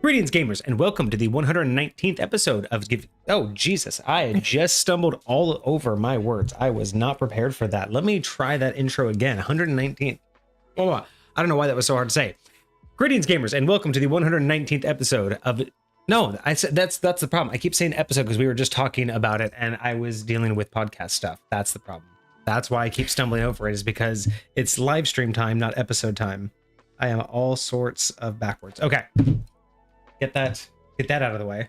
Greetings, gamers, and welcome to the 119th episode of Oh, Jesus, I just stumbled all over my words. I was not prepared for that. Let me try that intro again. 119th. Oh, I don't know why that was so hard to say. Greetings, gamers, and welcome to the 119th episode of... No, I said that's the problem. I keep saying episode because we were just talking about it, and I was dealing with podcast stuff. That's the problem. That's why I keep stumbling over it, is because it's live stream time, not episode time. I am all sorts of backwards. Okay. Get that out of the way.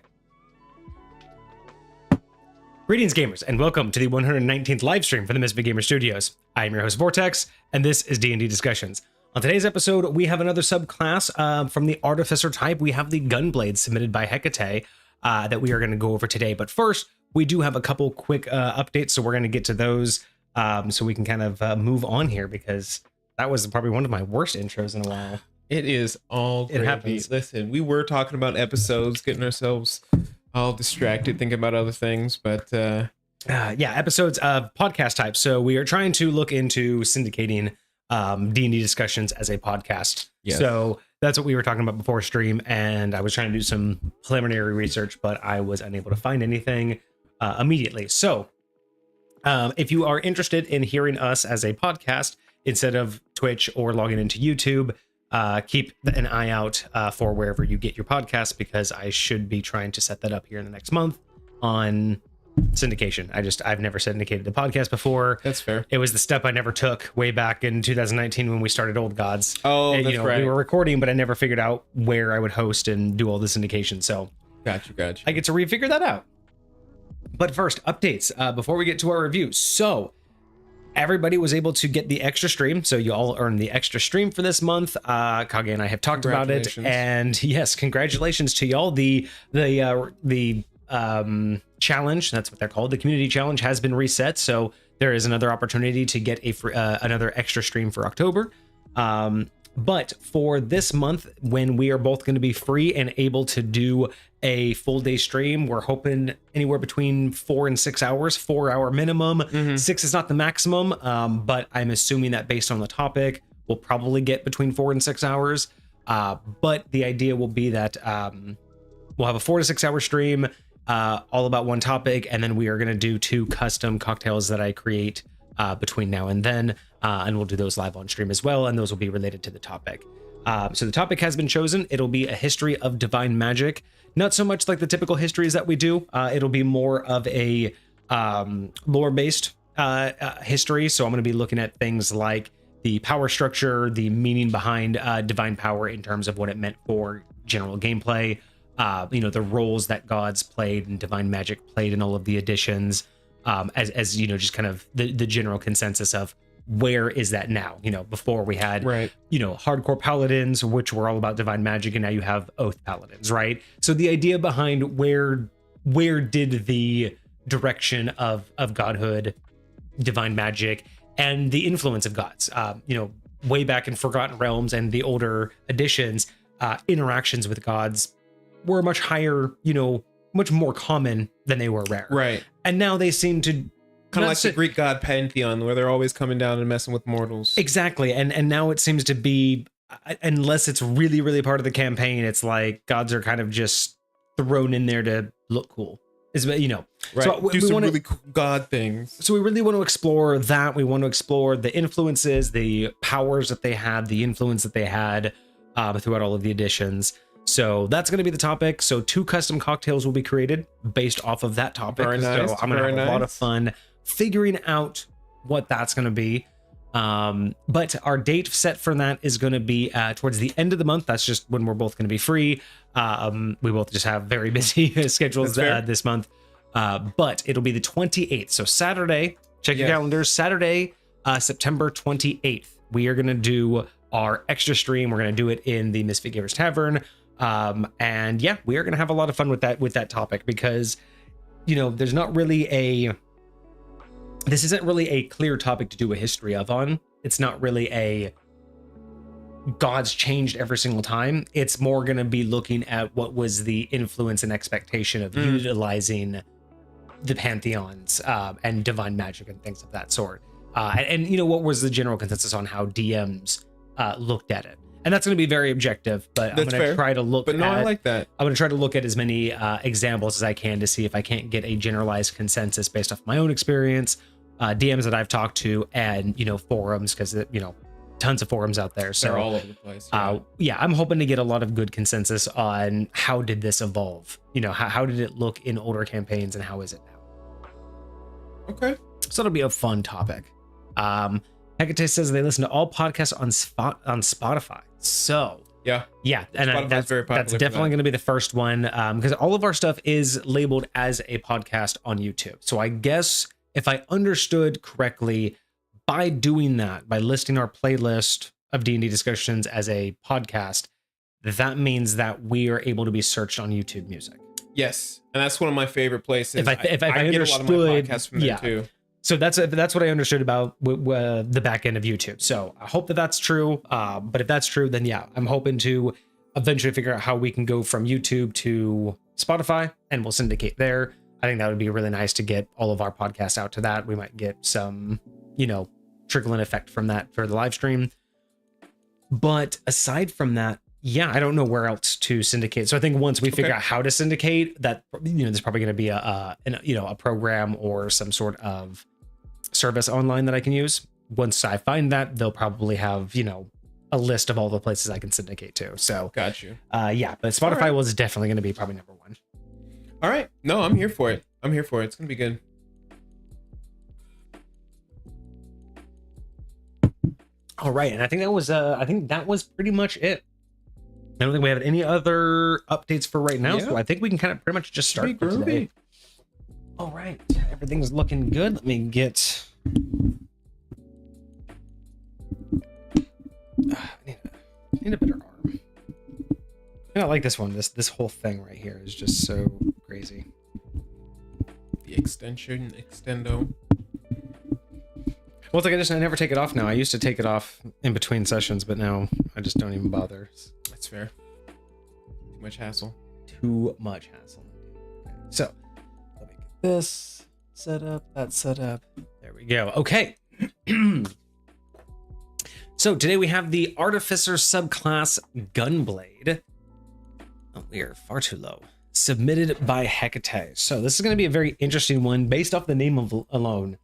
Greetings, gamers, and welcome to the 119th live stream for the MisfitGamersStudios. I am your host, Vortex, and this is D&D Discussions. On today's episode, we have another subclass from the Artificer type. We have the Gunblade submitted by Hecate that we are going to go over today. But first, we do have a couple quick updates, so we're going to get to those so we can kind of move on here, because that was probably one of my worst intros in a while. It is all gravy. It happens. Listen, we were talking about episodes, getting ourselves all distracted, thinking about other things, but yeah, episodes of podcast type. So we are trying to look into syndicating D&D discussions as a podcast. Yes. So that's what we were talking about before stream, and I was trying to do some preliminary research, but I was unable to find anything immediately. So if you are interested in hearing us as a podcast instead of Twitch or logging into YouTube, keep an eye out for wherever you get your podcasts, because I should be trying to set that up here in the next month on syndication. I've never syndicated a podcast before. that's fair. It was the step I never took way back in 2019 when we started Old Gods. Oh, And, that's right. We were recording, but I never figured out where I would host and do all the syndication. So Gotcha. I get to refigure that out. But first, updates before we get to our review. So everybody was able to get the extra stream, so you all earned the extra stream for this month. Kage and I have talked about it, and yes, congratulations to y'all. The challenge, that's what they're called, the community challenge, has been reset, so there is another opportunity to get another extra stream for October. But for this month, when we are both going to be free and able to do a full day stream, we're hoping anywhere between 4 and 6 hours, 4 hour minimum. 6 is not the maximum, but I'm assuming that based on the topic, we'll probably get between 4 and 6 hours. But the idea will be that we'll have a 4 to 6 hour stream, all about one topic, and then we are going to do 2 custom cocktails that I create between now and then, and we'll do those live on stream as well, and those will be related to the topic. So the topic has been chosen. It'll be a history of divine magic. Not so much like the typical histories that we do. It'll be more of a lore-based history. So I'm going to be looking at things like the power structure, the meaning behind divine power in terms of what it meant for general gameplay, the roles that gods played and divine magic played in all of the editions, as just kind of the general consensus of where is that now. Before we had hardcore paladins, which were all about divine magic, and now you have oath paladins, right? So the idea behind where did the direction of godhood, divine magic, and the influence of gods, way back in Forgotten Realms and the older editions, interactions with gods were much higher, much more common than they were rare. Right. And now they seem to kind of like the Greek god pantheon, where they're always coming down and messing with mortals. Exactly. And now it seems to be, unless it's really, really part of the campaign, it's like gods are kind of just thrown in there to look cool. Right. So do some really cool god things. So we really want to explore that. We want to explore the influences, the powers that they had, the influence that they had throughout all of the editions. So that's going to be the topic. So 2 custom cocktails will be created based off of that topic. Very nice. So I'm going to have a lot of fun figuring out what that's going to be. But our date set for that is going to be towards the end of the month. That's just when we're both going to be free. We both just have very busy schedules this month. But it'll be the 28th. So Saturday, check your calendars. Saturday, September 28th. We are going to do our extra stream. We're going to do it in the Misfit Gamers Tavern. And yeah, we are going to have a lot of fun with that topic, because, there's not really this isn't really a clear topic to do a history of on. It's not really a gods changed every single time. It's more going to be looking at what was the influence and expectation of utilizing the pantheons and divine magic and things of that sort. And what was the general consensus on how DMs looked at it. And that's going to be very objective, but I'm That's going to fair. try to look But no, I like that. I'm going to try to look at as many examples as I can to see if I can't get a generalized consensus based off my own experience, DMs that I've talked to, and, forums, because, tons of forums out there. So They're all over the place. yeah, I'm hoping to get a lot of good consensus on how did this evolve? How did it look in older campaigns and how is it now? Okay. So it'll be a fun topic. Hecate says they listen to all podcasts on Spotify. So Yeah. and Spotify's very popular that's for definitely that. going to be the first one, because all of our stuff is labeled as a podcast on YouTube. So I guess if I understood correctly, by doing that, by listing our playlist of D&D discussions as a podcast, that means that we are able to be searched on YouTube Music. Yes, and that's one of my favorite places. If I get a lot of my understood- podcasts from there yeah. too. So that's what I understood about the back end of YouTube. So I hope that that's true. But if that's true, then yeah, I'm hoping to eventually figure out how we can go from YouTube to Spotify, and we'll syndicate there. I think that would be really nice to get all of our podcasts out to that. We might get some, trickling effect from that for the live stream. But aside from that, yeah, I don't know where else to syndicate. So I think once we figure out how to syndicate, that there's probably going to be a program or some sort of service online that I can use. Once I find that, they'll probably have a list of all the places I can syndicate to. So Got you. yeah, but Spotify was definitely going to be probably number one. All right. No, I'm here for it. It's gonna be good. All right, and I think that was pretty much it. I don't think we have any other updates for right now, so I think we can kind of pretty much just start for today. All right, everything's looking good. Let me get. I need a better arm. I don't like this one. This whole thing right here is just so crazy. The extendo. Well, it's like I never take it off now. I used to take it off in between sessions, but now I just don't even bother. That's fair. Too much hassle. Too much hassle. Okay, so let me get this set up. That set up. There we go. Okay. So today we have the Artificer subclass Gunblade. Oh, we are far too low. Submitted by Hecate. So this is going to be a very interesting one based off the name alone.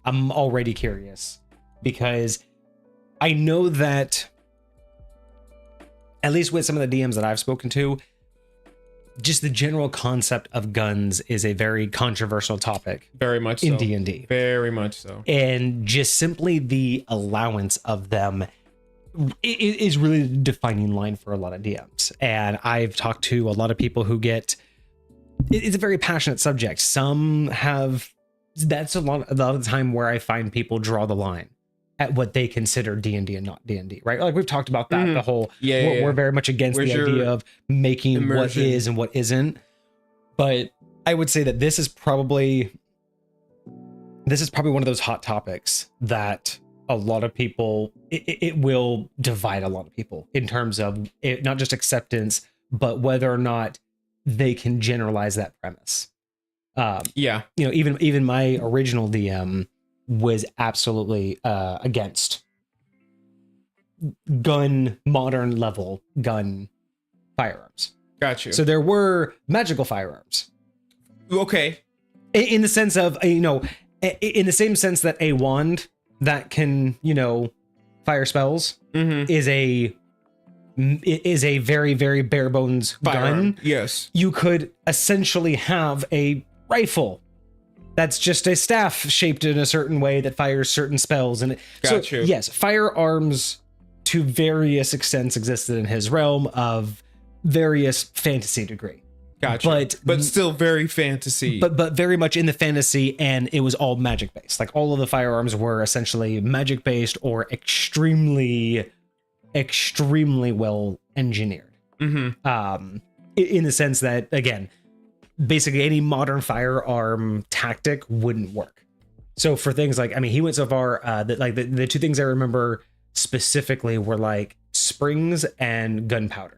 I'm already curious because I know that at least with some of the DMs that I've spoken to, just the general concept of guns is a very controversial topic. Very much in so. D&D. Very much so. And just simply the allowance of them is really the defining line for a lot of DMs. And I've talked to a lot of people who it's a very passionate subject. Some have, that's a lot of the time where I find people draw the line at what they consider D&D and not D&D, right? Like we've talked about that, the whole, we're very much against the idea of making immersion, what is and what isn't. But I would say that this is probably one of those hot topics that a lot of people, it will divide a lot of people in terms of it, not just acceptance, but whether or not they can generalize that premise. Even my original DM was absolutely against modern level gun firearms. Got you. So there were magical firearms. Okay. In the sense of, in the same sense that a wand that can, fire spells is a very, very bare bones Firearm. gun. Yes. You could essentially have a rifle that's just a staff shaped in a certain way that fires certain spells. And Got you. Yes, firearms to various extents existed in his realm of various fantasy degree. Gotcha. But still very fantasy. But very much in the fantasy, and it was all magic based. Like all of the firearms were essentially magic based or extremely, extremely well engineered. In the sense that, again, basically any modern firearm tactic wouldn't work. So for things like, he went so far that like the two things I remember specifically were like springs and gunpowder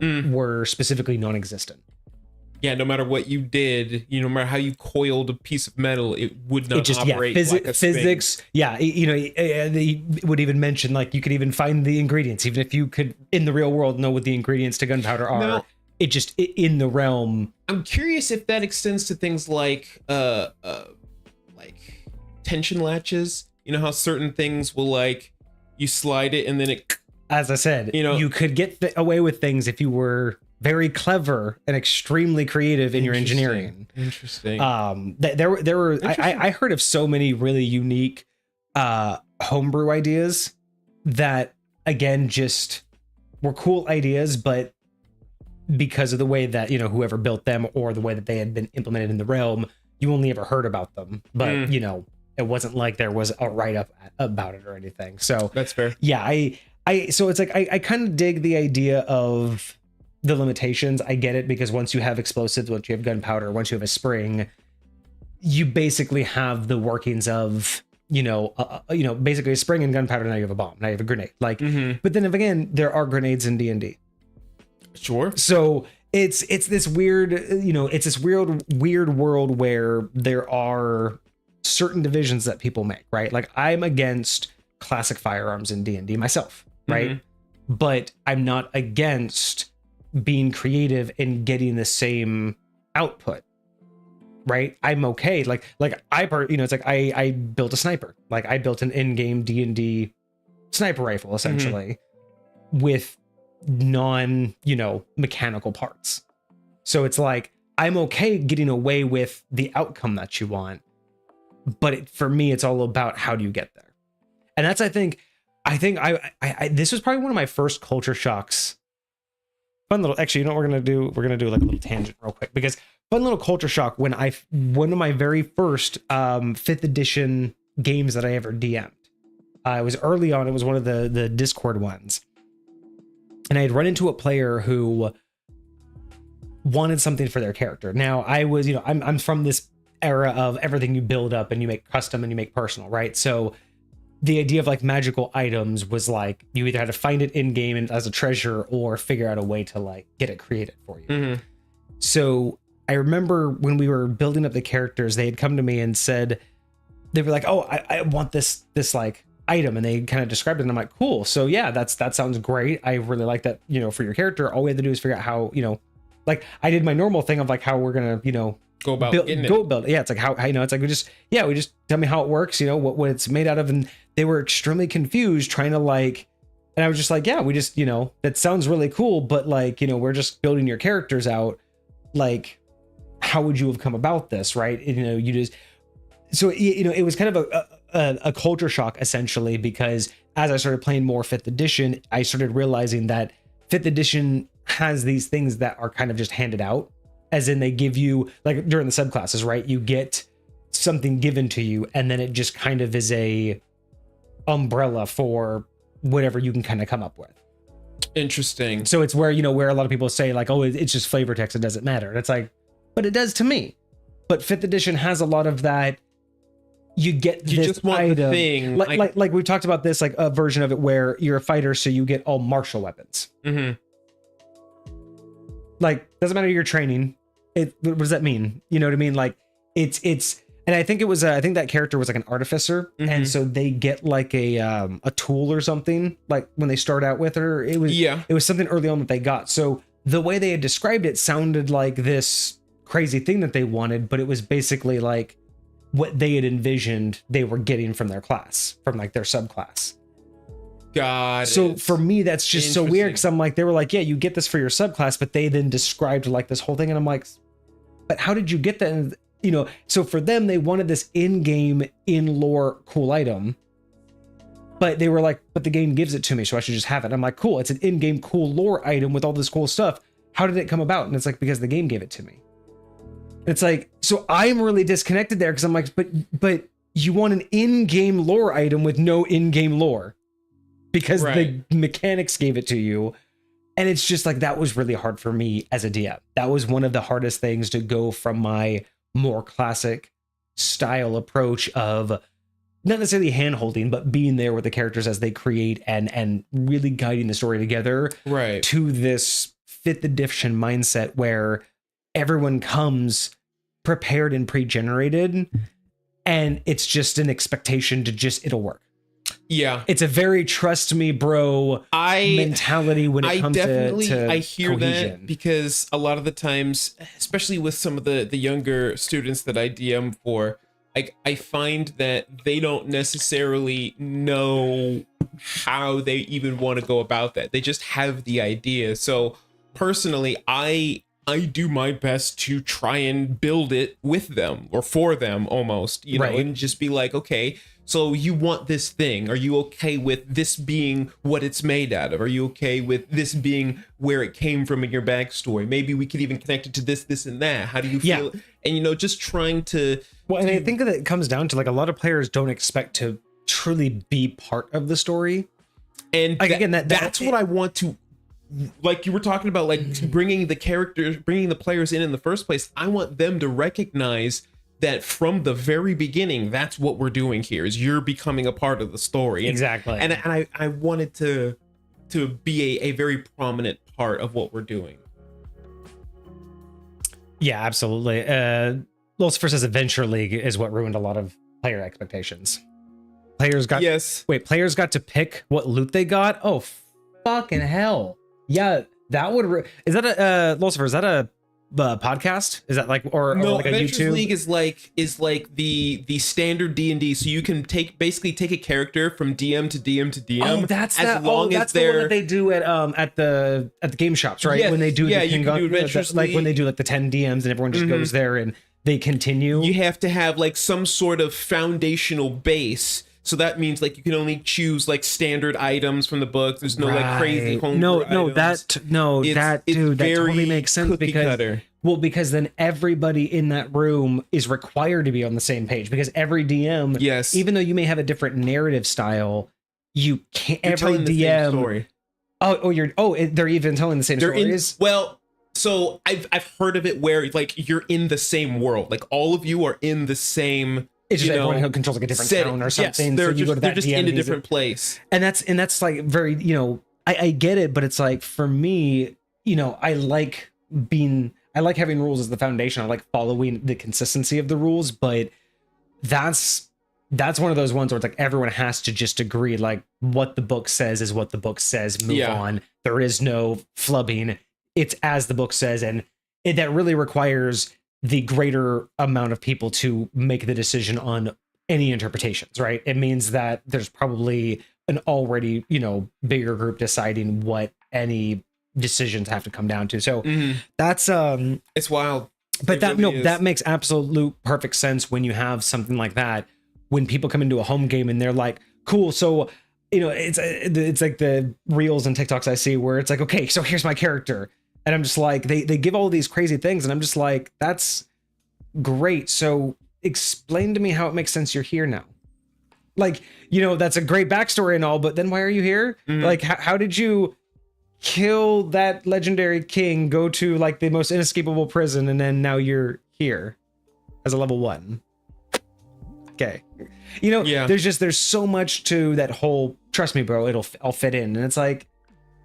were specifically non-existent. yeah, no matter what you did, no matter how you coiled a piece of metal, it would not just operate like a physics. sphinx. Yeah, they would even mention like you could even find the ingredients, even if you could in the real world know what the ingredients to gunpowder are. Now, In the realm. I'm curious if that extends to things like tension latches. You know how certain things will like you slide it and then it. As I said, you could get away with things if you were very clever and extremely creative in your engineering. Interesting. There were. I heard of so many really unique homebrew ideas that again just were cool ideas, but because of the way that whoever built them or the way that they had been implemented in the realm, you only ever heard about them. But it wasn't like there was a write-up about it or anything. So that's fair. Yeah, so it's like I kind of dig the idea of the limitations. I get it, because once you have explosives, once you have gunpowder, once you have a spring, you basically have the workings of basically a spring and gunpowder. Now you have a bomb. Now you have a grenade. Like, but then again, there are grenades in D&D. Sure. So it's this weird, it's this weird world where there are certain divisions that people make, right? Like I'm against classic firearms in D&D myself, right? But I'm not against being creative and getting the same output, right? I'm okay. It's like I built a sniper. Like I built an in-game D&D sniper rifle essentially with mechanical parts. So it's like I'm okay getting away with the outcome that you want, but for me it's all about how do you get there. And that's I think this was probably one of my first culture shocks. Fun little, actually, we're gonna do like a little tangent real quick, because fun little culture shock when one of my very first 5th edition games that I ever DM'd. It was early on. It was one of the Discord ones. And I had run into a player who wanted something for their character. Now I was, I'm from this era of everything you build up and you make custom and you make personal, right? So the idea of like magical items was like, you either had to find it in game and as a treasure or figure out a way to like get it created for you. So I remember when we were building up the characters, they had come to me and said, they were like, oh, I want this like item, and they kind of described it, and I'm like, cool. So yeah, that sounds great. I really like that, for your character. All we had to do is figure out how, like I did my normal thing of like how we're gonna, go about build it. Yeah, it's like how it's like we just tell me how it works, what it's made out of. And they were extremely confused trying to like, and I was just like, yeah, we just, that sounds really cool, but like, we're just building your characters out. Like, how would you have come about this, right? You just, so it was kind of a culture shock essentially, because as I started playing more 5th edition, I started realizing that 5th edition has these things that are kind of just handed out, as in they give you, like during the subclasses, right? You get something given to you, and then it just kind of is a umbrella for whatever you can kind of come up with. Interesting. So it's where, where a lot of people say like, oh, it's just flavor text, it doesn't matter. And it's like, but it does to me. But 5th edition has a lot of that. You just want item. The thing. Like we've talked about this, like a version of it where you're a fighter, so you get all martial weapons. Like, doesn't matter your training. What does that mean? You know what I mean? Like it's, and I think it was, I think that character was like an artificer. And so they get like a tool or something, like when they start out with her, it was something early on that they got. So the way they had described it sounded like this crazy thing that they wanted, but it was basically like what they had envisioned they were getting from their class, from like their subclass. So for me, that's just so weird, because I'm like, they were like, yeah, you get this for your subclass, but they then described like this whole thing, and I'm like, but how did you get that? And, so for them, they wanted this in-game, in-lore cool item, but they were like, but the game gives it to me, so I should just have it. And I'm like, cool, it's an in-game cool lore item with all this cool stuff. How did it come about? And it's like, because the game gave it to me. It's like, so I'm really disconnected there, because I'm like, but you want an in-game lore item with no in-game lore, because the mechanics gave it to you. And it's just like, that was really hard for me as a DM. That was one of the hardest things, to go from my more classic style approach of not necessarily hand-holding, but being there with the characters as they create and really guiding the story together, right, to this 5th edition mindset where everyone comes prepared and pre-generated, and it's just an expectation to just it'll work. Yeah, it's a very trust me, bro mentality when it comes to I hear cohesion. that, because a lot of the times, especially with some of the younger students that I DM for, I find that they don't necessarily know how they even want to go about that. They just have the idea. So personally, I do my best to try and build it with them or for them almost, you know, and just be like, okay, so you want this thing. Are you okay with this being what it's made out of? Are you okay with this being where it came from in your backstory? Maybe we could even connect it to this, and that. How do you feel? Yeah. And, you know, just trying to... Well, and I think that it comes down to, like, a lot of players don't expect to truly be part of the story. And like, again, that's what I want to... Like you were talking about, like bringing the characters, bringing the players in the first place. I want them to recognize that from the very beginning, that's what we're doing here, is you're becoming a part of the story. And, exactly. And I wanted to be a very prominent part of what we're doing. Yeah, absolutely. Lucifer says Adventure League is what ruined a lot of player expectations. Players got players got to pick what loot they got. Oh, fucking hell. Yeah, that would is that a Lucifer, is that a podcast? Is that like or like a Adventures YouTube? League is like the standard D&D, so you can basically take a character from DM to DM to DM. Oh, that's the one that they do at the game shops, right? Yeah, when they do you can do Adventures like when they do like the 10 DMs and everyone just goes there and they continue. You have to have like some sort of foundational base. So that means like you can only choose like standard items from the book. There's no like crazy homebrew items. That totally makes sense because then everybody in that room is required to be on the same page, because every DM, even though you may have a different narrative style, you can't. Every DM story. They're even telling the same stories. So I've heard of it where like you're in the same world, like all of you are in the same. It's just everyone who controls like a different town or something. They're so you go to that just in a different place. And that's like very, you know, I get it, but it's like for me, you know, I like having rules as the foundation. I like following the consistency of the rules, but that's one of those ones where it's like everyone has to just agree, like what the book says is what the book says. Move on. There is no flubbing. It's as the book says, and that really requires the greater amount of people to make the decision on any interpretations, right? It means that there's probably an already, you know, bigger group deciding what any decisions have to come down to. So that's it's wild. But that makes absolute perfect sense when you have something like that. When people come into a home game and they're like, cool, so you know, it's like the reels and TikToks I see where it's like, okay, so here's my character. And I'm just like, they give all these crazy things, and I'm just like, that's great. So explain to me how it makes sense you're here now. Like, you know, that's a great backstory and all, but then why are you here? Like, how did you kill that legendary king, go to like the most inescapable prison, and then now you're here as a level 1? Okay. You know, there's so much to that whole, trust me, bro, I'll fit in. And it's like,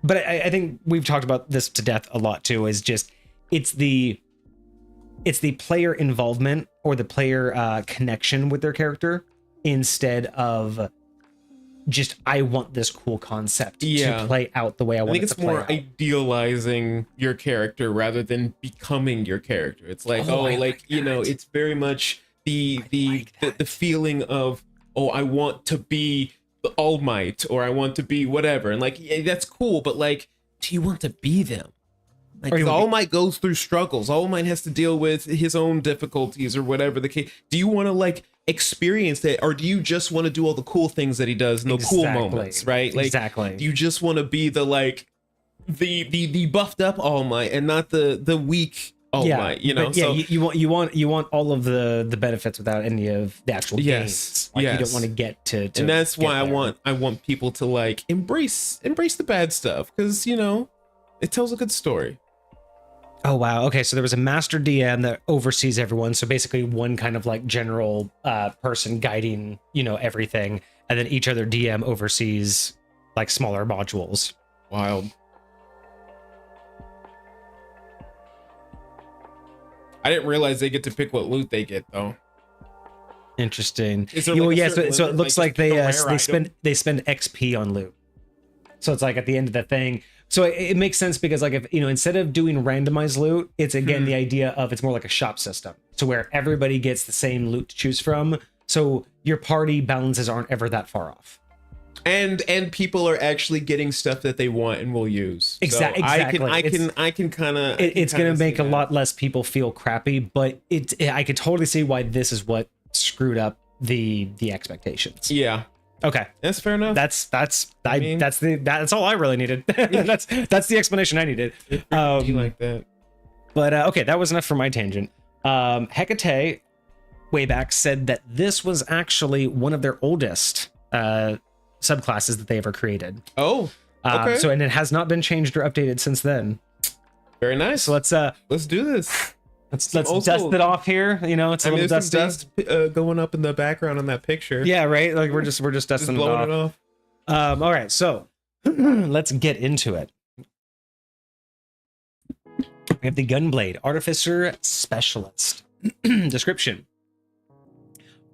but I think we've talked about this to death a lot too, is just it's the player involvement or the player connection with their character instead of just I want this cool concept to play out the way I want it to play out. I think it's more idealizing your character rather than becoming your character. It's like, it's very much the feeling of, I want to be the All Might, or I want to be whatever, and like that's cool, but like, do you want to be them? Like, All Might goes through struggles. All Might has to deal with his own difficulties or whatever the case. Do you want to like experience that, or do you just want to do all the cool things that he does and the cool moments, right? Like, do you just want to be the like the buffed up All Might and not the weak All Might? You know, you want all of the benefits without any of the actual gains. Like, you don't want to get to and that's why I want people to like embrace the bad stuff, because you know it tells a good story. Oh, wow. Okay, so there was a master DM that oversees everyone. So basically one kind of like general person guiding, you know, everything. And then each other DM oversees like smaller modules. Wild. I didn't realize they get to pick what loot they get though. Interesting. Is there Well, like a yeah, certain so it limit, looks like like just they pick a rare they spend XP on loot. So it's like at the end of the thing. So it makes sense because like if instead of doing randomized loot, it's again the idea of it's more like a shop system. So where everybody gets the same loot to choose from. So your party balances aren't ever that far off. And people are actually getting stuff that they want and will use. Exactly. So I can kind of. It's going to make a lot less people feel crappy, but I could totally see why this is what screwed up the expectations. Yeah. Okay, that's fair enough. That's all I really needed. that's the explanation I needed. You like that? But okay, that was enough for my tangent. Hecate way back said that this was actually one of their oldest subclasses that they ever created. Oh, okay. So and it has not been changed or updated since then. Very nice. So let's do this. Let's dust it off here. It's a little dusty. Dust going up in the background on that picture. Yeah, right. Like we're just dusting blowing it off. All right, so let's get into it. We have the Gunblade Artificer Specialist. Description: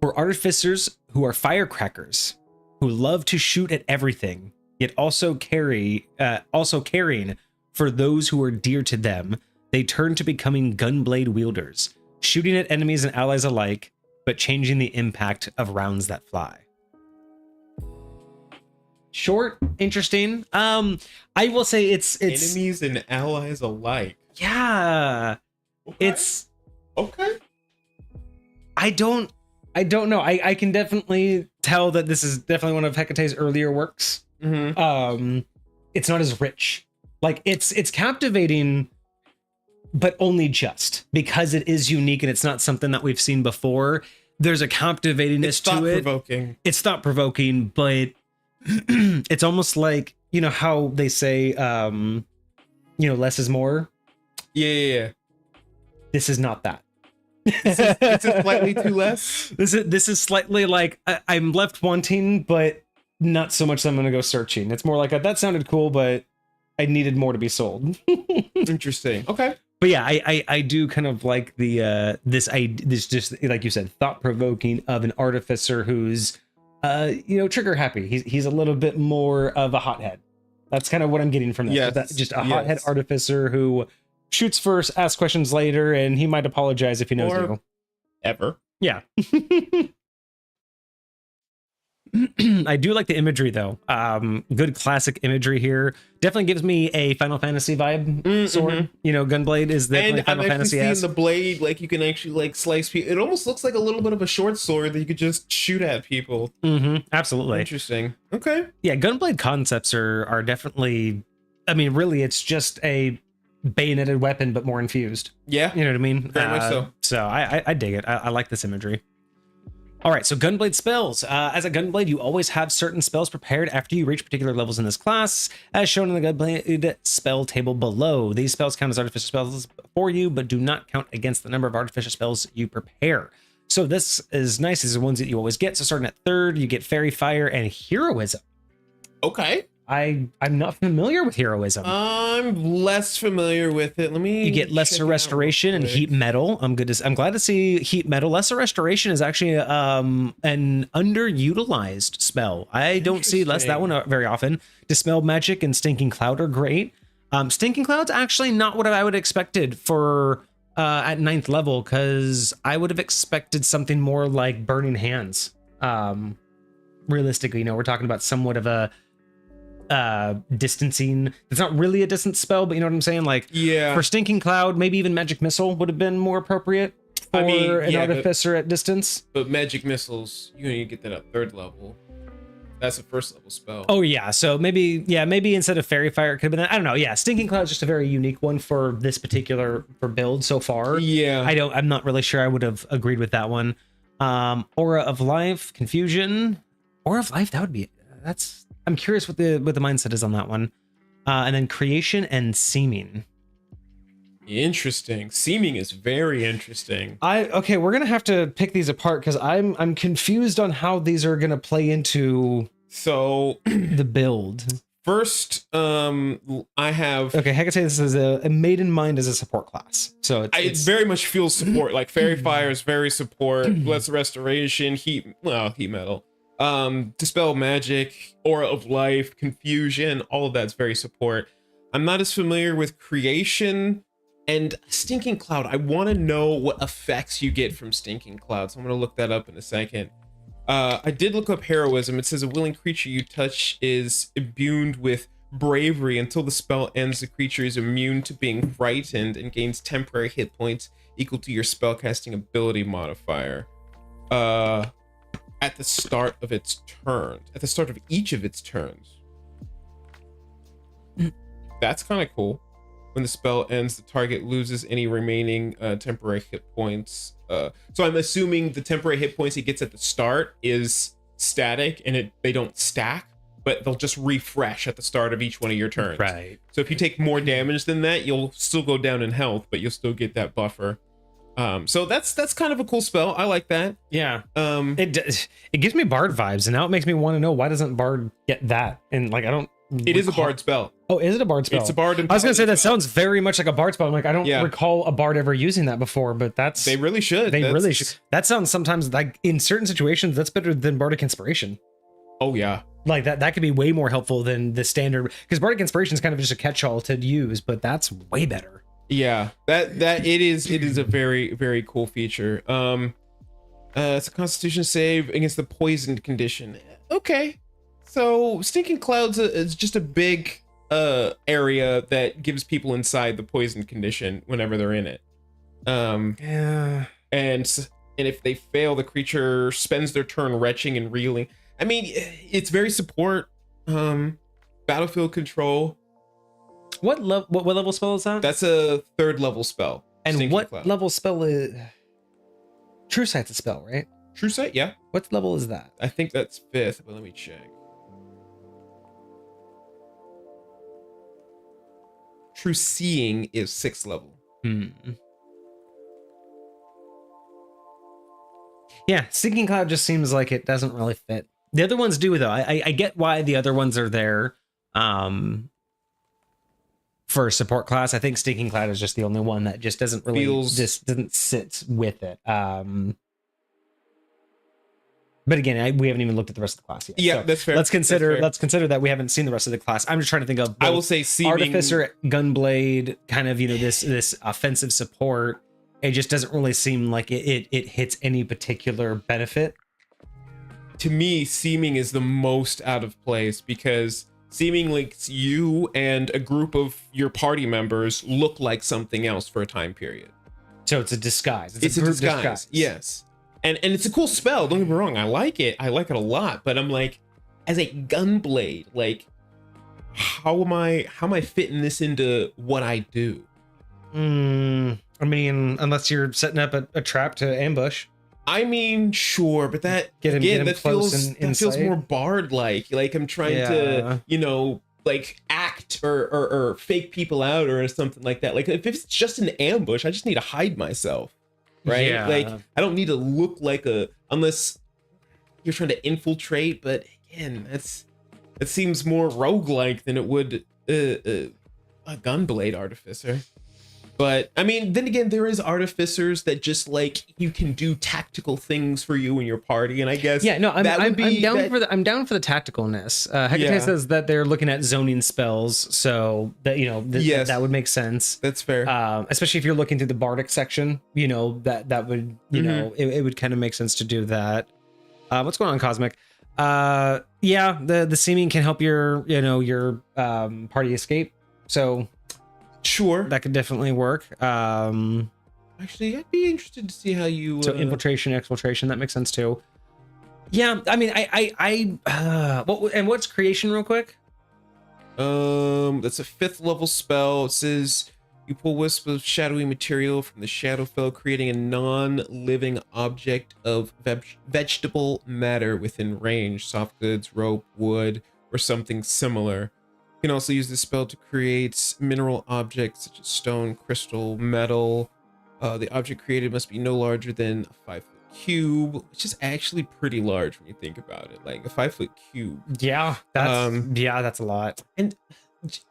for artificers who are firecrackers, who love to shoot at everything, yet also caring for those who are dear to them, they turn to becoming gunblade wielders, shooting at enemies and allies alike, but changing the impact of rounds that fly. Short, interesting. I will say it's enemies and allies alike. Yeah. Okay. It's okay. I don't know. I can definitely tell that this is definitely one of Hecate's earlier works. Mm-hmm. It's not as rich. Like it's captivating, but only just because it is unique and it's not something that we've seen before. There's a captivatingness to it. It's thought provoking, but it's almost like how they say less is more. Yeah. This is not that. It's slightly too less. This is slightly like I'm left wanting, but not so much that I'm gonna go searching. It's more like that sounded cool, but I needed more to be sold. Interesting. Okay. But yeah, I do kind of like the this just like you said, thought provoking of an artificer who's trigger happy. He's a little bit more of a hothead. That's kind of what I'm getting from this. Yes. Just a hothead artificer who shoots first, asks questions later, and he might apologize if he knows you. Ever. Yeah. I do like the imagery though. Good classic imagery here. Definitely gives me a Final Fantasy vibe. Sword. Gunblade is definitely Final Fantasy. And I'm actually seeing the blade, like you can actually like slice people. It almost looks like a little bit of a short sword that you could just shoot at people. Absolutely. Interesting. Okay. Yeah, Gunblade concepts are definitely. I mean, really, it's just a bayoneted weapon, but more infused. Yeah. You know what I mean? Very much so. So I dig it. I like this imagery. All right, so Gunblade spells. As a Gunblade, you always have certain spells prepared after you reach particular levels in this class, as shown in the Gunblade spell table below. These spells count as artificial spells for you, but do not count against the number of artificial spells you prepare. So this is nice. These are ones that you always get. So starting at 3rd, you get Fairy Fire and Heroism. Okay. I'm not familiar with Heroism. I'm less familiar with it. You get Lesser Restoration and Heat Metal. I'm glad to see Heat Metal. Lesser Restoration is actually an underutilized spell. I don't see that one very often. Dispel Magic and Stinking Cloud are great. Stinking Cloud's actually not what I would have expected for at 9th level, because I would have expected something more like Burning Hands. Realistically, we're talking about somewhat of a distancing. It's not really a distance spell, but you know what I'm saying? Like, yeah, for Stinking Cloud, maybe even Magic Missile would have been more appropriate for an artificer at distance. But Magic Missiles, you get that at 3rd level. That's a 1st level spell. Oh yeah, so maybe instead of Fairy Fire, it could have been that. I don't know. Yeah, Stinking Cloud is just a very unique one for this particular build so far. Yeah, I'm not really sure I would have agreed with that one. Aura of Life, Confusion, Aura of Life. I'm curious what the mindset is on that one. And then Creation and Seeming. Interesting. Seeming is very interesting. Okay, we're gonna have to pick these apart because I'm confused on how these are gonna play into the build. First, I have. Okay, Hecate this is a made in mind as a support class. So It very much feels support. Like Fairy Fire is very support. Blessed Restoration, heat metal. Dispel magic, aura of life, confusion, all of that's very support. I'm not as familiar with creation and Stinking Cloud. I want to know what effects you get from Stinking Cloud, so I'm going to look that up in a second. I did look up heroism. It says a willing creature you touch is imbued with bravery. Until the spell ends, the creature is immune to being frightened and gains temporary hit points equal to your spellcasting ability modifier. At the start of its turn. At the start of each of its turns. That's kind of cool. When the spell ends, the target loses any remaining temporary hit points. So I'm assuming the temporary hit points he gets at the start is static and they don't stack, but they'll just refresh at the start of each one of your turns. Right. So if you take more damage than that, you'll still go down in health, but you'll still get that buffer. So that's kind of a cool spell. I like that. Yeah. It gives me Bard vibes, and now it makes me want to know, why doesn't Bard get that? And like, I don't. It is a Bard spell. Oh, is it a Bard spell? It's a Bard. I was gonna say that sounds very much like a Bard spell. I'm like, I don't recall a Bard ever using that before, but that's they really should. They really should. That sounds sometimes like in certain situations that's better than Bardic Inspiration. Oh yeah. Like that could be way more helpful than the standard, because Bardic Inspiration is kind of just a catch-all to use, but that's way better. Yeah, that it is a very, very cool feature. It's a Constitution save against the poisoned condition. Okay, so Stinking Clouds is just a big area that gives people inside the poisoned condition whenever they're in it. Yeah, and if they fail, the creature spends their turn retching and reeling. I mean, it's very support. Battlefield control. What level spell is that? That's a 3rd level spell. And Stinking what Cloud. level spell is True Sight's a spell, right? True Sight, yeah. What level is that? I think that's 5th, but let me check. True Seeing is 6th level. Yeah, Stinking Cloud just seems like it doesn't really fit. The other ones do, though. I get why the other ones are there. For a support class, I think Stinking Cloud is just the only one that just doesn't really doesn't sit with it. But again, we haven't even looked at the rest of the class yet. Yeah, so that's fair. Let's consider that we haven't seen the rest of the class. I'm just trying to think of. I will say, Artificer, Gunblade, kind of this offensive support. It just doesn't really seem like it hits any particular benefit. To me, Seeming is the most out of place, because Seeming links you and a group of your party members look like something else for a time period. So it's a disguise. It's a disguise. Yes. And it's a cool spell. Don't get me wrong. I like it. I like it a lot. But I'm like, as a Gunblade, like, how am I fitting this into what I do? I mean, unless you're setting up a trap to ambush. I mean, sure, but that feels more Bard-like. Like I'm trying to, like act or fake people out or something like that. Like if it's just an ambush, I just need to hide myself, right? Yeah. Like I don't need to look like unless you're trying to infiltrate. But again, it seems more roguelike than it would a Gunblade Artificer. But I mean, then again, there is artificers that just like you can do tactical things for you and your party, and I guess I'm down for the tacticalness. Hecate says that they're looking at zoning spells, so that that would make sense. That's fair. Especially if you're looking through the Bardic section, that would it would kind of make sense to do that. What's going on, Cosmic? The seeming can help your party escape. So. Sure, that could definitely work. Actually, I'd be interested to see how you. So infiltration, exfiltration, that makes sense too. Yeah, I mean, what's creation, real quick? That's a 5th level spell. It says you pull wisp of shadowy material from the Shadowfell, creating a non-living object of vegetable matter within range, soft goods, rope, wood, or something similar. You can also use this spell to create mineral objects such as stone, crystal, metal. The object created must be no larger than a 5-foot cube, which is actually pretty large when you think about it. Like a 5-foot cube. Yeah, that's a lot. And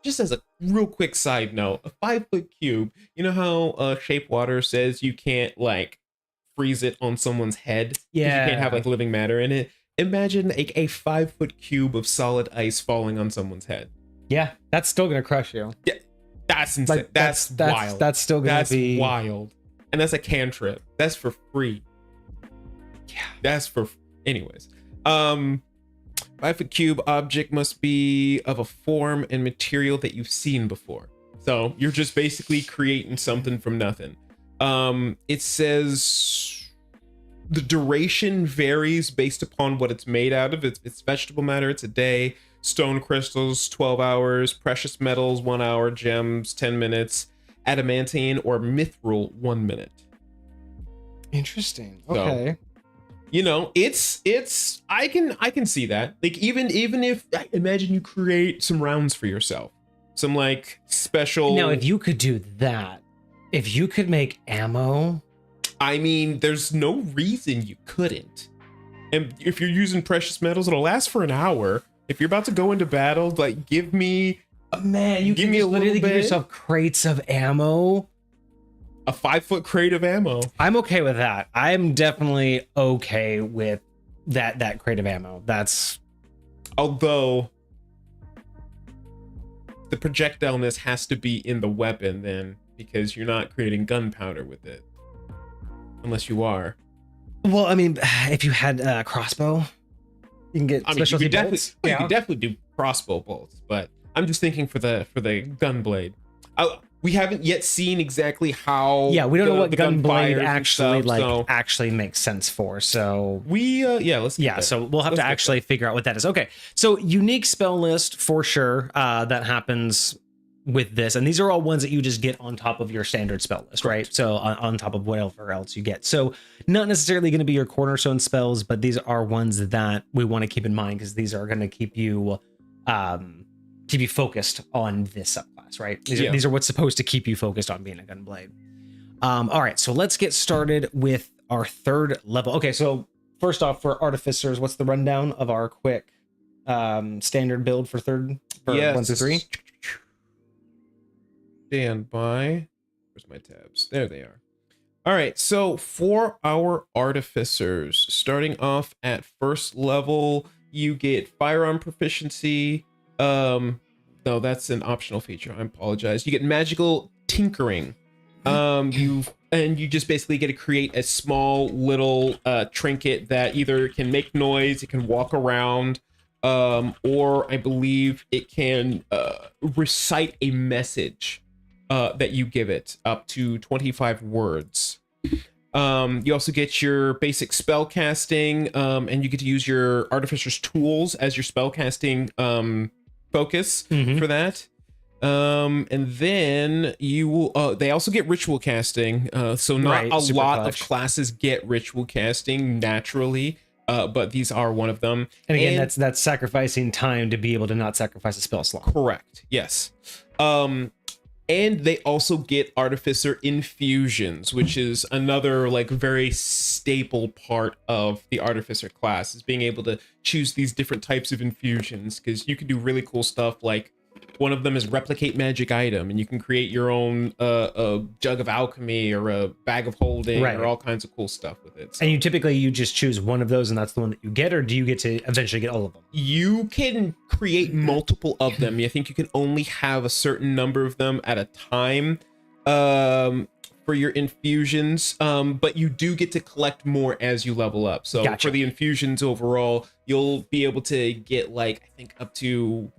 just as a real quick side note, a 5-foot cube, you know how Shape Water says you can't like freeze it on someone's head? 'Cause you can't have like living matter in it. Imagine like a 5-foot cube of solid ice falling on someone's head. Yeah, that's still gonna crush you. Yeah, that's insane. Like, that's wild. That's still gonna be wild. And that's a cantrip. That's for free. Yeah, that's for. Anyways, 5-foot cube object must be of a form and material that you've seen before. So you're just basically creating something from nothing. It says the duration varies based upon what it's made out of. It's vegetable matter, it's a day. Stone crystals, 12 hours. Precious metals, 1 hour. Gems, 10 minutes. Adamantine or mithril, 1 minute. Interesting. Okay. So, you know, it's I can see that. Like even if, imagine you create some rounds for yourself, some like special. Now, if you could do that, if you could make ammo, I mean, there's no reason you couldn't. And if you're using precious metals, it'll last for an hour. If you're about to go into battle, like give me, man, you give can me a literally little give bit. yourself crates of ammo. A 5-foot crate of ammo. I'm okay with that. I'm definitely okay with that crate of ammo. That's, although the projectileness has to be in the weapon then, because you're not creating gunpowder with it. Unless you are. well, I mean, if you had a crossbow, you can get specialty bolts. You could definitely do crossbow bolts, but I'm just thinking for the Gunblade. We haven't yet seen exactly how. Yeah, we don't know what the Gunblade gunfires and stuff, actually makes sense for. So we so we'll have to actually figure out what that is. Okay, so unique spell list for sure. That happens with this, and these are all ones that you just get on top of your standard spell list, right? So on top of whatever else you get. So not necessarily going to be your cornerstone spells, but these are ones that we want to keep in mind because these are going to keep you focused on this subclass, right? These are what's supposed to keep you focused on being a Gunblade. All right, so let's get started with our third level. Okay, so first off, for Artificers, what's the rundown of our quick standard build for 1 through 3? Stand by. Where's my tabs? There they are. All right, so for our Artificers, starting off at first level, you get firearm proficiency. No, that's an optional feature. I apologize. You get magical tinkering. You just basically get to create a small little trinket that either can make noise, it can walk around, or I believe it can recite a message that you give it, up to 25 words. You also get your basic spell casting, and you get to use your Artificer's tools as your spell casting focus for that. And then you will they also get ritual casting, so not a lot of classes get ritual casting naturally, but these are one of them. And again, that's sacrificing time to be able to not sacrifice a spell slot. Correct, yes. And they also get Artificer infusions, which is another like very staple part of the Artificer class, is being able to choose these different types of infusions, because you can do really cool stuff. Like one of them is replicate magic item, and you can create your own a jug of alchemy or a bag of holding, or all kinds of cool stuff with it. So, and you just choose one of those and that's the one that you get, or do you get to eventually get all of them? You can create multiple of them. I think you can only have a certain number of them at a time for your infusions, but you do get to collect more as you level up. So for the infusions overall, you'll be able to get like, I think up to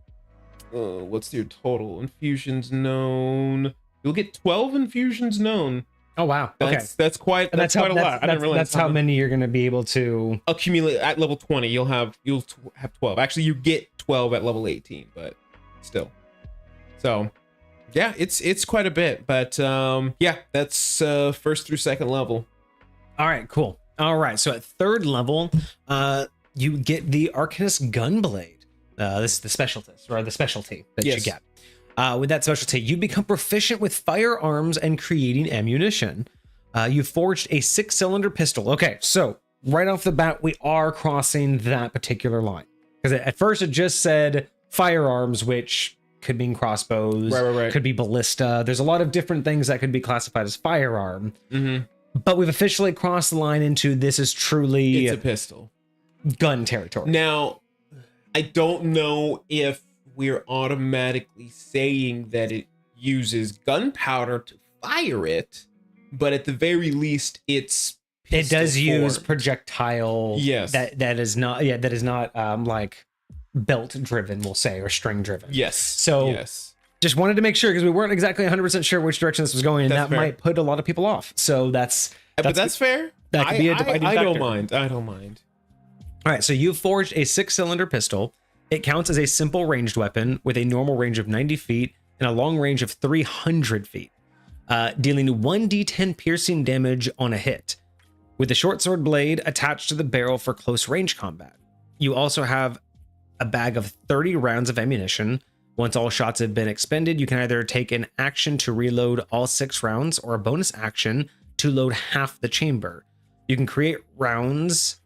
what's your total infusions known? You'll get 12 infusions known. Oh wow! That's quite a lot. I didn't realize that's how many you're going to be able to accumulate at level 20. You'll have 12. Actually, you get 12 at level 18, but still. So, yeah, it's quite a bit. But yeah, that's first through second level. All right, cool. All right, so at third level, you get the Arcanist Gunblade. This is the specialty that you get. With that specialty, you become proficient with firearms and creating ammunition. You forged a 6-cylinder pistol. Okay, so right off the bat, we are crossing that particular line. Because at first it just said firearms, which could mean crossbows, right. could be ballista. There's a lot of different things that could be classified as firearm. Mm-hmm. But we've officially crossed the line into this is truly it's a pistol. Gun territory. Now, I don't know if we're automatically saying that it uses gunpowder to fire it, but at the very least, it does use projectile. Yes, that is not like belt driven, we'll say, or string driven. Yes. So yes. Just wanted to make sure because we weren't exactly 100% sure which direction this was going, and that might put a lot of people off. So that's but that's fair. That could be a dividing factor. I don't mind. I don't mind. All right, so you've forged a 6-cylinder pistol. It counts as a simple ranged weapon with a normal range of 90 feet and a long range of 300 feet, dealing 1d10 piercing damage on a hit, with the short sword blade attached to the barrel for close range combat. You also have a bag of 30 rounds of ammunition. Once all shots have been expended, you can either take an action to reload all 6 rounds or a bonus action to load half the chamber. You can create rounds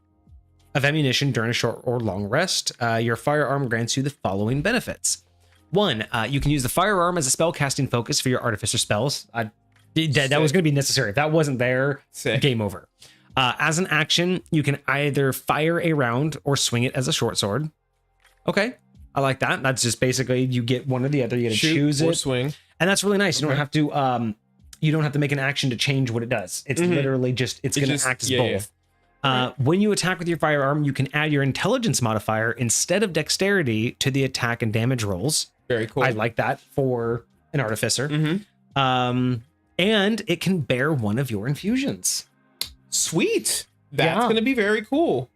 of ammunition during a short or long rest. Your firearm grants you the following benefits. 1, you can use the firearm as a spell casting focus for your Artificer spells. That was going to be necessary. If that wasn't there, game over. As an action, you can either fire a round or swing it as a short sword. Okay, I like that. That's just basically you get one or the other. You got to choose it or swing, and that's really nice. You don't have to. You don't have to make an action to change what it does. It's literally just it's going to act as both. Yeah. When you attack with your firearm, you can add your intelligence modifier instead of dexterity to the attack and damage rolls. Very cool. I like that for an artificer. And it can bear one of your infusions. Sweet. That's going to be very cool.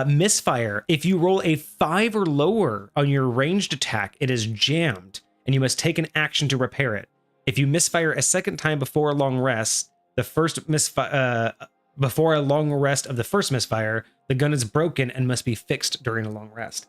Misfire. If you roll a 5 or lower on your ranged attack, it is jammed, and you must take an action to repair it. If you misfire a second time before a long rest, before a long rest of the first misfire, the gun is broken and must be fixed during a long rest.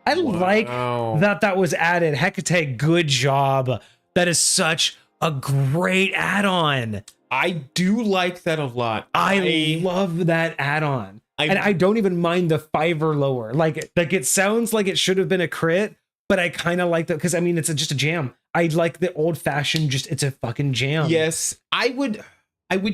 I like that was added. Hecate, good job. That is such a great add-on. I do like that a lot. I love that add-on. And I don't even mind the 5 or lower. Like it sounds like it should have been a crit, but I kind of like that because I mean it's just a jam. I like the old-fashioned it's a fucking jam. Yes, I would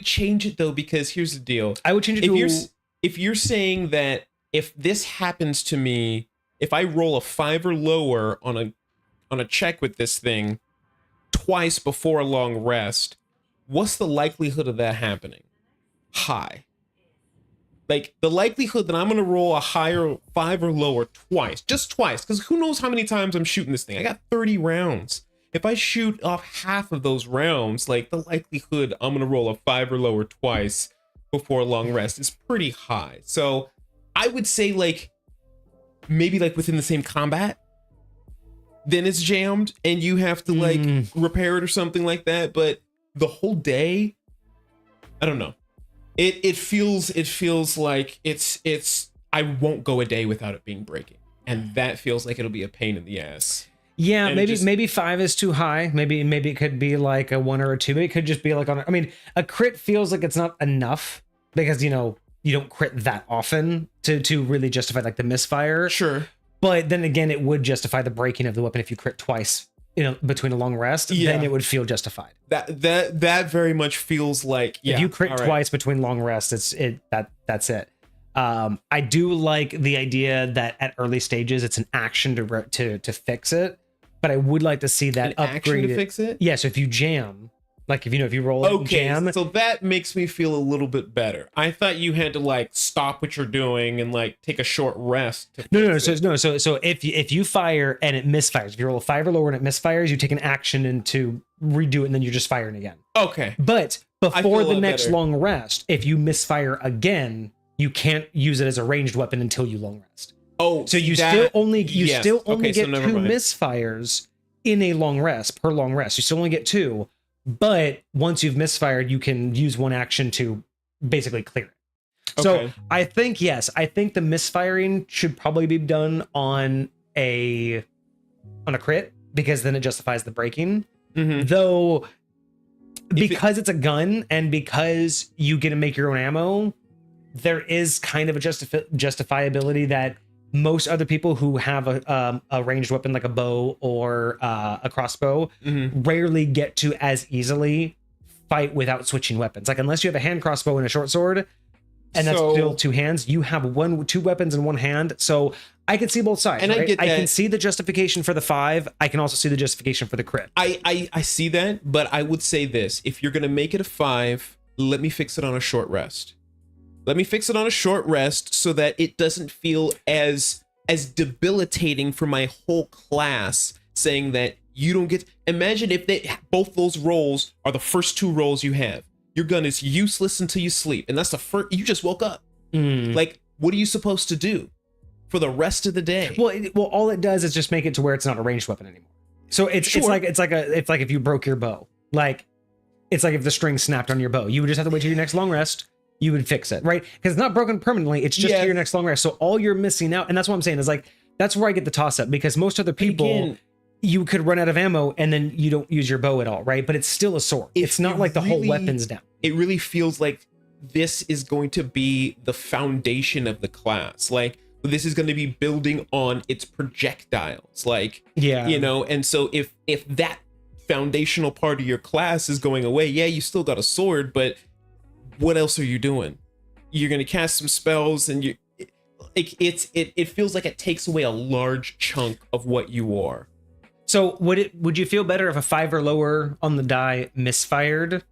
change it though, because here's the deal. I would change it if you're saying that if this happens to me, if I roll a 5 or lower on a check with this thing twice before a long rest, what's the likelihood of that happening? High. Like the likelihood that I'm going to roll a higher 5 or lower just twice, because who knows how many times I'm shooting this thing. I got 30 rounds. If I shoot off half of those rounds, like the likelihood I'm going to roll a 5 or lower twice before a long rest is pretty high. So I would say maybe within the same combat, then it's jammed and you have to repair it or something like that. But the whole day, I don't know. It feels like it's I won't go a day without it being breaking, and that feels like it'll be a pain in the ass. Yeah, and maybe 5 is too high. Maybe it could be like a 1 or a 2. Maybe it could just be like I mean, a crit feels like it's not enough because you don't crit that often to really justify like the misfire. Sure, but then again, it would justify the breaking of the weapon if you crit twice. Between a long rest, then it would feel justified. That very much feels like if you crit twice between long rests, that's it. I do like the idea that at early stages it's an action to fix it, but I would like to see that upgrade. Action to fix it. Yeah, so if you jam, like if you roll it and jam, so that makes me feel a little bit better. I thought you had to stop what you're doing and take a short rest. So if you fire and it misfires, if you roll a 5 or lower and it misfires, you take an action and to redo it, and then you're just firing again. Okay. But before the next long rest, if you misfire again, you can't use it as a ranged weapon until you long rest. Oh, so you still only get 2 misfires in a long rest per long rest. You still only get 2. But once you've misfired, you can use 1 action to basically clear it. Okay. So I think the misfiring should probably be done on a crit, because then it justifies the breaking. Though because it's a gun and because you get to make your own ammo, there is kind of a justifiability that most other people who have a ranged weapon like a bow or a crossbow rarely get to as easily fight without switching weapons. Like unless you have a hand crossbow and a short sword, and that's still two hands, you have two weapons in one hand. So I can see both sides. And right? I can see the justification for the 5. I can also see the justification for the crit. I see that, but I would say this: if you're gonna make it a 5, let me fix it on a short rest. Let me fix it on a short rest so that it doesn't feel as debilitating for my whole class, saying that you don't get. Imagine if both those rolls are the first 2 rolls you have. Your gun is useless until you sleep, and that's the first. You just woke up. Like, what are you supposed to do for the rest of the day? Well, all it does is just make it to where it's not a ranged weapon anymore. So it's like if you broke your bow. Like, it's like if the string snapped on your bow. You would just have to wait till your next long rest. You would fix it, right? Because it's not broken permanently. It's just your next long rest. So all you're missing out, and that's what I'm saying is like, that's where I get the toss up, because most other people, you could run out of ammo and then you don't use your bow at all, right? But it's still a sword. It's not like the whole weapon's down. It really feels like this is going to be the foundation of the class. Like, this is going to be building on its projectiles. Like, you know, and so if that foundational part of your class is going away, you still got a sword, but what else are you doing? You're going to cast some spells, and it feels like it takes away a large chunk of what you are. So would you feel better if a 5 or lower on the die misfired,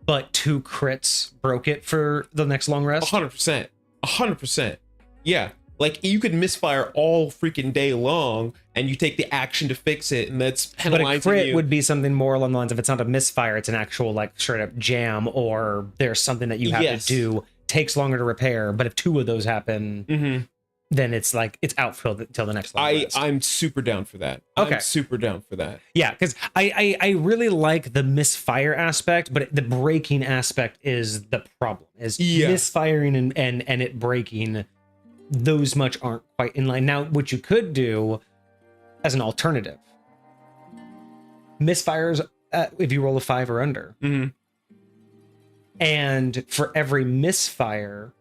but 2 crits broke it for the next long rest? 100%. Yeah. Like, you could misfire all freaking day long, and you take the action to fix it, and that's penalizing you. But a crit would be something more along the lines of, it's not a misfire, it's an actual like straight up jam, or there's something that you have to do, takes longer to repair. But if 2 of those happen, then it's like it's out till the next long rest. I'm super down for that. Okay. I'm super down for that. Yeah, because I really like the misfire aspect, but the breaking aspect is the problem. Is misfiring and it breaking. Those much aren't quite in line. Now, what you could do as an alternative, misfires if you roll a 5 or under, and for every misfire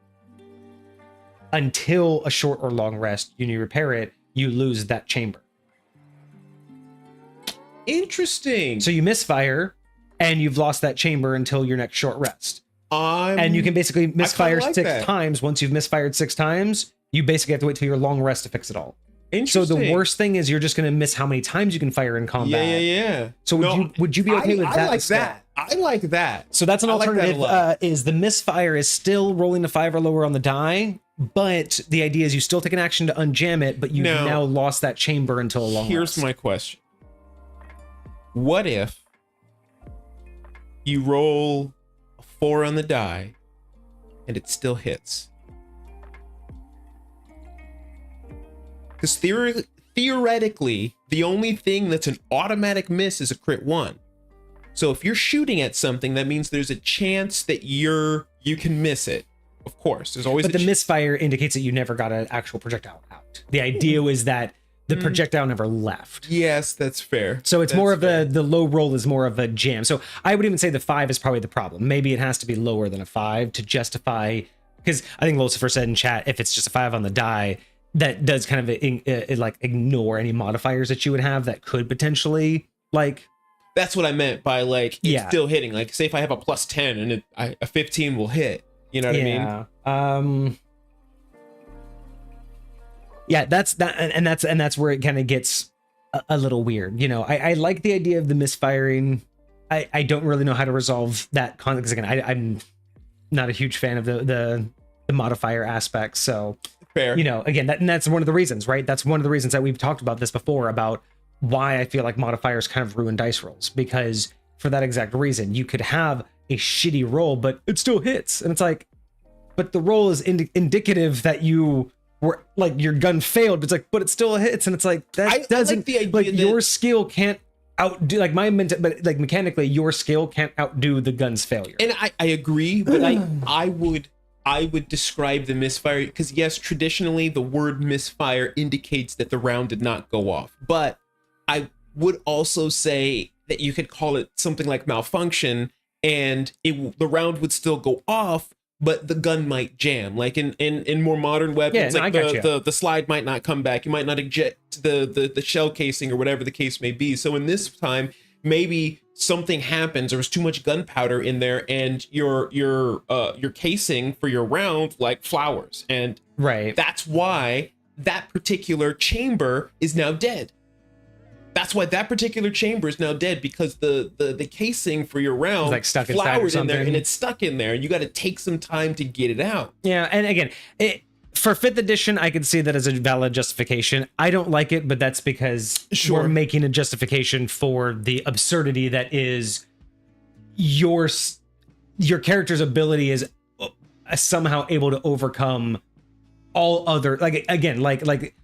until a short or long rest, you repair it, you lose that chamber. Interesting. So you misfire, and you've lost that chamber until your next short rest. And you can basically misfire like 6 times. Once you've misfired 6 times, you basically have to wait till your long rest to fix it all. So the worst thing is you're just going to miss how many times you can fire in combat. Yeah. So would you be okay with that? I like that. I like that. So that's an alternative. Is the misfire is still rolling a 5 or lower on the die, but the idea is you still take an action to unjam it, but you've now lost that chamber until a long rest. Here's my question. What if you roll 4 on the die and it still hits? Because theoretically, the only thing that's an automatic miss is a crit 1. So if you're shooting at something, that means there's a chance that you can miss it. Of course, there's always. But the misfire indicates that you never got an actual projectile out. The idea was that the projectile never left. Yes, that's fair. So it's more of the low roll is more of a jam. So I would even say the 5 is probably the problem. Maybe it has to be lower than a 5 to justify, because I think Lucifer said in chat, if it's just a 5 on the die, that does kind of like ignore any modifiers that you would have that could potentially like. That's what I meant by like it's still hitting. Like, say if I have a plus 10 and a 15 will hit. You know what I mean? Yeah, that's that, and that's where it kind of gets a little weird. You know, I like the idea of the misfiring. I don't really know how to resolve that conflict. Again, I'm not a huge fan of the modifier aspect. So fair. You know, again, that's one of the reasons, right? That's one of the reasons that we've talked about this before about why I feel like modifiers kind of ruin dice rolls, because for that exact reason, you could have a shitty roll, but it still hits. And it's like, but the roll is indicative that you were like, your gun failed, but it's like, but it still hits. And it's like, that doesn't, like, the idea like that your skill can't outdo, like but like mechanically, your skill can't outdo the gun's failure. And I agree, but I would describe the misfire, because yes, traditionally the word misfire indicates that the round did not go off. But I would also say that you could call it something like malfunction and the round would still go off, but the gun might jam. Like in more modern weapons, like the slide might not come back. You might not eject the shell casing or whatever the case may be. So in this time, maybe something happens, there was too much gunpowder in there, and your casing for your round like flowers, and that's why that particular chamber is now dead. That's why that particular chamber is now dead, because the casing for your round like stuck flowered in there, and it's stuck in there, and you got to take some time to get it out. Yeah, and again, for 5th edition, I can see that as a valid justification. I don't like it, but that's because we're making a justification for the absurdity that is your character's ability is somehow able to overcome all other, like, again, like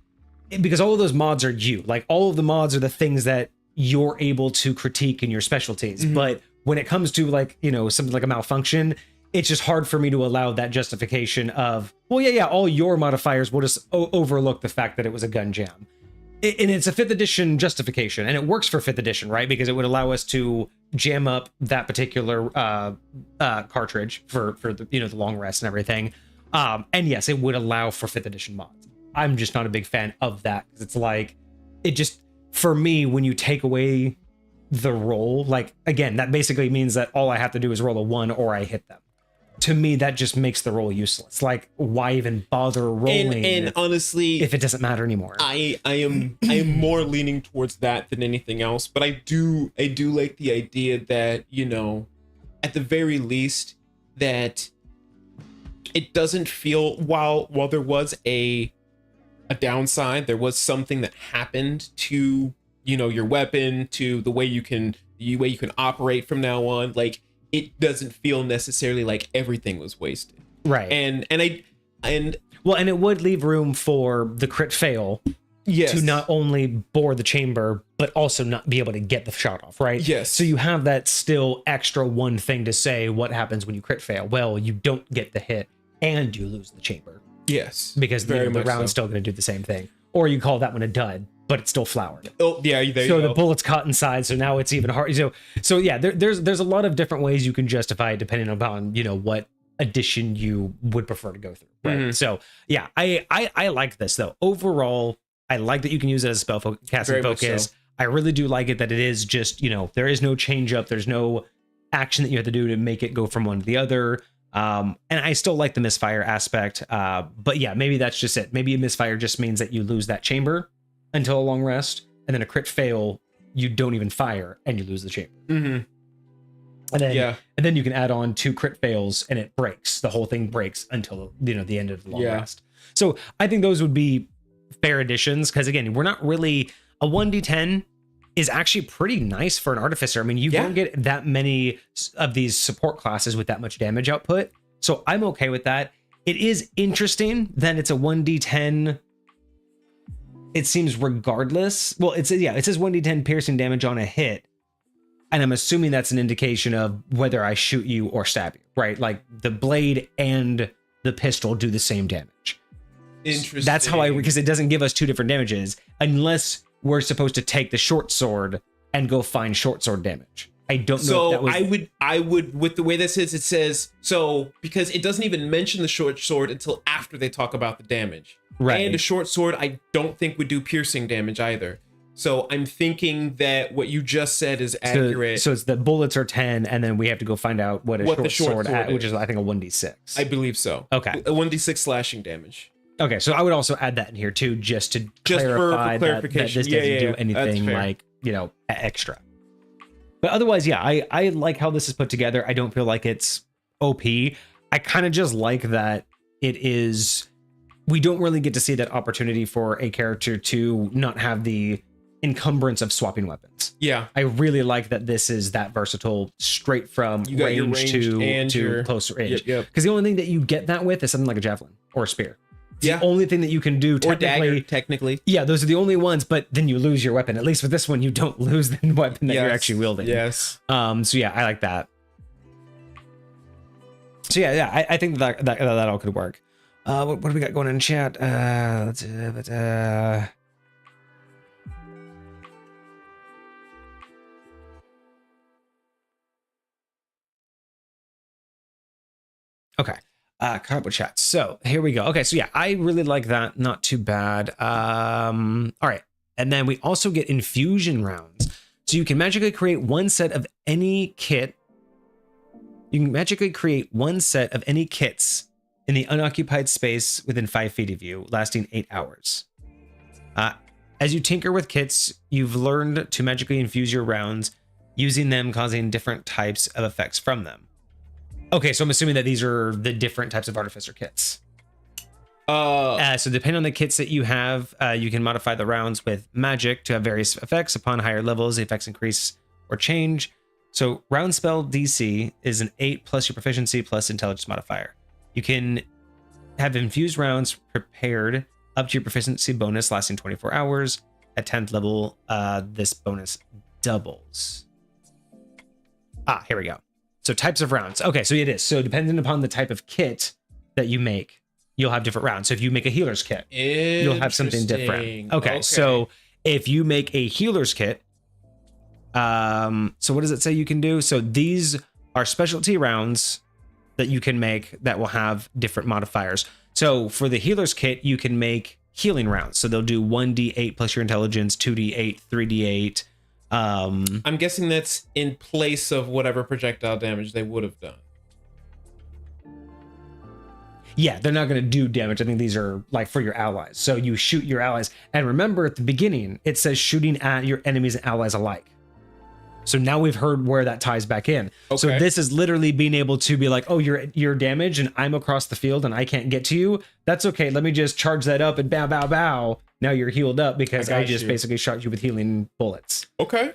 because all of those mods are you. Like, all of the mods are the things that you're able to critique in your specialties. But when it comes to, like, you know, something like a malfunction, it's just hard for me to allow that justification of, well, yeah, all your modifiers will just overlook the fact that it was a gun jam. And it's a 5th edition justification, and it works for 5th edition, right? Because it would allow us to jam up that particular cartridge for the, you know, the long rest and everything. And yes, it would allow for 5th edition mods. I'm just not a big fan of that, because it's like, it just, for me, when you take away the roll, like, again, that basically means that all I have to do is roll a 1 or I hit them. To me, that just makes the roll useless. Like, why even bother rolling? And honestly, if it doesn't matter anymore, I am more leaning towards that than anything else. But I do like the idea that, you know, at the very least, that it doesn't feel, while there was a downside, there was something that happened to, you know, your weapon, to the way you can operate from now on. Like, it doesn't feel necessarily like everything was wasted, right? And it would leave room for the crit fail, to not only bore the chamber but also not be able to get the shot off, right? Yes. So you have that still extra one thing to say. What happens when you crit fail? Well, you don't get the hit and you lose the chamber. Yes, because the round's still going to do the same thing. Or you call that one a dud, but it's still flowered. Oh yeah, there so you go. The bullet's caught inside, so now it's even hard. So yeah, there's a lot of different ways you can justify it depending upon, you know, what edition you would prefer to go through. Right. So yeah, I like this though. Overall, I like that you can use it as a spell casting focus. So. I really do like it that it is just, you know, there is no change up. There's no action that you have to do to make it go from one to the other. And I still like the misfire aspect, but yeah, maybe that's just it. Maybe a misfire just means that you lose that chamber until a long rest, and then a crit fail, you don't even fire and you lose the chamber. And then you can add on 2 crit fails and it breaks. The whole thing breaks until, you know, the end of the long rest. So I think those would be fair additions, because again, we're not really, a 1d10 is actually pretty nice for an artificer. I mean, you won't get that many of these support classes with that much damage output. So I'm okay with that. It is interesting that it's a 1d10. It seems regardless. Well, it says 1d10 piercing damage on a hit. And I'm assuming that's an indication of whether I shoot you or stab you, right? Like the blade and the pistol do the same damage. Interesting. That's how because it doesn't give us 2 different damages unless we're supposed to take the short sword and go find short sword damage. I don't know. So if that was... I would with the way this is, it says so because it doesn't even mention the short sword until after they talk about the damage. Right. And a short sword, I don't think would do piercing damage either. So I'm thinking that what you just said is accurate. So it's the bullets are 10, and then we have to go find out what a short sword at, which is I think a 1d6. I believe so. Okay. A 1d6 slashing damage. Okay, so I would also add that in here too, just to clarify for clarification. That this doesn't do anything like, you know, extra. But otherwise, yeah, I like how this is put together. I don't feel like it's OP. I kind of just like that it is, we don't really get to see that opportunity for a character to not have the encumbrance of swapping weapons. Yeah. I really like that this is that versatile, straight from range to closer range. Because the only thing that you get that with is something like a javelin or a spear. It's the only thing that you can do or dagger, technically. Yeah, those are the only ones, but then you lose your weapon. At least with this one, you don't lose the weapon that you're actually wielding. Yes. So yeah, I like that. So yeah, I think that all could work. What do we got going in chat? Let's Okay. Caught up with chat. So here we go. Okay, so yeah, I really like that. Not too bad. All right. And then we also get infusion rounds. So you can magically create one set of any kit. You can magically create one set of any kits in the unoccupied space within 5 feet of you, lasting 8 hours. As you tinker with kits, you've learned to magically infuse your rounds, using them causing different types of effects from them. Okay, so I'm assuming that these are the different types of Artificer kits. So depending on the kits that you have, you can modify the rounds with magic to have various effects. Upon higher levels, the effects increase or change. So round spell DC is an 8 plus your proficiency plus intelligence modifier. You can have infused rounds prepared up to your proficiency bonus lasting 24 hours. At 10th level, this bonus doubles. Here we go. So types of rounds. Okay, so it is. So depending upon the type of kit that you make, you'll have different rounds. So if you make a healer's kit, you'll have something different. Okay, so if you make a healer's kit, so what does it say you can do? So these are specialty rounds that you can make that will have different modifiers. So for the healer's kit, you can make healing rounds. So they'll do 1d8 plus your intelligence, 2d8, 3d8. I'm guessing that's in place of whatever projectile damage they would have done. Yeah, they're not going to do damage. I think these are like for your allies. So you shoot your allies. And remember at the beginning, it says shooting at your enemies and allies alike. So now we've heard where that ties back in. Okay. So this is literally being able to be like, oh, you're damaged and I'm across the field and I can't get to you. That's okay. Let me just charge that up and bow, bow, bow. Now you're healed up because I just basically shot you with healing bullets. Okay.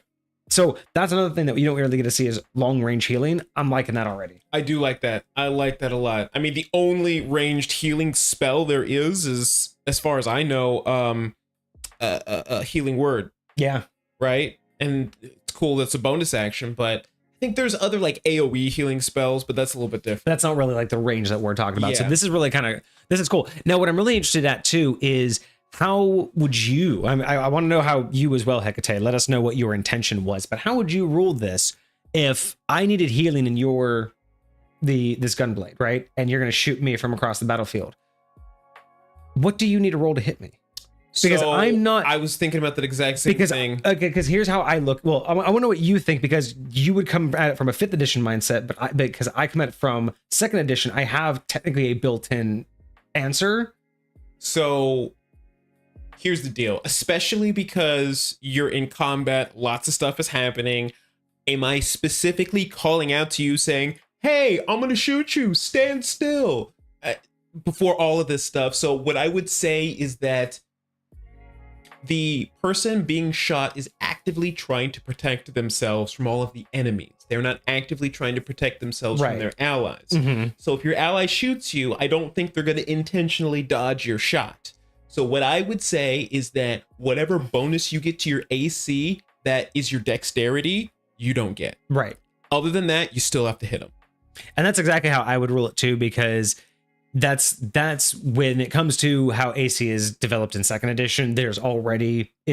So that's another thing that you don't really get to see is long range healing. I'm liking that already. I do like that. I like that a lot. I mean, the only ranged healing spell there is as far as I know, a healing word. Yeah. Right. And it's cool. That's a bonus action, but I think there's other like AoE healing spells, but that's a little bit different. That's not really like the range that we're talking about. Yeah. So this is really this is cool. Now, what I'm really interested at too is how would you, I want to know how you as well, Hecate, let us know what your intention was, but how would you rule this if I needed healing in this Gunblade, right? And you're going to shoot me from across the battlefield. What do you need to roll to hit me? Because so I was thinking about that exact same thing. Okay, because here's how I look. Well, I want to know what you think because you would come at it from a 5th edition mindset, but because I come at it from 2nd edition, I have technically a built-in answer. So here's the deal, especially because you're in combat, lots of stuff is happening. Am I specifically calling out to you saying, hey, I'm going to shoot you, stand still before all of this stuff? So what I would say is that the person being shot is actively trying to protect themselves from all of the enemies. They're not actively trying to protect themselves from their allies. Mm-hmm. So if your ally shoots you, I don't think they're going to intentionally dodge your shot. So what I would say is that whatever bonus you get to your AC, that is your dexterity, you don't get. Right. Other than that, you still have to hit them. And that's exactly how I would rule it too, because that's when it comes to how AC is developed in 2nd edition, it's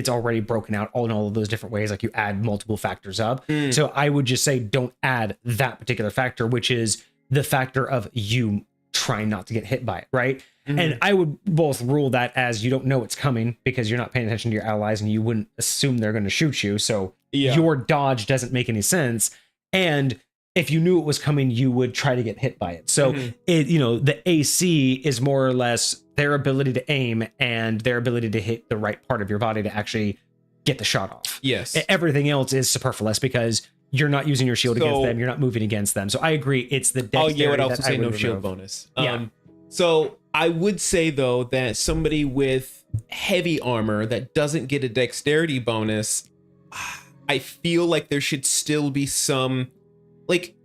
already broken out in all of those different ways. Like you add multiple factors up. So I would just say, don't add that particular factor, which is the factor of you trying not to get hit by it. Right. And I would both rule that as you don't know it's coming because you're not paying attention to your allies and you wouldn't assume they're going to shoot you. So your dodge doesn't make any sense. And if you knew it was coming, you would try to get hit by it. So the AC is more or less their ability to aim and their ability to hit the right part of your body to actually get the shot off. Yes. Everything else is superfluous because you're not using your shield against them. You're not moving against them. So I agree. It's the dexterity. Oh, yeah. I would also say no shield bonus. So I would say though that somebody with heavy armor that doesn't get a dexterity bonus, I feel like there should still be some. Like,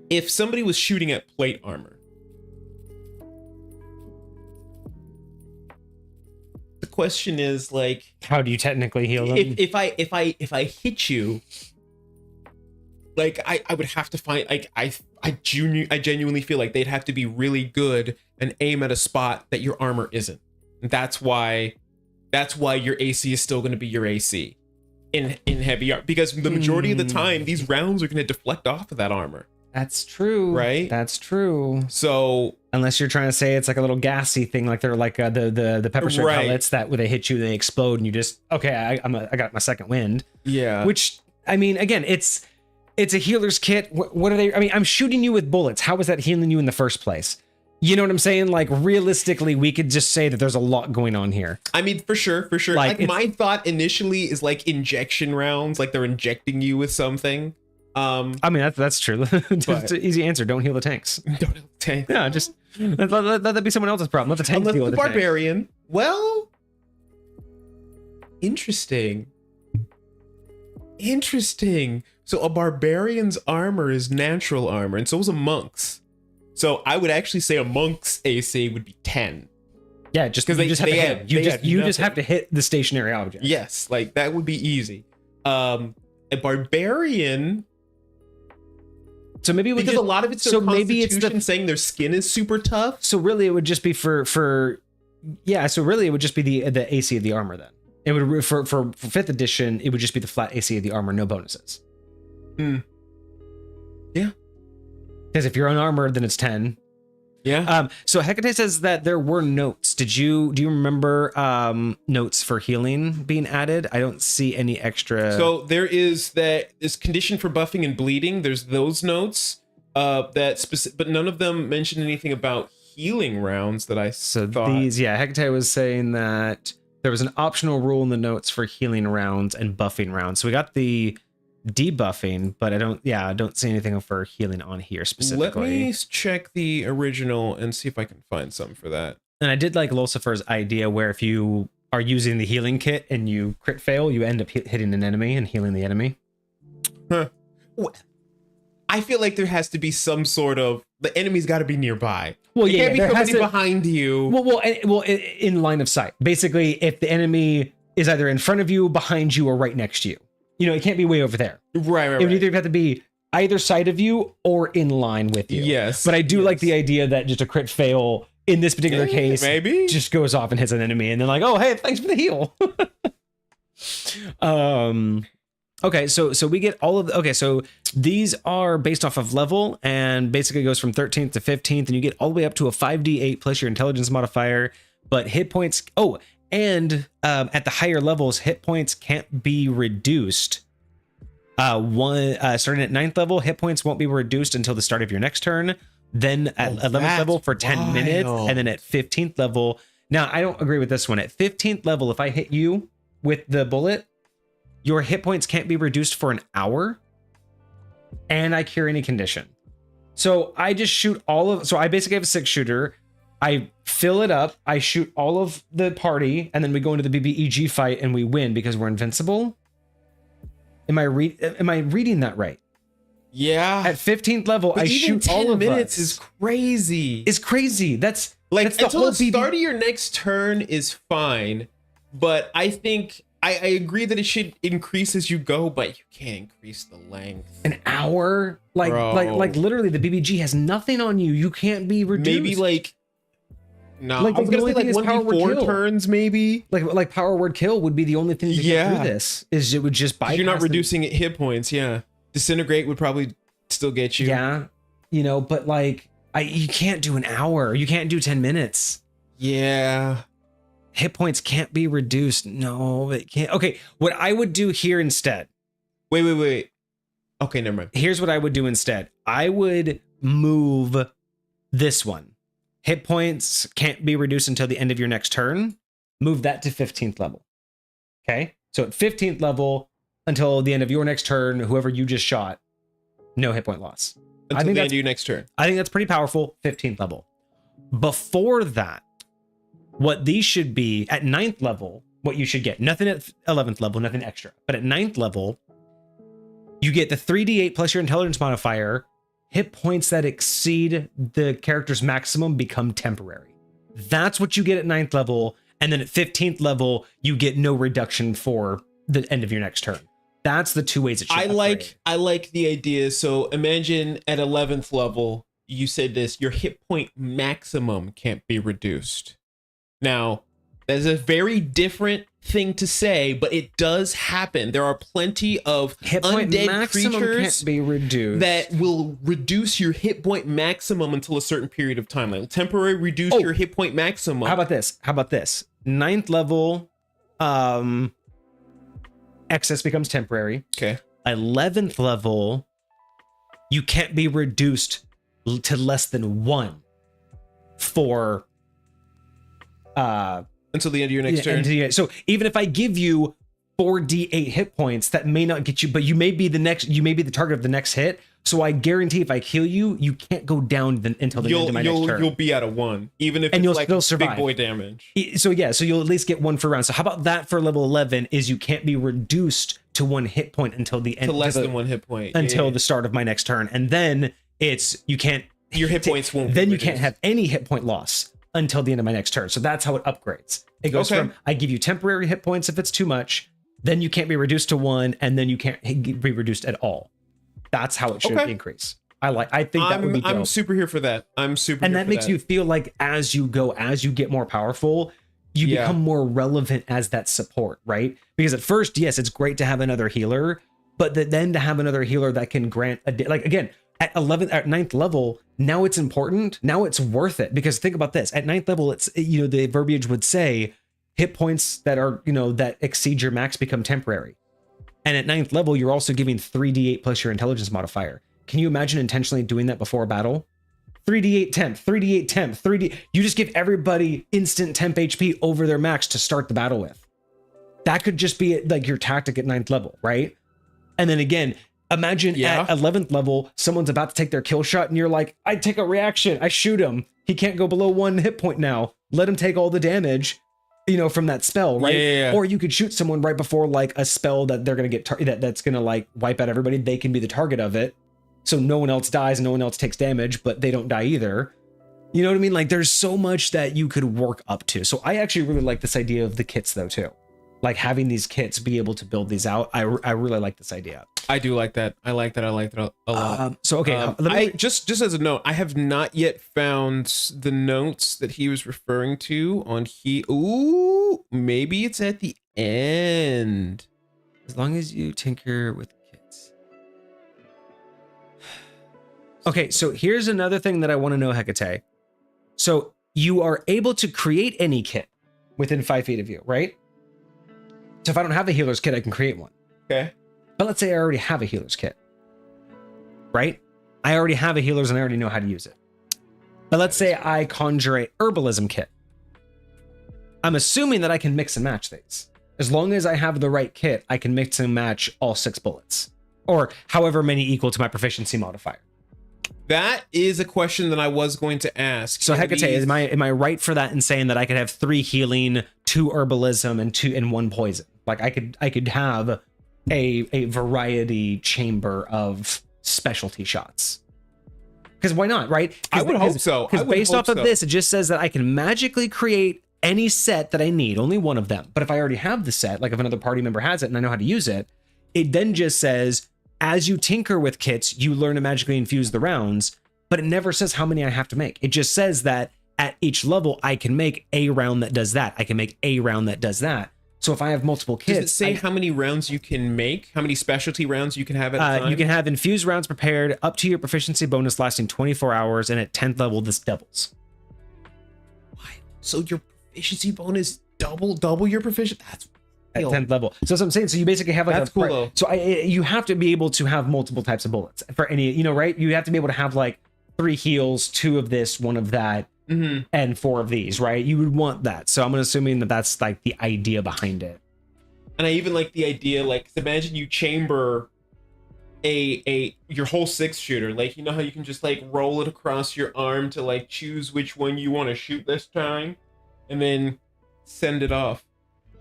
if somebody was shooting at plate armor, the question is like, how do you technically heal them? If I hit you, like I would have to find like I genuinely feel like they'd have to be really good and aim at a spot that your armor isn't. And that's why your AC is still going to be your AC. In heavy armor, because the majority of the time these rounds are going to deflect off of that armor. That's true. Right? That's true. So unless you're trying to say it's like a little gassy thing, like they're like the pepper spray pellets that when they hit you, they explode, and you just okay. I got my second wind. Yeah. Which I mean, again, it's a healer's kit. What are they? I mean, I'm shooting you with bullets. How is that healing you in the first place? You know what I'm saying? Like realistically, we could just say that there's a lot going on here. I mean, for sure. Like my thought initially is like injection rounds, like they're injecting you with something. I mean that's true. It's an easy answer. Don't heal the tanks. Don't heal the tanks. Yeah, just let that be someone else's problem. Let the tanks Unless deal the with the barbarian. tanks. Well, interesting. So a barbarian's armor is natural armor, and so is a monk's. So I would actually say a monk's AC would be 10. Yeah, just because you just have to hit the stationary object. Yes, like that would be easy. A barbarian. So maybe because a lot of it's their constitution saying their skin is super tough. So really, it would just be for yeah. So really, it would just be the AC of the armor then. It would for 5th edition, it would just be the flat AC of the armor, no bonuses. Yeah. Because if you're unarmored, then it's 10. Yeah. So Hecate says that there were notes. Do you remember notes for healing being added? I don't see any extra. So there is this condition for buffing and bleeding. There's those notes but none of them mention anything about healing rounds that I thought. These, yeah, Hecate was saying that there was an optional rule in the notes for healing rounds and buffing rounds. So we got the debuffing, but I don't see anything for healing on here specifically. Let me check the original and see if I can find something for that. And I did like Lucifer's idea where if you are using the healing kit and you crit fail, you end up hitting an enemy and healing the enemy. Huh. I feel like there has to be some sort of, the enemy's got to be nearby. Well, it can't be somebody behind you. Well, in line of sight. Basically, if the enemy is either in front of you, behind you, or right next to you. You know, it can't be way over there. Right. It would either have to be either side of you or in line with you. Yes. But I do like the idea that just a crit fail in this particular case maybe just goes off and hits an enemy, and then like, oh, hey, thanks for the heal. Okay, so we get all of okay, so these are based off of level and basically goes from 13th to 15th, and you get all the way up to a 5d8 plus your intelligence modifier, but hit points and at the higher levels, hit points can't be reduced. Starting at 9th level, hit points won't be reduced until the start of your next turn. Then at 11th level for 10 minutes, and then at 15th level. Now, I don't agree with this one. At 15th level, if I hit you with the bullet, your hit points can't be reduced for an hour, and I cure any condition. So I just shoot so I basically have a 6-shooter. I fill it up, I shoot all of the party, and then we go into the BBEG fight and we win because we're invincible. Am I reading that right? Yeah. At 15th level, I shoot all of 10 minutes us. is crazy. It's crazy. That's the until whole the start of your next turn is fine, but I think I agree that it should increase as you go, but you can't increase the length. An hour? Like literally the BBG has nothing on you. You can't be reduced. Maybe no, I was gonna say 1v4 turns, maybe. Like power word kill would be the only thing to get through this. Is it would just bypass. You're not reducing hit points, yeah. Disintegrate would probably still get you. Yeah, but you can't do an hour. You can't do 10 minutes. Yeah. Hit points can't be reduced. No, it can't. Okay, what I would do here instead. Wait. Okay, never mind. Here's what I would do instead. I would move this one. Hit points can't be reduced until the end of your next turn. Move that to 15th level. Okay? So at 15th level, until the end of your next turn, whoever you just shot, no hit point loss. Until the end of your next turn. I think that's pretty powerful. 15th level. Before that, what these should be at 9th level, what you should get, nothing at 11th level, nothing extra. But at 9th level, you get the 3d8 plus your intelligence modifier. Hit points that exceed the character's maximum become temporary. That's what you get at 9th level. And then at 15th level, you get no reduction for the end of your next turn. That's the two ways it should upgrade. I like the idea. So imagine at 11th level, you said this, your hit point maximum can't be reduced. Now, that's a very different thing to say, but it does happen. There are plenty of Hit point undead maximum creatures can't be reduced. that will reduce your hit point maximum until a certain period of time. Like temporary reduce your hit point maximum. How about this? 9th level, excess becomes temporary. Okay. 11th level, you can't be reduced to less than 1 for Until the end of your next turn. So even if I give you 4d8 hit points, that may not get you, but you may be the target of the next hit. So I guarantee if I kill you, you can't go down until the end of my next turn. You'll be at a 1, even if you'll it's like still survive. big boy damage. So you'll at least get 1 for round. So how about that for level 11 is you can't be reduced to 1 hit point until the end. To less than 1 hit point. Until the start of my next turn. And then you can't. Your hit points won't. Then you can't have any hit point loss until the end of my next turn. So that's how it upgrades. It goes from I give you temporary hit points if it's too much, then you can't be reduced to 1, and then you can't be reduced at all. That's how it should increase. I think that would be dope. I'm super here for that. And that makes you feel like as you get more powerful, you become more relevant as that support, right? Because at first, yes, it's great to have another healer, but then to have another healer that can grant again at 9th level, now it's important. Now it's worth it, because think about this: at 9th level, it's the verbiage would say hit points that are that exceed your max become temporary. And at 9th level, you're also giving 3d8 plus your intelligence modifier. Can you imagine intentionally doing that before a battle? 3d8 temp, 3d8 temp, 3d. You just give everybody instant temp HP over their max to start the battle with. That could just be like your tactic at 9th level, right? And then again, imagine at 11th level, someone's about to take their kill shot and you're like, I take a reaction, I shoot him. He can't go below 1 hit point now. Let him take all the damage. From that spell, right? Yeah. Or you could shoot someone right before like a spell that they're gonna get that's gonna like wipe out everybody. They can be the target of it, so no one else dies and no one else takes damage, but they don't die either. You know what I mean? Like there's so much that you could work up to. So I actually really like this idea of the kits though too, like having these kits be able to build these out. I really like this idea. I do like that. I like that a lot. Just as a note, I have not yet found the notes that he was referring to on Ooh, maybe it's at the end. As long as you tinker with kits. Okay, so here's another thing that I want to know, Hecate. So you are able to create any kit within 5 feet of you, right? So if I don't have a healer's kit, I can create one. Okay. But let's say I already have a healer's kit, right? I already have a healer's and I already know how to use it. But let's say I conjure a herbalism kit. I'm assuming that I can mix and match these. As long as I have the right kit, I can mix and match all 6 bullets, or however many equal to my proficiency modifier. That is a question that I was going to ask. So Hecate, am I right for that in saying that I could have 3 healing, 2 herbalism, and 1 poison? Like I could have a variety chamber of specialty shots. Because why not, right? I would hope so. Because based off of this, it just says that I can magically create any set that I need, only one of them. But if I already have the set, like if another party member has it and I know how to use it, it then just says, as you tinker with kits, you learn to magically infuse the rounds, but it never says how many I have to make. It just says that at each level, I can make a round that does that. I can make a round that does that. So if I have multiple kits... Does it say how many rounds you can make? How many specialty rounds you can have at a time? You can have infused rounds prepared up to your proficiency bonus lasting 24 hours, and at 10th level, this doubles. What? So your proficiency bonus double your proficiency? That's at 10th level. So that's what I'm saying. So you basically have like that's cool though. So you have to be able to have multiple types of bullets for any, right? You have to be able to have like 3 heals, 2 of this, 1 of that, and 4 of these, right? You would want that. So I'm assuming that that's like the idea behind it. And I even like the idea, like, imagine you chamber your whole 6-shooter. Like, you know how you can just like roll it across your arm to like choose which one you want to shoot this time, and then send it off.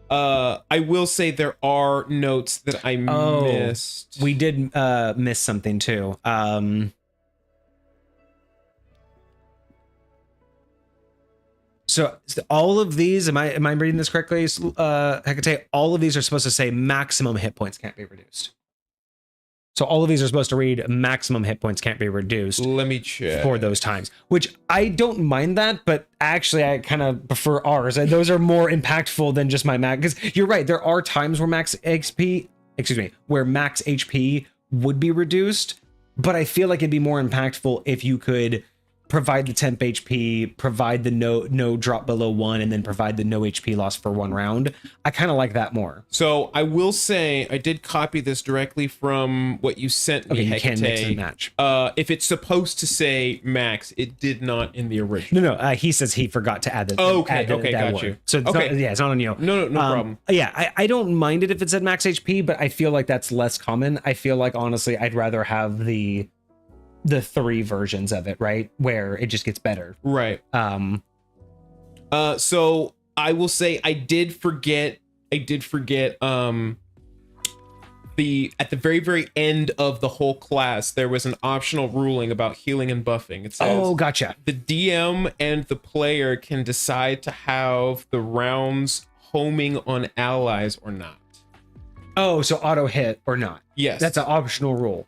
I will say there are notes that I missed. We did miss something too. So all of these, am I reading this correctly, Hecate? All of these are supposed to say maximum hit points can't be reduced. So all of these are supposed to read maximum hit points can't be reduced. Let me check. For those times, which I don't mind that, but actually I kind of prefer ours. Those are more impactful than just my max, because you're right, there are times where max HP would be reduced, but I feel like it'd be more impactful if you could provide the temp HP, provide the no drop below 1, and then provide the no HP loss for 1 round. I kind of like that more. So I will say I did copy this directly from what you sent me. Okay, you can mix and match. If it's supposed to say max, it did not in the original. No, he says he forgot to add the. Okay, got you. So it's not, it's not on you. No problem. Yeah, I don't mind it if it said max HP, but I feel like that's less common. I feel like honestly, I'd rather have the 3 versions of it, right, where it just gets better, right? So I will say I did forget the at the very end of the whole class there was an optional ruling about healing and buffing. It says, oh, gotcha, the DM and the player can decide to have the rounds homing on allies or not. Oh, so auto hit or not? Yes, that's an optional rule.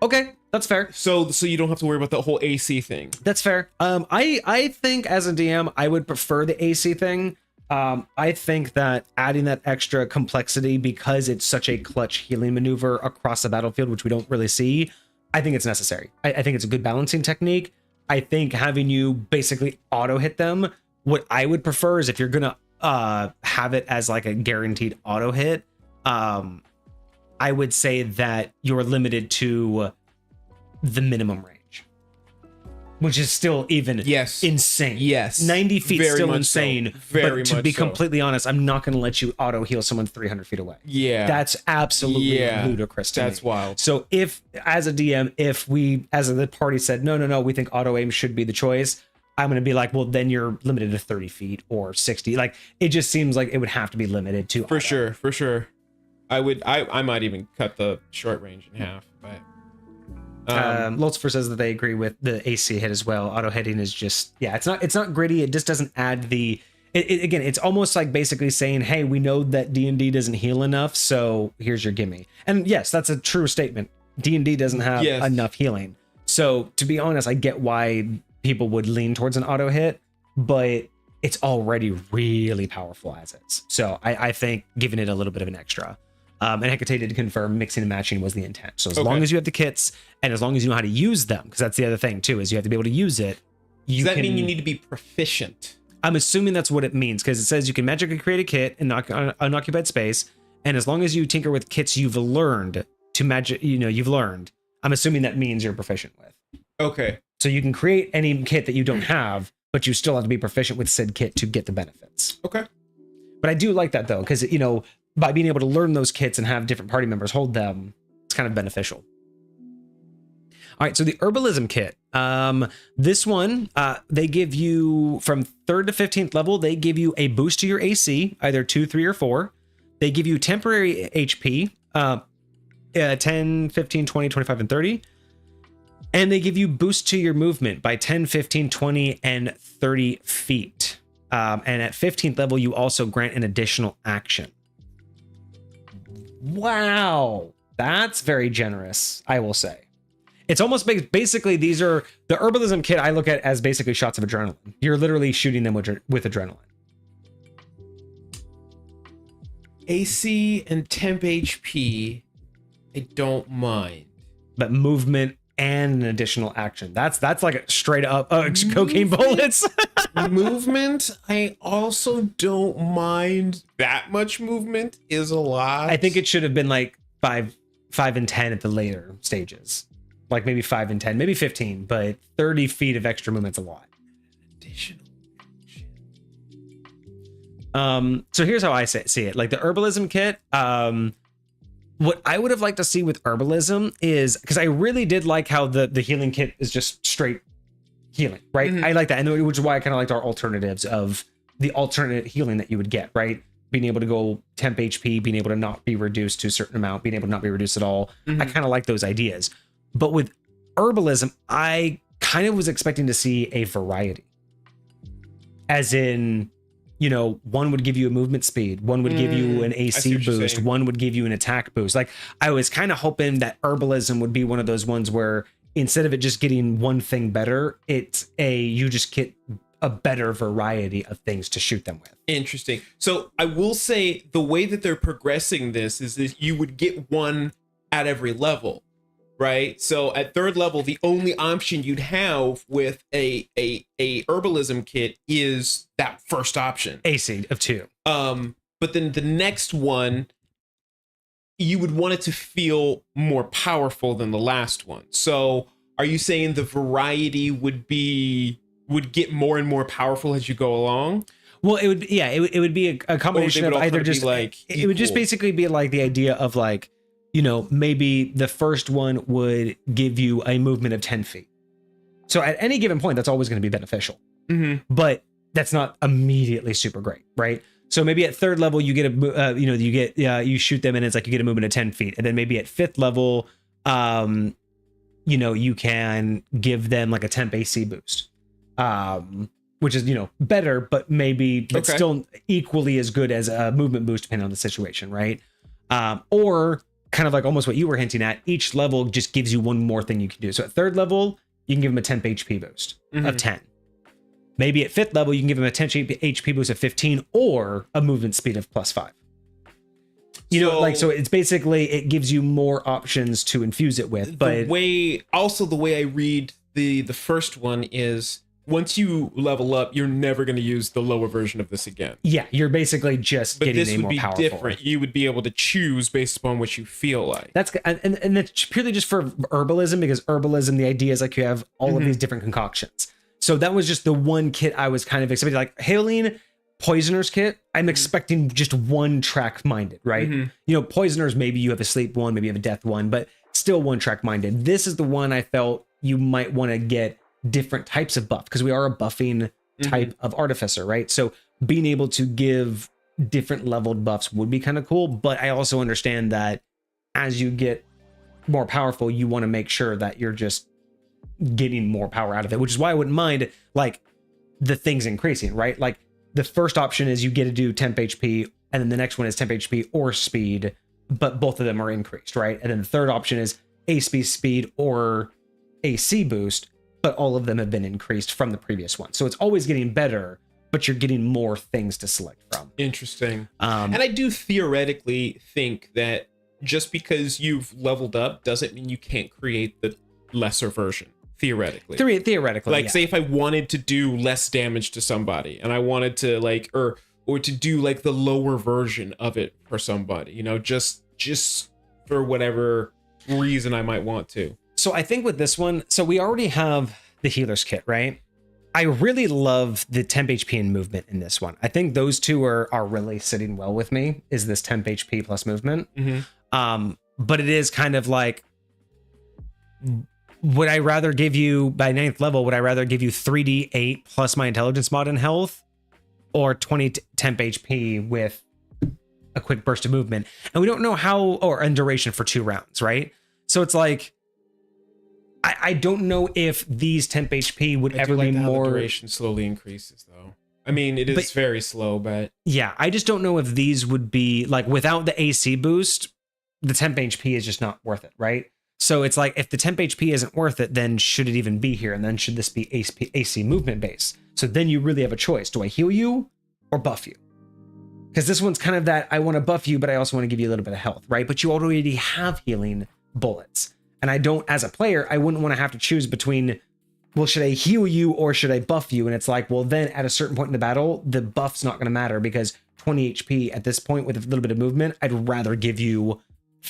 Okay, that's fair. So you don't have to worry about the whole AC thing. That's fair. I think as a DM, I would prefer the AC thing. I think that adding that extra complexity, because it's such a clutch healing maneuver across the battlefield, which we don't really see, I think it's necessary. I think it's a good balancing technique. I think having you basically auto hit them, what I would prefer is if you're gonna have it as like a guaranteed auto hit, I would say that you're limited to the minimum range, which is still even insane. Yes, 90 feet very still much insane. So. Very but to much be so. completely honest, I'm not going to let you auto heal someone 300 feet away. Yeah, that's absolutely ludicrous to that's me. wild. So if, as a DM, if we as the party said no, we think auto aim should be the choice, I'm going to be like, well, then you're limited to 30 feet or 60. Like, it just seems like it would have to be limited to for auto. For sure. I might even cut the short range in half, but Lotzifer says that they agree with the AC hit as well. Auto hitting is just, it's not gritty. It just doesn't add the, again, it's almost like basically saying, hey, we know that D&D doesn't heal enough, so here's your gimme. And yes, that's a true statement. D&D doesn't have enough healing. So to be honest, I get why people would lean towards an auto hit, but it's already really powerful as is. So I think giving it a little bit of an extra. And Hecate did confirm mixing and matching was the intent. So as long as you have the kits and as long as you know how to use them, because that's the other thing too, is you have to be able to use it. Does that mean you need to be proficient? I'm assuming that's what it means, because it says you can magically create a kit in unoccupied space, and as long as you tinker with kits you've learned to magic, you've learned. I'm assuming that means you're proficient with. Okay. So you can create any kit that you don't have, but you still have to be proficient with said kit to get the benefits. Okay. But I do like that though, because by being able to learn those kits and have different party members hold them, it's kind of beneficial. All right, so the herbalism kit. This one, they give you from 3rd to 15th level, they give you a boost to your AC, either 2, 3, or 4. They give you temporary HP, 10, 15, 20, 25, and 30. And they give you boost to your movement by 10, 15, 20, and 30 feet. And at 15th level, you also grant an additional action. Wow, that's very generous, I will say. It's almost basically, these are the herbalism kit I look at as basically shots of adrenaline. You're literally shooting them with adrenaline. AC and temp HP, I don't mind. But movement and an additional action. That's like a straight up cocaine bullets. Movement, I also don't mind. That much movement is a lot. I think it should have been like 5 and 10 at the later stages. Like maybe 5 and 10, maybe 15, but 30 feet of extra movement's a lot. Additional. So here's how I see it. Like the herbalism kit, what I would have liked to see with herbalism is, because I really did like how the healing kit is just straight healing, right? I like that, and which is why I kind of liked our alternatives of the alternate healing that you would get, right? Being able to go temp HP, being able to not be reduced to a certain amount, being able to not be reduced at all. I kind of like those ideas. But with herbalism, I kind of was expecting to see a variety. As in, you know, one would give you a movement speed, one would give you an AC boost, one would give you an attack boost. Like I was kind of hoping that herbalism would be one of those ones where instead of it just getting one thing better, you just get a better variety of things to shoot them with. Interesting. So I will say the way that they're progressing this is that you would get one at every level, right? So at third level, the only option you'd have with a herbalism kit is that first option. AC of 2. But then the next one, you would want it to feel more powerful than the last one. So are you saying the variety would get more and more powerful as you go along? Well, it would be a combination of either just like it would just basically be like the idea of like, you know, maybe the first one would give you a movement of 10 feet. So at any given point, that's always going to be beneficial, but that's not immediately super great, right? So maybe at third level, you get you shoot them and it's like you get a movement of 10 feet. And then maybe at fifth level, you know, you can give them like a temp AC boost, which is, you know, better, but still equally as good as a movement boost depending on the situation, right? Or kind of like almost what you were hinting at, each level just gives you one more thing you can do. So at third level, you can give them a temp HP boost of 10. Maybe at fifth level, you can give them a 10 HP boost of 15 or a movement speed of +5. You know, like, so it's basically, it gives you more options to infuse it with. But the way I read the first one is once you level up, you're never going to use the lower version of this again. Yeah, you're basically just getting a more powerful. But this would be different. You would be able to choose based upon what you feel like. And that's purely just for herbalism, because herbalism, the idea is like you have all of these different concoctions. So that was just the one kit I was kind of expecting. Like Hailing Poisoner's kit, I'm expecting just one track minded, right? You know, Poisoners, maybe you have a sleep one, maybe you have a death one, but still one track minded. This is the one I felt you might want to get different types of buff, because we are a buffing type of Artificer, right? So being able to give different leveled buffs would be kind of cool, but I also understand that as you get more powerful, you want to make sure that you're just getting more power out of it, which is why I wouldn't mind like the things increasing, right? Like the first option is you get to do temp HP, and then the next one is temp HP or speed, but both of them are increased, right? And then the third option is AC speed or AC boost, but all of them have been increased from the previous one. So it's always getting better, but you're getting more things to select from. Interesting. And I do theoretically think that just because you've leveled up doesn't mean you can't create the lesser version. Theoretically, like say if I wanted to do less damage to somebody and I wanted to like, or to do like the lower version of it for somebody, you know, just for whatever reason I might want to. So I think with this one, so we already have the healer's kit, right? I really love the temp HP and movement in this one. I think those two are really sitting well with me, is this temp HP plus movement. But it is kind of like, would I rather give you, by 9th level, would I rather give you 3d8 plus my intelligence mod and health, or 20 temp HP with a quick burst of movement? And we don't know how, or in duration for 2 rounds, right? So it's like, I don't know if these temp HP would ever be more. The duration slowly increases though. I mean, it is very slow, but yeah, I just don't know if these would be like, without the AC boost, the temp HP is just not worth it, right? So it's like, if the temp HP isn't worth it, then should it even be here? And then should this be AC movement base? So then you really have a choice. Do I heal you or buff you? Because this one's kind of that, I want to buff you, but I also want to give you a little bit of health, right? But you already have healing bullets. And I don't, as a player, I wouldn't want to have to choose between, well, should I heal you or should I buff you? And it's like, well, then at a certain point in the battle, the buff's not going to matter, because 20 HP at this point with a little bit of movement, I'd rather give you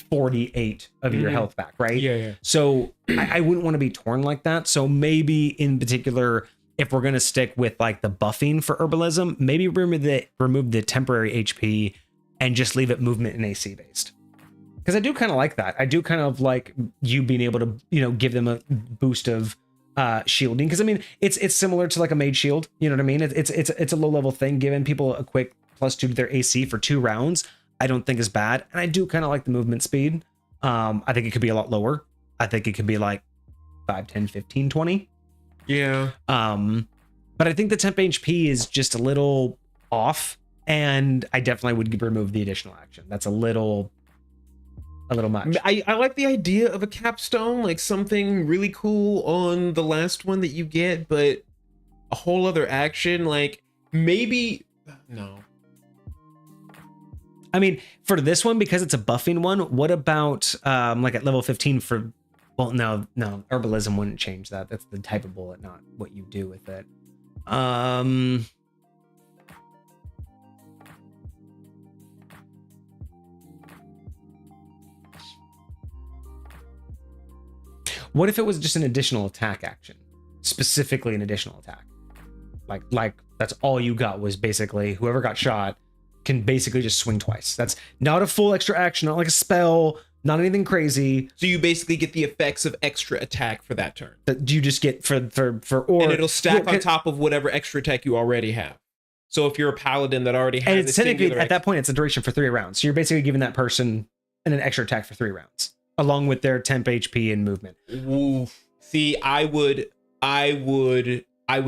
48 of your health back, right? Yeah. So I wouldn't want to be torn like that. So maybe in particular, if we're going to stick with like the buffing for herbalism, maybe remove the temporary HP and just leave it movement and AC based. Because I do kind of like that. I do kind of like you being able to, you know, give them a boost of shielding. Because I mean, it's similar to like a mage shield. You know what I mean? It's a low level thing, giving people a quick +2 to their AC for 2 rounds. I don't think is bad. And I do kind of like the movement speed. I think it could be a lot lower. I think it could be like 5, 10, 15, 20. Yeah. But I think the temp HP is just a little off, and I definitely would remove the additional action. That's a little much. I like the idea of a capstone, like something really cool on the last one that you get, but a whole other action, like maybe no. I mean, for this one, because it's a buffing one, what about like at level 15 for, well, no, herbalism wouldn't change that. That's the type of bullet, not what you do with it. What if it was just an additional attack action? Specifically an additional attack. Like that's all you got was basically whoever got shot can basically just swing twice. That's not a full extra action, not like a spell, not anything crazy. So you basically get the effects of extra attack for that turn. That you just get for or and it'll stack on top of whatever extra attack you already have. So if you're a paladin that already has, and it's technically at that point it's a duration for 3 rounds. So you're basically giving that person an extra attack for 3 rounds, along with their temp HP and movement. Ooh. See, I would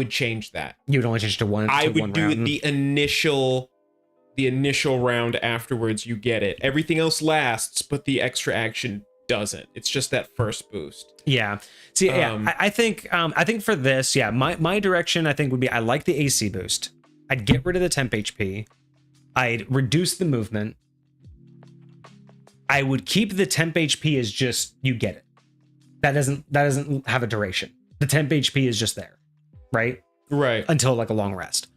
change that. You would only change to one. I would do it the initial round afterwards. You get it. Everything else lasts, but the extra action doesn't. It's just that first boost. Yeah. See, yeah, I think for this, yeah, my direction I think would be I like the AC boost. I'd get rid of the temp HP. I'd reduce the movement. I would keep the temp HP as just you get it. That doesn't have a duration. The temp HP is just there, right? Right. Until like a long rest.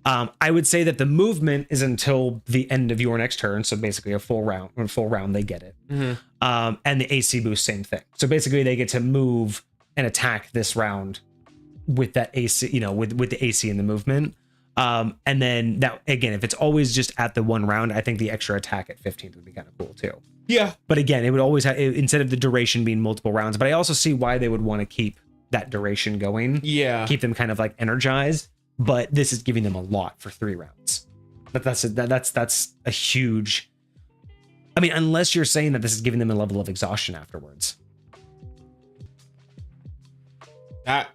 I would say that the movement is until the end of your next turn, so basically a full round they get it. Mm-hmm. And the AC boost, same thing. So basically they get to move and attack this round with that AC, you know, with the AC and the movement. And then that again, if it's always just at the 1 round, I think the extra attack at 15th would be kind of cool too. Yeah. But again, it would always have, instead of the duration being multiple rounds, but I also see why they would want to keep that duration going. Yeah. Keep them kind of like energized. But this is giving them a lot for 3 rounds. But that's a huge. I mean, unless you're saying that this is giving them a level of exhaustion afterwards. That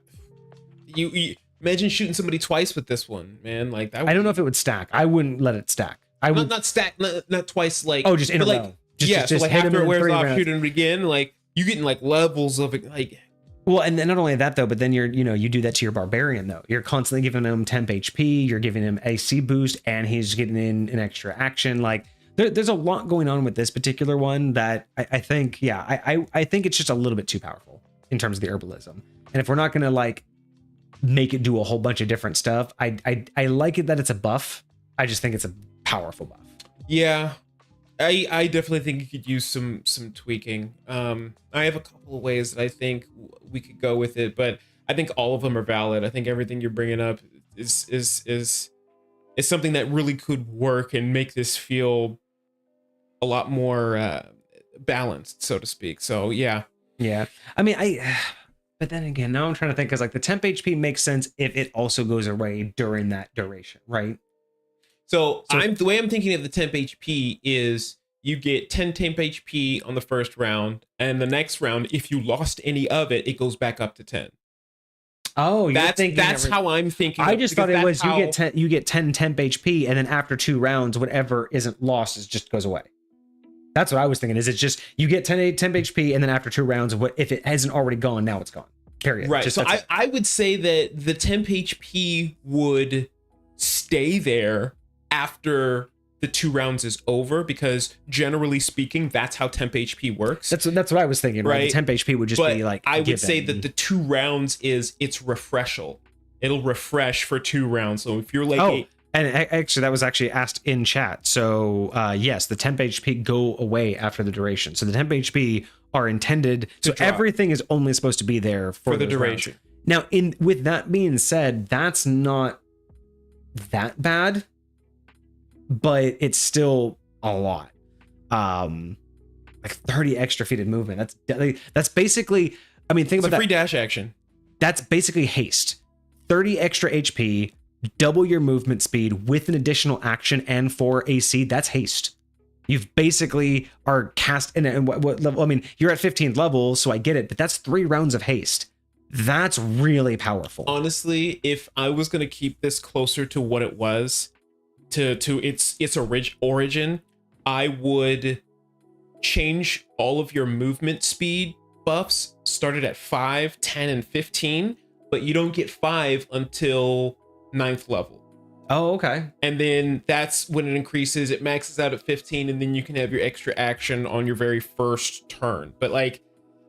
you imagine shooting somebody twice with this one, man. Like that. I don't know if it would stack. I wouldn't let it stack. I would not stack, not twice. Like just in a like, row. Just like after it wears off, shoot them again. Like you getting like levels of it, like. Well, and then not only that though, but then you do that to your barbarian though. You're constantly giving him temp HP, you're giving him AC boost, and he's getting in an extra action. Like there's a lot going on with this particular one that I think, yeah, I think it's just a little bit too powerful in terms of the herbalism. And if we're not gonna like make it do a whole bunch of different stuff, I like it that it's a buff. I just think it's a powerful buff. Yeah. I definitely think you could use some tweaking. I have a couple of ways that I think we could go with it, but I think all of them are valid. I think everything you're bringing up is something that really could work and make this feel a lot more balanced, so to speak. So yeah. I mean, but then again, now I'm trying to think, because like the temp HP makes sense if it also goes away during that duration, right? So the way I'm thinking of the temp HP is you get 10 temp HP on the first round, and the next round, if you lost any of it, it goes back up to 10. Oh, that's how I'm thinking. I just thought it was you get 10 temp HP, and then after 2 rounds, whatever isn't lost just goes away. That's what I was thinking. Is it's just you get 10 temp HP, and then after 2 rounds, if it hasn't already gone, now it's gone. Period. Right. So I would say that the temp HP would stay there after the 2 rounds is over, because generally speaking, that's how temp HP works. That's what I was thinking. Right. The temp HP would just be like. I would say that the 2 rounds it's refreshal. It'll refresh for 2 rounds. So if you're like, and actually that was actually asked in chat. So yes, the temp HP go away after the duration. So the temp HP are intended. So everything is only supposed to be there for the duration. Now, with that being said, that's not that bad, but it's still a lot. Like 30 extra feet of movement. That's basically, I mean, think about that. Free dash action. That's basically haste. 30 extra HP, double your movement speed with an additional action and 4 AC. That's haste. You've basically are cast in what level? I mean, you're at 15th level, so I get it, but that's 3 rounds of haste. That's really powerful. Honestly, if I was going to keep this closer to what it was, to its origin, I would change all of your movement speed buffs started at 5, 10, and 15, but you don't get 5 until 9th level. Oh, okay. And then that's when it increases. It maxes out at 15, and then you can have your extra action on your very first turn. But like,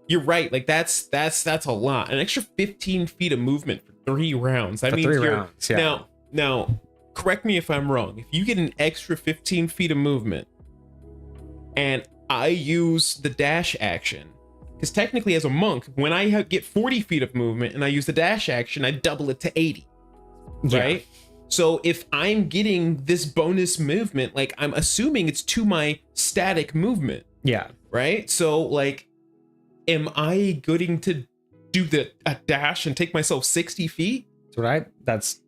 you're right. Like that's a lot. An extra 15 feet of movement for 3 rounds. That means 3 rounds. Yeah. Now, correct me if I'm wrong. If you get an extra 15 feet of movement, and I use the dash action, because technically as a monk, when I get 40 feet of movement and I use the dash action, I double it to 80. Right? So if I'm getting this bonus movement, like I'm assuming it's to my static movement. Yeah. Right? So like, am I going to do a dash and take myself 60 feet? That's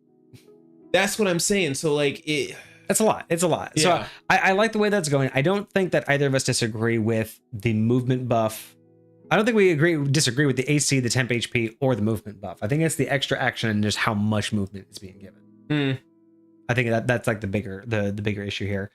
what I'm saying. So like it's a lot. It's a lot. Yeah. So I like the way that's going. I don't think that either of us disagree with the movement buff. I don't think we disagree with the AC, the temp HP, or the movement buff. I think it's the extra action and just how much movement is being given. I think that's like the bigger issue here.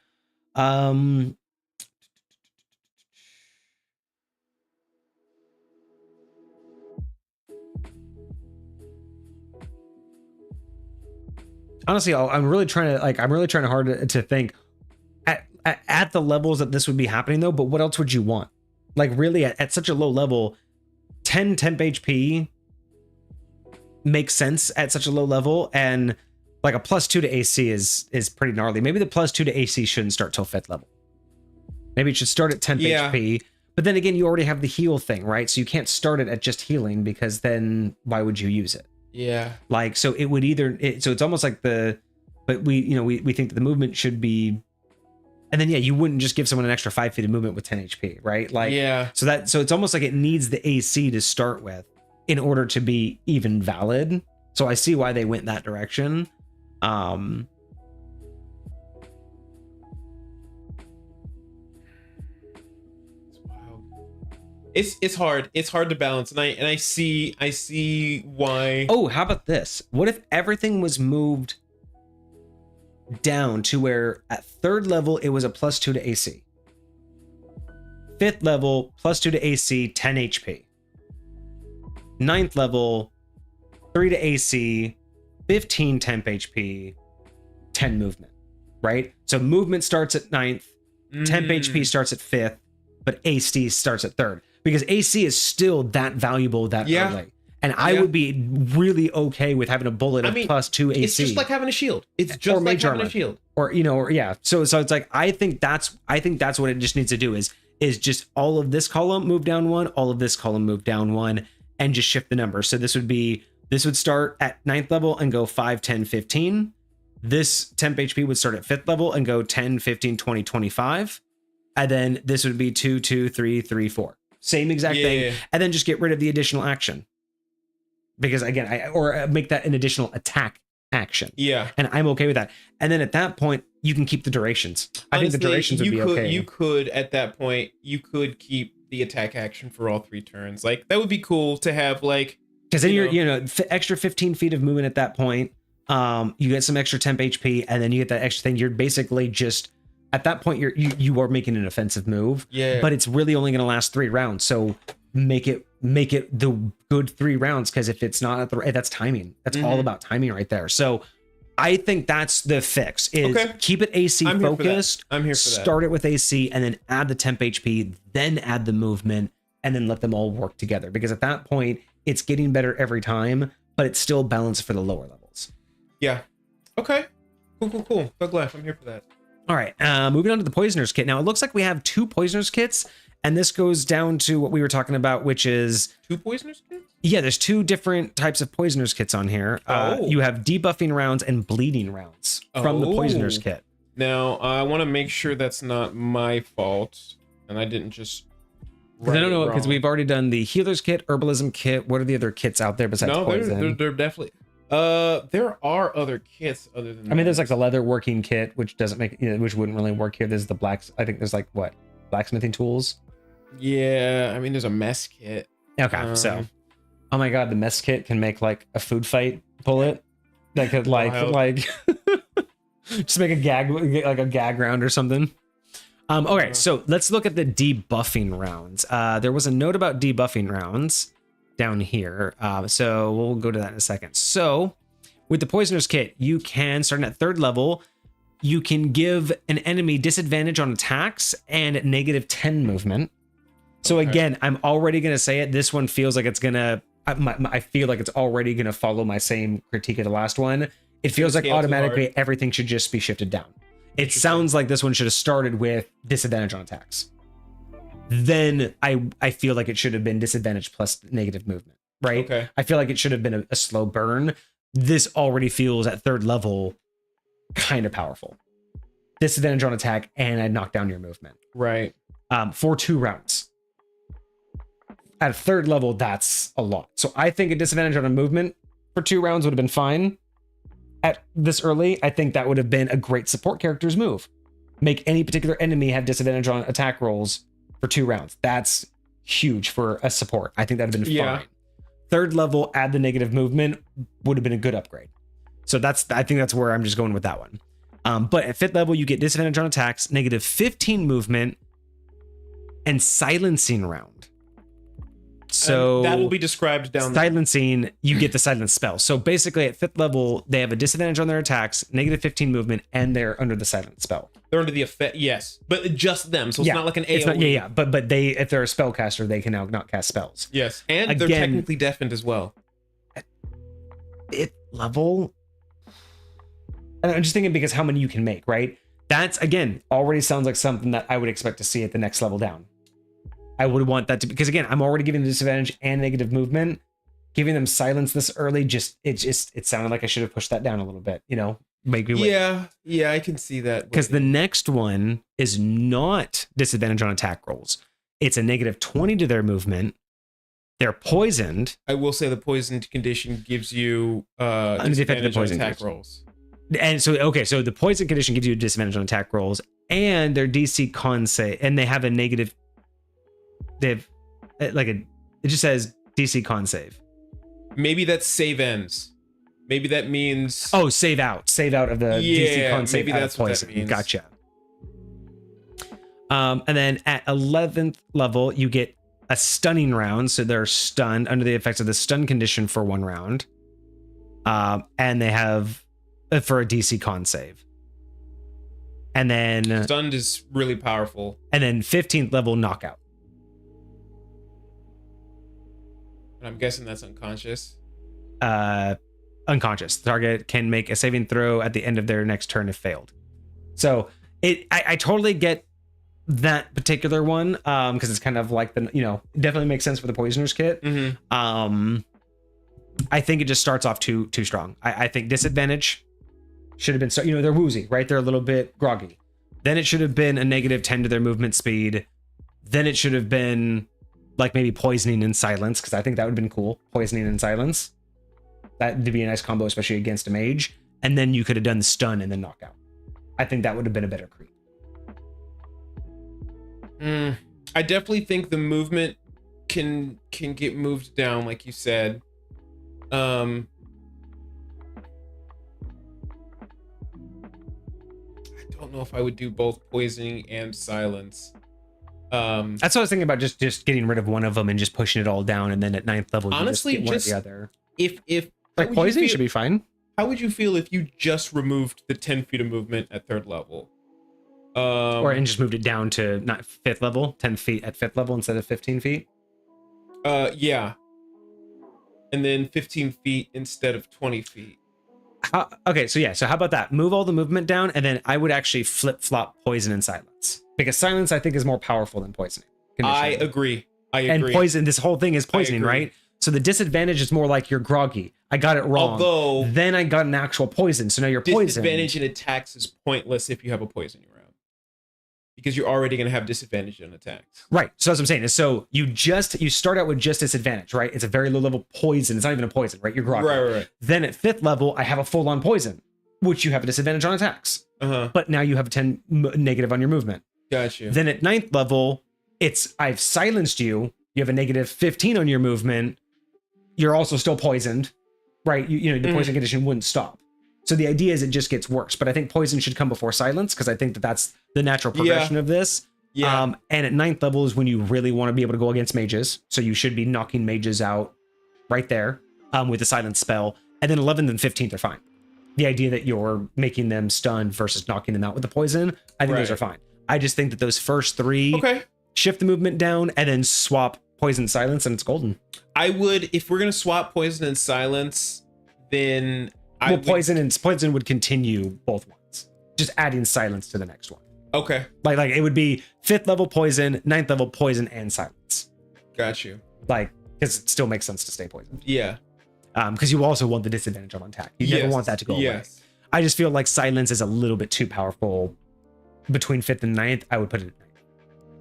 Honestly, I'm really trying hard to think at the levels that this would be happening though. But what else would you want? Like really at such a low level, 10 temp HP makes sense at such a low level, and like a +2 to AC is pretty gnarly. Maybe the +2 to AC shouldn't start till 5th level. Maybe it should start at 10 HP. But then again, you already have the heal thing, right? So you can't start it at just healing, because then why would you use it? Yeah. Like, so it would so it's almost like but we think that the movement should be, and then you wouldn't just give someone an extra 5 feet of movement with 10 HP, right? Like, so it's almost like it needs the AC to start with in order to be even valid. So I see why they went that direction. It's hard to balance, and I see why. Oh, how about this? What if everything was moved down to where at 3rd level it was a +2 to AC, 5th level +2 to AC, 10 HP, 9th level 3 to AC, 15 temp HP, 10 movement, right? So movement starts at 9th, temp HP starts at 5th, but AC starts at 3rd, because AC is still that valuable that early. And I would be really okay with having a bullet of +2 AC. It's just like having a shield. It's just like having a shield. So it's like, I think that's what it just needs to do is just all of this column move down 1, all of this column move down 1, and just shift the number. So this would start at 9th level and go 5, 10, 15. This temp HP would start at 5th level and go 10, 15, 20, 25. And then this would be 2, 2, 3, 3, 4. Same exact thing. And then just get rid of the additional action. Because again, or make that an additional attack action. Yeah. And I'm okay with that. And then at that point, you can keep the durations. I think the durations would be okay. You could, at that point, keep the attack action for all 3 turns. Like, that would be cool to have, like, because then you're extra 15 feet of movement at that point. You get some extra temp HP, and then you get that extra thing. You're basically just at that point you are making an offensive move. Yeah. But it's really only going to last 3 rounds. So make it the good 3 rounds, because if it's not that's timing. That's all about timing right there. So I think that's the fix is keep it AC focused. I'm here for that. Start it with AC and then add the temp HP, then add the movement, and then let them all work together. Because at that point, it's getting better every time, but it's still balanced for the lower levels. Yeah. Okay. Cool. Bug Life, I'm here for that. All right. Moving on to the Poisoner's Kit. Now, it looks like we have 2 Poisoner's Kits, and this goes down to what we were talking about, which is 2 Poisoner's Kits? Yeah, there's 2 different types of Poisoner's Kits on here. You have debuffing rounds and bleeding rounds from the Poisoner's Kit. Now, I want to make sure that's not my fault, and I didn't just... I don't know, because we've already done the Healer's Kit, Herbalism Kit. What are the other kits out there besides Poison? They're definitely... there are other kits other than... I mean, there's like the leather working kit, which doesn't make... which wouldn't really work here. There's the I think there's like, what? Blacksmithing tools? Yeah, I mean, there's a mess kit. Okay, so... Oh my god, the mess kit can make like a food fight bullet that could like Just make a gag, like a gag round or something. Okay, so let's look at the debuffing rounds. There was a note about debuffing rounds down here. So we'll go to that in a second. So with the Poisoner's Kit, you can, starting at 3rd level, you can give an enemy disadvantage on attacks and -10 movement. So again, I'm already going to say it. This one feels like it's going to, I feel like it's already going to follow my same critique of the last one. It feels like automatically everything should just be shifted down. It sounds like this one should have started with disadvantage on attacks. Then I feel like it should have been disadvantage plus negative movement, right? Okay. I feel like it should have been a slow burn. This already feels at 3rd level kind of powerful. Disadvantage on attack, and I knock down your movement. Right. For 2 rounds. At 3rd level, that's a lot. So I think a disadvantage on a movement for 2 rounds would have been fine. At this early, I think that would have been a great support character's move. Make any particular enemy have disadvantage on attack rolls for 2 rounds. That's huge for a support. I think that would have been fine. 3rd level, add the negative movement would have been a good upgrade. So I think that's where I'm just going with that one. But at 5th level, you get disadvantage on attacks, -15 movement, and silencing round. So that will be described down there. Silencing, you get the silence spell. So basically at 5th level, they have a disadvantage on their attacks, -15 movement, and they're under the silence spell. They're under the effect, yes, but just them. So it's not like an AoE. But they, if they're a spellcaster, they can now not cast spells. Yes, and they're technically deafened as well. At 5th level, and I'm just thinking because how many you can make, right? That's again already sounds like something that I would expect to see at the next level down. I would want that to, because again, I'm already giving the disadvantage and negative movement. Giving them silence this early, it sounded like I should have pushed that down a little bit, you know? Make me wait. Yeah, I can see that. Because the next one is not disadvantage on attack rolls. It's a -20 to their movement. They're poisoned. I will say the poisoned condition gives you disadvantage on attack rolls. And so, okay, so the poison condition gives you a disadvantage on attack rolls, and their DC con save, and they have a negative. They have it just says DC con save. Maybe that's save ends. Maybe that means save out of the DC con save. Maybe that's poison. What that means. Gotcha. And then at 11th level, you get a stunning round, so they're stunned under the effects of the stun condition for 1 round. And they have for a DC con save. And then stunned is really powerful. And then 15th level knockout. And I'm guessing that's unconscious. Unconscious. The target can make a saving throw at the end of their next turn if failed. So I totally get that particular one, because it's kind of like the, it definitely makes sense for the Poisoner's Kit. Mm-hmm. I think it just starts off too strong. I think disadvantage should have been, they're woozy, right? They're a little bit groggy. Then it should have been a -10 to their movement speed. Then it should have been like maybe poisoning and silence, because I think that would have been cool. Poisoning and silence. That would be a nice combo, especially against a mage. And then you could have done stun and then knockout. I think that would have been a better creep. I definitely think the movement can get moved down, like you said. I don't know if I would do both poisoning and silence. That's what I was thinking about, just getting rid of one of them and just pushing it all down, and then at 9th level you honestly just get one or the other. If like poisoning should be fine. How would you feel if you just removed the 10 feet of movement at 3rd level? And just moved it down to not 5th level, 10 feet at 5th level instead of 15 feet? Yeah. And then 15 feet instead of 20 feet. Okay, so how about that? Move all the movement down, and then I would actually flip-flop poison and silence. Because silence, I think, is more powerful than poisoning. I agree. And poison, this whole thing is poisoning, right? So the disadvantage is more like you're groggy. I got it wrong. Although then I got an actual poison, so now you're poisoned. Disadvantage in attacks is pointless if you have a poison round, because you're already going to have disadvantage on attacks. Right. So that's what I'm saying. Is so you start out with just disadvantage, right? It's a very low level poison. It's not even a poison, right? You're groggy. Right. Then at 5th level, I have a full on poison, which you have a disadvantage on attacks. But now you have a 10 negative on your movement. Gotcha. Then at 9th level, I've silenced you. You have a -15 on your movement. You're also still poisoned, right? The poison condition wouldn't stop. So the idea is it just gets worse. But I think poison should come before silence because I think that that's the natural progression of this. Yeah. And at 9th level is when you really want to be able to go against mages. So you should be knocking mages out right there with the silence spell. And then 11th and 15th are fine. The idea that you're making them stunned versus knocking them out with the poison, I think those are fine. I just think that those first 3 shift the movement down and then swap poison silence and it's golden. I would, if we're gonna swap poison and silence, then poison would continue both ones. Just adding silence to the next one. Okay. Like it would be 5th level poison, 9th level poison and silence. Got you. Like, because it still makes sense to stay poisoned. Yeah. Because you also want the disadvantage on attack. You never want that to go away. I just feel like silence is a little bit too powerful between 5th and 9th. I would put it at 9th.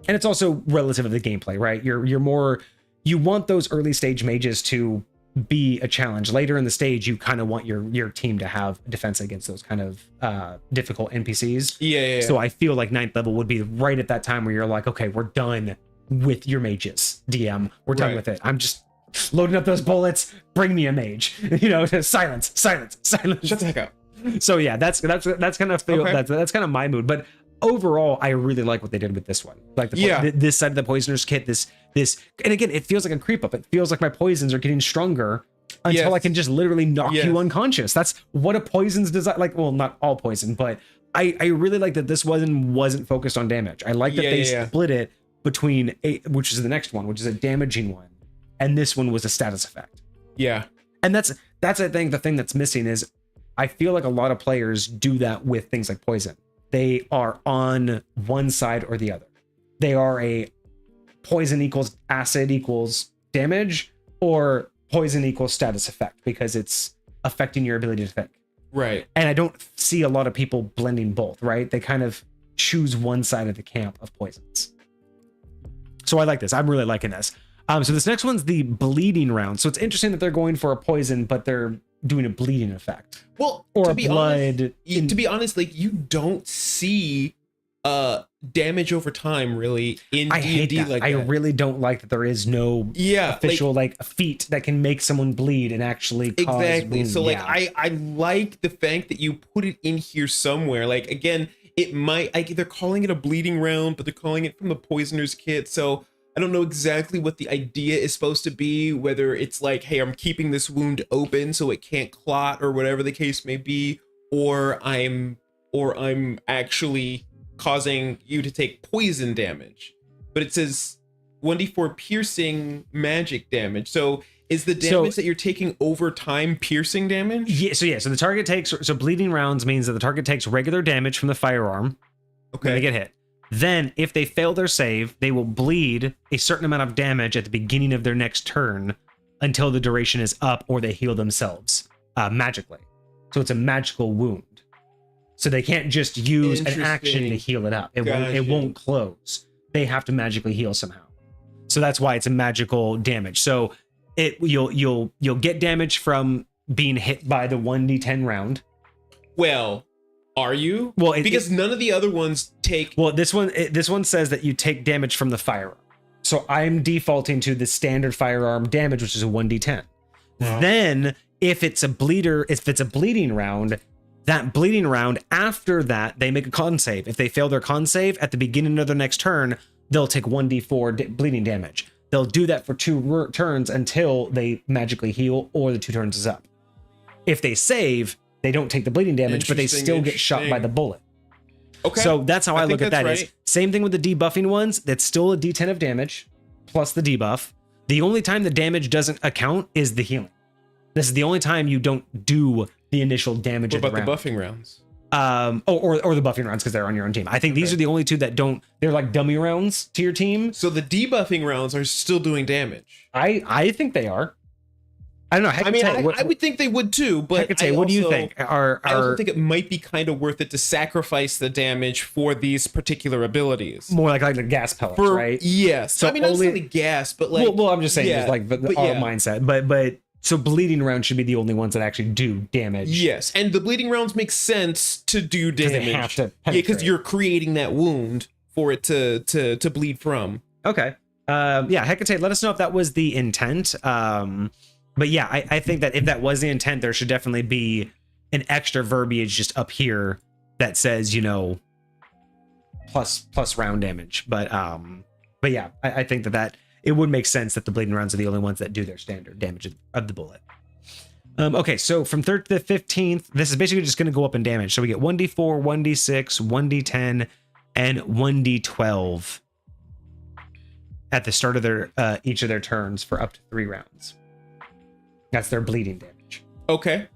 And it's also relative to the gameplay, right? You're more, you want those early stage mages to be a challenge. Later in the stage, you kind of want your team to have defense against those kind of difficult NPCs. Yeah. So I feel like 9th level would be right at that time where you're like, okay, we're done with your mages, DM. We're done with it. I'm just loading up those bullets. Bring me a mage. Silence. Shut the heck up. So yeah, that's kind of that's kind of my mood. But overall, I really like what they did with this one. Like this side of the poisoner's kit. This, and again, it feels like a creep up. It feels like my poisons are getting stronger until I can just literally knock you unconscious. That's what a poison's design. Like, well, not all poison, but I really like that this wasn't focused on damage. I like that they split it between which is the next one, which is a damaging one, and this one was a status effect. Yeah, and that's I think the thing that's missing is I feel like a lot of players do that with things like poison. They are on one side or the other. They are a poison equals acid equals damage, or poison equals status effect because it's affecting your ability to think. Right. And I don't see a lot of people blending both, right? They kind of choose one side of the camp of poisons. So I like this. I'm really liking this. So this next one's the bleeding round. So it's interesting that they're going for a poison, but they're doing a bleeding effect. Well, or to be blood. To be honest, like you don't see damage over time really in D&D like that. I really don't like that there is no official like feat that can make someone bleed and actually cause wounds. So like I like the fact that you put it in here somewhere. Like again, it might they're calling it a bleeding round, but they're calling it from the poisoner's kit. So I don't know exactly what the idea is supposed to be, whether it's like, hey, I'm keeping this wound open so it can't clot or whatever the case may be, or I'm actually causing you to take poison damage. But it says 1d4 piercing magic damage. So is the damage that you're taking over time piercing damage? Yeah, so the target takes, so bleeding rounds means that the target takes regular damage from the firearm when they get hit. Then, if they fail their save, they will bleed a certain amount of damage at the beginning of their next turn until the duration is up or they heal themselves magically. So it's a magical wound. So they can't just use an action to heal it up. It won't close. They have to magically heal somehow. So that's why it's a magical damage. So you'll get damage from being hit by the 1d10 round. Well, are you? Well, because none of the other ones take. Well, this one says that you take damage from the firearm. So I'm defaulting to the standard firearm damage, which is a 1d10. Wow. Then if it's a bleeding round, that bleeding round after that they make a con save. If they fail their con save at the beginning of their next turn, they'll take 1d4 bleeding damage. They'll do that for 2 turns until they magically heal or the 2 turns is up. If they save, they don't take the bleeding damage, but they still get shot by the bullet. Okay. So that's how I look at that. Right. Is same thing with the debuffing ones. That's still a d10 of damage plus the debuff. The only time the damage doesn't account is the healing. This is the only time you don't do the initial damage. What about the buffing rounds? Or the buffing rounds because they're on your own team. I think these are the only 2 that don't. They're like dummy rounds to your team. So the debuffing rounds are still doing damage. I think they are. I don't know. I would think they would too, but what do you think? I also think it might be kind of worth it to sacrifice the damage for these particular abilities. More like the gas pellets, right? Yes. So not necessarily gas, but like. Well, I'm just saying, just like our mindset. But so bleeding rounds should be the only ones that actually do damage. Yes, and the bleeding rounds make sense to do damage. They have to penetrate. Yeah, because you're creating that wound for it to bleed from. Okay. Hecate, let us know if that was the intent. But yeah, I think that if that was the intent, there should definitely be an extra verbiage just up here that says, you know, plus round damage. But yeah, I think that it would make sense that the bleeding rounds are the only ones that do their standard damage of the bullet. Okay, so from 3rd to the 15th, this is basically just going to go up in damage. So we get 1d4, 1d6, 1d10, and 1d12 at the start of their each of their turns for up to 3 rounds. That's their bleeding damage. Okay.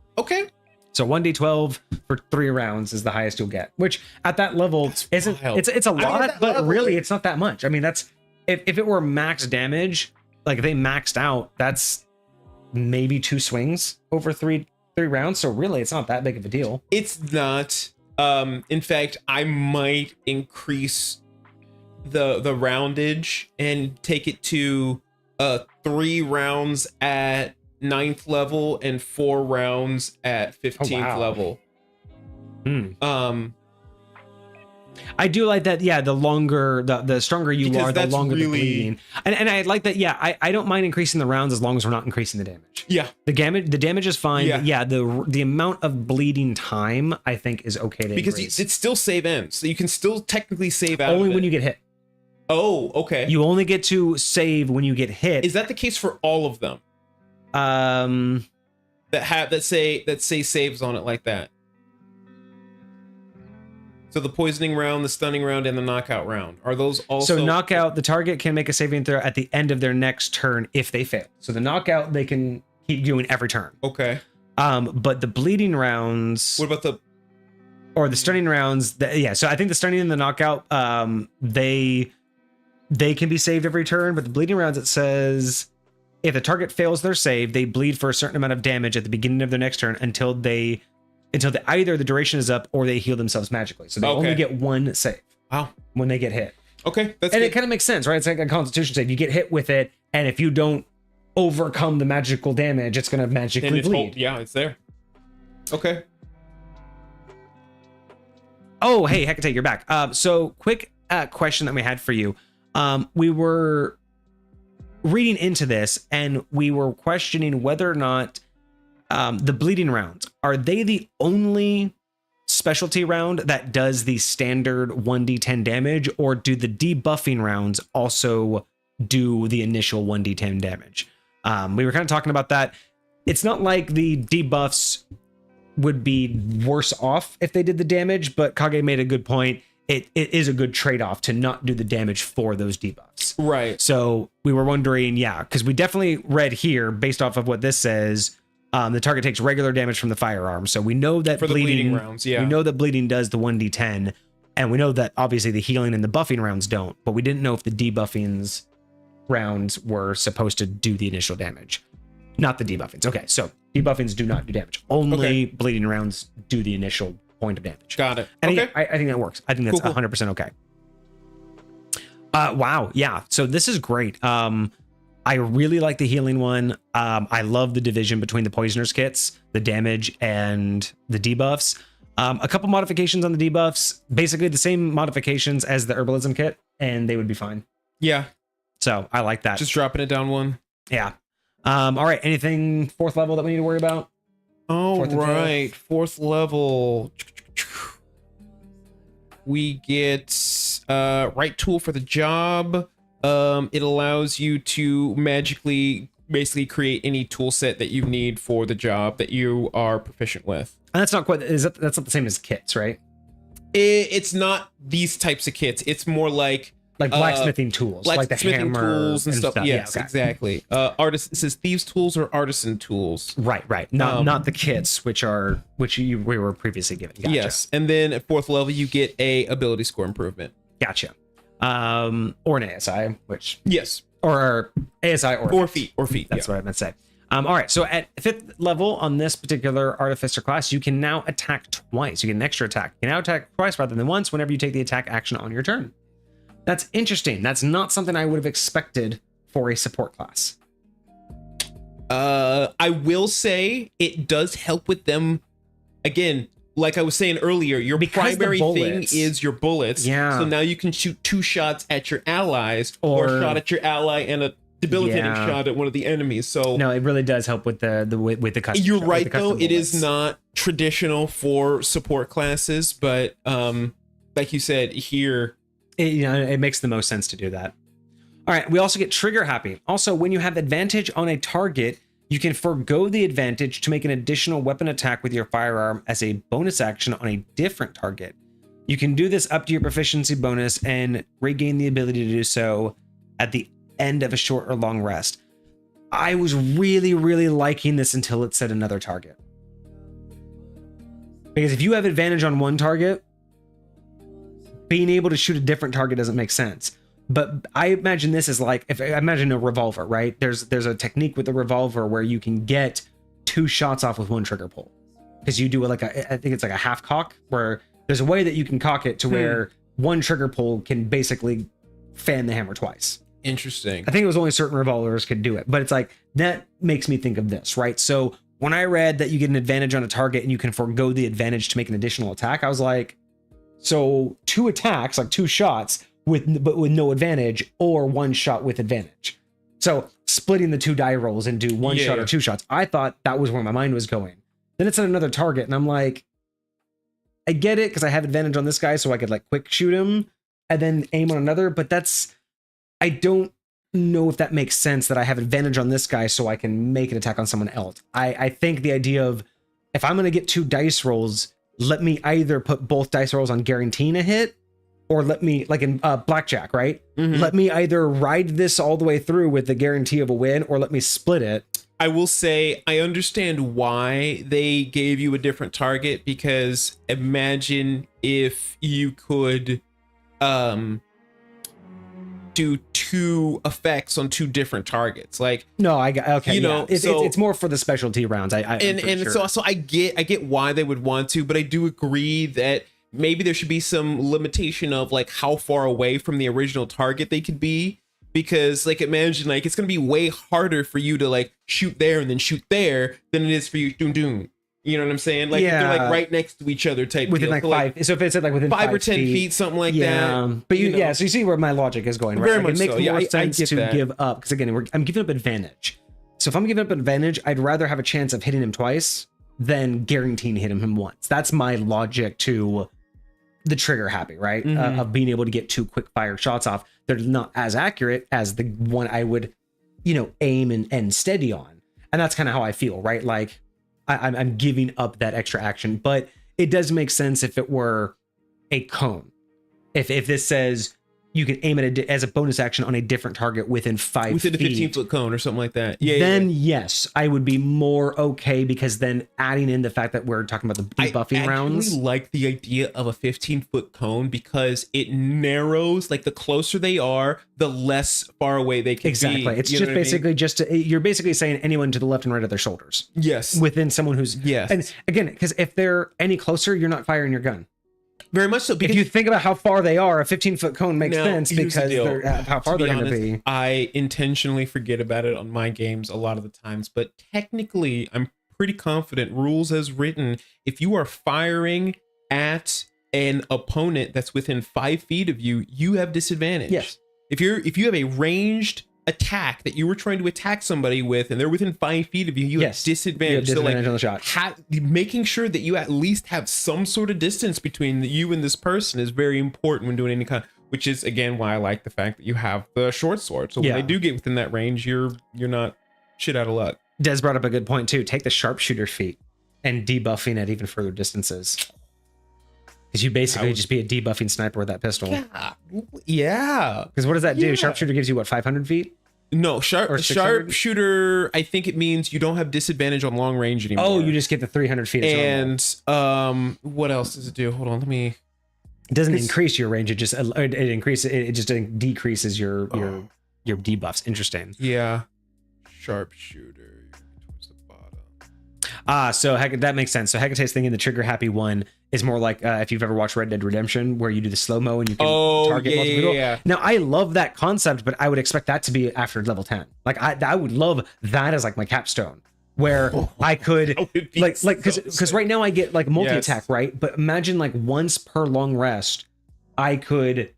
So 1d12 for 3 rounds is the highest you'll get, which at that level isn't wild. it's a lot, but level, really it's not that much. I mean, that's if it were max damage, like if they maxed out, that's maybe 2 swings over three rounds. So really it's not that big of a deal. It's not. In fact, I might increase the roundage and take it to 3 rounds at 9th level and 4 rounds at 15th level. I do like that. Yeah, the longer, the stronger you are, the longer the bleeding. And I like that. Yeah, I don't mind increasing the rounds as long as we're not increasing the damage. Yeah, the damage is fine. Yeah, but yeah, the amount of bleeding time I think is okay to because increase. it's still save ends, so you can still technically save out. Only when you get hit. Oh, okay. You only get to save when you get hit. Is that the case for all of them? That say saves on it like that. So the poisoning round, the stunning round, and the knockout round, are those also? So knockout, the target can make a saving throw at the end of their next turn if they fail. So the knockout they can keep doing every turn. Okay. But the bleeding rounds. What about the stunning rounds? Yeah. So I think the stunning and the knockout, they can be saved every turn. But the bleeding rounds, it says if the target fails their save, they bleed for a certain amount of damage at the beginning of their next turn until either the duration is up or they heal themselves magically. So they only get 1 save. Wow. When they get hit. Okay. And it kind of makes sense, right? It's like a Constitution save. You get hit with it, and if you don't overcome the magical damage, it's going to magically bleed. Yeah, it's there. Okay. Oh, hey, Hecate, you're back. So quick question that we had for you. We were reading into this, and we were questioning whether or not the bleeding rounds, are they the only specialty round that does the standard 1d10 damage, or do the debuffing rounds also do the initial 1d10 damage? We were kind of talking about that. It's not like the debuffs would be worse off if they did the damage, but Kage made a good point. It is a good trade-off to not do the damage for those debuffs. Right. So we were wondering, because we definitely read here, based off of what this says, the target takes regular damage from the firearm. So we know that for the bleeding rounds, we know that bleeding does the 1d10, and we know that obviously the healing and the buffing rounds don't, but we didn't know if the debuffings rounds were supposed to do the initial damage. Not the debuffings. Okay, so debuffings do not do damage. Only bleeding rounds do the initial point of damage. Got it. And okay. I think that works. I think that's cool. 100% okay. Wow. Yeah. So this is great. I really like the healing one. I love the division between the poisoners kits, the damage, and the debuffs. A couple modifications on the debuffs, basically the same modifications as the herbalism kit, and they would be fine. Yeah. So I like that. Just dropping it down 1. Yeah. All right. Anything 4th level that we need to worry about? All right. 4th level. We get right tool for the job. It allows you to magically basically create any tool set that you need for the job that you are proficient with. And that's not quite, that's not the same as kits, right? It's not these types of kits. It's more like blacksmithing tools, like the hammer tools and stuff. Yes, yeah, okay. Exactly. It says thieves tools or artisan tools. Right. Not the kits, which we were previously given. Gotcha. Yes, and then at 4th level you get a ability score improvement. Gotcha. Or an ASI, which yes, or ASI or feet. That's what I meant to say. All right, so at 5th level on this particular Artificer class, you can now attack twice. You get an extra attack. You can now attack twice rather than once whenever you take the attack action on your turn. That's interesting. That's not something I would have expected for a support class. I will say it does help with them. Again, like I was saying earlier, your primary thing is your bullets. Yeah. So now you can shoot 2 shots at your allies, or a shot at your ally and debilitating Yeah. shot at one of the enemies. So No, it really does help with the custom. you're with right, the custom though. It is bullets. not traditional for support classes, but like you said, here It makes the most sense to do that. All right, we also get trigger happy. Also, when you have advantage on a target, you can forego the advantage to make an additional weapon attack with your firearm as a bonus action on a different target. You can do this up to your proficiency bonus and regain the ability to do so at the end of a short or long rest. I was really, really liking this until it said another target. Because if you have advantage on one target, being able to shoot a different target doesn't make sense. But I imagine this is like, if I imagine a revolver, right? There's a technique with a revolver where you can get 2 shots off with one trigger pull. Because you do I think it's like a half cock, where there's a way that you can cock it to where one trigger pull can basically fan the hammer twice. interesting. I think it was only certain revolvers could do it, but it's like, that makes me think of this, right? So when I read that you get an advantage on a target and you can forego the advantage to make an additional attack, I was like, so 2 attacks, like 2 shots with no advantage, or 1 shot with advantage. So splitting the 2 die rolls and do 1 shot or 2 shots. I thought that was where my mind was going. Then it's on another target and I'm like, I get it because I have advantage on this guy, so I could like quick shoot him and then aim on another, but I don't know if that makes sense that I have advantage on this guy so I can make an attack on someone else. I think the idea of, if I'm going to get 2 dice rolls, let me either put both dice rolls on guaranteeing a hit, or let me, like in blackjack, right? Let me either ride this all the way through with the guarantee of a win, or let me split it. I will say I understand why they gave you a different target, because imagine if you could do 2 effects on 2 different targets. Like, No, I got, okay, you know, it's more for the specialty rounds. So I get why they would want to, but I do agree that maybe there should be some limitation of like how far away from the original target they could be, because like, imagine like it's gonna be way harder for you to like shoot there and then shoot there than it is for you doom. You know what I'm saying? Like, if they're like right next to each other type within deal. like So, 5. So if it's like within 5 or 10 feet, something like that. But you know. so you see where my logic is going, right? Very Like, much it makes so. Yeah, more I sense get to that. give up, because again, I'm giving up advantage. So if I'm giving up advantage, I'd rather have a chance of hitting him twice than guaranteeing hitting him once. That's my logic to the trigger happy, right? Of being able to get 2 quick fire shots off. They're not as accurate as the one I would, aim and steady on. And that's kind of how I feel, right? Like I'm giving up that extra action, but it does make sense if it were a cone. If this says you can aim it as a bonus action on a different target within 5 within feet, a 15-foot cone or something like that. Then yes, I would be more okay, because then adding in the fact that we're talking about the debuffing rounds. I actually like the idea of a 15-foot cone, because it narrows, like the closer they are, the less far away they can be. Exactly. It's You know just what I mean? basically you're basically saying anyone to the left and right of their shoulders. Yes. Within someone who's And again, because if they're any closer, you're not firing your gun. Very much so. If you think about how far they are, a 15-foot cone makes Now, sense, here's the because deal. they're how far To they're be going to honest, be. I intentionally forget about it on my games a lot of the times, but technically I'm pretty confident, rules as written, if you are firing at an opponent that's within 5 feet of you, you have disadvantage. Yes. If you have a ranged attack that you were trying to attack somebody with and they're within 5 feet of you, you have disadvantage. You have disadvantage on the shot. Making sure that you at least have some sort of distance between you and this person is very important when doing any kind, which is again why I like the fact that you have the short sword. So when they do get within that range, you're not shit out of luck. Des brought up a good point too. Take the sharpshooter feat and debuffing at even further distances. Because you basically just be a debuffing sniper with that pistol. Yeah. Because what does that do? Sharpshooter gives you what, 500 feet? No, sharpshooter, I think it means you don't have disadvantage on long range anymore. Oh, you just get the 300 feet. And what else does it do? Hold on, let me. It doesn't increase your range. It just decreases your debuffs. Interesting. Yeah. Sharpshooter. Towards the bottom. So that makes sense. So Hecate's thinking the trigger happy one is more like if you've ever watched Red Dead Redemption, where you do the slow-mo and you can target multiple people. Yeah. Now, I love that concept, but I would expect that to be after level 10. Like, I would love that as like my capstone, where I could because right now I get like multi-attack, right? But imagine like once per long rest, I could,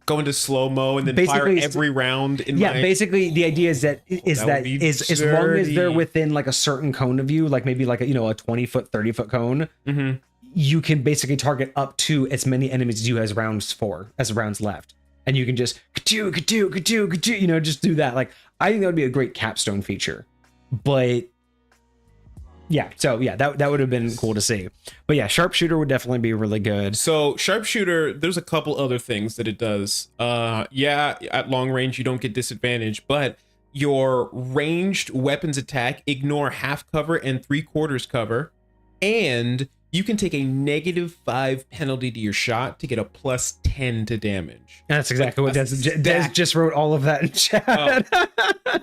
go into slow-mo and then Basically, fire every round in yeah, my... basically the idea is that as long as they're dirty. within like a certain cone of you, like maybe like a, you know, a 20-foot, 30-foot cone, Mhm. you can basically target up to as many enemies as you as rounds left. And you can just you know, just do that. Like, I think that would be a great capstone feature. But yeah, so yeah, that would have been cool to see. But yeah, sharpshooter would definitely be really good. So sharpshooter, there's a couple other things that it does. Yeah, at long range you don't get disadvantage, but your ranged weapons attack ignore half cover and 3/4 cover, and you can take a -5 penalty to your shot to get a +10 to damage. And that's exactly what Des just wrote all of that in chat. Oh.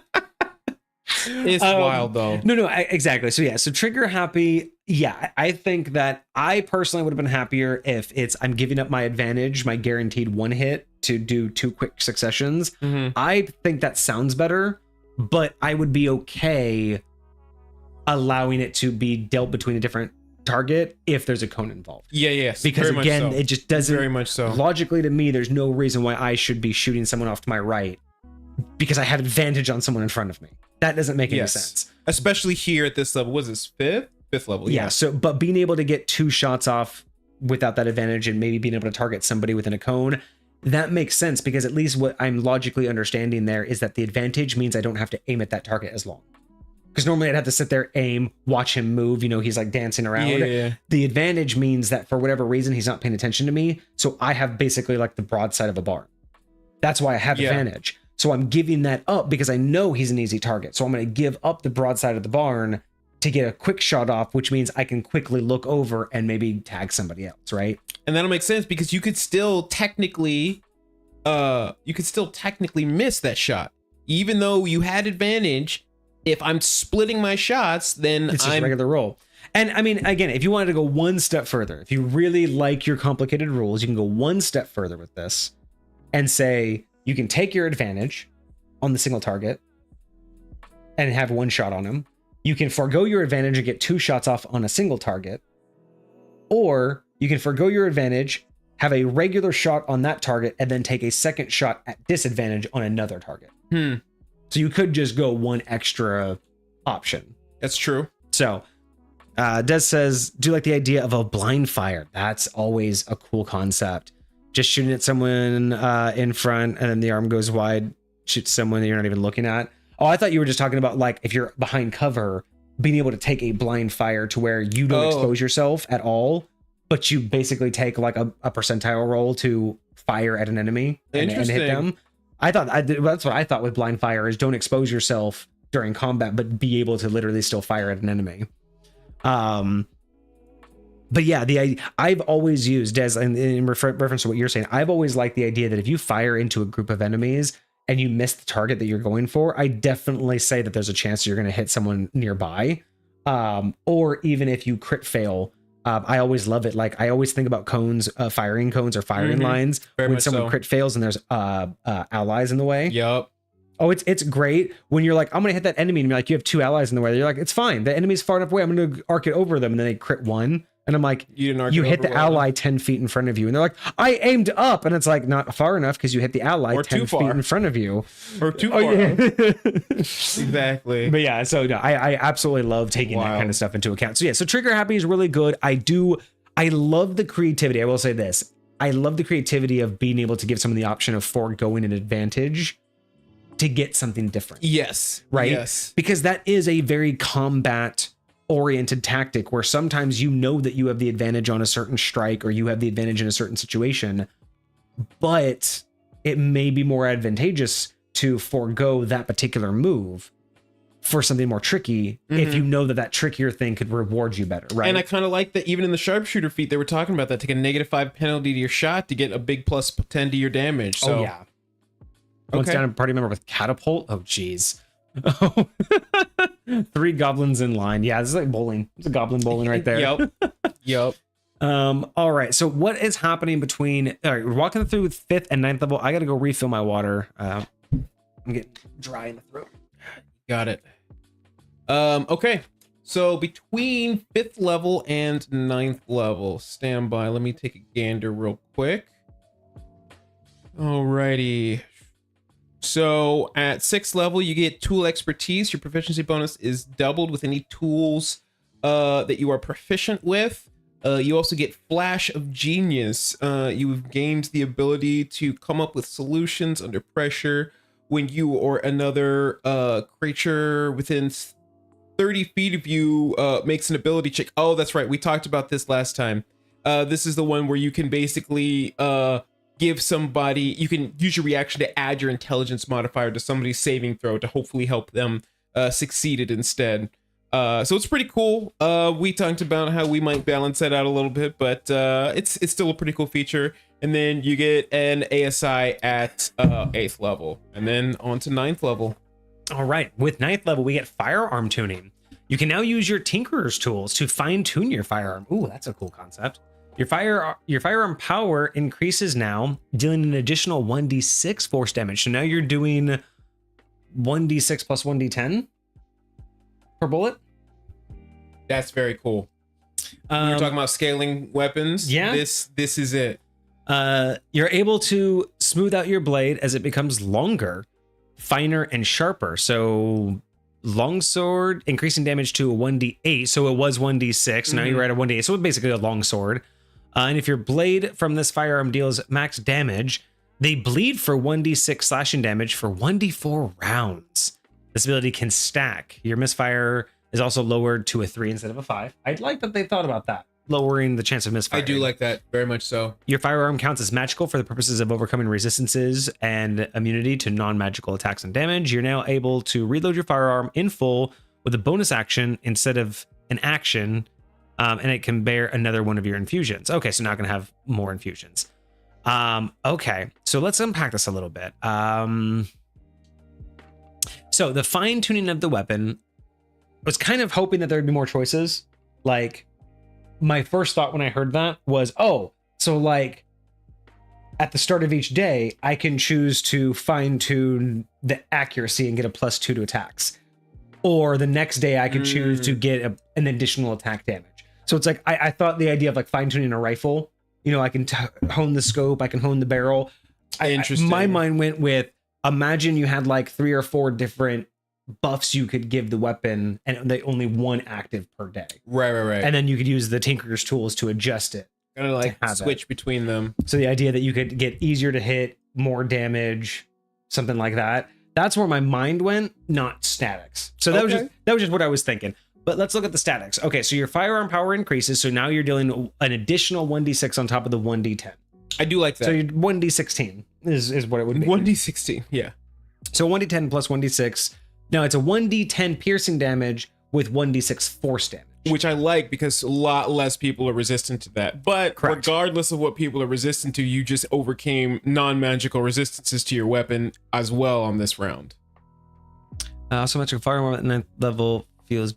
It's wild though. No, exactly. So yeah, so trigger happy. Yeah, I think that I personally would have been happier if I'm giving up my advantage, my guaranteed one hit to do 2 quick successions. Mhm. I think that sounds better, but I would be okay allowing it to be dealt between a different target if there's a cone involved. Yeah, yes. Because very again, much so. it just doesn't Very much so. logically to me, there's no reason why I should be shooting someone off to my right because I have advantage on someone in front of me. That doesn't make any sense. Especially here at this level. Was this fifth level? Yeah. So, but being able to get 2 shots off without that advantage and maybe being able to target somebody within a cone, that makes sense, because at least what I'm logically understanding there is that the advantage means I don't have to aim at that target as long. Because normally I'd have to sit there, aim, watch him move. You know, he's like dancing around. Yeah. The advantage means that for whatever reason, he's not paying attention to me. So I have basically like the broadside of a barn. That's why I have advantage. So I'm giving that up because I know he's an easy target. So I'm going to give up the broadside of the barn to get a quick shot off, which means I can quickly look over and maybe tag somebody else, right? And that'll make sense because you could still technically miss that shot. Even though you had advantage, if I'm splitting my shots, then it's just a regular roll. And I mean, again, if you wanted to go one step further, if you really like your complicated rules, you can go one step further with this and say you can take your advantage on the single target and have 1 shot on him. You can forego your advantage and get 2 shots off on a single target. Or you can forego your advantage, have a regular shot on that target, and then take a second shot at disadvantage on another target. So you could just go 1 extra option. That's true. So Des says, do you like the idea of a blind fire? That's always a cool concept. Just shooting at someone in front, and then the arm goes wide, shoots someone that you're not even looking at. Oh, I thought you were just talking about like if you're behind cover, being able to take a blind fire to where you don't expose yourself at all, but you basically take like a percentile roll to fire at an enemy and hit them. That's what I thought with blind fire is don't expose yourself during combat, but be able to literally still fire at an enemy. But yeah, I've always used, Des, in reference to what you're saying, I've always liked the idea that if you fire into a group of enemies and you miss the target that you're going for, I definitely say that there's a chance you're going to hit someone nearby. Or even if you crit fail, I always love it. Like I always think about cones, firing cones or firing lines when someone crit fails and there's allies in the way. Yep. Oh, it's great when you're like, I'm gonna hit that enemy and you're like, you have 2 allies in the way. You're like, it's fine. The enemy's far enough away. I'm gonna arc it over them, and then they crit 1. And I'm like, you hit the ally 10 feet in front of you. And they're like, I aimed up. And it's like, not far enough because you hit the ally 10 feet in front of you. Or too far. Exactly. But yeah, so no, I absolutely love taking that kind of stuff into account. So yeah, so trigger happy is really good. I love the creativity. I will say this. I love the creativity of being able to give someone the option of foregoing an advantage to get something different. Yes. Right? Yes. Because that is a very combat oriented tactic where sometimes you know that you have the advantage on a certain strike or you have the advantage in a certain situation, but it may be more advantageous to forego that particular move for something more tricky if you know that trickier thing could reward you better, right? And I kind of like that even in the sharpshooter feat they were talking about that, take a -5 penalty to your shot to get a big +10 to your damage. So oh yeah. Once down a party member with catapult. Oh geez. Oh. 3 goblins in line. Yeah, this is like bowling. It's a goblin bowling right there. Yep. All right. So what is happening between? All right, we're walking through 5th and 9th level. I got to go refill my water. I'm getting dry in the throat. Got it. Okay. So between 5th level and 9th level, stand by. Let me take a gander real quick. Alrighty. So at 6th level, you get tool expertise. Your proficiency bonus is doubled with any tools that you are proficient with. You also get Flash of Genius. You've gained the ability to come up with solutions under pressure when you or another creature within 30 feet of you makes an ability check. Oh, that's right. We talked about this last time. This is the one where you can basically give somebody, you can use your reaction to add your intelligence modifier to somebody's saving throw to hopefully help them succeed it instead. So it's pretty cool. We talked about how we might balance that out a little bit, but it's still a pretty cool feature. And then you get an ASI at 8th level, and then on to 9th level. All right, with 9th level, we get firearm tuning. You can now use your Tinkerer's tools to fine tune your firearm. Ooh, that's a cool concept. Your firearm power increases now, dealing an additional 1d6 force damage. So now you're doing 1d6 plus 1d10 per bullet. That's very cool. You're talking about scaling weapons. Yeah. This is it. You're able to smooth out your blade as it becomes longer, finer, and sharper. So longsword increasing damage to a 1d8. So it was 1d6. Now you're at a 1d8. So it's basically a longsword. And if your blade from this firearm deals max damage, they bleed for 1d6 slashing damage for 1d4 rounds. This ability can stack. Your misfire is also lowered to a 3 instead of a 5. I like that they thought about that, lowering the chance of misfire. I do like that very much so. Your firearm counts as magical for the purposes of overcoming resistances and immunity to non-magical attacks and damage. You're now able to reload your firearm in full with a bonus action instead of an action. And it can bear another one of your infusions. Okay, so now I can have more infusions. Okay, so let's unpack this a little bit. So the fine tuning of the weapon, I was kind of hoping that there'd be more choices. Like, my first thought when I heard that was, oh, so like at the start of each day, I can choose to fine tune the accuracy and get a +2 to attacks. Or the next day I could choose to get an additional attack damage. So it's like, I thought the idea of like fine tuning a rifle, you know, I can hone the scope, I can hone the barrel. Interesting. My mind went with, imagine you had like 3 or 4 different buffs you could give the weapon and they only one active per day. Right. And then you could use the Tinkerer's tools to adjust it. Kind of like switch between them. So the idea that you could get easier to hit, more damage, something like that. That's where my mind went, not statics. So that was just what I was thinking. But let's look at the statics. Okay, so your firearm power increases, so now you're dealing an additional 1d6 on top of the 1d10. I do like that. So your 1d16 is what it would be. 1d16, yeah. So 1d10 plus 1d6. Now it's a 1d10 piercing damage with 1d6 force damage. Which I like because a lot less people are resistant to that. But Correct. Regardless of what people are resistant to, you just overcame non-magical resistances to your weapon as well on this round. So much of firearm at 9th level feels...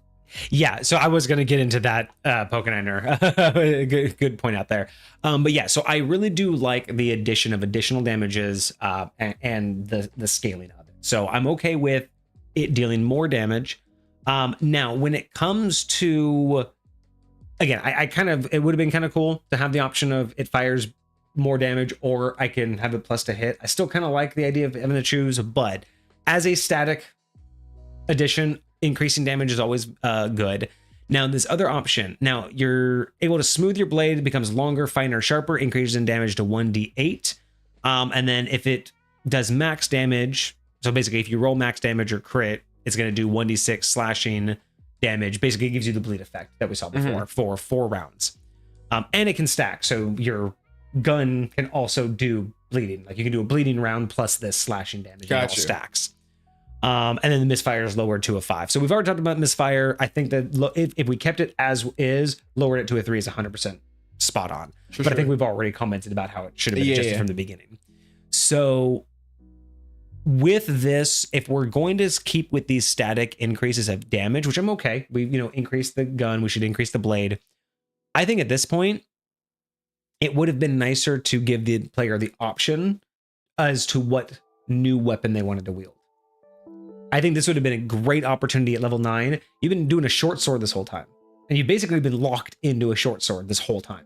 Yeah, so I was going to get into that, Pokeniner. good point out there. But yeah, so I really do like the addition of additional damages and the scaling of it. So I'm okay with it dealing more damage. Now, when it comes to, again, it would have been kind of cool to have the option of it fires more damage or I can have it plus to hit. I still kind of like the idea of having to choose, but as a static addition, increasing damage is always good. Now, this other option, now you're able to smooth your blade, it becomes longer, finer, sharper, increases in damage to 1d8. And then if it does max damage, so basically if you roll max damage or crit, it's going to do 1d6 slashing damage. Basically, it gives you the bleed effect that we saw before for 4 rounds. And it can stack, so your gun can also do bleeding. Like you can do a bleeding round plus this slashing damage. Gotcha. It all stacks. And then the misfire is lowered to a 5. So we've already talked about misfire. I think that if we kept it as is, lowered it to a 3 is 100% spot on. But I think we've already commented about how it should have been adjusted from the beginning. So with this, if we're going to keep with these static increases of damage, which I'm okay, we increased the gun, we should increase the blade. I think at this point, it would have been nicer to give the player the option as to what new weapon they wanted to wield. I think this would have been a great opportunity at level 9. You've been doing a short sword this whole time, and you've basically been locked into a short sword this whole time.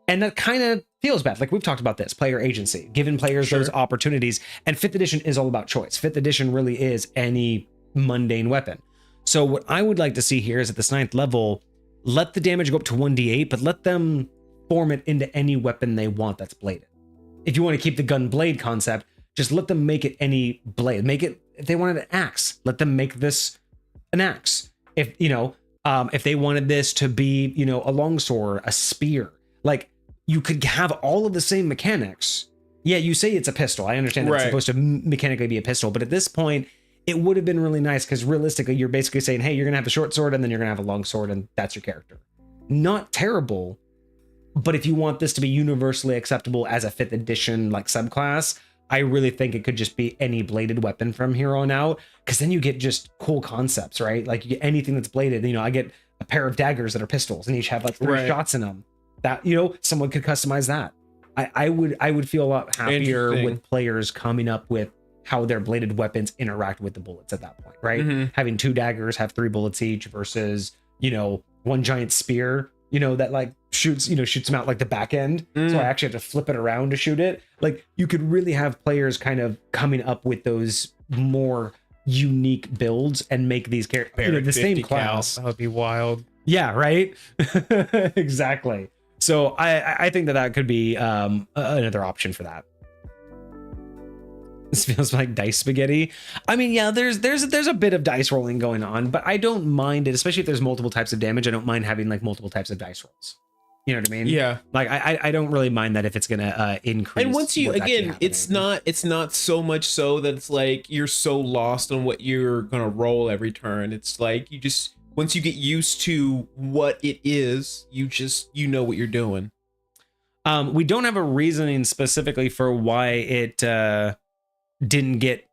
And that kind of feels bad. Like we've talked about this, player agency, giving players those opportunities. And 5th edition is all about choice. 5th edition really is any mundane weapon. So what I would like to see here is at this 9th level, let the damage go up to 1d8, but let them form it into any weapon they want that's bladed. If you want to keep the Gunblade concept, just let them make it any blade. Make it, if they wanted an axe, let them make this an axe. If, if they wanted this to be, a longsword, a spear, like you could have all of the same mechanics. Yeah, you say it's a pistol. I understand that it's supposed to mechanically be a pistol, but at this point, it would have been really nice because realistically, you're basically saying, hey, you're going to have a short sword and then you're going to have a long sword and that's your character. Not terrible, but if you want this to be universally acceptable as a 5th edition like subclass, I really think it could just be any bladed weapon from here on out, because then you get just cool concepts, right? Like you get anything that's bladed. I get a pair of daggers that are pistols and each have like 3 shots in them. That, someone could customize that. I would feel a lot happier with players coming up with how their bladed weapons interact with the bullets at that point, right? Having 2 daggers have 3 bullets each versus, 1 giant spear, that like shoots them out like the back end. So I actually have to flip it around to shoot it. Like you could really have players kind of coming up with those more unique builds and make these characters, the same class. That would be wild. Yeah, right. Exactly. So I think that could be another option for that. This feels like dice spaghetti. I mean, yeah, there's a bit of dice rolling going on, but I don't mind it, especially if there's multiple types of damage. I don't mind having like multiple types of dice rolls. You know what I mean? Yeah. Like I don't really mind that if it's gonna increase. And once you it's not so much so that it's like you're so lost on what you're gonna roll every turn. It's like you just once you get used to what it is, you know what you're doing. We don't have a reasoning specifically for why it didn't get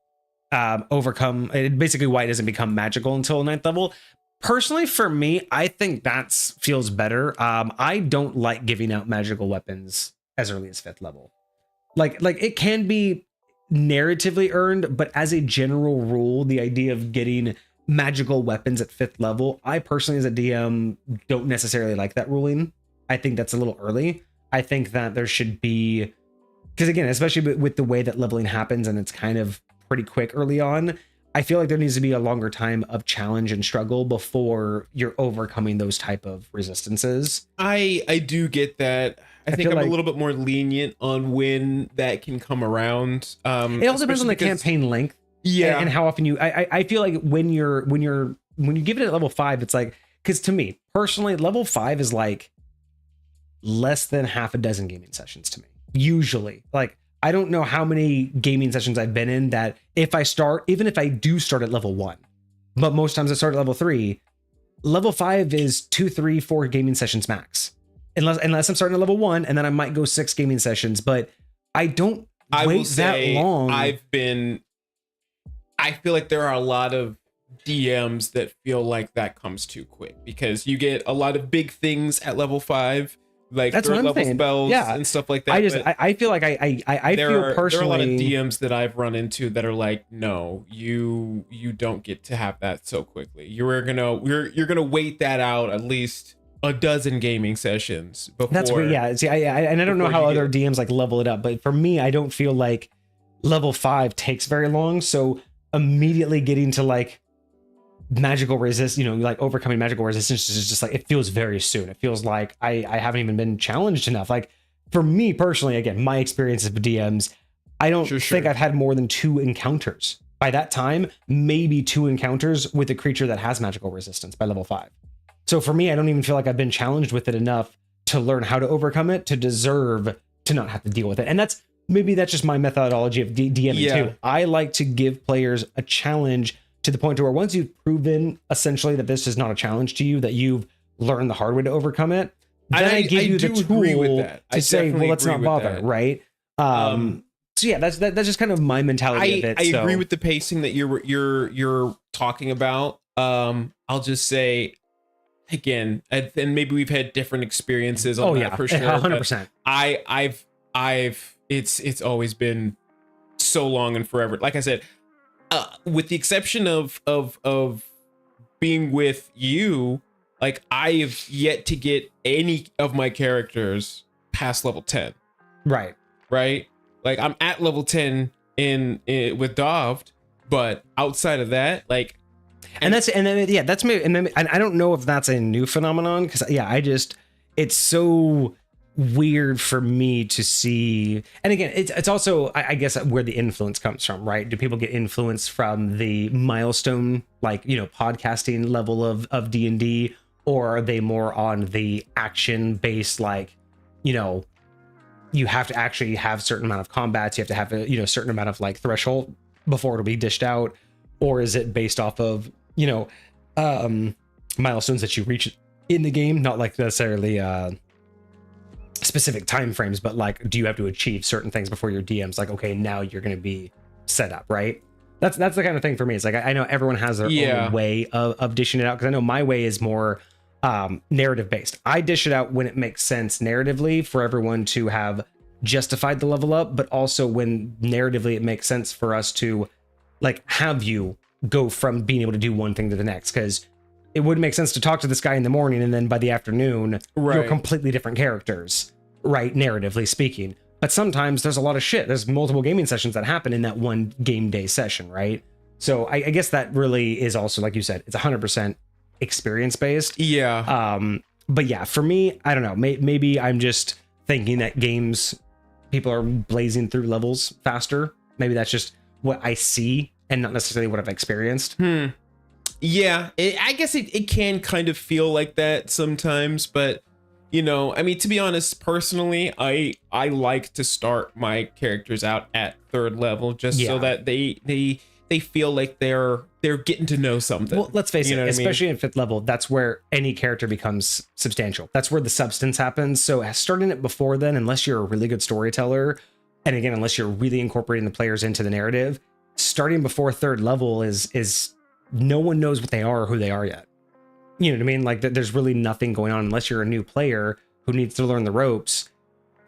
overcome, basically why it doesn't become magical until 9th level. Personally, for me, I think that feels better. I don't like giving out magical weapons as early as 5th level. Like it can be narratively earned, but as a general rule, the idea of getting magical weapons at 5th level, I personally as a DM don't necessarily like that ruling. I think that's a little early. I think that there should be, because again, especially with the way that leveling happens and it's kind of pretty quick early on, I feel like there needs to be a longer time of challenge and struggle before you're overcoming those type of resistances. I do get that. I think I'm a little bit more lenient on when that can come around. It all depends on the campaign length. Yeah. And how often I feel like when you give it at level 5, it's like, because to me personally, level 5 is like less than half a dozen gaming sessions to me. Usually, like I don't know how many gaming sessions I've been in that even if I do start at level 1, but most times I start at level 3, level 5 is 2, 3, 4 gaming sessions max. Unless I'm starting at level 1 and then I might go 6 gaming sessions, but I don't wait that long. I feel like there are a lot of DMs that feel like that comes too quick because you get a lot of big things at level 5. Like that's what I'm level saying. Spells and stuff like that. I feel like I feel personally there are a lot of DMs that I've run into that are like, no, you don't get to have that so quickly. You're gonna wait that out at least a dozen gaming sessions before. That's weird. Yeah. See, I don't know how other DMs like level it up, but for me, I don't feel like level 5 takes very long. So immediately getting to like magical resist, like overcoming magical resistance is just like, it feels very soon. It feels like I haven't even been challenged enough. Like for me personally, again, my experiences with DMs, I don't think I've had more than 2 encounters by that time, maybe 2 encounters with a creature that has magical resistance by level 5. So for me, I don't even feel like I've been challenged with it enough to learn how to overcome it to deserve to not have to deal with it. And that's just my methodology of DMing too. I like to give players a challenge to the point to where once you've proven essentially that this is not a challenge to you, that you've learned the hard way to overcome it, then I give you the tool to say, well, let's not bother, right? So yeah, that's just kind of my mentality of it. I agree with the pacing that you're talking about. I'll just say again, and maybe we've had different experiences on that for sure. 100%. It's always been so long and forever. Like I said, with the exception of being with you, like I have yet to get any of my characters past level 10. Right. Right? Like I'm at level 10 in with Doved, but outside of that, like, that's maybe, and then I don't know if that's a new phenomenon, because it's so weird for me to see. And again, it's also, I guess, where the influence comes from, right? Do people get influence from the milestone, like, podcasting level of D&D, or are they more on the action based, like, you have to actually have certain amount of combats, you have to have a certain amount of like threshold before it'll be dished out? Or is it based off of milestones that you reach in the game, not like necessarily specific time frames, but like, do you have to achieve certain things before your DM's like, okay, now you're going to be set up, right? That's the kind of thing for me. It's like, I know everyone has their own way of dishing it out, because I know my way is more narrative based. I dish it out when it makes sense narratively for everyone to have justified the level up, but also when narratively it makes sense for us to like have you go from being able to do one thing to the next, because it wouldn't make sense to talk to this guy in the morning and then by the afternoon you're completely different characters, right? Narratively speaking. But sometimes there's a lot of shit. There's multiple gaming sessions that happen in that one game day session, right? So I guess that really is also, like you said, it's 100% experience based. Yeah. But yeah, for me, I don't know. Maybe I'm just thinking that people are blazing through levels faster. Maybe that's just what I see and not necessarily what I've experienced. Yeah, I guess it can kind of feel like that sometimes, but I mean, to be honest, personally, I like to start my characters out at 3rd level just so that they feel like they're getting to know something. Well, let's face it, especially in 5th level, that's where any character becomes substantial. That's where the substance happens. So starting it before then, unless you're a really good storyteller, and again, unless you're really incorporating the players into the narrative, starting before 3rd level is no one knows what they are or who they are yet. You know what I mean? Like, there's really nothing going on unless you're a new player who needs to learn the ropes.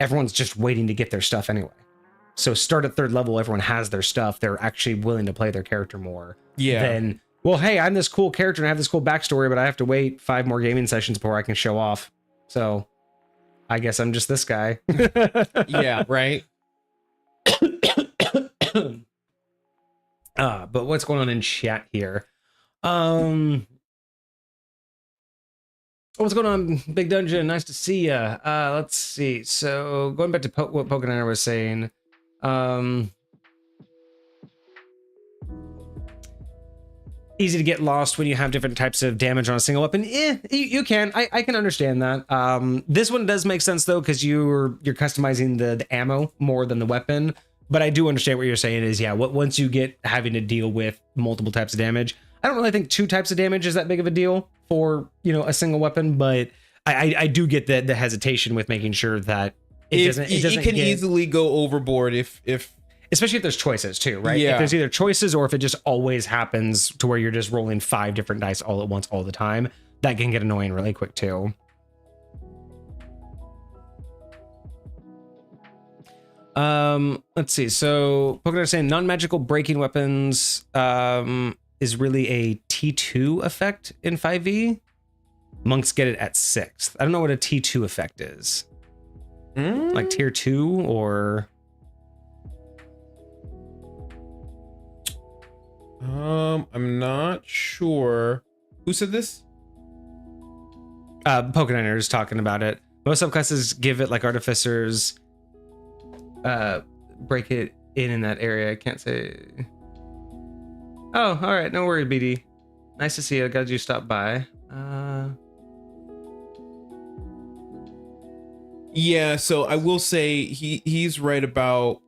Everyone's just waiting to get their stuff anyway. So start at 3rd level, everyone has their stuff. They're actually willing to play their character more. Yeah. Then, well, hey, I'm this cool character and I have this cool backstory, but I have to wait 5 more gaming sessions before I can show off. So I guess I'm just this guy. Yeah, right. But what's going on in chat here? What's going on, Big Dungeon? Nice to see ya. Let's see. So going back to what Pokemon was saying, easy to get lost when you have different types of damage on a single weapon. You can. I can understand that. This one does make sense though, because you're customizing the ammo more than the weapon. But I do understand what you're saying is, once you get having to deal with multiple types of damage, I don't really think 2 types of damage is that big of a deal for, a single weapon, but I do get the hesitation with making sure that it doesn't easily go overboard if especially if there's choices too, right? Yeah. If there's either choices or if it just always happens to where you're just rolling 5 different dice all at once all the time, that can get annoying really quick too. Let's see. So Pokemon are saying non-magical breaking weapons is really a T2 effect in 5e. Monks get it at 6th. I don't know what a T2 effect is. Like tier 2 or I'm not sure. Who said this? Pokemon is talking about it. Most subclasses give it like Artificers break it in that area. I can't say. Oh, all right. No worries, BD. Nice to see you. Glad you stopped by. Yeah, so I will say he's right about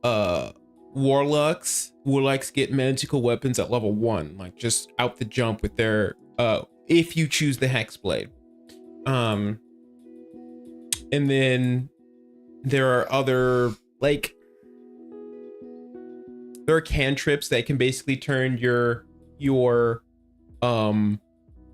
warlocks. Warlocks get magical weapons at level 1, like just out the jump with their if you choose the Hexblade. And then there are other there are cantrips that can basically turn your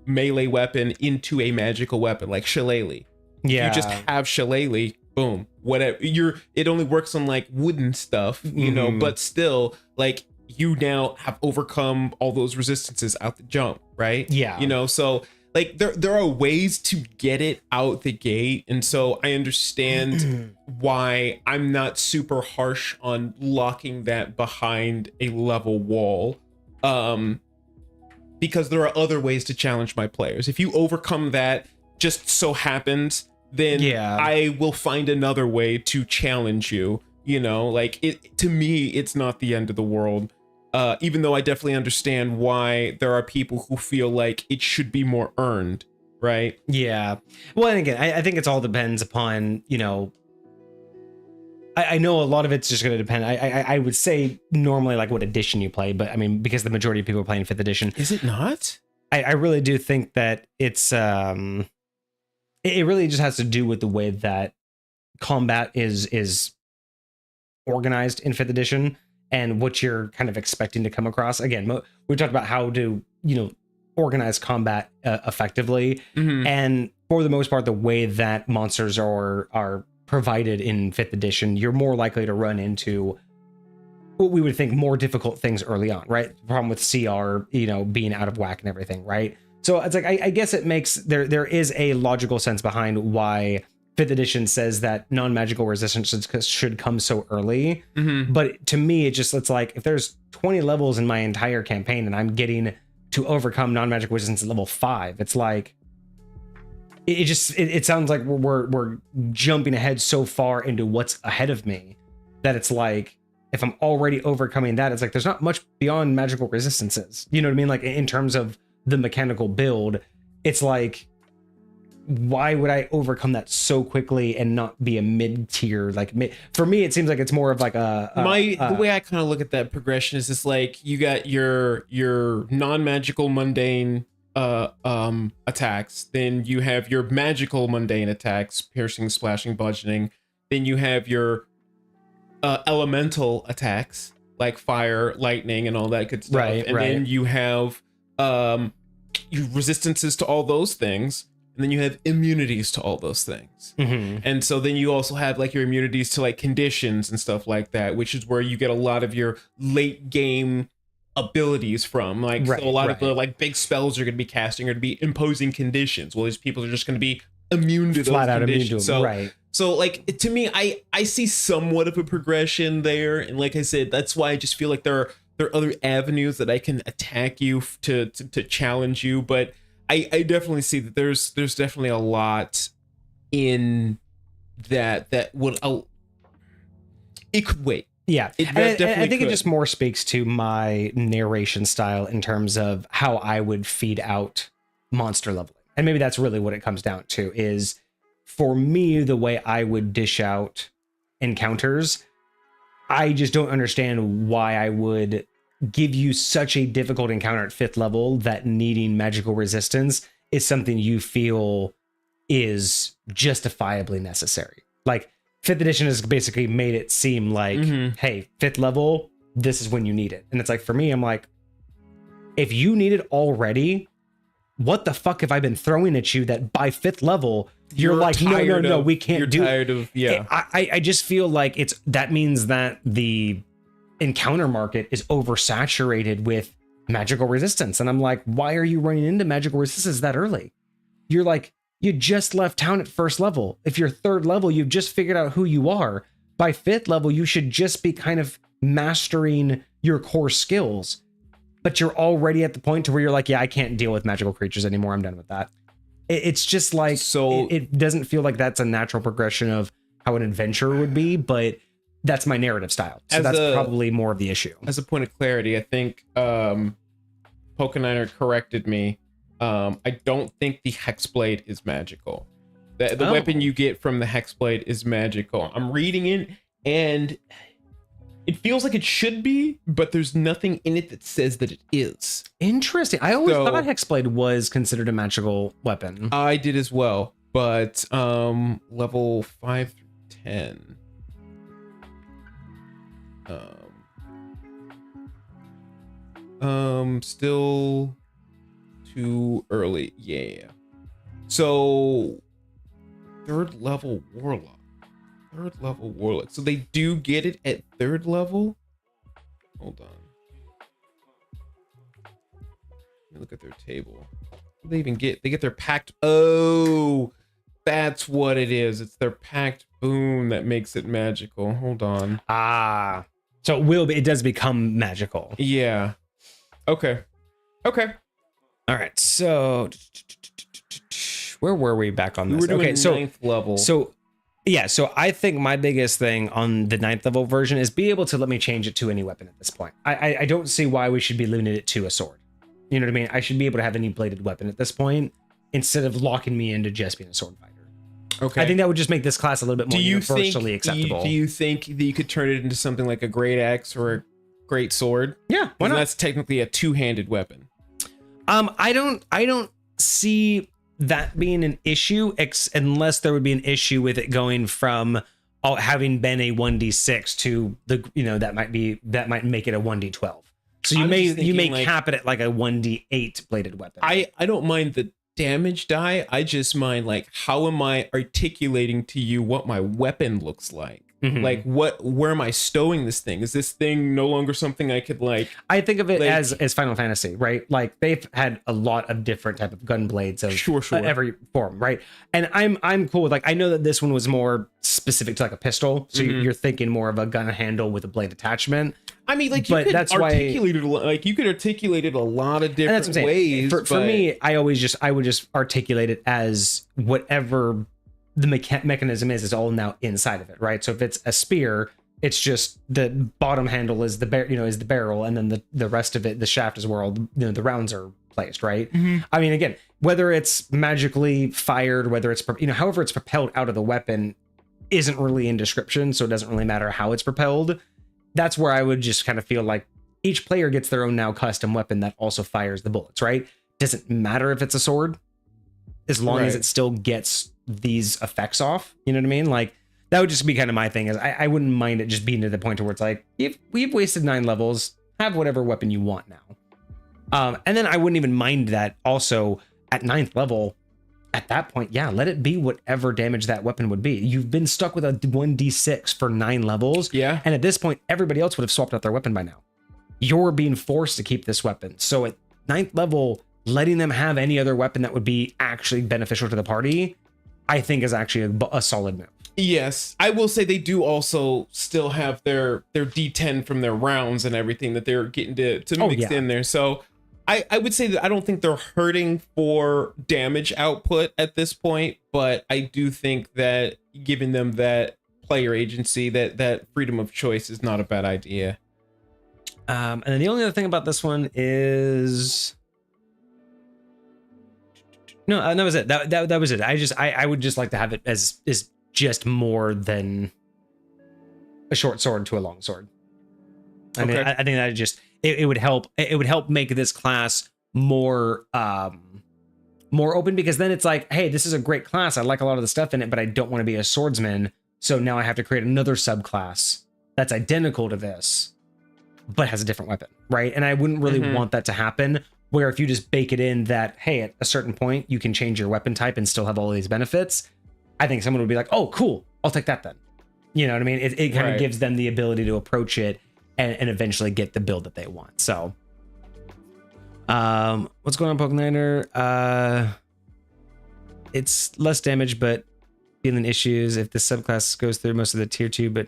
melee weapon into a magical weapon, like Shillelagh. Yeah, you just have Shillelagh, boom, whatever. It only works on like wooden stuff, but still, like, you now have overcome all those resistances out the jump, right? Yeah, so like there are ways to get it out the gate, and so I understand why I'm not super harsh on locking that behind a level wall, because there are other ways to challenge my players. If you overcome that, just so happens, then I will find another way to challenge you. You know, like to me, it's not the end of the world. Even though I definitely understand why there are people who feel like it should be more earned, right? Yeah. Well, and again, I think it's all depends upon, you know, I know a lot of it's just going to depend. I would say normally like what edition you play, but I mean, because the majority of people are playing 5th edition. Is it not? I really do think that it's, it really just has to do with the way that combat is organized in 5th edition and what you're kind of expecting to come across. Again, we talked about how to, you know, organize combat effectively. And for the most part, the way that monsters are provided in 5th edition, you're more likely to run into what we would think more difficult things early on, right? The problem with CR, you know, being out of whack and everything, right? So it's like, I guess it makes, there is a logical sense behind why 5th edition says that non-magical resistance should come so early. But to me, it's like, if there's 20 levels in my entire campaign and I'm getting to overcome non-magical resistance at level 5, it's like, it sounds like we're jumping ahead so far into what's ahead of me that it's like, if I'm already overcoming that, it's like, there's not much beyond magical resistances. You know what I mean? Like in terms of the mechanical build, it's like, why would I overcome that so quickly and not be a mid-tier? Like for me, it seems like it's more of like the way I kind of look at that progression is just like, you got your non-magical mundane attacks, then you have your magical mundane attacks, piercing, splashing, bludgeoning, then you have your elemental attacks like fire, lightning, and all that good stuff, then you have your resistances to all those things, and then you have immunities to all those things. And so then you also have like your immunities to like conditions and stuff like that, which is where you get a lot of your late game abilities from. Like so a lot of the like big spells you're going to be casting are to be imposing conditions. Well, these people are just going to be immune to those conditions. So like to me, I see somewhat of a progression there, and like I said, that's why I just feel like there are other avenues that I can attack you to challenge you, but I definitely see that there's definitely a lot in that would it could wait. Yeah, I think it just more speaks to my narration style in terms of how I would feed out monster leveling. And maybe that's really what it comes down to, is for me, the way I would dish out encounters, I just don't understand why I would give you such a difficult encounter at 5th level that needing magical resistance is something you feel is justifiably necessary. Like 5th edition has basically made it seem like, hey, 5th level, this is when you need it. And it's like, for me, I'm like, if you need it already, what the fuck have I been throwing at you that by 5th level you're like, no, we can't do it. I just feel like that means that the encounter market is oversaturated with magical resistance. And I'm like, why are you running into magical resistance that early? You're like, you just left town at 1st level. If you're 3rd level, you've just figured out who you are. By 5th level, you should just be kind of mastering your core skills. But you're already at the point to where you're like, yeah, I can't deal with magical creatures anymore. I'm done with that. It's just like, so it doesn't feel like that's a natural progression of how an adventure would be, but that's my narrative style. So that's probably more of the issue. As a point of clarity, I think Pokeniner corrected me. I don't think the Hexblade is magical. The weapon you get from the Hexblade is magical. I'm reading it, and it feels like it should be, but there's nothing in it that says that it is. Interesting. I always thought Hexblade was considered a magical weapon. I did as well, but level 5 through 10. Still too early. Yeah. So 3rd level warlock. So they do get it at 3rd level. Hold on. Let me look at their table. They even get their packed. Oh, that's what it is. It's their packed boon that makes it magical. Hold on. So it does become magical. Yeah. Okay. All right. So where were we back on this? We were doing ninth level. So I think my biggest thing on the 9th level version is be able to let me change it to any weapon at this point. I don't see why we should be limiting it to a sword. You know what I mean? I should be able to have any bladed weapon at this point instead of locking me into just being a sword fighter. Okay. I think that would just make this class a little bit more universally acceptable. Do you think that you could turn it into something like a great axe or a great sword? Yeah, why not? That's technically a two-handed weapon. I don't see that being an issue unless there would be an issue with it going from having been a 1d6 to that might make it a 1d12. So you may cap it at like a 1d8 bladed weapon. I don't mind the damage die. I just mind like, how am I articulating to you what my weapon looks like? Mm-hmm. Like where am I stowing this thing? Is this thing no longer something I could like? I think of it as Final Fantasy, right? Like they've had a lot of different type of gun blades of sure. Every form, right? And I'm cool with like, I know that this one was more specific to like a pistol, so you're thinking more of a gun handle with a blade attachment. I mean, like you could articulate it a lot of different ways. For me, I would just articulate it as whatever the mechanism is all now inside of it, right? So if it's a spear, it's just the bottom handle is the barrel, and then the rest of it, the shaft, is where all the rounds are placed, right? Mm-hmm. I mean, again, whether it's magically fired, whether it's however it's propelled out of the weapon, isn't really in description, so it doesn't really matter how it's propelled. That's where I would just kind of feel like each player gets their own now custom weapon that also fires the bullets, right? Doesn't matter if it's a sword, as long as it still gets these effects off. You know what I mean? Like that would just be kind of my thing. Is I wouldn't mind it just being to the point where it's like, if we've wasted 9 levels, have whatever weapon you want now. And then I wouldn't even mind that also at 9th level. At that point, let it be whatever damage that weapon would be. You've been stuck with a 1d6 for 9 levels. Yeah. And at this point, everybody else would have swapped out their weapon by now. You're being forced to keep this weapon. So at 9th level, letting them have any other weapon that would be actually beneficial to the party, I think is actually a solid move. Yes. I will say they do also still have their D10 from their rounds and everything that they're getting to mix in there. So I would say that I don't think they're hurting for damage output at this point, but I do think that giving them that player agency, that freedom of choice, is not a bad idea. And then the only other thing about this one is that was it. That was it. I would just like to have it as is just more than a short sword to a long sword. I mean, I think that it would help. It would help make this class more open, because then it's like, hey, this is a great class. I like a lot of the stuff in it, but I don't want to be a swordsman. So now I have to create another subclass that's identical to this, but has a different weapon, right? And I wouldn't really want that to happen, where if you just bake it in that, hey, at a certain point, you can change your weapon type and still have all these benefits. I think someone would be like, oh, cool, I'll take that then. You know what I mean? It kind of gives them the ability to approach it and eventually get the build that they want. So, what's going on, Pokemon? It's less damage, but feeling issues if the subclass goes through most of the tier 2, but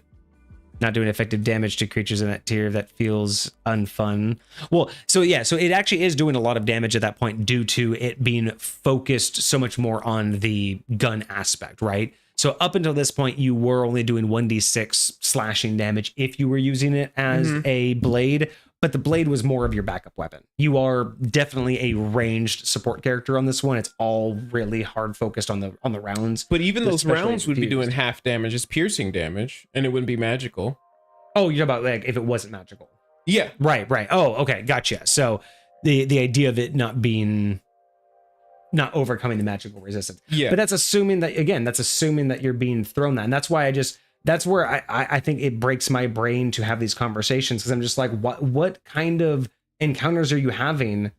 not doing effective damage to creatures in that tier. That feels unfun. Well, so it actually is doing a lot of damage at that point due to it being focused so much more on the gun aspect, right? So up until this point, you were only doing 1d6 slashing damage if you were using it as a blade, but the blade was more of your backup weapon. You are definitely a ranged support character on this one. It's all really hard focused on the rounds. But even those rounds would be doing half damage as piercing damage, and it wouldn't be magical. Oh, you're talking about like if it wasn't magical. Yeah. Right. Oh, okay, gotcha. So the idea of it not overcoming the magical resistance. Yeah. But that's assuming that you're being thrown that. And that's why that's where I think it breaks my brain to have these conversations, because I'm just like, what kind of encounters are you having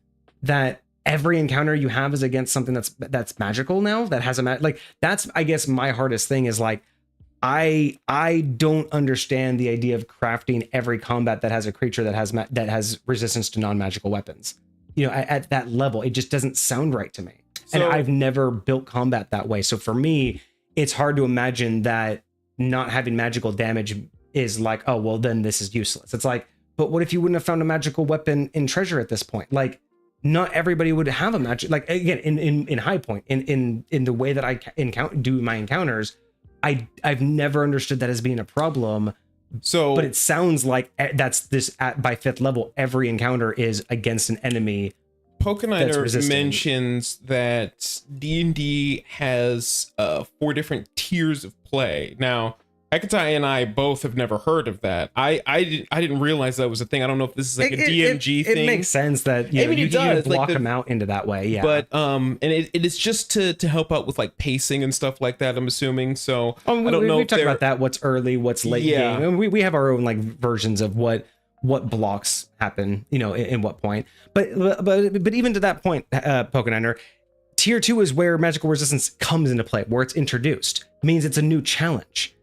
that every encounter you have is against something that's magical now, that has like, that's, I guess, my hardest thing is like, I don't understand the idea of crafting every combat that has a creature that has resistance to non-magical weapons. at that level. It just doesn't sound right to me. And So- I've never built combat that way. So for me, it's hard to imagine that not having magical damage is like, oh, well, then this is useless. It's like, but what if you wouldn't have found a magical weapon in treasure at this point? Like, not everybody would have a magic, like, again, in High Point, in the way that I do my encounters, I've never understood that as being a problem. So, But it sounds like by 5th level, every encounter is against an enemy. Pokeniner mentions that D&D has 4 different tiers of play. Now, Hekatai and I both have never heard of that. I didn't realize that was a thing. I don't know if this is like a DMG thing. It makes sense that you block like them out into that way, yeah. But and it is just to help out with like pacing and stuff like that, I'm assuming. So I don't know. We talked about that. What's early, what's late game. And we have our own like versions of what blocks happen, in what point. But even to that point, Pokeniner, tier 2 is where magical resistance comes into play, where it's introduced. It means it's a new challenge.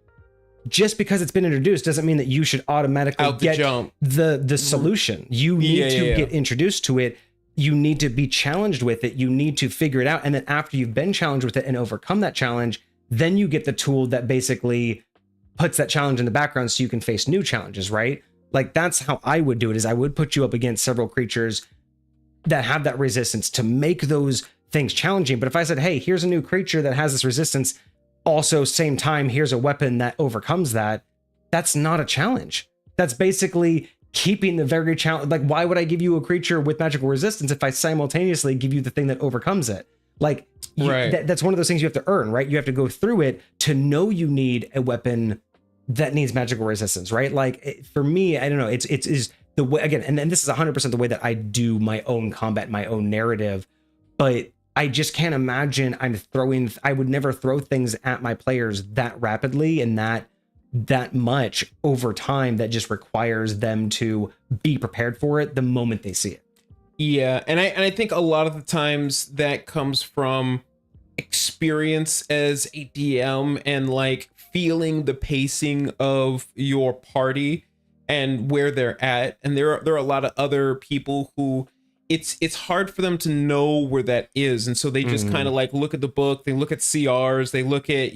Just because it's been introduced doesn't mean that you should automatically get the solution. You need to get introduced to it. You need to be challenged with it. You need to figure it out. And then after you've been challenged with it and overcome that challenge, then you get the tool that basically puts that challenge in the background so you can face new challenges, right? Like, that's how I would do it, is I would put you up against several creatures that have that resistance to make those things challenging. But if I said, hey, here's a new creature that has this resistance, also same time, here's a weapon that overcomes that, that's not a challenge. That's basically keeping the very challenge. Like, why would I give you a creature with magical resistance if I simultaneously give you the thing that overcomes it? Like, that's one of those things you have to earn, right? You have to go through it to know you need a weapon that needs magical resistance, right? Like, for me, I don't know, it's the way, again, and this is 100% the way that I do my own combat, my own narrative, but I just can't imagine I would never throw things at my players that rapidly and that much over time that just requires them to be prepared for it the moment they see it. Yeah, and I think a lot of the times that comes from experience as a DM and like feeling the pacing of your party and where they're at. And there are a lot of other people who it's hard for them to know where that is. And so they just kind of like look at the book, they look at CRs, they look at,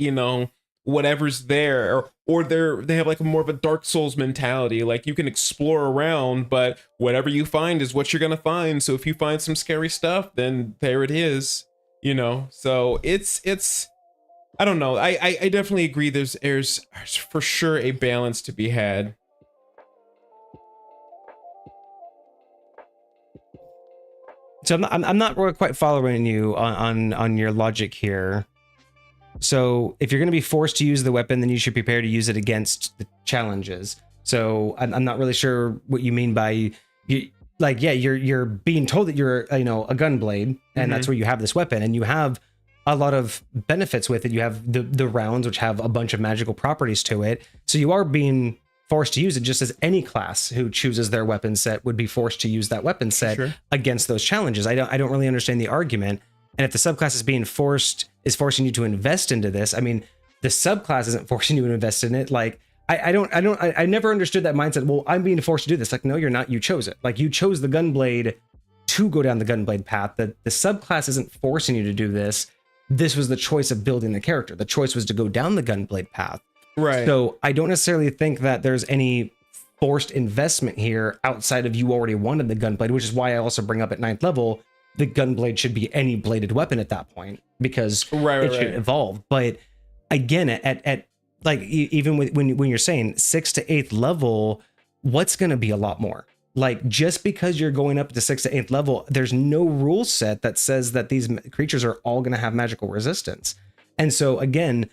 whatever's there, or they have like more of a Dark Souls mentality. Like, you can explore around, but whatever you find is what you're going to find. So if you find some scary stuff, then there it is, so it's, I don't know. I definitely agree. There's for sure a balance to be had. So I'm not really quite following you on your logic here. So if you're going to be forced to use the weapon, then you should prepare to use it against the challenges. So I'm not really sure what you mean by you're being told that you're a Gunblade, and that's where you have this weapon, and you have a lot of benefits with it. You have the rounds, which have a bunch of magical properties to it. So you are being forced to use it, just as any class who chooses their weapon set would be forced to use that weapon set against those challenges. I don't really understand the argument. And if the subclass is forcing you to invest into this, I mean, the subclass isn't forcing you to invest in it. Like, I never understood that mindset. Well, I'm being forced to do this. Like, no, you're not. You chose it. Like, you chose the Gunblade to go down the Gunblade path. The subclass isn't forcing you to do this. This was the choice of building the character. The choice was to go down the Gunblade path. Right. So I don't necessarily think that there's any forced investment here outside of you already wanted the Gunblade, which is why I also bring up at 9th level, the Gunblade should be any bladed weapon at that point, because it should evolve. But again, at like, even when you're saying 6th to 8th level, what's going to be a lot more? Like, just because you're going up to 6th to 8th level, there's no rule set that says that these creatures are all going to have magical resistance. And so again,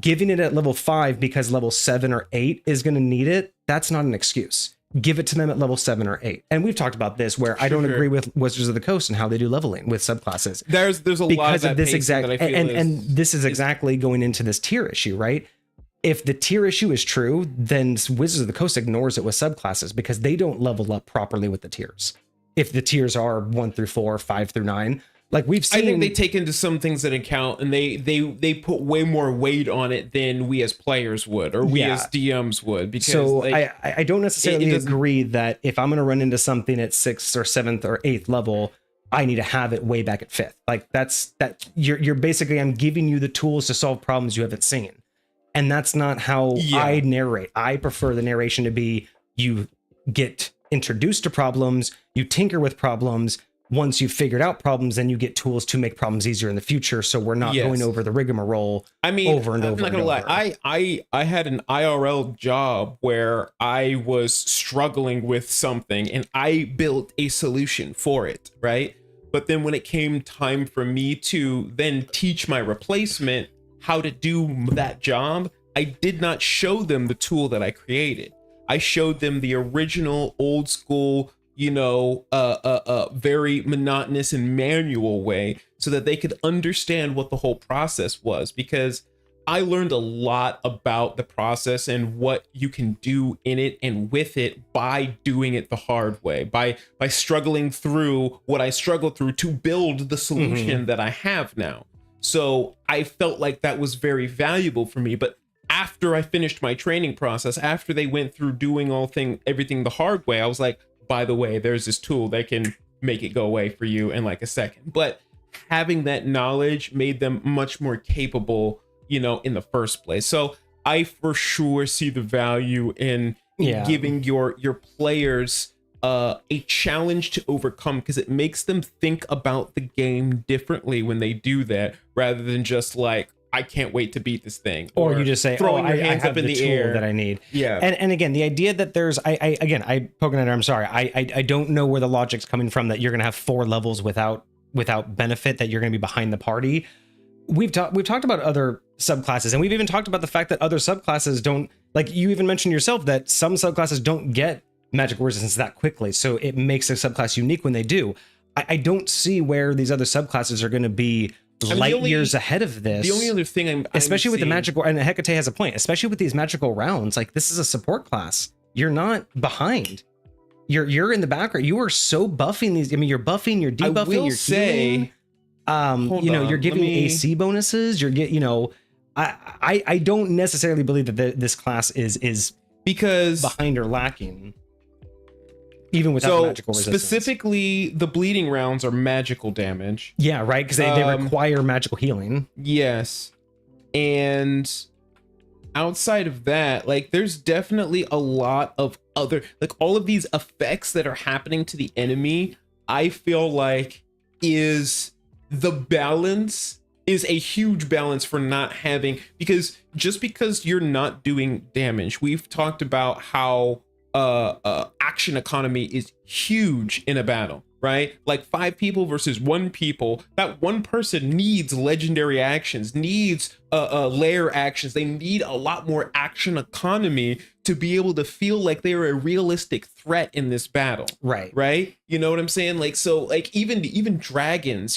giving it at level 5 because level 7 or 8 is going to need it, that's not an excuse. Give it to them at level 7 or 8. And we've talked about this, where I don't agree with Wizards of the Coast and how they do leveling with subclasses. There's a lot of that this exact that I feel and this is exactly going into this tier issue, right? If the tier issue is true, then Wizards of the Coast ignores it with subclasses because they don't level up properly with the tiers. If the tiers are 1 through 4, 5 through 9, Like we've seen, I think they take into some things that account, and they put way more weight on it than we as players would, or we as DMs would. Because so like, I don't necessarily agree that if I'm going to run into something at 6th or 7th or 8th level, I need to have it way back at 5th. Like you're basically, I'm giving you the tools to solve problems you haven't seen, and that's not how I narrate. I prefer the narration to be, you get introduced to problems, you tinker with problems. Once you've figured out problems, then you get tools to make problems easier in the future. So we're not going over the rigmarole over and over. I'm not gonna lie. I had an IRL job where I was struggling with something and I built a solution for it, right? But then when it came time for me to then teach my replacement how to do that job, I did not show them the tool that I created. I showed them the original old school, very monotonous and manual way, so that they could understand what the whole process was, because I learned a lot about the process and what you can do in it and with it by doing it the hard way, by struggling through what I struggled through to build the solution that I have now. So I felt like that was very valuable for me. But after I finished my training process, after they went through doing everything the hard way, I was like, by the way, there's this tool that can make it go away for you in like a second. But having that knowledge made them much more capable, in the first place. So I for sure see the value in giving your players a challenge to overcome, because it makes them think about the game differently when they do that, rather than just like, I can't wait to beat this thing. Or you just say, throwing your I hands have up in the tool air that I need. Yeah. And again, the idea that there's, I poking at it, I'm sorry. I don't know where the logic's coming from that you're going to have 4 levels without benefit, that you're going to be behind the party. We've talked about other subclasses, and we've even talked about the fact that other subclasses don't, like you even mentioned yourself, that some subclasses don't get magical resistance that quickly. So it makes a subclass unique when they do. I don't see where these other subclasses are going to be light years ahead of this. The only other thing especially with the magical, and Hecate has a point, especially with these magical rounds, like this is a support class. You're not behind. You're in the background. You are so buffing these. I mean, you're buffing, you're debuffing, you're healing. You're giving AC bonuses. You're I don't necessarily believe that this class is because behind or lacking, even without magical resistance. Specifically, the bleeding rounds are magical damage. Yeah, right, because they require magical healing. Yes. And outside of that, like, there's definitely a lot of other, like, all of these effects that are happening to the enemy, I feel like is the balance, is a huge balance for not having, because just because you're not doing damage, we've talked about how action economy is huge in a battle, right? Like 5 people versus 1 people, that one person needs legendary actions, needs layer actions. They need a lot more action economy to be able to feel like they're a realistic threat in this battle. Right. You know what I'm saying? Like, so like even dragons,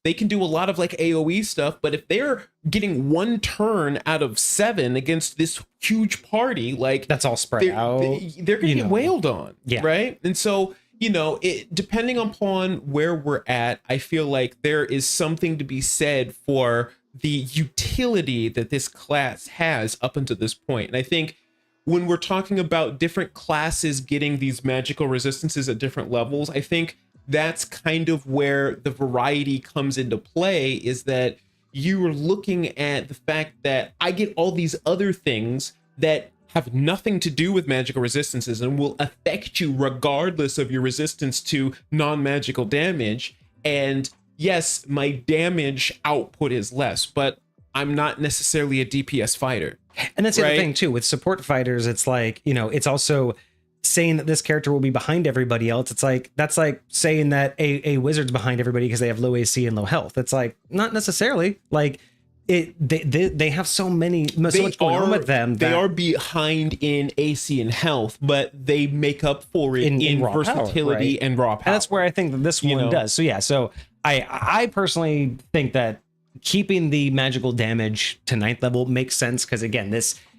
they can do a lot of like AoE stuff, but if they're getting 1 turn out of 7 against this huge party, like that's all spread out, they're gonna get wailed on. Yeah. Right. And so, it, depending upon where we're at, I feel like there is something to be said for the utility that this class has up until this point. And I think when we're talking about different classes getting these magical resistances at different levels, I think that's kind of where the variety comes into play, is that you are looking at the fact that I get all these other things that have nothing to do with magical resistances and will affect you regardless of your resistance to non-magical damage. And yes, my damage output is less, but I'm not necessarily a DPS fighter. And that's the other thing too, with support fighters, it's like, it's also saying that this character will be behind everybody else. It's like, that's like saying that a wizard's behind everybody because they have low AC and low health. It's like, not necessarily. Like, they have so much going on with them. They are behind in AC and health, but they make up for it in versatility and raw power. And that's where I think that this one does. So yeah, so I personally think that keeping the magical damage to 9th level makes sense, because again,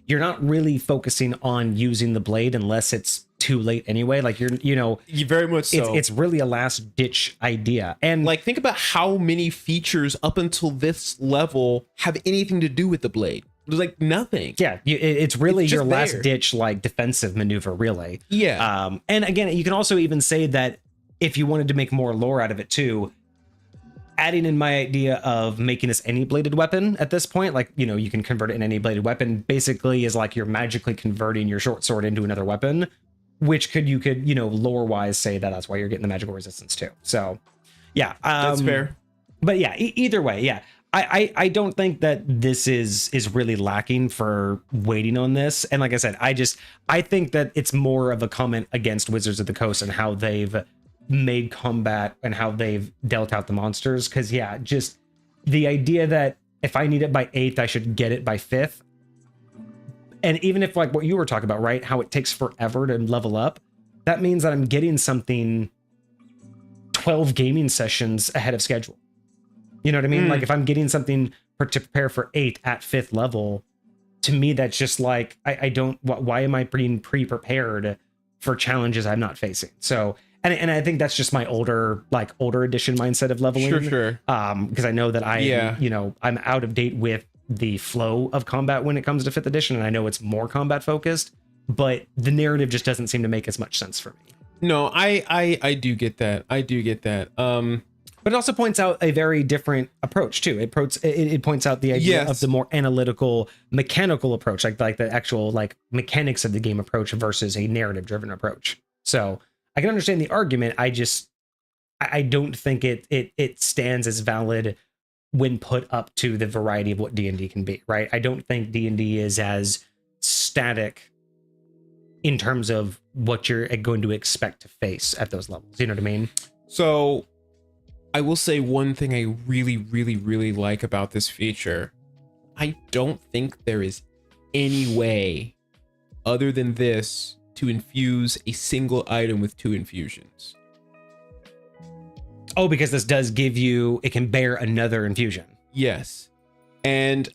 you're not really focusing on using the blade unless it's too late anyway. Like You very much so. It's really a last ditch idea. And like, think about how many features up until this level have anything to do with the blade. There's like nothing. Yeah, it's really It's your just last there. ditch like defensive maneuver, really. Yeah. And again, you can also even say that if you wanted to make more lore out of it too, adding in my idea of making this any bladed weapon at this point, like, you know, you can convert it in any bladed weapon, basically is like you're magically converting your short sword into another weapon, which you could, you know, lore wise say that that's why you're getting the magical resistance too. So yeah, That's fair. But yeah, either way, yeah. I don't think that this is really lacking for waiting on this. And like I said, I think that it's more of a comment against Wizards of the Coast and how they've made combat and how they've dealt out the monsters. Cause yeah, just the idea that if I need it by 8th, I should get it by 5th. And even if like what you were talking about, right? How it takes forever to level up, that means that I'm getting something 12 gaming sessions ahead of schedule. You know what I mean? Like if I'm getting something to prepare for 8 at 5th level, to me, that's just like, I don't, why am I being pre-prepared for challenges I'm not facing? So, and I think that's just my older edition mindset of leveling. Sure. Because I know that you know, I'm out of date with the flow of combat when it comes to 5th edition. And I know it's more combat focused, but the narrative just doesn't seem to make as much sense for me. No, I do get that. But it also points out a very different approach too. It points out the idea of the more analytical, mechanical approach, like the actual like mechanics of the game approach versus a narrative driven approach. So I can understand the argument. I don't think it stands as valid when put up to the variety of what D&D can be, right? I don't think D&D is as static in terms of what you're going to expect to face at those levels. You know what I mean? So I will say one thing I really, really, really like about this feature. I don't think there is any way other than this to infuse a single item with 2 infusions. Oh, because this does give you, it can bear another infusion. Yes. And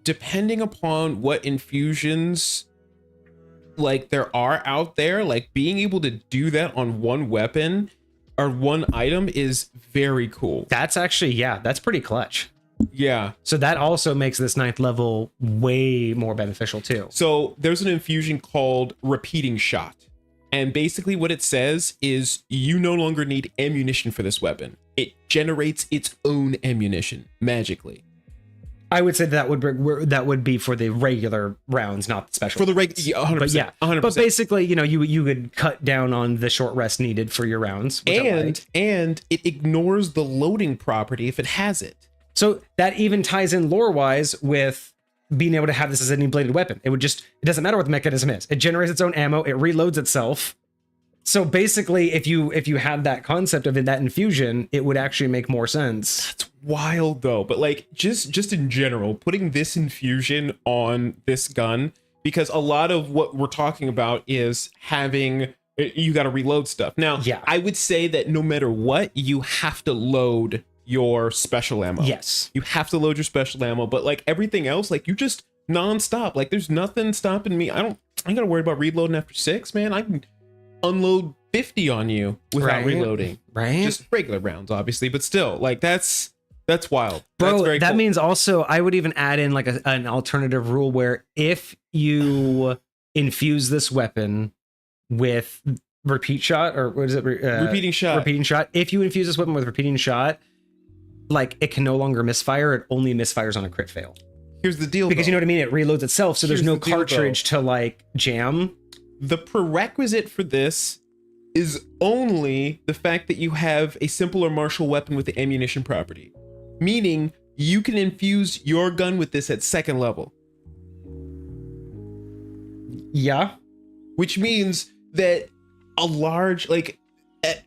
depending upon what infusions like there are out there, like being able to do that on one weapon or one item is very cool. That's actually, yeah, that's pretty clutch. Yeah. So that also makes this 9th level way more beneficial too. So there's an infusion called Repeating Shot. And basically what it says is you no longer need ammunition for this weapon. It generates its own ammunition magically. I would say that would be for the regular rounds, not the special. For the regular, yeah, 100%. But yeah, 100%. But basically, you know, you would cut down on the short rest needed for your rounds, and it ignores the loading property if it has it. So that even ties in lore-wise with being able to have this as any bladed weapon. It doesn't matter what the mechanism is. It generates its own ammo. It reloads itself. So basically, if you have that concept of that infusion, it would actually make more sense. That's wild though. But like just in general, putting this infusion on this gun, because a lot of what we're talking about is having, you got to reload stuff. Now, yeah. I would say that no matter what, you have to load your special ammo. Yes. You have to load your special ammo, but like everything else, like you just nonstop. Like there's nothing stopping me. I ain't gotta worry about reloading after 6, man. I can unload 50 on you without reloading. Right. Just regular rounds, obviously, but still, like that's wild. Bro, that's very that cool. means also I would even add in like an alternative rule where if you infuse this weapon with repeat shot, or what is it? Repeating shot. If you infuse this weapon with repeating shot, like it can no longer misfire. It only misfires on a crit fail. Here's the deal, because though. you know what I mean? It reloads itself. So there's no cartridge to like jam. The prerequisite for this is only the fact that you have a simple or martial weapon with the ammunition property, meaning you can infuse your gun with this at 2nd level. Yeah. Which means that a large, like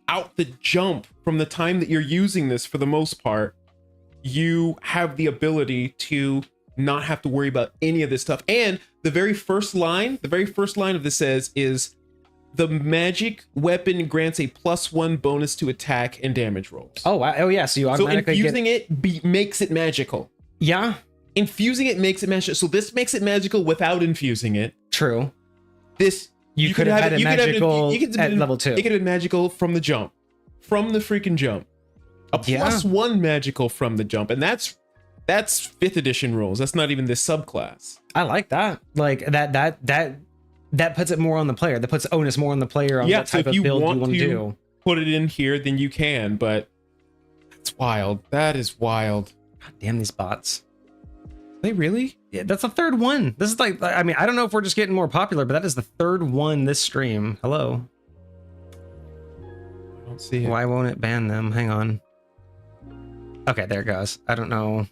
out the jump from the time that you're using this, for the most part, you have the ability to not have to worry about any of this stuff. And the very first line of this says is the magic weapon grants a +1 bonus to attack and damage rolls. Oh wow. Oh yeah. So you automatically infusing it makes it magical. Yeah. Infusing it makes it magical. So this makes it magical without infusing it. True. This You could have had a magical at level 2. It could have been magical from the jump. From the freaking jump. A +1 magical from the jump. And that's 5th edition rules. That's not even this subclass. I like that. Like that puts it more on the player. That puts onus more on the player on what type of build you want to do. Put it in here, then you can, but that's wild. That is wild. God damn these bots. They really? Yeah, that's the 3rd one. This is like, I mean, I don't know if we're just getting more popular, but that is the 3rd one this stream. Hello. I don't see it. Why won't it ban them? Hang on. Okay, there it goes. I don't know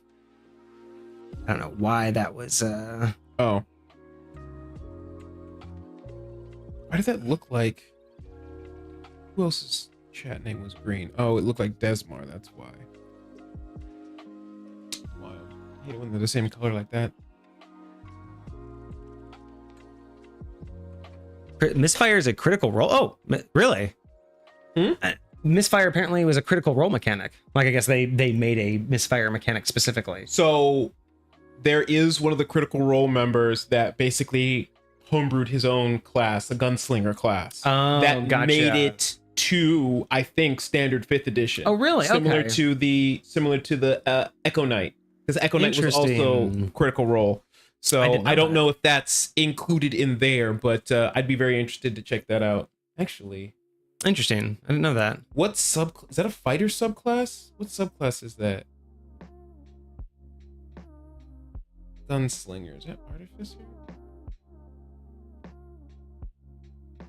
why that was Oh. Why did that look like? Who else's chat name was green? Oh, it looked like Desmar, that's why. Wild. I hate it when they're the same color like that. Misfire is a critical role. Oh, really? Misfire apparently was a critical role mechanic. Like, I guess they made a misfire mechanic specifically. So there is one of the critical role members that basically homebrewed his own class, the gunslinger class. That gotcha. made it to, I think, standard 5th edition. Oh, really? Similar to the Echo Knight, because Echo Knight was also critical role. So I don't know if that's included in there, but I'd be very interested to check that out. Actually, interesting. I didn't know that. What is that a fighter subclass? What subclass is that? Gunslinger. Is that Artificer?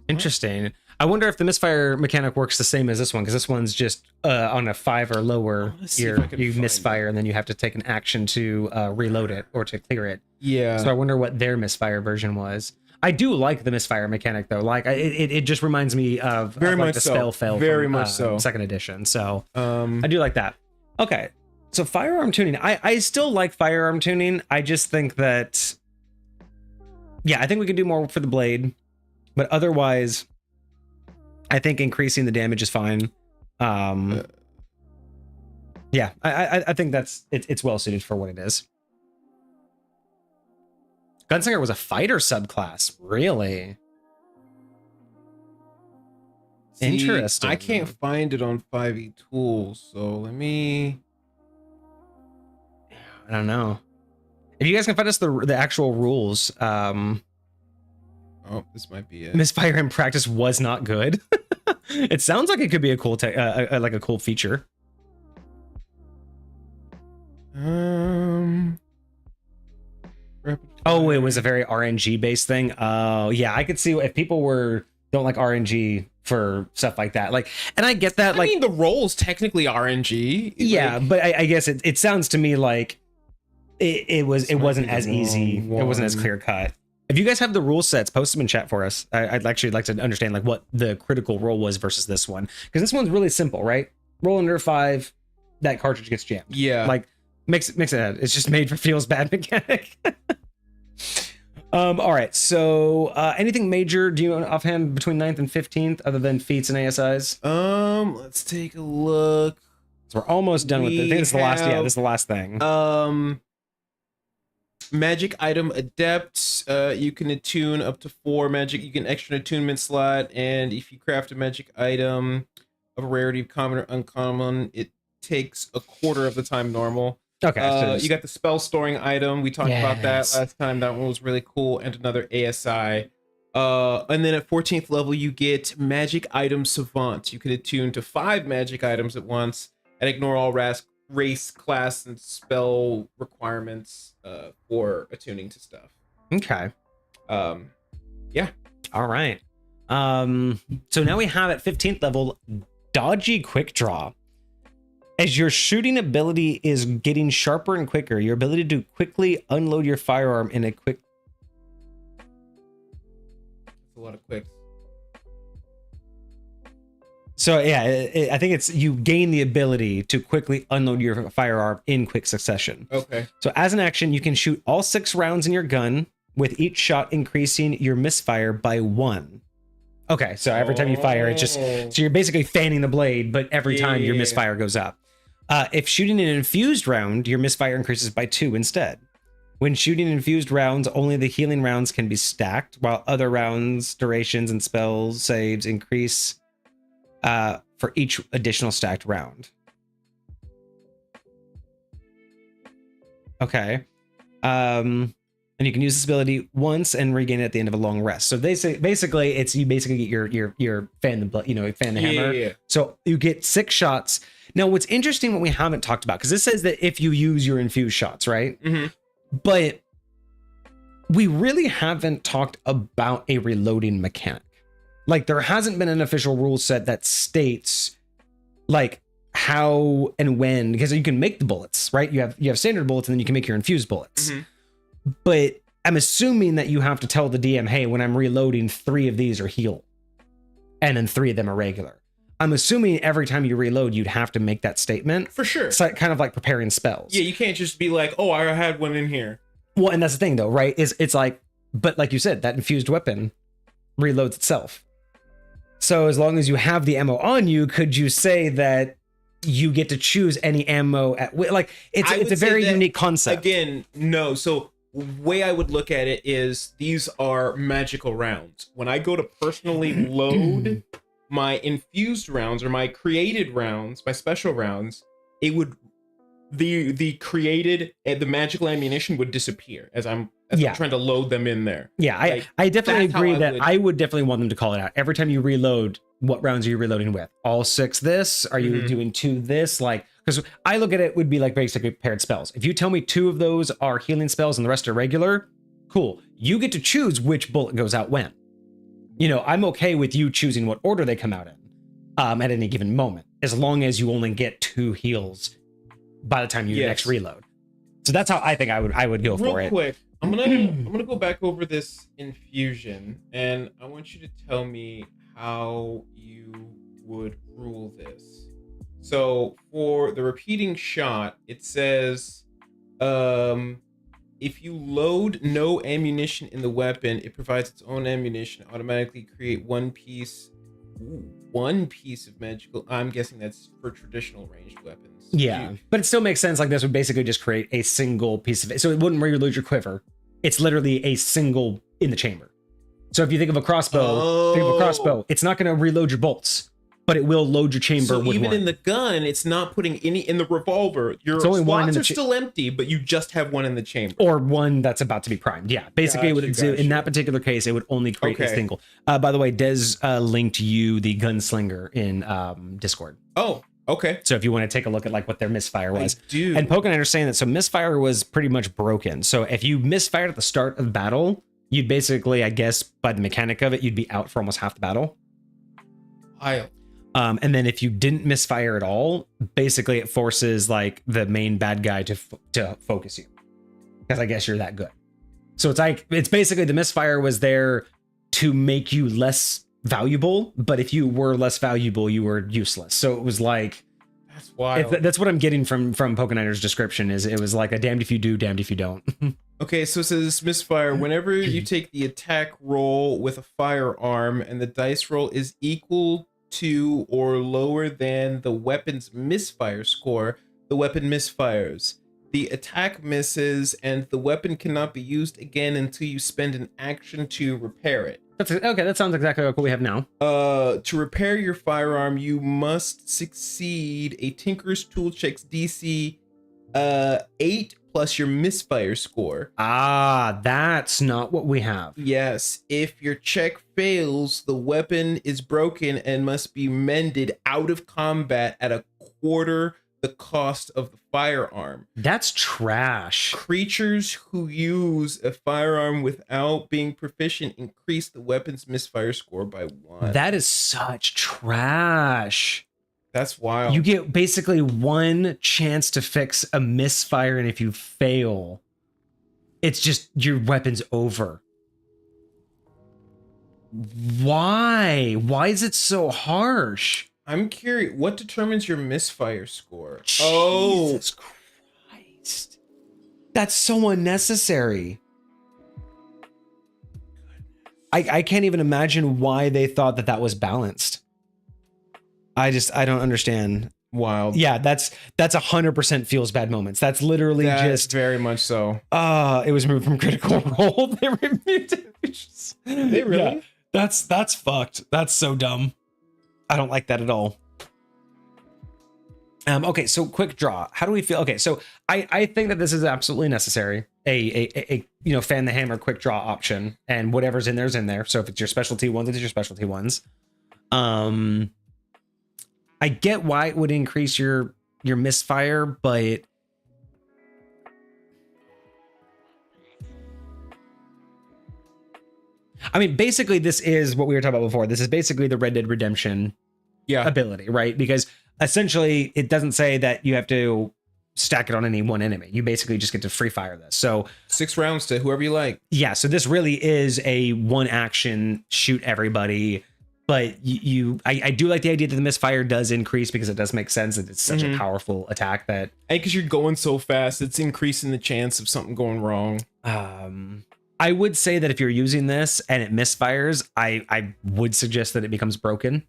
Interesting. I wonder if the misfire mechanic works the same as this one, because this one's just on a 5 or lower. You misfire, and then you have to take an action to reload it or to clear it. Yeah. So I wonder what their misfire version was. I do like the misfire mechanic though. Like it just reminds me of very much the so. spell fail Very from, much so. 2nd edition. So I do like that. Okay. So firearm tuning. I still like firearm tuning. I just think that, yeah, I think we could do more for the blade, but otherwise, I think increasing the damage is fine. Yeah, I think it's well suited for what it is. Gunslinger was a fighter subclass, really? See, interesting. I can't find it on 5e tools, so let me. I don't know. If you guys can find us the actual rules, oh, this might be it. Misfire in practice was not good. It sounds like it could be a cool like a cool feature. Oh, it was a very RNG based thing. Oh, yeah, I could see if people don't like RNG for stuff like that. Like, and I get that. Like, I mean, the roll's technically RNG. Yeah, like, but I guess it sounds to me like it wasn't as easy. It wasn't as clear cut. If you guys have the rule sets, post them in chat for us. I'd actually like to understand like what the critical roll was versus this one, because this one's really simple, right? Roll under 5, that cartridge gets jammed. Yeah, like mix it. It's just made for feels bad mechanic. All right. So anything major do you know offhand between 9th and 15th other than feats and ASIs? Let's take a look. So we're almost done with it. I think this is the last. Yeah, this is the last thing. Magic item adept. You can attune up to 4 magic. You can extra attunement slot, and if you craft a magic item of a rarity of common or uncommon, it takes a quarter of the time normal. Okay. You got the spell storing item. We talked about that last time. That one was really cool, and another ASI. And then at 14th level, you get magic item savant. You can attune to 5 magic items at once and ignore all race, class, and spell requirements for attuning to stuff. Okay. Yeah. All right. So now we have at 15th level, dodgy quick draw. As your shooting ability is getting sharper and quicker, your ability to quickly unload your firearm in a quick. That's a lot of quicks. So yeah, I think it's you gain the ability to quickly unload your firearm in quick succession. Okay. So as an action, you can shoot all 6 rounds in your gun, with each shot increasing your misfire by 1. Okay, so every time you fire, it's just so you're basically fanning the blade, but every time your misfire goes up. If shooting an infused round, your misfire increases by 2 instead. When shooting infused rounds, only the healing rounds can be stacked, while other rounds, durations, and spells saves increase for each additional stacked round. Okay. And you can use this ability once and regain it at the end of a long rest. So they say basically it's you basically get your fan the blood, fan the hammer. Yeah. So you get 6 shots. Now, what's interesting, what we haven't talked about, because this says that if you use your infused shots, right? Mm-hmm. But we really haven't talked about a reloading mechanic. Like, there hasn't been an official rule set that states like how and when, because you can make the bullets, right? You have standard bullets and then you can make your infused bullets. Mm-hmm. But I'm assuming that you have to tell the DM, hey, when I'm reloading, 3 of these are heal, and then 3 of them are regular. I'm assuming every time you reload, you'd have to make that statement. For sure. It's like, kind of like preparing spells. Yeah, you can't just be like, oh, I had one in here. Well, and that's the thing, though, right? It's like, but like you said, that infused weapon reloads itself. So as long as you have the ammo on you, could you say that you get to choose any ammo at like it's a very unique concept? Again, no. So way I would look at it is these are magical rounds. When I go to personally load my infused rounds or my created rounds, my special rounds, it would the created the magical ammunition would disappear as I'm trying to load them in there. Yeah, like, I definitely agree that I would definitely want them to call it out. Every time you reload, what rounds are you reloading with? All 6 this? Are you doing 2 this? Like, because I look at it would be like basically paired spells. If you tell me 2 of those are healing spells and the rest are regular, cool. You get to choose which bullet goes out when. I'm okay with you choosing what order they come out in at any given moment, as long as you only get 2 heals by the time you next reload. So that's how I think I would go for it. Real quick, I'm gonna go back over this infusion, and I want you to tell me how you would rule this. So for the repeating shot, it says if you load no ammunition in the weapon, it provides its own ammunition, automatically create one piece of magical. I'm guessing that's for traditional ranged weapons. Yeah, but it still makes sense. Like, this would basically just create a single piece of it. So it wouldn't reload your quiver. It's literally a single in the chamber. So if you think of a crossbow, it's not going to reload your bolts, but it will load your chamber. So with even one. in the gun, it's not putting any in the revolver. Your slots are still empty, but you just have one in the chamber, or one that's about to be primed. Yeah, basically, in that particular case, it would only create a single. By the way, Des linked you the gunslinger in Discord. Oh, okay. So if you want to take a look at like what their misfire was, I do. And Poke and I are saying that so misfire was pretty much broken. So if you misfired at the start of battle, you'd basically, I guess, by the mechanic of it, you'd be out for almost half the battle. And then if you didn't misfire at all, basically it forces like the main bad guy to focus you, because I guess you're that good. So it's basically the misfire was there to make you less valuable, but if you were less valuable, you were useless. So it was like, that's wild. That's what I'm getting from Pokeniner's description. Is it was like a damned if you do, damned if you don't. Okay, so it says misfire. Whenever you take the attack roll with a firearm and the dice roll is equal to or lower than the weapon's misfire score, the weapon misfires. The attack misses and the weapon cannot be used again until you spend an action to repair it. Okay, that sounds exactly like what we have now. To repair your firearm, you must succeed a Tinker's Tool Checks DC 8 plus your misfire score. Ah, that's not what we have. Yes, if your check fails, the weapon is broken and must be mended out of combat at a quarter the cost of the firearm. That's trash. Creatures who use a firearm without being proficient increase the weapon's misfire score by 1. That is such trash. That's wild. You get basically 1 chance to fix a misfire, and if you fail, it's just your weapon's over. Why? Why is it so harsh? I'm curious, what determines your misfire score? Jesus Christ. That's so unnecessary. I can't even imagine why they thought that was balanced. I don't understand. wild. Yeah, that's 100% feels bad moments. That's literally just very much so. It was removed from Critical Role. They removed it. They really? Yeah, that's fucked. That's so dumb. I don't like that at all. Okay, so quick draw. How do we feel? Okay, so I think that this is absolutely necessary. A fan the hammer quick draw option, and whatever's in there's in there. So if it's your specialty ones, it's your specialty ones. I get why it would increase your misfire, but I mean, basically, this is what we were talking about before. This is basically the Red Dead Redemption ability, right? Because essentially, it doesn't say that you have to stack it on any one enemy. You basically just get to free fire this. So 6 rounds to whoever you like. Yeah, so this really is a one action shoot everybody. But I do like the idea that the misfire does increase because it does make sense that it's such a powerful attack that. And because you're going so fast, it's increasing the chance of something going wrong. I would say that if you're using this and it misfires, I would suggest that it becomes broken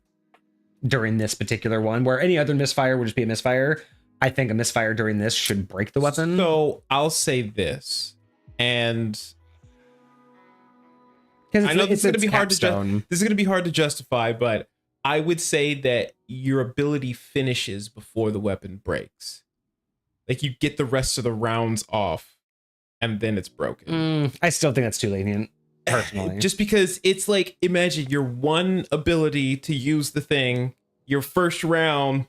during this particular one, where any other misfire would just be a misfire. I think a misfire during this should break the weapon. So I'll say this, and I know this is going to be hard to justify, but I would say that your ability finishes before the weapon breaks. Like you get the rest of the rounds off, and then it's broken. I still think that's too lenient, personally. Just because it's like, imagine your one ability to use the thing, your first round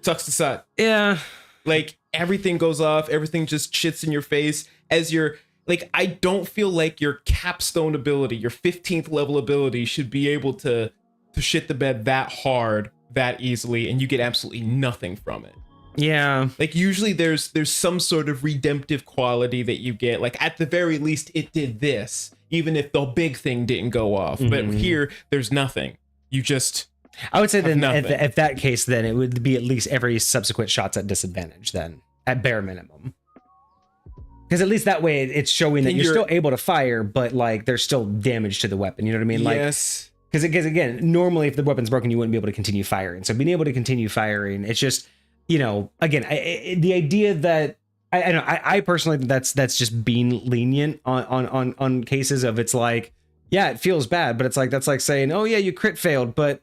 sucks to suck. Yeah. Like everything goes off, everything just shits in your face as you're like, I don't feel like your capstone ability, your 15th level ability should be able to shit the bed that hard, that easily, and you get absolutely nothing from it. Yeah. Like usually there's some sort of redemptive quality that you get. Like at the very least, it did this, even if the big thing didn't go off. But here, there's nothing. You just I would say then if that case, then it would be at least every subsequent shot's at disadvantage then, at bare minimum. Because at least that way it's showing that you're still able to fire, but like there's still damage to the weapon. You know what I mean? Like, yes. Because again, normally if the weapon's broken, you wouldn't be able to continue firing. So being able to continue firing, it's just, again, the idea that I personally think that's just being lenient on cases of it's like, yeah, it feels bad, but it's like that's like saying, oh yeah, you crit failed, but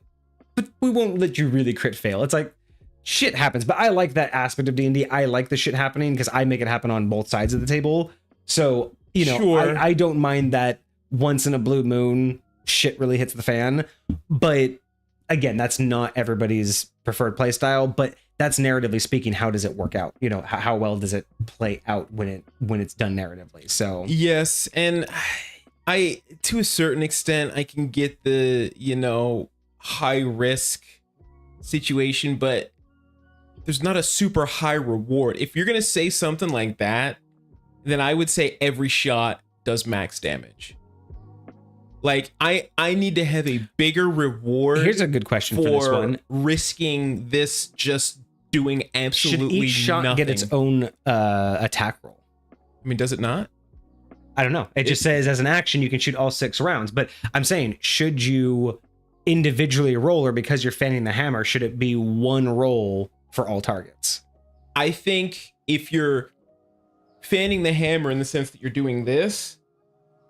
we won't let you really crit fail. It's like shit happens, but I like that aspect of D&D. I like the shit happening because I make it happen on both sides of the table. So sure. I don't mind that once in a blue moon shit really hits the fan, but again, that's not everybody's preferred play style, but that's narratively speaking, how does it work out? How well does it play out when it's done narratively? So yes, and I to a certain extent I can get the high risk situation, but there's not a super high reward. If you're gonna say something like that, then I would say every shot does max damage. Like I need to have a bigger reward. Here's a good question for this one. Risking this just doing absolutely should each shot nothing. Get its own attack roll? I mean, does it not? I don't know. It just says as an action you can shoot all 6 rounds, but I'm saying, should you individually roll, or because you're fanning the hammer, should it be one roll for all targets? I think if you're fanning the hammer in the sense that you're doing this,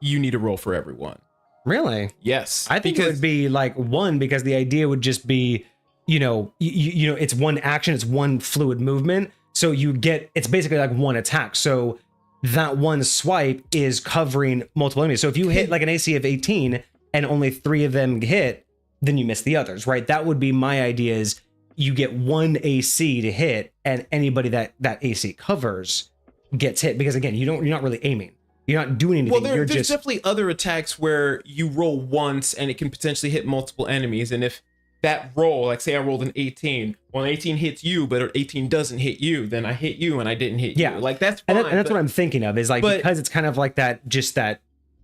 you need a roll for everyone. Really? Yes. I think it would be like one, because the idea would just be, it's one action, it's one fluid movement. So it's basically like one attack. So that one swipe is covering multiple enemies. So if you hit like an AC of 18 and only 3 of them hit, then you miss the others, right? That would be my idea, is you get one AC to hit, and anybody that AC covers gets hit, because again, you're not really aiming. You're not doing anything. Well, there's definitely other attacks where you roll once and it can potentially hit multiple enemies. And if that roll, like say I rolled an 18, well, 18 hits you, but 18 doesn't hit you, then I hit you and I didn't hit you. Like that's fine. And that's what I'm thinking of, is like, because it's kind of like that, just that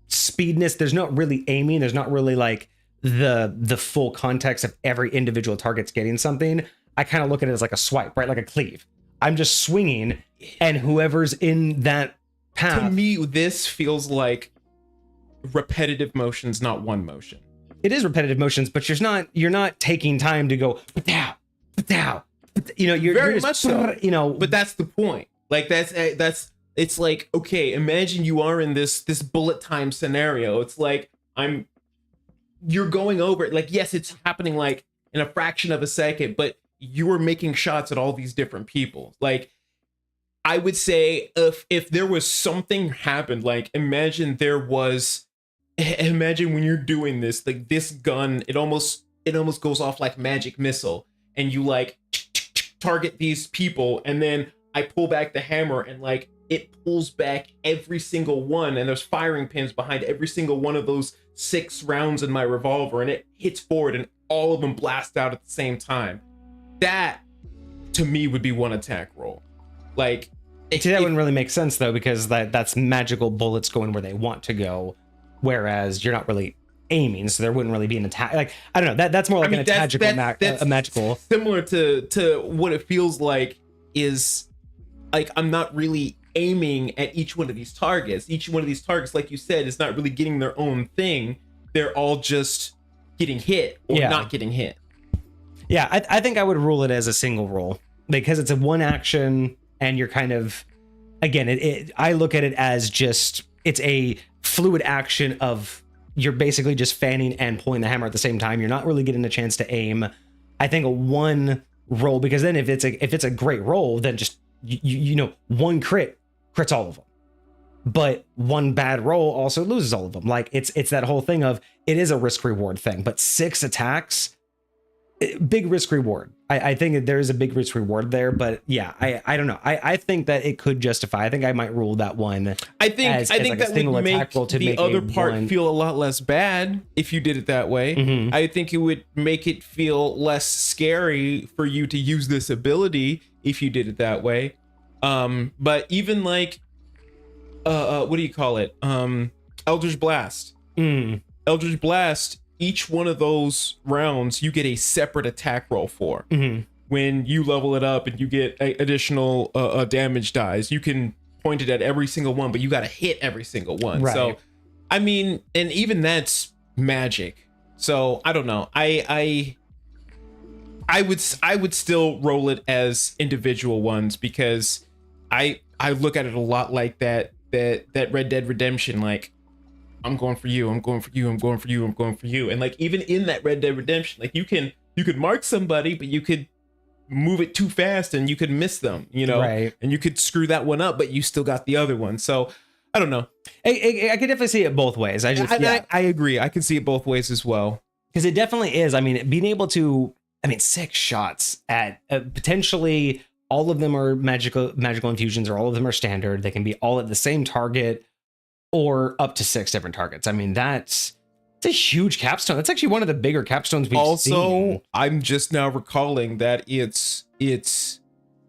speedness. There's not really aiming. There's not really like the full context of every individual target's getting something. I kind of look at it as like a swipe, right? Like a cleave. I'm just swinging, and whoever's in that path. To me, this feels like repetitive motions, not one motion. It is repetitive motions, but you're not taking time to go, pa-dow, pa-dow, you know, you're Very just, much so. you know, But that's the point. Like that's it's like, okay, imagine you are in this bullet time scenario. It's like you're going over it. Like, yes, it's happening like in a fraction of a second, but you are making shots at all these different people. Like, I would say if there was something happened, like imagine when you're doing this, like this gun, it almost goes off like magic missile, and you like target these people, and then I pull back the hammer and like it pulls back every single one, and there's firing pins behind every single one of those 6 rounds in my revolver, and it hits forward and all of them blast out at the same time. That to me would be one attack roll. Like, see, that wouldn't really make sense though, because that's magical bullets going where they want to go, whereas you're not really aiming, so there wouldn't really be an attack. Like, I don't know, that's more like a magical. Similar to what it feels like is like I'm not really aiming at each one of these targets. Each one of these targets, like you said, is not really getting their own thing. They're all just getting hit or not getting hit. Yeah, I think I would rule it as a single roll because it's a one action, and you're kind of, again, I look at it as just, it's a fluid action of you're basically just fanning and pulling the hammer at the same time. You're not really getting a chance to aim. I think a one roll, because then if it's a great roll, then just you know, one crits all of them, but one bad roll also loses all of them. Like, it's that whole thing of, it is a risk reward thing, but 6 attacks, big risk reward. I think there is a big risk reward there, but yeah, I don't know. I think that it could justify. I think I might rule that one. I think like that would make the other part feel a lot less bad if you did it that way. Mm-hmm. I think it would make it feel less scary for you to use this ability if you did it that way. But even like, what do you call it? Eldritch Blast. Eldritch Blast. Each one of those rounds, you get a separate attack roll for. Mm-hmm. When you level it up and you get additional damage dies, you can point it at every single one, but you got to hit every single one. Right. So, I mean, and even that's magic. So I don't know. I would still roll it as individual ones, because I look at it a lot like that Red Dead Redemption, like, I'm going for you, I'm going for you, I'm going for you, I'm going for you. And like, even in that Red Dead Redemption, like you could mark somebody, but you could move it too fast and you could miss them, you know, right? And you could screw that one up, but you still got the other one. So I don't know. I could definitely see it both ways. I agree. I can see it both ways as well. Because it definitely is. I mean, being able to, 6 shots at potentially all of them are magical infusions, or all of them are standard. They can be all at the same target, or up to 6 different targets. I mean, it's a huge capstone. That's actually one of the bigger capstones we've seen. Also, I'm just now recalling that it's a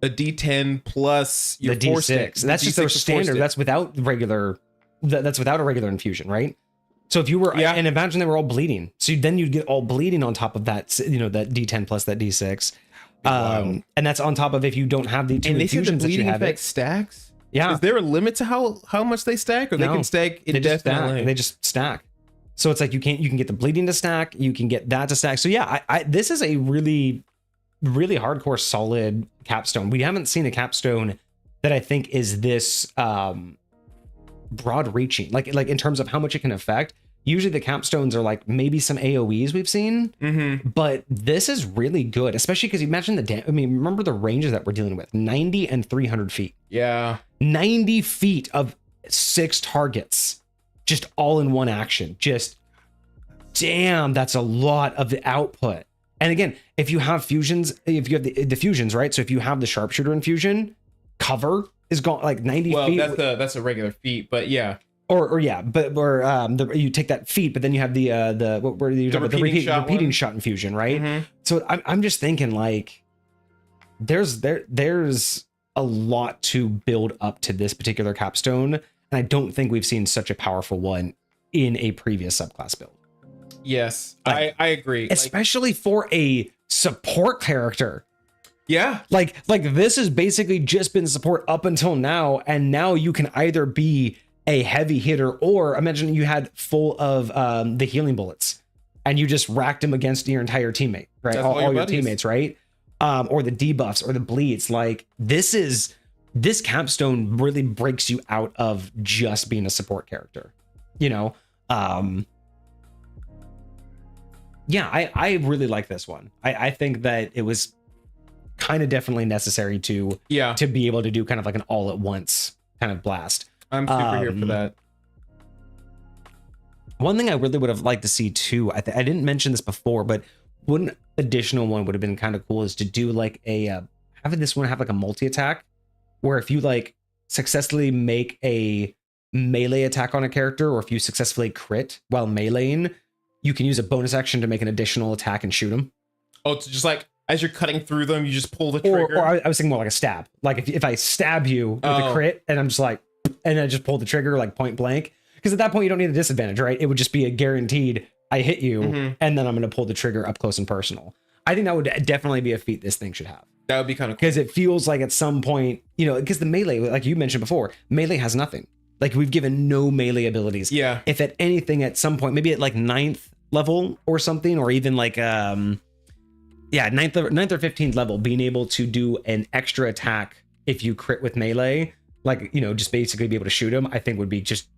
D10 plus your the D6. That's just their standard. That's without regular. That's without a regular infusion, right? So if you were, and imagine they were all bleeding, so then you'd get all bleeding on top of that, you know, that D10 plus that D6. And that's on top of if you don't have the 2 infusions that you have. Effect stacks. Yeah. Is there a limit to how much they stack, or they can stack indefinitely? They just stack. So it's like you can get the bleeding to stack, you can get that to stack. So yeah, this is a really, really hardcore solid capstone. We haven't seen a capstone that I think is this broad reaching, like in terms of how much it can affect. Usually the capstones are like maybe some AoEs we've seen, but this is really good, especially because you imagine remember the ranges that we're dealing with, 90 and 300 feet. Yeah. 90 feet of 6 targets, just all in one action. Just, damn, that's a lot of the output. And again, if you have fusions, if you have the fusions, right? So if you have the sharpshooter infusion, cover is gone like 90 feet. Well, that's a regular feat, but yeah. You take that feat, but then you have the repeating shot infusion, right? So I'm just thinking, like, there's a lot to build up to this particular capstone, and I don't think we've seen such a powerful one in a previous subclass build. Yes, I agree, especially for a support character. Yeah, like this has basically just been support up until now, and now you can either be a heavy hitter, or imagine you had full of the healing bullets and you just racked them against your entire teammate, right? All your teammates, right? or the debuffs or the bleeds. Like this capstone really breaks you out of just being a support character, you know? Yeah, I really like this one. I think that it was kind of definitely necessary to be able to do kind of like an all at once kind of blast. I'm super here for that. One thing I really would have liked to see too, I didn't mention this before, but one additional one would have been kind of cool is to do like a having this one have like a multi attack, where if you like successfully make a melee attack on a character, or if you successfully crit while meleeing, you can use a bonus action to make an additional attack and shoot them. Oh, it's just like as you're cutting through them, you just pull the trigger. Or I was thinking more like a stab. Like if I stab you with a crit and I'm just like, and I just pull the trigger like point blank. Because at that point you don't need a disadvantage, right? It would just be a guaranteed I hit you, and then I'm going to pull the trigger up close and personal. I think that would definitely be a feat this thing should have. That would be kind of cool. Because it feels like at some point, you know, because the melee, like you mentioned before, melee has nothing. Like we've given no melee abilities. Yeah. If at anything at some point, maybe at like 9th level or something, or even like 9th or 15th level, being able to do an extra attack if you crit with melee, like, you know, just basically be able to shoot him, I think would be just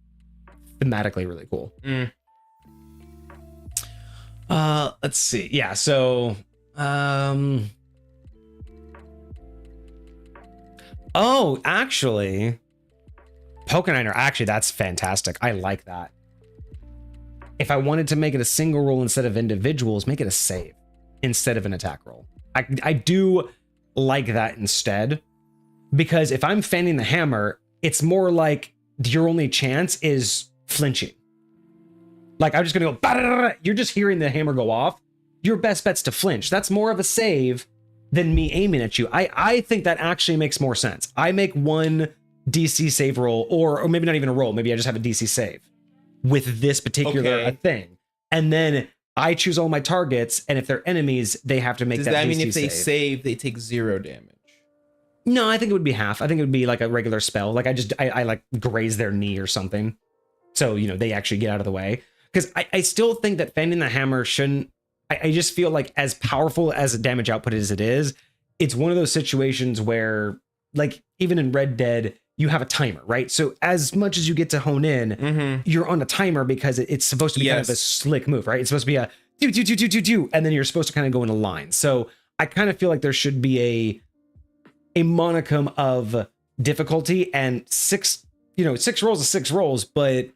thematically really cool. Let's see. Yeah, so oh, actually Pokeniner, actually that's fantastic. I like that. If I wanted to make it a single roll instead of individuals, make it a save instead of an attack roll. I do like that instead, because if I'm fanning the hammer, it's more like your only chance is flinching. Like I'm just gonna go, bah-da-da-da. You're just hearing the hammer go off. Your best bet's to flinch. That's more of a save than me aiming at you. I think that actually makes more sense. I make one DC save roll, or maybe not even a roll. Maybe I just have a DC save with this particular thing. And then I choose all my targets, and if they're enemies, they have to make that DC save. Does that mean if they save, they take 0 damage? No, I think it would be half. I think it would be like a regular spell. Like I like graze their knee or something. So, you know, they actually get out of the way. Because I still think that fanning the hammer shouldn't... I just feel like as powerful as a damage output as it is, it's one of those situations where, like, even in Red Dead, you have a timer, right? So as much as you get to hone in, you're on a timer because it's supposed to be kind of a slick move, right? It's supposed to be a do, and then you're supposed to kind of go in a line. So I kind of feel like there should be a monicum of difficulty, and 6 rolls is 6 rolls, but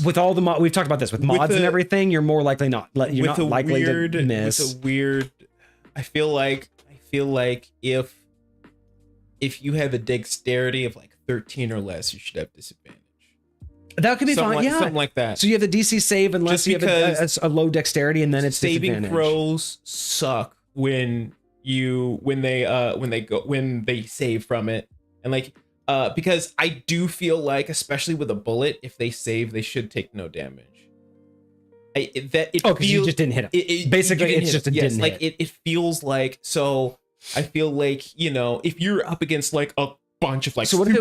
with all the we've talked about this with mods and everything, you're more likely not likely to miss. With a weird, I feel like if you have a dexterity of like 13 or less, you should have disadvantage. That could be fine, yeah, something like that. So you have the DC save unless you have a low dexterity, and then it's saving disadvantage. throws suck when they save from it, and like. Because I do feel like, especially with a bullet, if they save, they should take no damage. Because you just didn't hit him. Basically, it's just a didn't hit. Like it feels like, so I feel like, you know, if you're up against like a bunch of like, so what if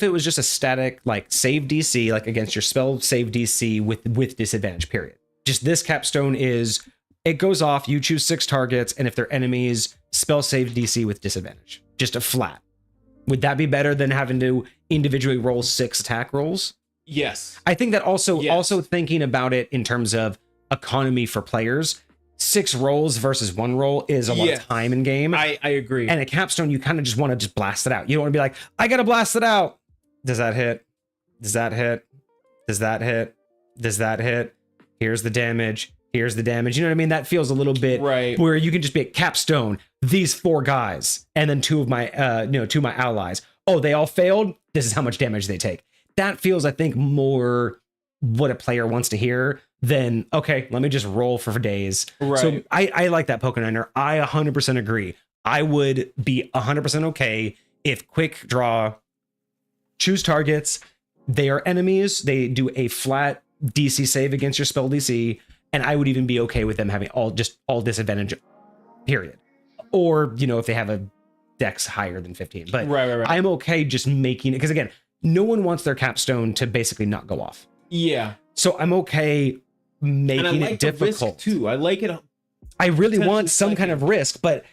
it was just a static like save DC, like against your spell save DC with disadvantage, period. Just this capstone is, it goes off, you choose 6 targets, and if they're enemies, spell save DC with disadvantage. Just a flat. Would that be better than having to individually roll 6 attack rolls? Yes. I think that also thinking about it in terms of economy for players, 6 rolls versus 1 roll is a lot of time in game. I agree. And a capstone, you kind of just want to just blast it out. You don't want to be like, I gotta blast it out. Does that hit? Does that hit? Does that hit? Does that hit? Here's the damage. Here's the damage. You know what I mean? That feels a little bit right, where you can just be a capstone. These 4 guys, and then 2 of my, 2 of my allies. Oh, they all failed. This is how much damage they take. That feels, I think, more what a player wants to hear than, okay, let me just roll for days. Right. So I like that Pokeniner. I 100% agree. I would be 100% okay if quick draw, choose targets, they are enemies, they do a flat DC save against your spell DC, and I would even be okay with them having all disadvantage, period. Or, you know, if they have a dex higher than 15. But right. I'm okay just making it, because again, no one wants their capstone to basically not go off. Yeah. So I'm okay making it difficult too. I like it. I really want some kind of risk, but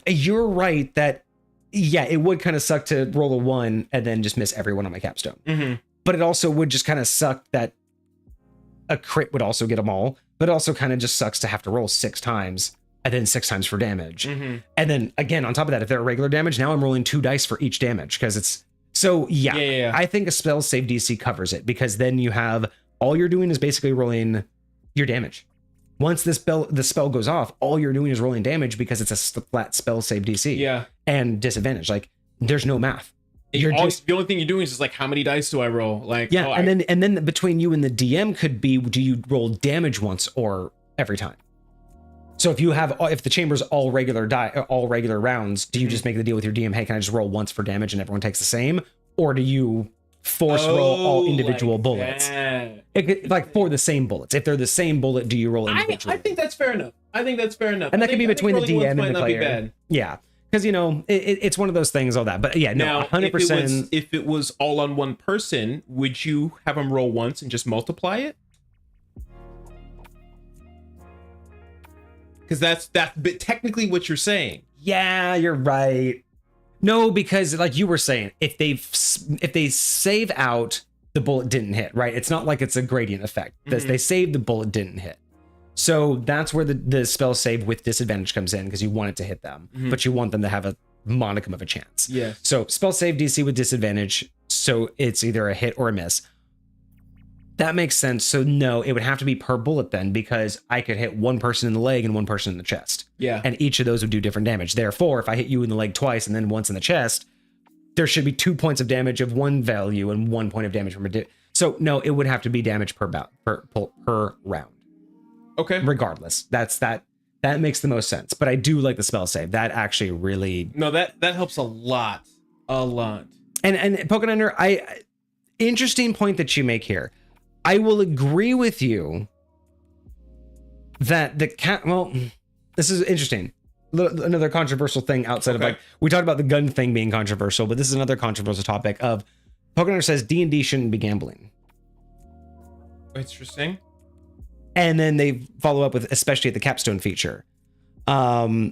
you're right that, yeah, it would kind of suck to roll a 1 and then just miss everyone on my capstone. But it also would just kind of suck that a crit would also get them all. But it also kind of just sucks to have to roll 6 times and then 6 times for damage. And then again, on top of that, if they're regular damage, now I'm rolling 2 dice for each damage because it's so yeah. I think a spell save DC covers it because then you have all you're doing is basically rolling your damage. Once the spell goes off, all you're doing is rolling damage because it's a flat spell save DC. Yeah. And disadvantage. Like there's no math. The only thing you're doing is just like, how many dice do I roll? Like, yeah. And then between you and the DM could be, do you roll damage once or every time? So if the chamber's all regular rounds, do you just make the deal with your DM? Hey, can I just roll once for damage and everyone takes the same? Or do you force roll all individual bullets? Like for the same bullets. If they're the same bullet, do you roll individually? I think that's fair enough. And that could be between the DM and the player. Yeah. Because, it's one of those things, all that. But yeah, no, now, 100%. If it was all on one person, would you have them roll once and just multiply it? Because that's technically what you're saying. Yeah, you're right. No, because like you were saying, if they save out, the bullet didn't hit, right? It's not like it's a gradient effect. They saved, the bullet didn't hit. So that's where the spell save with disadvantage comes in because you want it to hit them, but you want them to have a modicum of a chance. Yeah. So spell save DC with disadvantage. So it's either a hit or a miss. That makes sense. So no, it would have to be per bullet then because I could hit one person in the leg and one person in the chest. Yeah. And each of those would do different damage. Therefore, if I hit you in the leg twice and then once in the chest, there should be 2 points of damage of one value and 1 point of damage from a So no, it would have to be damage per round. Okay. Regardless, that makes the most sense. But I do like the spell save. That actually really that helps a lot. And Pokémon, interesting point that you make here. I will agree with you that this is interesting. Another controversial thing outside of like we talked about the gun thing being controversial, but this is another controversial topic of Pokémon says D&D shouldn't be gambling. Interesting. And then they follow up with, especially at the capstone feature. I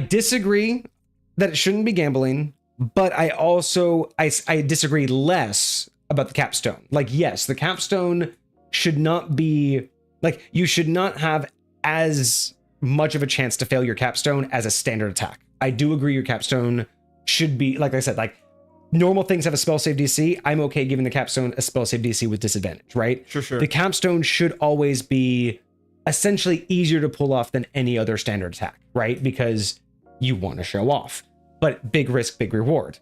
disagree that it shouldn't be gambling, but I also I disagree less about the capstone. Like, yes, the capstone should not be like, you should not have as much of a chance to fail your capstone as a standard attack. I do agree your capstone should be, like I said, like normal things have a spell save DC. I'm okay giving the capstone a spell save DC with disadvantage, right? Sure. The capstone should always be essentially easier to pull off than any other standard attack, right? Because you want to show off, but big risk, big reward.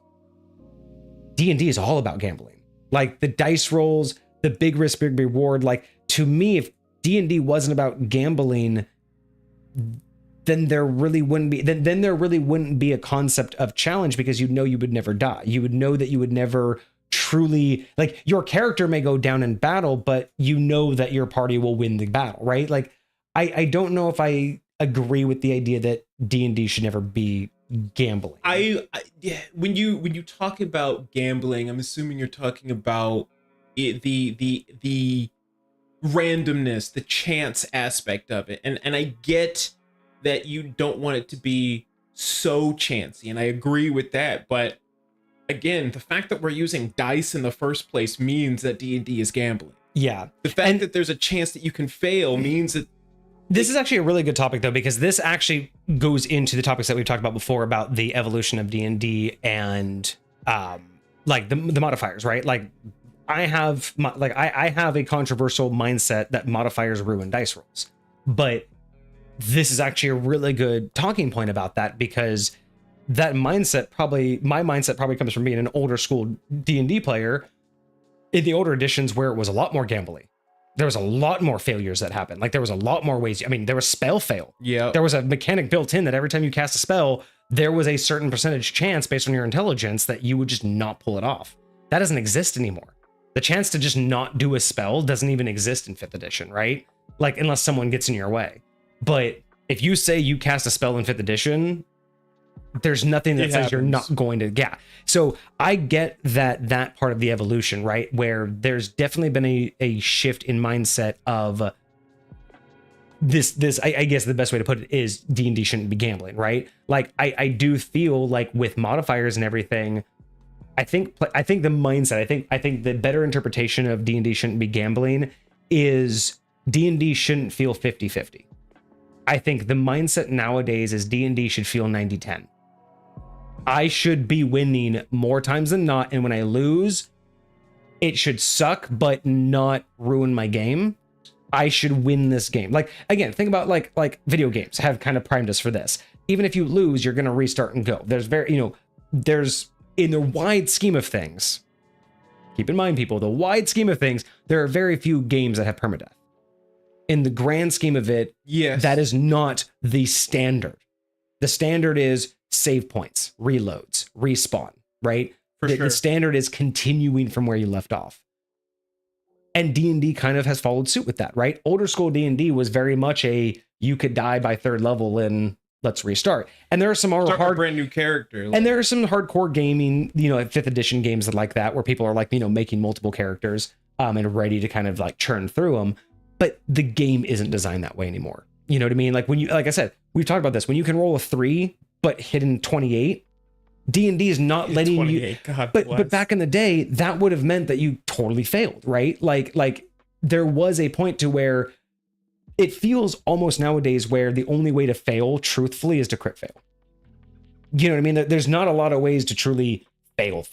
D&D is all about gambling. Like the dice rolls, the big risk, big reward. Like to me, if D&D wasn't about gambling, then there really wouldn't be then there really wouldn't be a concept of challenge because you would never die. You would know that you would never truly, like, your character may go down in battle, but you know that your party will win the battle, right? Like I don't know if I agree with the idea that D&D should never be gambling. Yeah, when you talk about gambling, I'm assuming you're talking about the randomness, the chance aspect of it. And I get that you don't want it to be so chancy, and I agree with that, but again, the fact that we're using dice in the first place means that D&D is gambling. Yeah. The fact that there's a chance that you can fail means that this is actually a really good topic, though, because this actually goes into the topics that we've talked about before about the evolution of D&D and like the modifiers, right? Like I have a controversial mindset that modifiers ruin dice rolls, but this is actually a really good talking point about that because my mindset probably comes from being an older school D&D player in the older editions where it was a lot more gambling. There was a lot more failures that happened. Like there was a lot more ways. I mean, there was spell fail. Yeah. There was a mechanic built in that every time you cast a spell, there was a certain percentage chance based on your intelligence that you would just not pull it off. That doesn't exist anymore. The chance to just not do a spell doesn't even exist in 5th edition, right? Like unless someone gets in your way. But if you say you cast a spell in 5th edition, there's nothing that says you're not going to. Yeah. So I get that part of the evolution, right? Where there's definitely been a shift in mindset of I guess the best way to put it is D&D shouldn't be gambling, right? Like I do feel like with modifiers and everything, I think the mindset, I think the better interpretation of D&D shouldn't be gambling is D&D shouldn't feel 50-50. I think the mindset nowadays is D&D should feel 90-10. I should be winning more times than not, and when I lose, it should suck but not ruin my game. I should win this game. Like, again, think about like video games have kind of primed us for this. Even if you lose, you're going to restart and go. There's there's in the wide scheme of things, keep in mind, people, the wide scheme of things, there are very few games that have permadeath. In the grand scheme of it, yes, that is not the standard. The standard is save points, reloads, respawn, right? The standard is continuing from where you left off. And D&D kind of has followed suit with that, right? Older school D&D was very much you could die by third level and let's restart. And there are some brand new character. And there are some hardcore gaming, like 5th edition games like that, where people are like, making multiple characters and ready to kind of like churn through them. But the game isn't designed that way anymore. You know what I mean? Like like I said, we've talked about this. When you can roll a 3 but hit in 28, D&D is not letting you. But back in the day, that would have meant that you totally failed, right? Like there was a point to where it feels almost nowadays where the only way to fail truthfully is to crit fail. You know what I mean? There's not a lot of ways to truly fail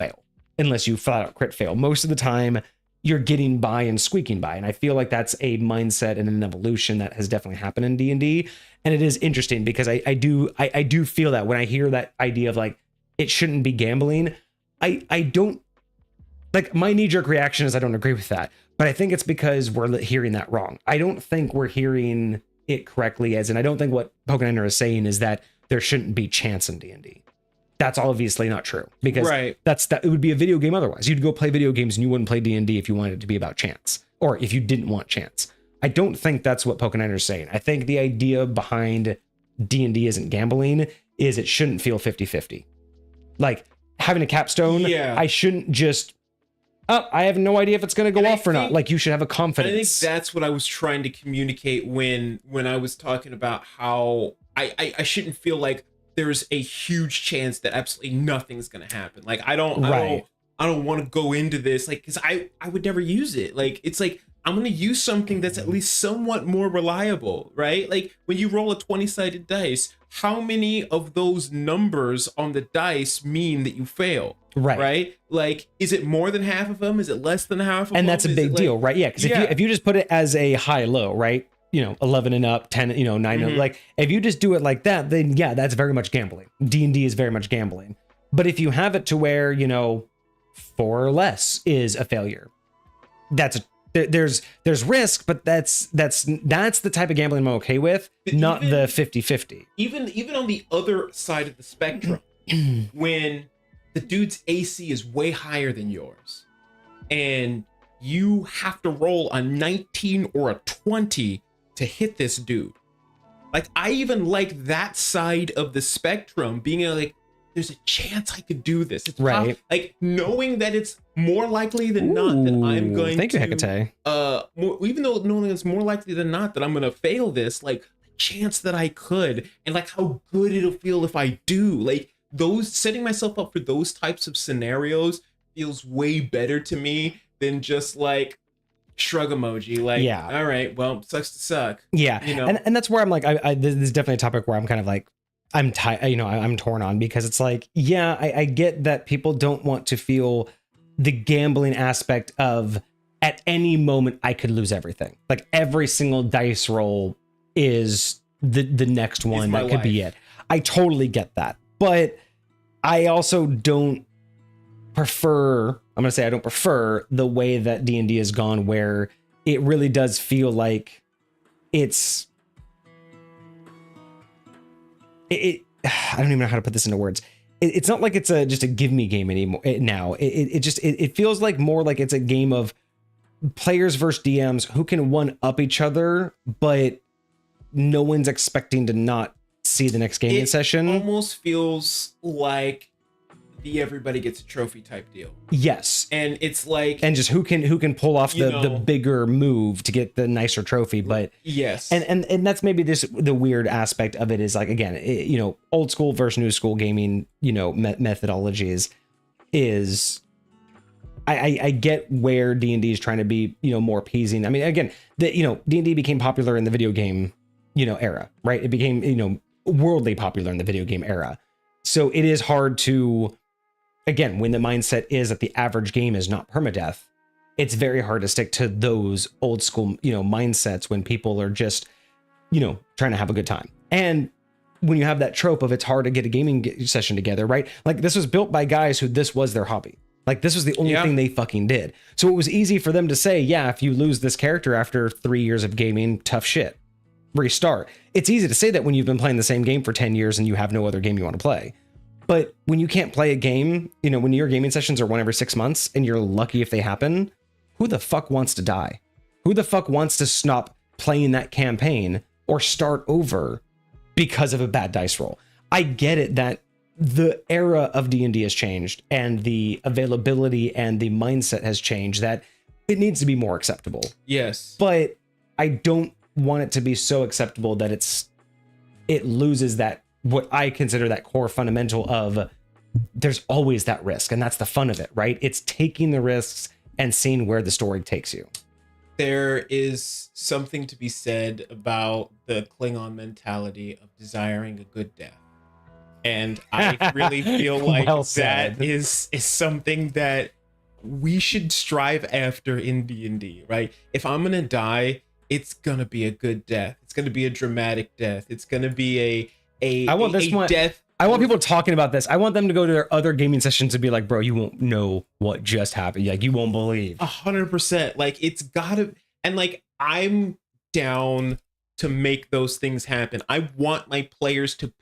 unless you flat out crit fail. Most of the time you're getting by and squeaking by. And I feel like that's a mindset and an evolution that has definitely happened in D&D. And it is interesting because I do feel that when I hear that idea of like, it shouldn't be gambling, I don't, like, my knee-jerk reaction is I don't agree with that. But I think it's because we're hearing that wrong. I don't think we're hearing it correctly, as in I don't think what Pokéniner is saying is that there shouldn't be chance in D&D. That's obviously not true, because it would be a video game otherwise. You'd go play video games and you wouldn't play D&D if you wanted it to be about chance, or if you didn't want chance. I don't think that's what Pokéniner is saying. I think the idea behind D&D isn't gambling is it shouldn't feel 50-50. Like having a capstone, I shouldn't just, I have no idea if it's going to go off or not. Like, you should have a confidence. I think that's what I was trying to communicate when I was talking about how I shouldn't feel like there's a huge chance that absolutely nothing's going to happen. Like, I don't want to go into this, like, because I would never use it. Like, it's like, I'm going to use something that's at least somewhat more reliable, right? Like, when you roll a 20-sided dice, how many of those numbers on the dice mean that you fail? Right? Like, is it more than half of them? Is it less than half of them? And that's a big deal, right? Yeah, because if you just put it as a high-low, right? 11 and up, 10, 9, and like, if you just do it like that, then yeah, that's very much gambling. D&D is very much gambling. But if you have it to where, 4 or less is a failure, there's risk, but that's the type of gambling I'm okay with, not the 50-50. Even on the other side of the spectrum, when the dude's AC is way higher than yours, and you have to roll a 19 or a 20 to hit this dude. Like, I even like that side of the spectrum, being like, there's a chance I could do this. It's right. Like, knowing that it's more likely than not that I'm going to. Hecate. Even though knowing it's more likely than not that I'm going to fail this, like, the chance that I could, and like how good it'll feel if I do. Like, those, setting myself up for those types of scenarios feels way better to me than just like shrug emoji. Like, all right, well, sucks to suck. Yeah. And that's where I'm like, this is definitely a topic where I'm kind of like, I'm torn on, because it's like, I get that people don't want to feel the gambling aspect of, at any moment I could lose everything. Like, every single dice roll is the next one that could be it. I totally get that. But I also don't prefer, I don't prefer the way that D&D has gone, where it really does feel like it's, I don't even know how to put this into words. It's not like it's just a give me game anymore. Now it feels like more like it's a game of players versus DMs who can one up each other, but no one's expecting to not see the next gaming session. Almost feels like the everybody gets a trophy type deal. Yes. And it's like, and just who can pull off the bigger move to get the nicer trophy. But yes. And that's maybe the weird aspect of it is like, again, old school versus new school gaming, methodologies is I get where D&D is trying to be, more appeasing. I mean, again, D&D became popular in the video game, era, right? It became, worldly popular in the video game era. So it is hard to, again, when the mindset is that the average game is not permadeath, it's very hard to stick to those old school, mindsets when people are just, trying to have a good time. And when you have that trope of it's hard to get a gaming session together, right? Like this was built by guys who this was their hobby. Like this was the only thing they fucking did. So it was easy for them to say, yeah, if you lose this character after 3 years of gaming, tough shit. Restart. It's easy to say that when you've been playing the same game for 10 years and you have no other game you want to play. But when you can't play a game, when your gaming sessions are 1 every 6 months and you're lucky if they happen, who the fuck wants to die? Who the fuck wants to stop playing that campaign or start over because of a bad dice roll? I get it that the era of D&D has changed and the availability and the mindset has changed, that it needs to be more acceptable. Yes. But I don't want it to be so acceptable that it loses that, what I consider that core fundamental of there's always that risk. And that's the fun of it, right? It's taking the risks and seeing where the story takes you. There is something to be said about the Klingon mentality of desiring a good death. And I really feel like that is something that we should strive after in D&D, right? If I'm going to die, it's going to be a good death. It's going to be a dramatic death. It's going to be a death. I want people talking about this. I want them to go to their other gaming sessions and be like, bro, you won't know what just happened. Like, you won't believe. 100%. Like, it's gotta, and like, I'm down to make those things happen. I want my players to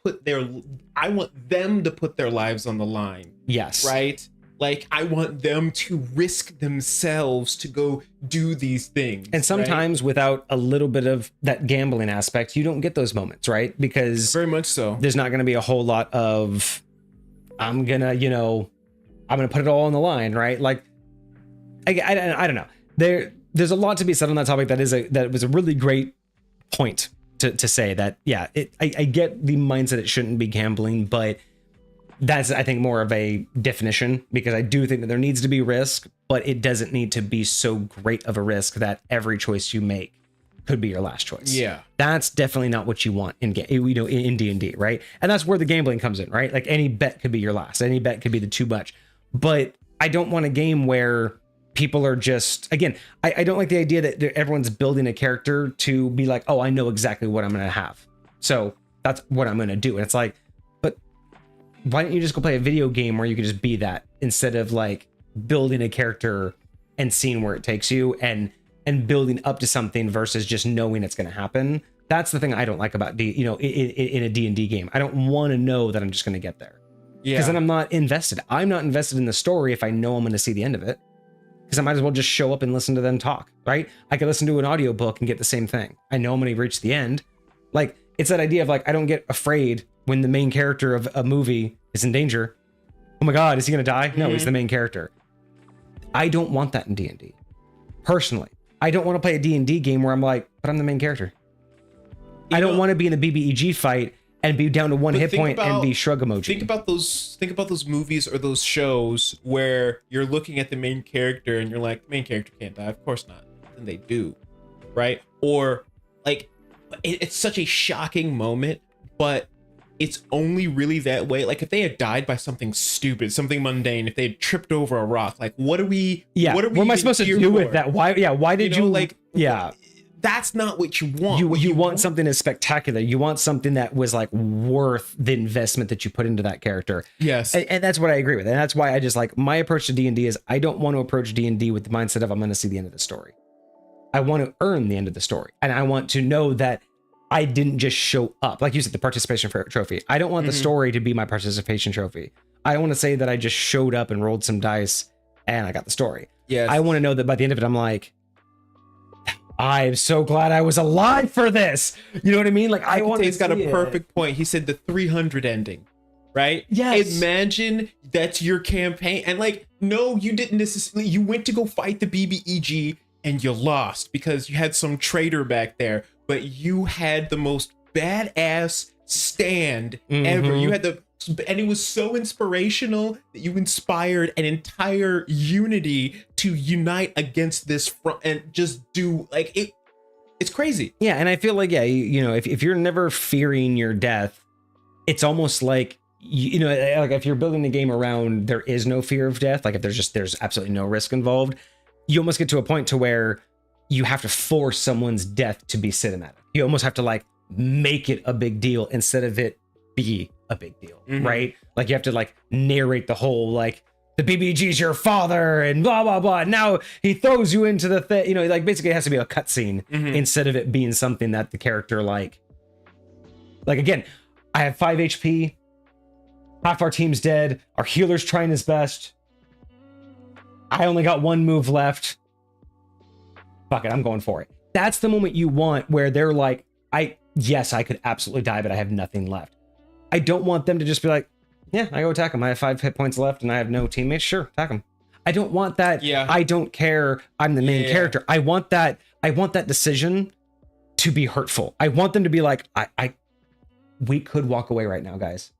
I want them to put their lives on the line. Yes. Right? Like, I want them to risk themselves to go do these things. And sometimes without a little bit of that gambling aspect, you don't get those moments, right? Because very much so. There's not going to be a whole lot of, I'm going to put it all on the line, right? Like, I don't know. There's a lot to be said on that topic. That was a really great point to say that, yeah, I get the mindset it shouldn't be gambling, but that's, I think, more of a definition, because I do think that there needs to be risk, but it doesn't need to be so great of a risk that every choice you make could be your last choice. Yeah. That's definitely not what you want in D&D, right? And that's where the gambling comes in, right? Like, any bet could be your last. Any bet could be the too much. But I don't want a game where people are just, again, I don't like the idea that everyone's building a character to be like, oh, I know exactly what I'm going to have, so that's what I'm going to do. And it's like, but why don't you just go play a video game where you can just be that, instead of like building a character and seeing where it takes you and building up to something versus just knowing it's going to happen. That's the thing I don't like about in a D&D game. I don't want to know that I'm just going to get there. Yeah. Because then I'm not invested. I'm not invested in the story if I know I'm going to see the end of it. Because I might as well just show up and listen to them talk, right? I could listen to an audiobook and get the same thing. I know I'm going to reach the end. Like, it's that idea of like, I don't get afraid when the main character of a movie is in danger. Oh my God, is he going to die? No, he's the main character. I don't want that in D&D. Personally, I don't want to play a D&D game where I'm like, but I'm the main character. I don't want to be in a BBEG fight and be down to one hit point and be shrug emoji. Think about those movies or those shows where you're looking at the main character and you're like, the main character can't die. Of course not. And they do, right? Or like, it's such a shocking moment, but it's only really that way. Like, if they had died by something stupid, something mundane, if they had tripped over a rock, like, what am I supposed to do with that? Why did you like, that's not what you want. You want something as spectacular. You want something that was like worth the investment that you put into that character. Yes. And that's what I agree with. And that's why I just like, my approach to D&D is I don't want to approach D&D with the mindset of I'm going to see the end of the story. I want to earn the end of the story. And I want to know that I didn't just show up. Like you said, the participation trophy. I don't want the story to be my participation trophy. I want to say that I just showed up and rolled some dice and I got the story. Yes. I want to know that by the end of it, I'm like, I'm so glad I was alive for this. You know what I mean? Like, I want to. He's got a perfect point. He said the 300 ending. right? Yes. Imagine that's your campaign. And like, no, you didn't necessarily, you went to go fight the BBEG and you lost because you had some traitor back there, but you had the most badass stand ever. You had and it was so inspirational that you inspired an entire unity to unite against this front and just do like it. It's crazy. Yeah, and I feel like, yeah, you know, if you're never fearing your death, it's almost like, you know, like if you're building the game around there is no fear of death, like if there's absolutely no risk involved, you almost get to a point to where you have to force someone's death to be cinematic. You almost have to like make it a big deal instead of it be a big deal, right? Like you have to like narrate the whole, like, the BBG's your father and blah, blah, blah. Now he throws you into the thing, you know, like basically it has to be a cutscene instead of it being something that the character like again, I have 5 HP, half our team's dead, our healer's trying his best. I only got 1 move left. Fuck it, I'm going for it. That's the moment you want where they're like, yes, I could absolutely die, but I have nothing left. I don't want them to just be like, yeah, I go attack him. I have 5 hit points left and I have no teammates. Sure, attack him. I don't want that. Yeah. I don't care. I'm the main character. I want that decision to be hurtful. I want them to be like, we could walk away right now, guys.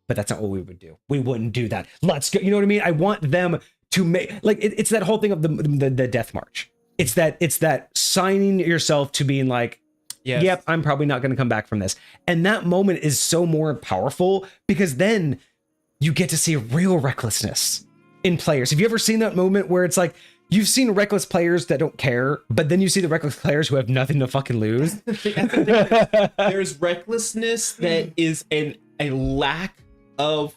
But that's not what we would do. We wouldn't do that. Let's go. You know what I mean? I want them to make, like, it's that whole thing of the death march. It's that signing yourself to being like, yep, I'm probably not going to come back from this. And that moment is so more powerful because then you get to see real recklessness in players. Have you ever seen that moment where it's like, you've seen reckless players that don't care, but then you see the reckless players who have nothing to fucking lose? There's recklessness that is a lack of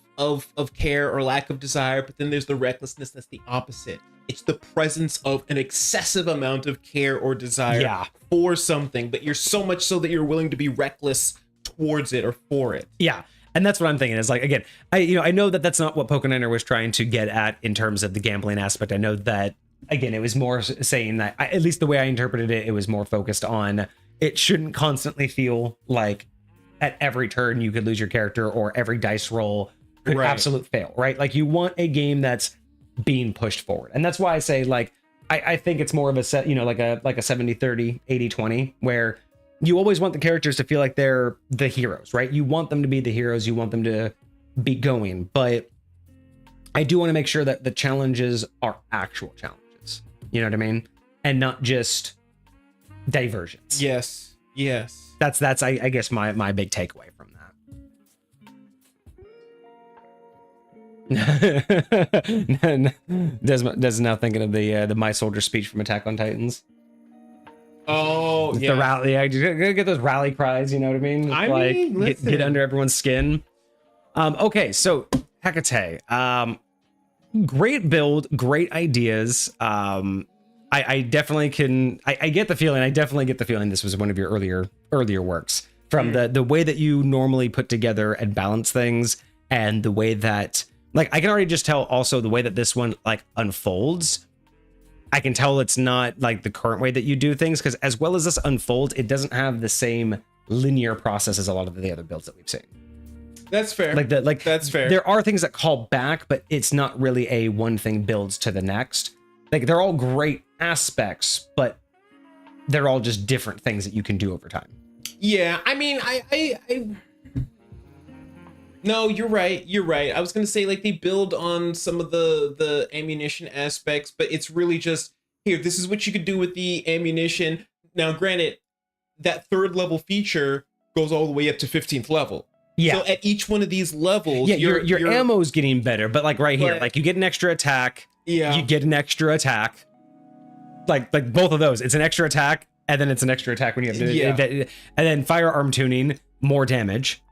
care or lack of desire, but then there's the recklessness that's the opposite. It's the presence of an excessive amount of care or desire for something, but you're so much so that you're willing to be reckless towards it or for it. Yeah. And that's what I'm thinking is like, again, I know that that's not what Pokéniner was trying to get at in terms of the gambling aspect. I know that, again, it was more saying that, at least the way I interpreted it, it was more focused on it shouldn't constantly feel like at every turn you could lose your character or every dice roll could absolute fail, right? Like you want a game that's being pushed forward. And that's why I say, like, I think it's more of a set, you know, like a 70-30, 80-20, where you always want the characters to feel like they're the heroes, right? You want them to be the heroes. You want them to be going. But I do want to make sure that the challenges are actual challenges. You know what I mean? And not just diversions. Yes. Yes. That's I guess my big takeaway from that. Des now thinking of the My Soldier speech from Attack on Titans. Oh, yeah. The rally, yeah, get those rally cries, you know what I mean? Get under everyone's skin. Okay, so Hecate. Great build, great ideas. I definitely can. I get the feeling. I definitely get the feeling this was one of your earlier works from the way that you normally put together and balance things, and the way that, like, I can already just tell also the way that this one like unfolds. I can tell it's not like the current way that you do things, because as well as this unfolds, it doesn't have the same linear process as a lot of the other builds that we've seen. That's fair. That's fair. There are things that call back, but it's not really a one thing builds to the next. Like they're all great aspects, but they're all just different things that you can do over time. Yeah, I mean, I no, you're right. You're right. I was gonna say, like, they build on some of the ammunition aspects, but it's really just, here, this is what you could do with the ammunition. Now, granted, that 3rd level feature goes all the way up to 15th level. Yeah. So at each one of these levels, your ammo's getting better, but like right here, like you get an extra attack. Yeah. You get an extra attack. Like both of those. It's an extra attack, and then it's an extra attack when you have to, and then firearm tuning, more damage.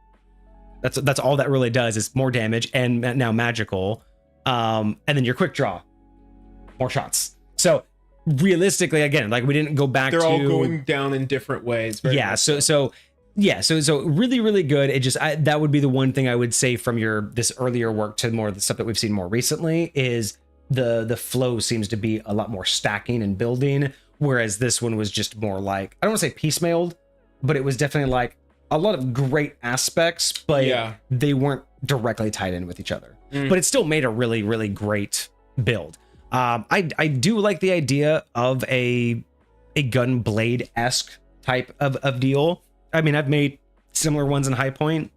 That's all that really does is more damage, and now magical. And then your quick draw, more shots. So realistically, again, like we didn't go back. They're all going down in different ways. So really, really good. It just that would be the one thing I would say from this earlier work to more of the stuff that we've seen more recently is the flow seems to be a lot more stacking and building, whereas this one was just more like, I don't want to say piecemealed, but it was definitely like, a lot of great aspects, but they weren't directly tied in with each other. But it still made a really, really great build. I do like the idea of a Gunblade-esque type of deal. I mean, I've made similar ones in High Point.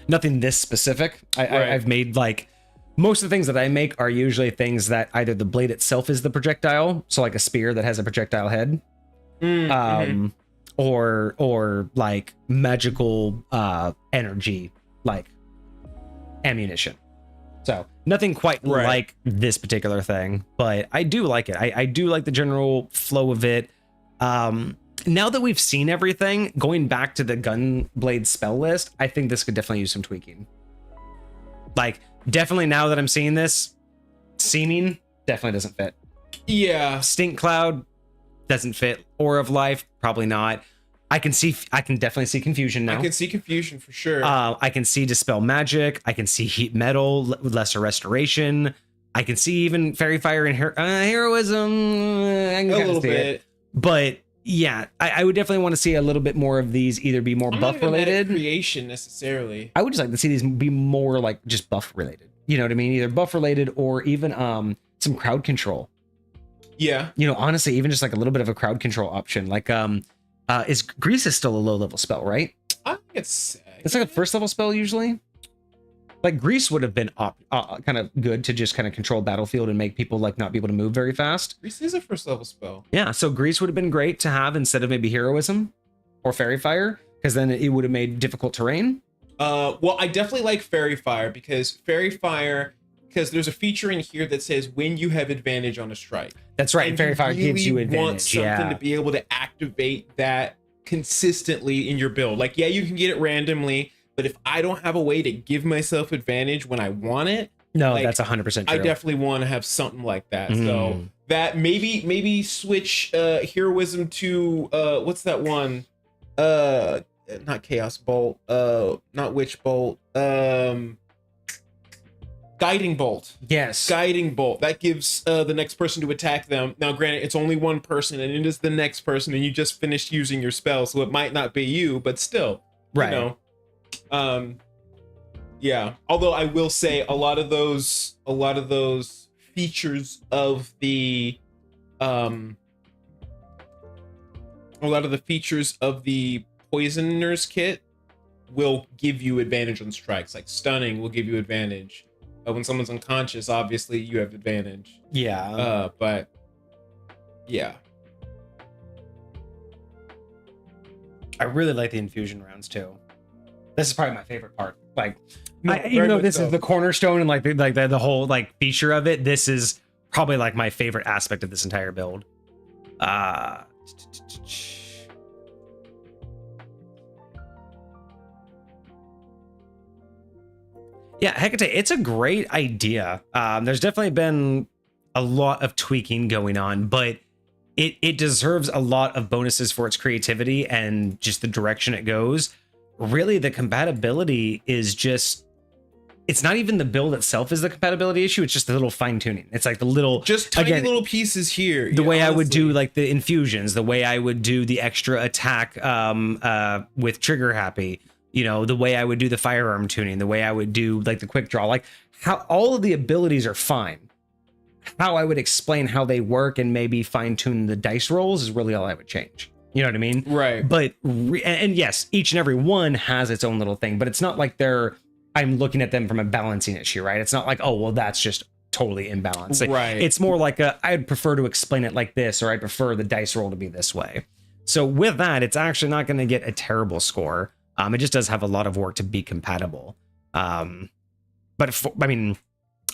Nothing this specific. I've made like most of the things that I make are usually things that either the blade itself is the projectile, so like a spear that has a projectile head, or like magical energy, like ammunition. So nothing quite like this particular thing, but I do like it. I do like the general flow of it. Now that we've seen everything, going back to the Gunblade spell list, I think this could definitely use some tweaking. Like, definitely now that I'm seeing this, Seeming definitely doesn't fit. Yeah. Stink Cloud doesn't fit. Aura of Life, probably not. I can definitely see Confusion now. I can see Confusion for sure. I can see Dispel Magic. I can see Heat Metal, Lesser Restoration. I can see even Fairy Fire and Heroism. I can a little bit. But yeah, I would definitely want to see a little bit more of these either be more buff related. Creation necessarily. I would just like to see these be more like just buff related. You know what I mean? Either buff related or even some crowd control. Yeah. You know, honestly, even just like a little bit of a crowd control option. Like is Grease is still a low level spell, right? I think it's like a first level spell usually. Like Grease would have been kind of good to just kind of control battlefield and make people like not be able to move very fast. Grease is a first level spell. Yeah, so Grease would have been great to have instead of maybe Heroism or Fairy Fire, because then it would have made difficult terrain. Well, I definitely like Fairy Fire because there's a feature in here that says when you have advantage on a strike. That's right. And Fairy Fire really gives you advantage. Want something to be able to activate that consistently in your build. Like, yeah, you can get it randomly. But if I don't have a way to give myself advantage when I want it, no, like, that's 100% true. I definitely want to have something like that. So that maybe switch heroism to what's that one? Not Chaos Bolt, not Witch Bolt, Guiding Bolt. Yes. Guiding Bolt. That gives the next person to attack them. Now, granted, it's only one person and it is the next person and you just finished using your spell, so it might not be you, but still, right. You know. Yeah, although I will say a lot of those features of the Poisoner's Kit will give you advantage on strikes. Like stunning will give you advantage. When someone's unconscious, obviously you have advantage. Yeah. But yeah. I really like the infusion rounds too. This is probably my favorite part. Like, no, even though this is the cornerstone and like the whole like feature of it, this is probably like my favorite aspect of this entire build. Yeah, Hecate, it's a great idea. There's definitely been a lot of tweaking going on, but it deserves a lot of bonuses for its creativity and just the direction it goes. Really, the compatibility is just, it's not even the build itself is the compatibility issue. It's just the little fine tuning. It's like the little, just tiny little pieces here. The way honestly, I would do like the infusions, the way I would do the extra attack with trigger happy, you know, the way I would do the firearm tuning, the way I would do like the quick draw, like how all of the abilities are fine. How I would explain how they work and maybe fine tune the dice rolls is really all I would change. You know what I mean? Right. But, and yes, each and every one has its own little thing, but it's not like I'm looking at them from a balancing issue, right? It's not like, oh, well, that's just totally imbalanced. Right. It's more like I'd prefer to explain it like this, or I'd prefer the dice roll to be this way. So with that, it's actually not going to get a terrible score. It just does have a lot of work to be compatible. I mean,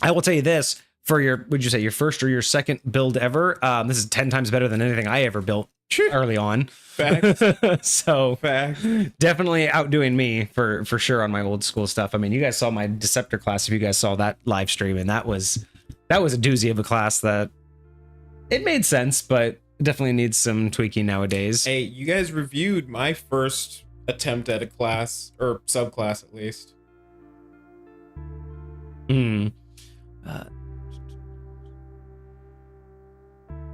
I will tell you this, for your first or your second build ever, this is 10 times better than anything I ever built early on. Facts. So Facts. Definitely outdoing me for sure on my old school stuff. I mean, you guys saw my Deceptor class, if you guys saw that live stream, and that was a doozy of a class that it made sense, but definitely needs some tweaking nowadays. Hey, you guys reviewed my first attempt at a class, or subclass at least.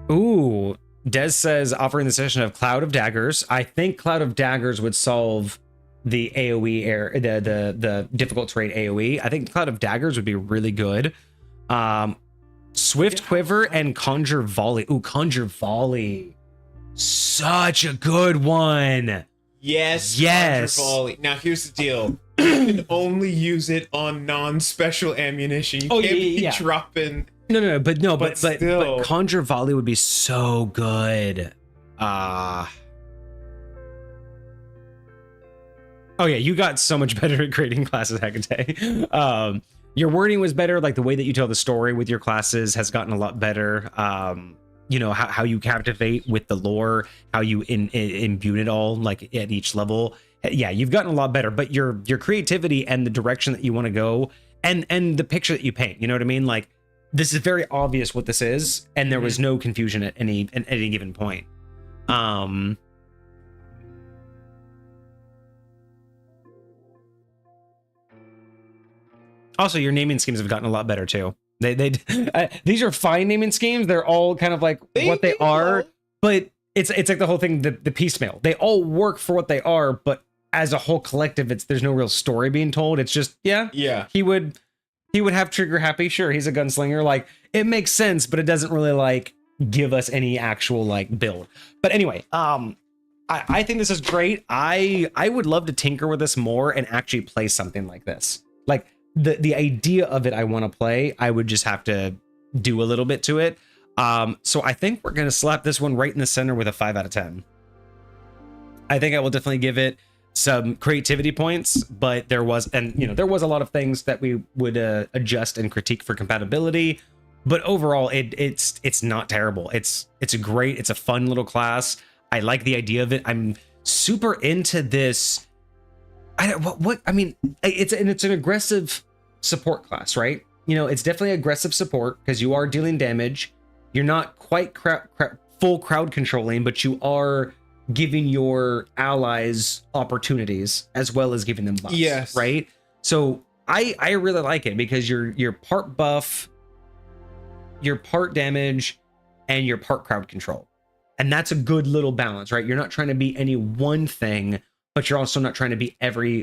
Ooh, Des says offering the session of Cloud of Daggers. I think Cloud of Daggers would solve the AoE the difficult terrain AoE. I think Cloud of Daggers would be really good. Swift Quiver and Conjure Volley. Ooh, Conjure Volley. Such a good one. Yes. Yes. Conjure Volley. Now here's the deal. You can only use it on non-special ammunition. You can't be dropping. No, but still. Conjure Volley would be so good. Oh yeah, you got so much better at creating classes, Hecate. Your wording was better, like the way that you tell the story with your classes has gotten a lot better. You know, how you captivate with the lore, how you imbue it all, like at each level. Yeah, you've gotten a lot better, but your creativity and the direction that you want to go and the picture that you paint, you know what I mean? Like, this is very obvious what this is, and there was no confusion at any given point. Also, your naming schemes have gotten a lot better too. These are fine naming schemes. They're all kind of like what they are, but it's like the whole thing, the piecemeal. They all work for what they are, but as a whole collective, there's no real story being told. It's just he would have trigger happy. Sure, he's a gunslinger. Like, it makes sense, but it doesn't really like give us any actual like build. But anyway, I think this is great. I would love to tinker with this more and actually play something like this. Like, the idea of it, I want to play. I would just have to do a little bit to it. So I think we're going to slap this one right in the center with a 5 out of 10. I think I will definitely give it some creativity points, but there was a lot of things that we would adjust and critique for compatibility. But overall, it's not terrible. It's a fun little class. I like the idea of it. I'm super into this. It's an aggressive support class, right? You know, it's definitely aggressive support because you are dealing damage. You're not quite full crowd controlling, but you are giving your allies opportunities as well as giving them buffs. Yes. Right. So I really like it because you're part buff, you're part damage, and you're part crowd control. And that's a good little balance, right? You're not trying to be any one thing, but you're also not trying to be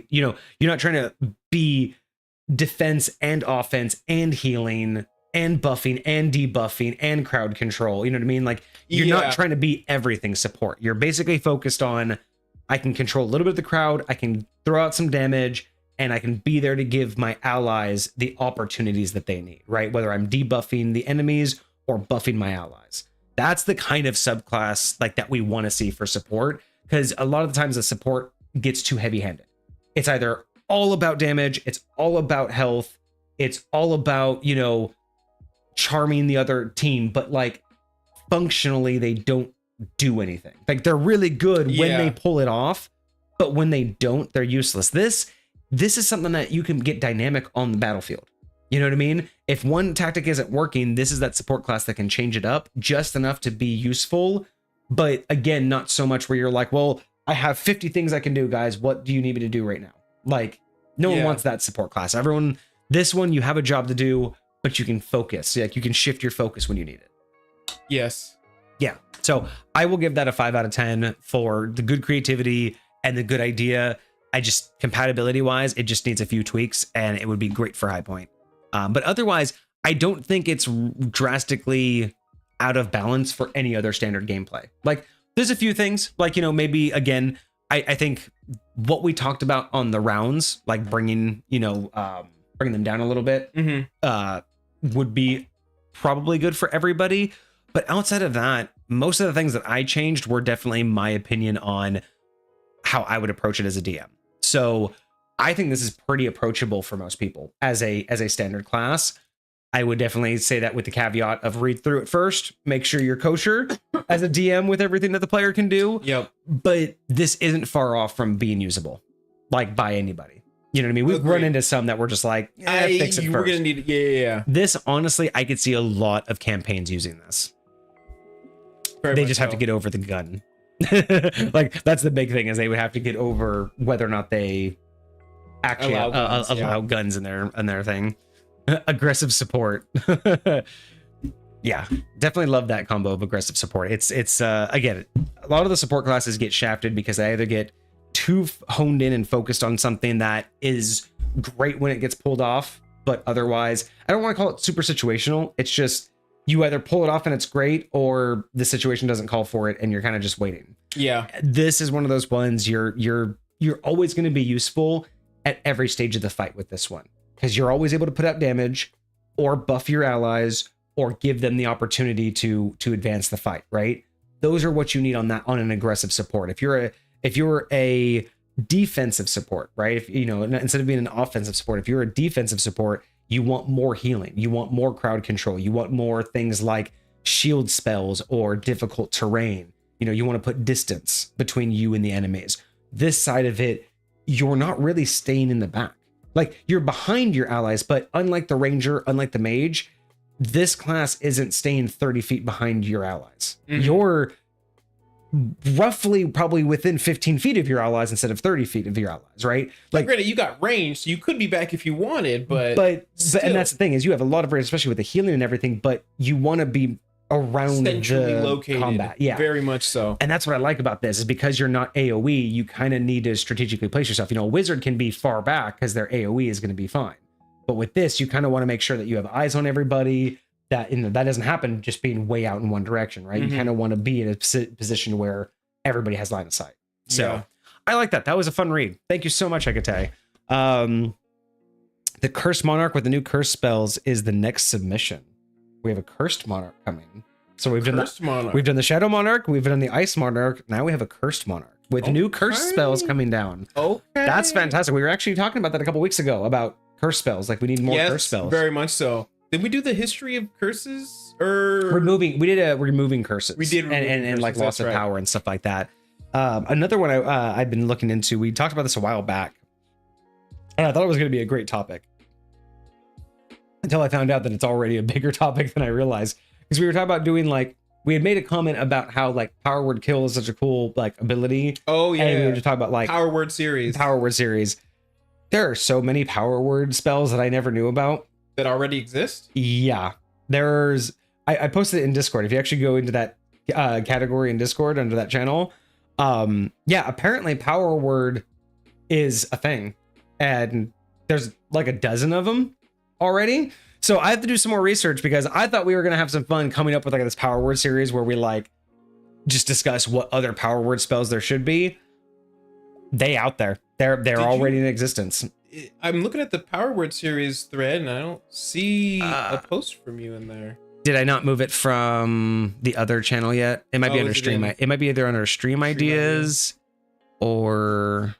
you're not trying to be defense and offense and healing and buffing and debuffing and crowd control. You know what I mean? Like, you're not trying to be everything support. You're basically focused on, I can control a little bit of the crowd, I can throw out some damage, and I can be there to give my allies the opportunities that they need, right? Whether I'm debuffing the enemies or buffing my allies. That's the kind of subclass like that we want to see for support, because a lot of the times the support gets too heavy-handed. It's either all about damage, it's all about health, it's all about, charming the other team, but like functionally they don't do anything. Like, they're really good when they pull it off, but when they don't, they're useless. This is something that you can get dynamic on the battlefield. You know what I mean? If one tactic isn't working, this is that support class that can change it up just enough to be useful, but again, not so much where you're like, well, I have 50 things I can do, guys. What do you need me to do right now? Like, no one wants that support class. This one, you have a job to do, but you can focus. Like, you can shift your focus when you need it. Yes. Yeah. So I will give that a 5 out of 10 for the good creativity and the good idea. Compatibility wise, it just needs a few tweaks and it would be great for High Point. But otherwise, I don't think it's drastically out of balance for any other standard gameplay. Like, there's a few things, like, maybe again, I think what we talked about on the rounds, like bringing them down a little bit, would be probably good for everybody. But outside of that, most of the things that I changed were definitely my opinion on how I would approach it as a DM. So I think this is pretty approachable for most people as a standard class. I would definitely say that with the caveat of read through it first, make sure you're kosher as a DM with everything that the player can do. Yep. But this isn't far off from being usable, like, by anybody. You know what I mean? We've run into some that we're just like, fix it first. We're gonna need yeah. This, honestly, I could see a lot of campaigns using this. They just have to get over the gun. Like, that's the big thing, is they would have to get over whether or not they actually allow guns in their thing. Aggressive support. Yeah, definitely love that combo of aggressive support. It's again, a lot of the support classes get shafted because they either get too honed in and focused on something that is great when it gets pulled off, but otherwise, I don't want to call it super situational. It's just you either pull it off and it's great, or the situation doesn't call for it and you're kind of just waiting. Yeah. This is one of those ones you're always going to be useful at every stage of the fight with this one, because you're always able to put out damage or buff your allies or give them the opportunity to advance the fight, right? Those are what you need on an aggressive support. If you're a defensive support, right? If you know, instead of being an offensive support, if you're a defensive support, you want more healing, you want more crowd control, you want more things like shield spells or difficult terrain. You know, you want to put distance between you and the enemies. This side of it, you're not really staying in the back. Like, you're behind your allies, but unlike the ranger, unlike the mage, this class isn't staying 30 feet behind your allies. Mm-hmm. You're roughly probably within 15 feet of your allies instead of 30 feet of your allies, right? Like, granted, you got range, so you could be back if you wanted, but and that's the thing, is you have a lot of range, especially with the healing and everything, but you want to be around centrally the located combat. Yeah, very much so. And that's what I like about this, is because you're not AoE, you kind of need to strategically place yourself. You know, a wizard can be far back because their AoE is going to be fine, but with this, you kind of want to make sure that you have eyes on everybody. That that doesn't happen just being way out in one direction, right? Mm-hmm. You kind of want to be in a position where everybody has line of sight. So yeah. I like that. That was a fun read. Thank you so much, Hecate. The Cursed Monarch with the new curse spells is the next submission. We have a Cursed Monarch coming. So we've done the Shadow Monarch, we've done the Ice Monarch. Now we have a Cursed Monarch with new curse spells coming down. Okay, that's fantastic. We were actually talking about that a couple weeks ago about curse spells. Like, we need more curse spells. Very much so. Did we do the history of curses, or removing curses? We did, and like loss of power and stuff like that. Another one I've been looking into. We talked about this a while back, and I thought it was going to be a great topic until I found out that it's already a bigger topic than I realized. Because we were talking about doing, like, we had made a comment about how, like, Power Word Kill is such a cool, like, ability. Oh yeah, and we were just talking about, like, Power Word series. There are so many Power Word spells that I never knew about that already exist. Yeah, there's. I posted it in Discord. If you actually go into that category in Discord under that channel, yeah, apparently Power Word is a thing, and there's like a dozen of them already. So I have to do some more research, because I thought we were gonna have some fun coming up with like this Power Word series where we like just discuss what other Power Word spells there should be. They out there. They're already in existence. I'm looking at the Power Word series thread, and I don't see a post from you in there. Did I not move it from the other channel yet? It might be under stream. It might be either under stream ideas or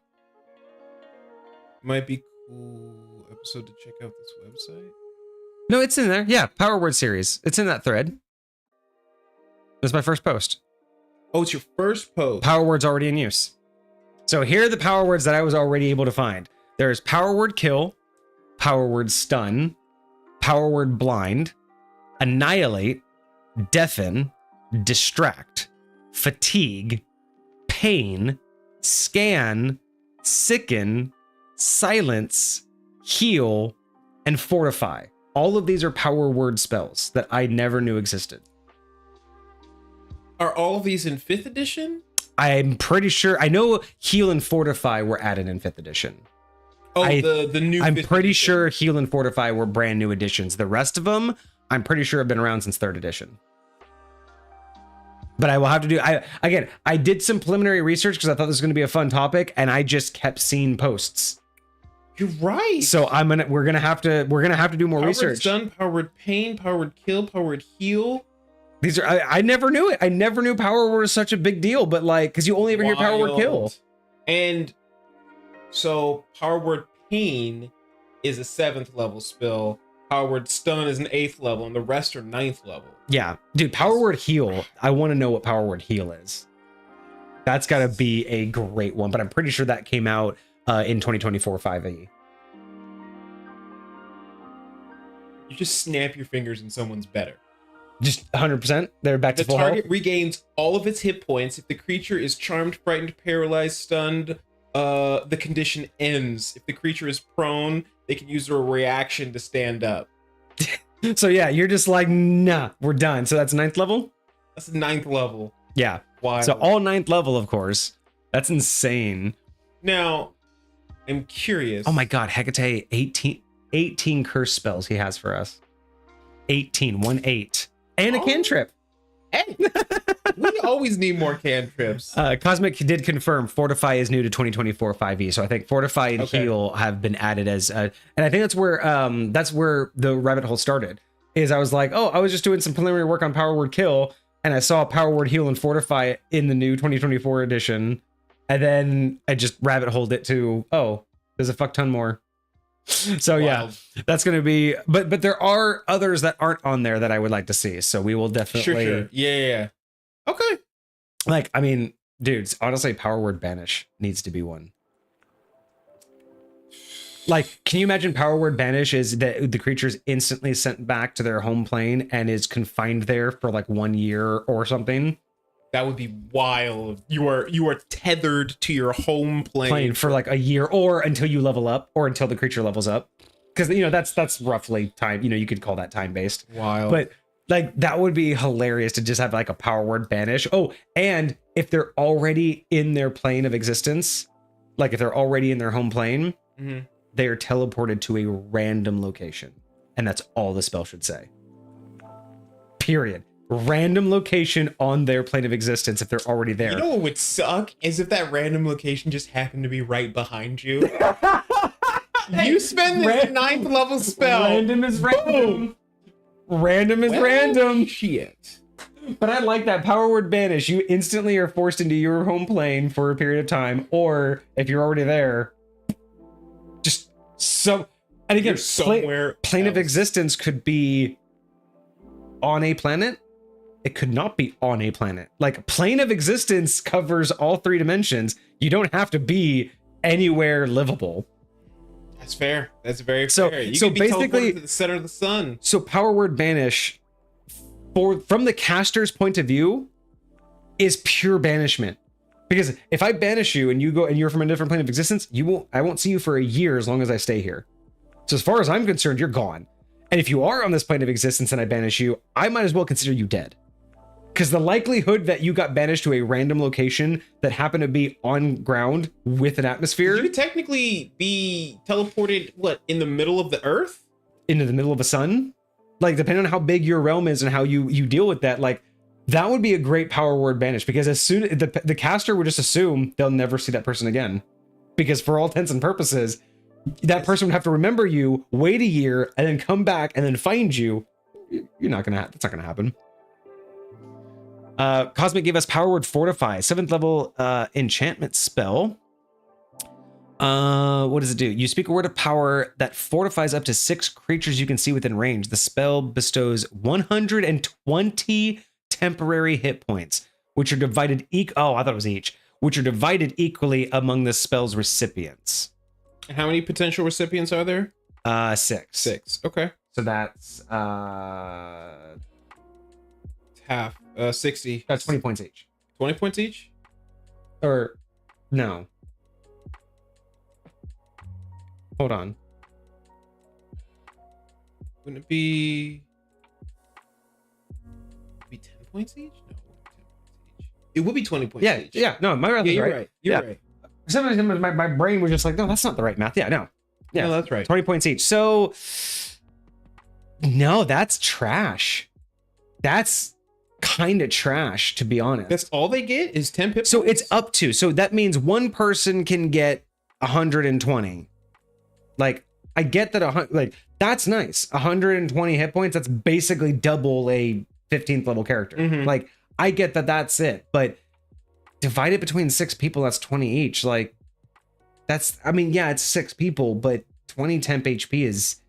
might be cool episode to check out this website. No, it's in there. Yeah, Power Word series. It's in that thread. That's my first post. Oh, it's your first post. Power Word's already in use. So here are the Power Words that I was already able to find. There's Power Word Kill, Power Word Stun, Power Word Blind, Annihilate, Deafen, Distract, Fatigue, Pain, Scan, Sicken, Silence, Heal, and Fortify. All of these are Power Word spells that I never knew existed. Are all of these in 5th edition? I'm pretty sure. I know Heal and Fortify were added in 5th edition. Oh, the new. I'm pretty sure Heal and Fortify were brand new additions. The rest of them, I'm pretty sure have been around since 3rd edition. But I will have to do. I did some preliminary research because I thought this was going to be a fun topic, and I just kept seeing posts. You're right. So we're gonna have to do more research. Power Word Stun, Power Word Pain, Power Word Kill, Power Word Heal. These are. I never knew it. I never knew Power Word was such a big deal. But like, because you only ever hear Power Word Kill. And so Power Word Pain is a 7th level spell. Power Word Stun is an 8th level, and the rest are 9th level. Yeah, dude. Power Word Heal. I want to know what Power Word Heal is. That's got to be a great one. But I'm pretty sure that came out in 2024 5e. You just snap your fingers and someone's better. Just 100%. They're back to full health. The target regains all of its hit points. If the creature is charmed, frightened, paralyzed, stunned, the condition ends. If the creature is prone, they can use their reaction to stand up. So yeah, you're just like, nah, we're done. So that's 9th level? That's 9th level. Yeah. Wild. So all 9th level, of course. That's insane. Now, I'm curious. Oh my god, Hecate, 18 curse spells he has for us. 18, 1-8. And a cantrip. Hey, we always need more cantrips. Cosmic did confirm Fortify is new to 2024 5e, so I think Fortify and Heal have been added as, and I think that's where the rabbit hole started. Is I was like, oh, I was just doing some preliminary work on Power Word Kill, and I saw Power Word Heal and Fortify in the new 2024 edition, and then I just rabbit holed it to, oh, there's a fuck ton more. So yeah, that's going to be, but there are others that aren't on there that I would like to see. So we will definitely, sure. Yeah. Okay. Like, I mean, dudes, honestly, Power Word Banish needs to be one. Like, can you imagine Power Word Banish is that the creature is instantly sent back to their home plane and is confined there for like 1 year or something? That would be wild. You are tethered to your home plane for like a year, or until you level up, or until the creature levels up. Because that's roughly time. You could call that time based. Wild. But like that would be hilarious to just have like a Power Word Banish. Oh, and if they're already in their plane of existence, like if they're already in their home plane, they are teleported to a random location, and that's all the spell should say. Period. Random location on their plane of existence if they're already there. You know what would suck is if that random location just happened to be right behind you. You spend this 9th level spell. Random is random. Random is random. Shit. But I like that Power Word Banish. You instantly are forced into your home plane for a period of time, or if you're already there, just so. And again, somewhere plane of existence could be on a planet. It could not be on a planet. Like, plane of existence covers all 3 dimensions. You don't have to be anywhere livable. That's fair. That's very fair. You could be basically to the center of the sun. So Power Word Banish, from the caster's point of view, is pure banishment. Because if I banish you and you go and you're from a different plane of existence, I won't see you for a year as long as I stay here. So as far as I'm concerned, you're gone. And if you are on this plane of existence and I banish you, I might as well consider you dead. Because the likelihood that you got banished to a random location that happened to be on ground with an atmosphere. You could technically be teleported, in the middle of the earth? Into the middle of a sun? Like, depending on how big your realm is and how you deal with that, like, that would be a great Power Word Banish. Because as soon the caster would just assume they'll never see that person again. Because for all intents and purposes, that person would have to remember you, wait a year, and then come back and then find you. That's not gonna happen. Cosmic gave us Power Word Fortify, 7th level enchantment spell. What does it do? You speak a word of power that fortifies up to 6 creatures you can see within range. The spell bestows 120 temporary hit points, which are divided which are divided equally among the spell's recipients. And how many potential recipients are there? 6. 6. Okay. So that's half. 60. That's 20 points each. 20 points each? Or no. Hold on. Wouldn't it be 10 points each? No, 10 points each. It would be 20 points each. Yeah, no, my math is you're right. You're right. Sometimes my brain was just like, no, that's not the right math. Yeah, no, that's right. 20 points each. So no, that's trash. That's kind of trash, to be honest. That's all they get is 10 pip. So it's up to. So that means one person can get 120. Like, I get that that's nice. 120 hit points. That's basically double a 15th level character. Like, I get that that's it, but divide it between 6 people. That's 20 each. Like, it's 6 people, but 20 temp HP is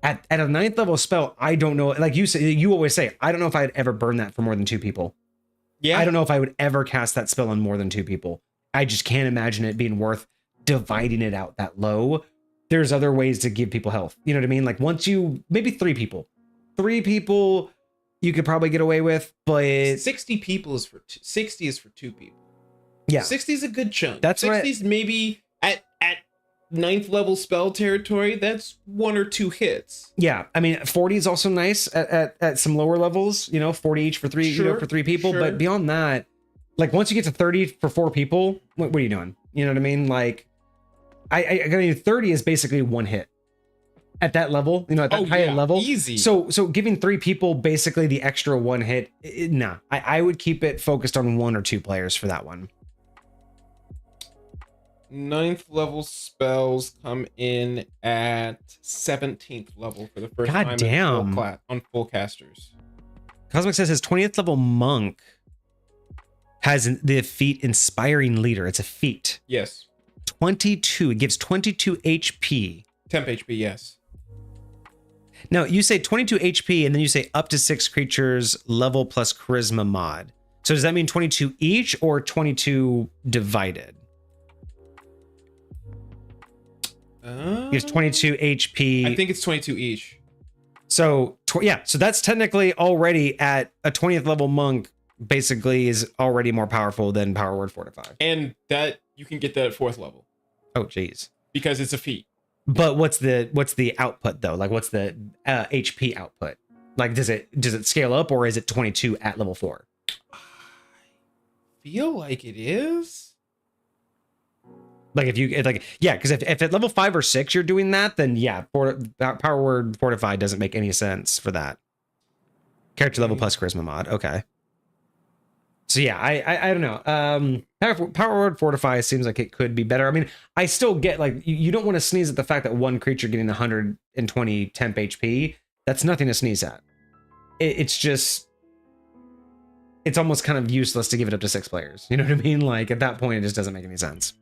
at a 9th level spell. I don't know. Like you always say, I don't know if I'd ever burn that for more than 2 people. Yeah. I don't know if I would ever cast that spell on more than 2 people. I just can't imagine it being worth dividing it out that low. There's other ways to give people health. You know what I mean? Like, maybe 3 people. 3 people you could probably get away with, but 60 people is for 60 is for 2 people. Yeah. 60 is a good chunk. That's 60 is maybe at ninth level spell territory, that's 1 or 2 hits. Yeah, I mean 40 is also nice at some lower levels, 40 each for 3, for 3 people, but beyond that, like once you get to 30 for 4 people, what are you doing? You know what I mean? Like I mean 30 is basically 1 hit at that level, at that higher level. Easy. So giving 3 people basically the extra 1 hit, nah. I would keep it focused on 1 or 2 players for that one. Ninth level spells come in at 17th level for the first God time damn. on full casters. Cosmic says his 20th level monk has the feat Inspiring Leader. It's a feat. Yes. 22. It gives 22 HP. Temp HP, yes. Now, you say 22 HP, and then you say up to 6 creatures, level plus charisma mod. So does that mean 22 each or 22 divided? Gives 22 HP. I think it's 22 each. So, so that's technically already at a 20th level monk, basically is already more powerful than Power Word Fortify. And that you can get that at 4th level. Oh, geez. Because it's a feat. But what's the output though? Like what's the HP output? Like does it scale up or is it 22 at level 4? I feel like it is. Like if because if at level 5 or 6 you're doing that, then yeah, Power Word Fortify doesn't make any sense for that. Character level plus charisma mod. Okay. So yeah, I don't know. Power Word Fortify seems like it could be better. I mean, I still get like you don't want to sneeze at the fact that one creature getting 120 temp HP. That's nothing to sneeze at. It's just it's almost kind of useless to give it up to 6 players. You know what I mean? Like at that point, it just doesn't make any sense.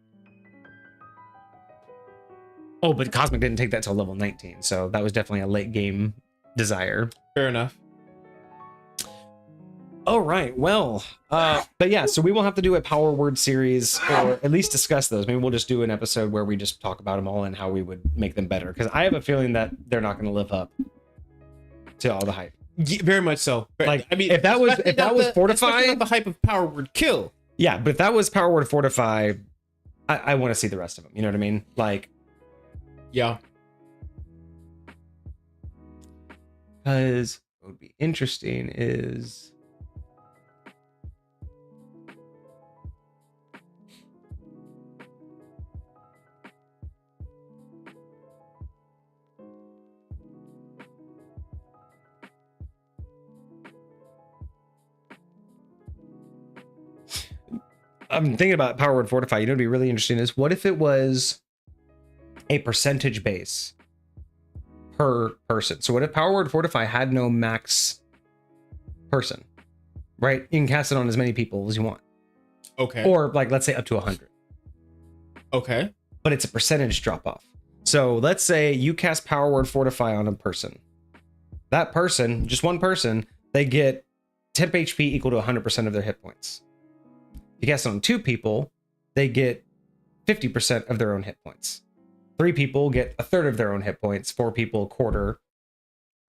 Oh, but Cosmic didn't take that till level 19, so that was definitely a late game desire. Fair enough. All right, well, but yeah, so we will have to do a Power Word series, or at least discuss those. Maybe we'll just do an episode where we just talk about them all and how we would make them better, because I have a feeling that they're not going to live up to all the hype. Yeah, very much so. Like, I mean, if that was Fortify, not the hype of Power Word Kill. Yeah, but if that was Power Word Fortify, I want to see the rest of them. You know what I mean? Like, yeah. Because what would be interesting is I'm thinking about Power Word Fortify. You know, what'd be really interesting is what if it was a percentage base per person? So what if Power Word Fortify had no max person, right? You can cast it on as many people as you want. Okay. Or like, let's say up to 100. Okay. But it's a percentage drop off. So let's say you cast Power Word Fortify on a person. That person, just one person, they get temp HP equal to 100% of their hit points. If you cast it on 2 people, they get 50% of their own hit points. 3 people get a third of their own hit points. 4 people, a quarter.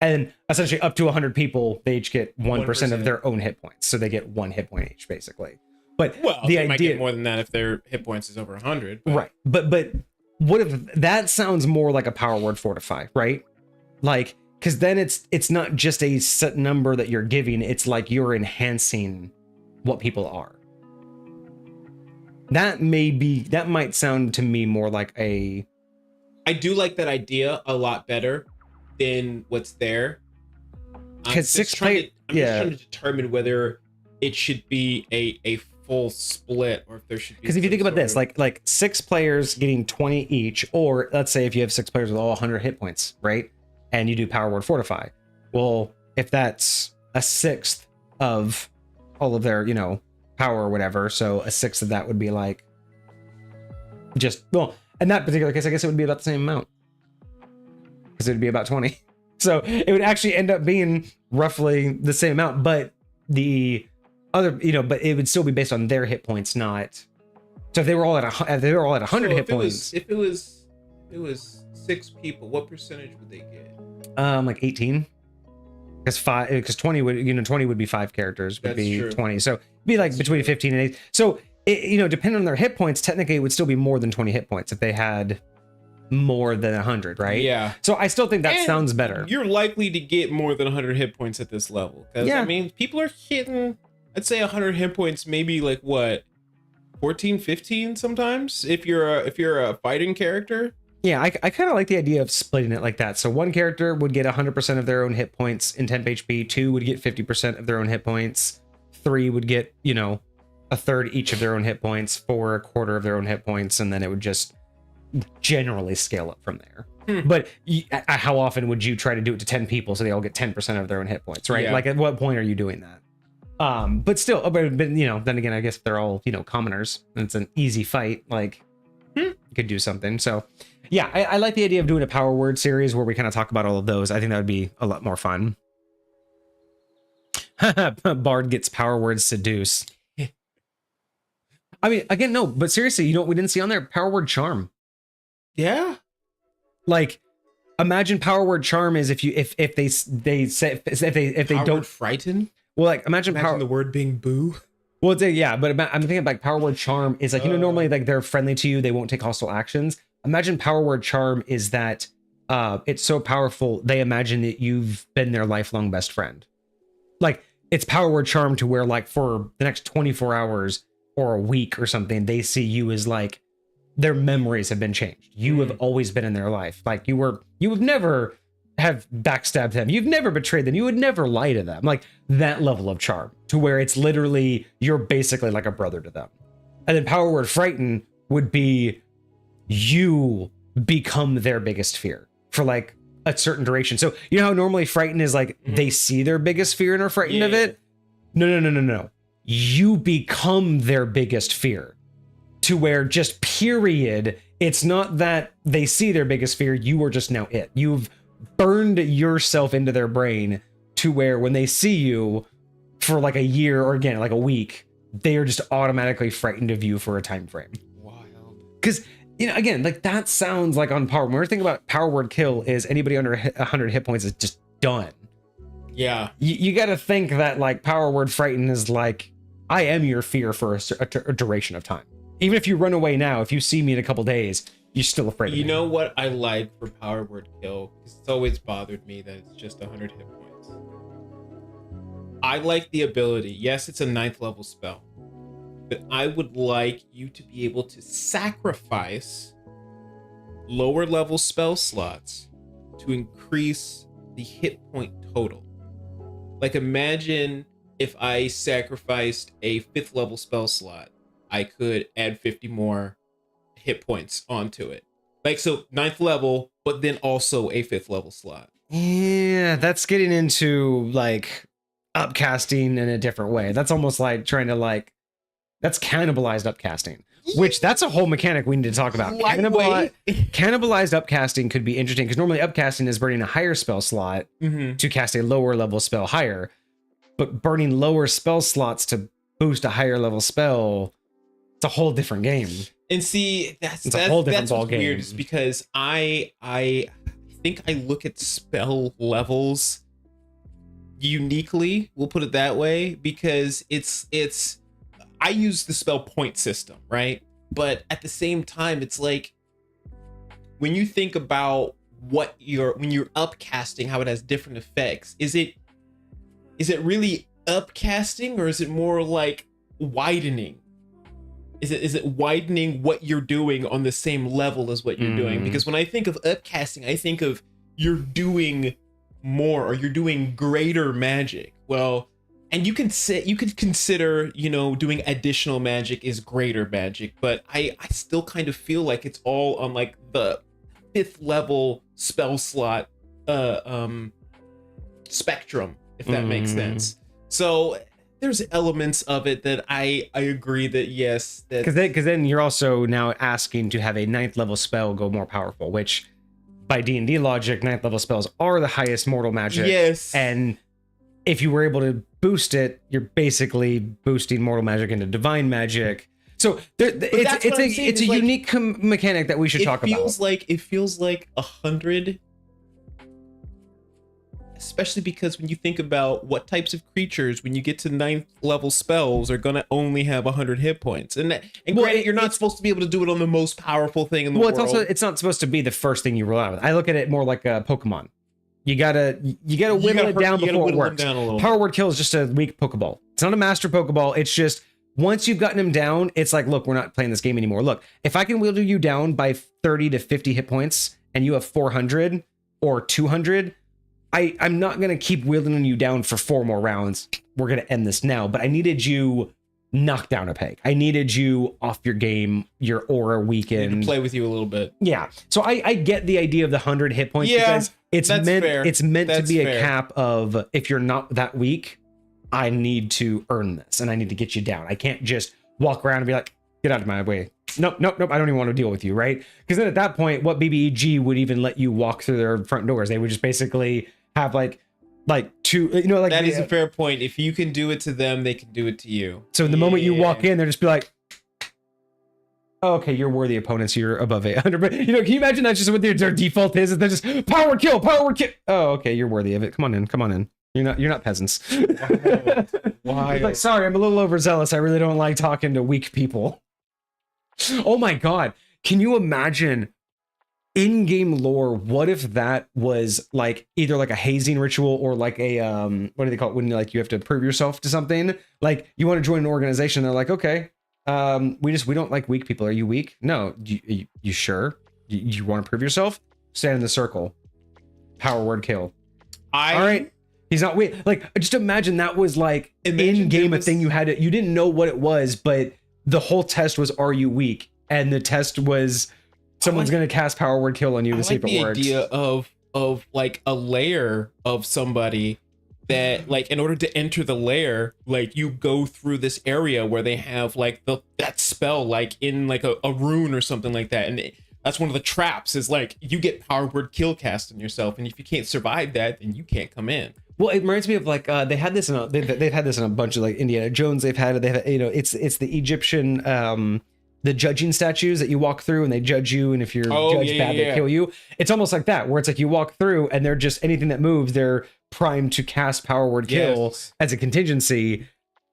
And essentially up to 100 people, they each get 1% of their own hit points. So they get 1 hit point each, basically. But the idea might get more than that if their hit points is over 100. But. Right. But what if that sounds more like a Power Word Fortify, right? Like, because then it's not just a set number that you're giving. It's like you're enhancing what people are. That might sound to me more like a... I do like that idea a lot better than what's there. Because 6 players, I'm just trying to determine whether it should be a full split or if there should be. Because if you think about this, like 6 players getting 20 each, or let's say if you have 6 players with all 100 hit points, right? And you do Power Word Fortify. Well, if that's a 1/6 of all of their, power or whatever, so a 1/6 of that would be like just, well, in that particular case, I guess it would be about the same amount. Because it would be about 20. So it would actually end up being roughly the same amount, but the other, but it would still be based on their hit points, not. So if they were all at 100 hit points. If it was 6 people, what percentage would they get? Like 18. Because 20 would be 5 characters, would be true. 20. So it'd be like between 15 and 8. So depending on their hit points, technically it would still be more than 20 hit points if they had more than 100, right? Yeah. So I still think that And sounds better. You're likely to get more than 100 hit points at this level. Because, Yeah. I mean, people are hitting, I'd say 100 hit points, maybe like what, 14, 15 sometimes? If you're a fighting character. Yeah, I kind of like the idea of splitting it like that. So one character would get 100% of their own hit points in temp HP, 2 would get 50% of their own hit points, 3 would get, you know, a third each of their own hit points, 4 a quarter of their own hit points, and then it would just generally scale up from there. But how often would you try to do it to 10 people so they all get 10% of their own hit points, right? Yeah. Like, at what point are you doing that? But still, but you know, then again, I guess if they're all, you know, commoners and it's an easy fight, like, you could do something. So yeah, I like the idea of doing a power word series where we kind of talk about all of those. I think that would be a lot more fun. Bard gets power word seduce. I mean, again, no, but seriously, you know what we didn't see on there? Power word charm. Yeah. Like, imagine power word charm is if they Power don't frighten. well, like imagine The word being boo. well, yeah, but I'm thinking like power word charm is like, you know, normally like they're friendly to you, they won't take hostile actions. Imagine power word charm is that it's so powerful they imagine that you've been their lifelong best friend. Like, it's power word charm to where like for the next 24 hours or a week or something, they see you as like their memories have been changed. You have always been in their life. Like you have never have backstabbed them. You've never betrayed them. You would never lie to them. Like that level of charm to where it's literally, you're basically like a brother to them. And then power word frighten would be you become their biggest fear for like a certain duration. So you know how normally frighten is like they see their biggest fear and are frightened of it? No. You become their biggest fear to where just period. It's not that they see their biggest fear. You are just now it. You've burned yourself into their brain to where when they see you for like a year or again, like a week, they are just automatically frightened of you for a time frame. Wild. Because, you know, again, like that sounds like on power. When we're thinking about power word kill is anybody under 100 hit points is just done. Yeah. You got to think that like power word frighten is like, I am your fear for a duration of time. Even if you run away now, if you see me in a couple days, you're still afraid of me. You know what I like for power word kill? It's always bothered me that it's just 100 hit points. I like the ability. Yes, it's a 9th level spell. But I would like you to be able to sacrifice lower level spell slots to increase the hit point total. Like imagine if I sacrificed a 5th level spell slot, I could add 50 more hit points onto it. Like, so 9th level, but then also a 5th level slot. Yeah, that's getting into like upcasting in a different way. That's almost like trying to like, that's cannibalized upcasting, which that's a whole mechanic we need to talk about. Cannibalized upcasting could be interesting because normally upcasting is burning a higher spell slot to cast a lower level spell higher, but burning lower spell slots to boost a higher level spell, it's a whole different game. And see, that's a whole different that's ball what's game. weird is because I think I look at spell levels uniquely, we'll put it that way, because it's I use the spell point system, right? But at the same time, it's like when you think about when you're upcasting, how it has different effects, is it really upcasting or is it more like widening? Is it widening what you're doing on the same level as what you're doing? Because when I think of upcasting, I think of you're doing more or you're doing greater magic. Well, and you could consider, you know, doing additional magic is greater magic, but I still kind of feel like it's all on like the 5th level spell slot spectrum, if that makes sense. So there's elements of it that I agree that yes, that because then you're also now asking to have a 9th level spell go more powerful, which by D&D logic, 9th level spells are the highest mortal magic. Yes. And if you were able to boost it, you're basically boosting mortal magic into divine magic. So it's a like, unique mechanic that we should talk about. It feels like 100. especially because when you think about what types of creatures, when you get to 9th level spells, are gonna only have 100 hit points, and granted, you're not supposed to be able to do it on the most powerful thing in the world. Well, it's not supposed to be the first thing you roll out with. I look at it more like a Pokemon. You gotta whittle it down before it works. Power Word Kill is just a weak Pokeball. It's not a master Pokeball. It's just once you've gotten him down, it's like, look, we're not playing this game anymore. Look, if I can whittle you down by 30 to 50 hit points and you have 400 or 200, I'm not going to keep whittling you down for 4 more rounds. We're going to end this now. But I needed you knocked down a peg. I needed you off your game, your aura weakened. To play with you a little bit. Yeah. So I get the idea of the 100 hit points because it's meant to be a cap of, if you're not that weak, I need to earn this and I need to get you down. I can't just walk around and be like, get out of my way. Nope. I don't even want to deal with you, right? Because then at that point, what BBEG would even let you walk through their front doors? They would just basically have like two, like that is a fair point. If you can do it to them, they can do it to you. So the moment you walk in, they'll just be like, oh, okay, you're worthy opponents. You're above 800. But can you imagine that's just what their default is? They're just power word kill. Oh, okay, you're worthy of it. Come on in. You're not peasants. Why? Like, sorry, I'm a little overzealous. I really don't like talking to weak people. Oh my god. Can you imagine in-game lore? What if that was like either like a hazing ritual or like a what do they call it when you have to prove yourself to something? Like you want to join an organization, they're like, okay, we don't like weak people. Are you weak? No. You sure? You want to prove yourself? Stand in the circle. Power word kill. All right. He's not weak. Like, just imagine that was like in-game a thing you had to, you didn't know what it was, but the whole test was, are you weak? And the test was, someone's going to cast power word kill on you to see if it works. The idea of like a layer of somebody that, like, in order to enter the layer, like you go through this area where they have like that spell, like in like a rune or something like that. And that's one of the traps, is like you get power word kill cast on yourself. And if you can't survive that, then you can't come in. Well, it reminds me of like they had this in they've had this in a bunch of like Indiana Jones. They've had it's the Egyptian the judging statues that you walk through and they judge you, and if you're judged bad, they kill you. It's almost like that, where it's like you walk through and they're just, anything that moves, they're primed to cast power word kill as a contingency,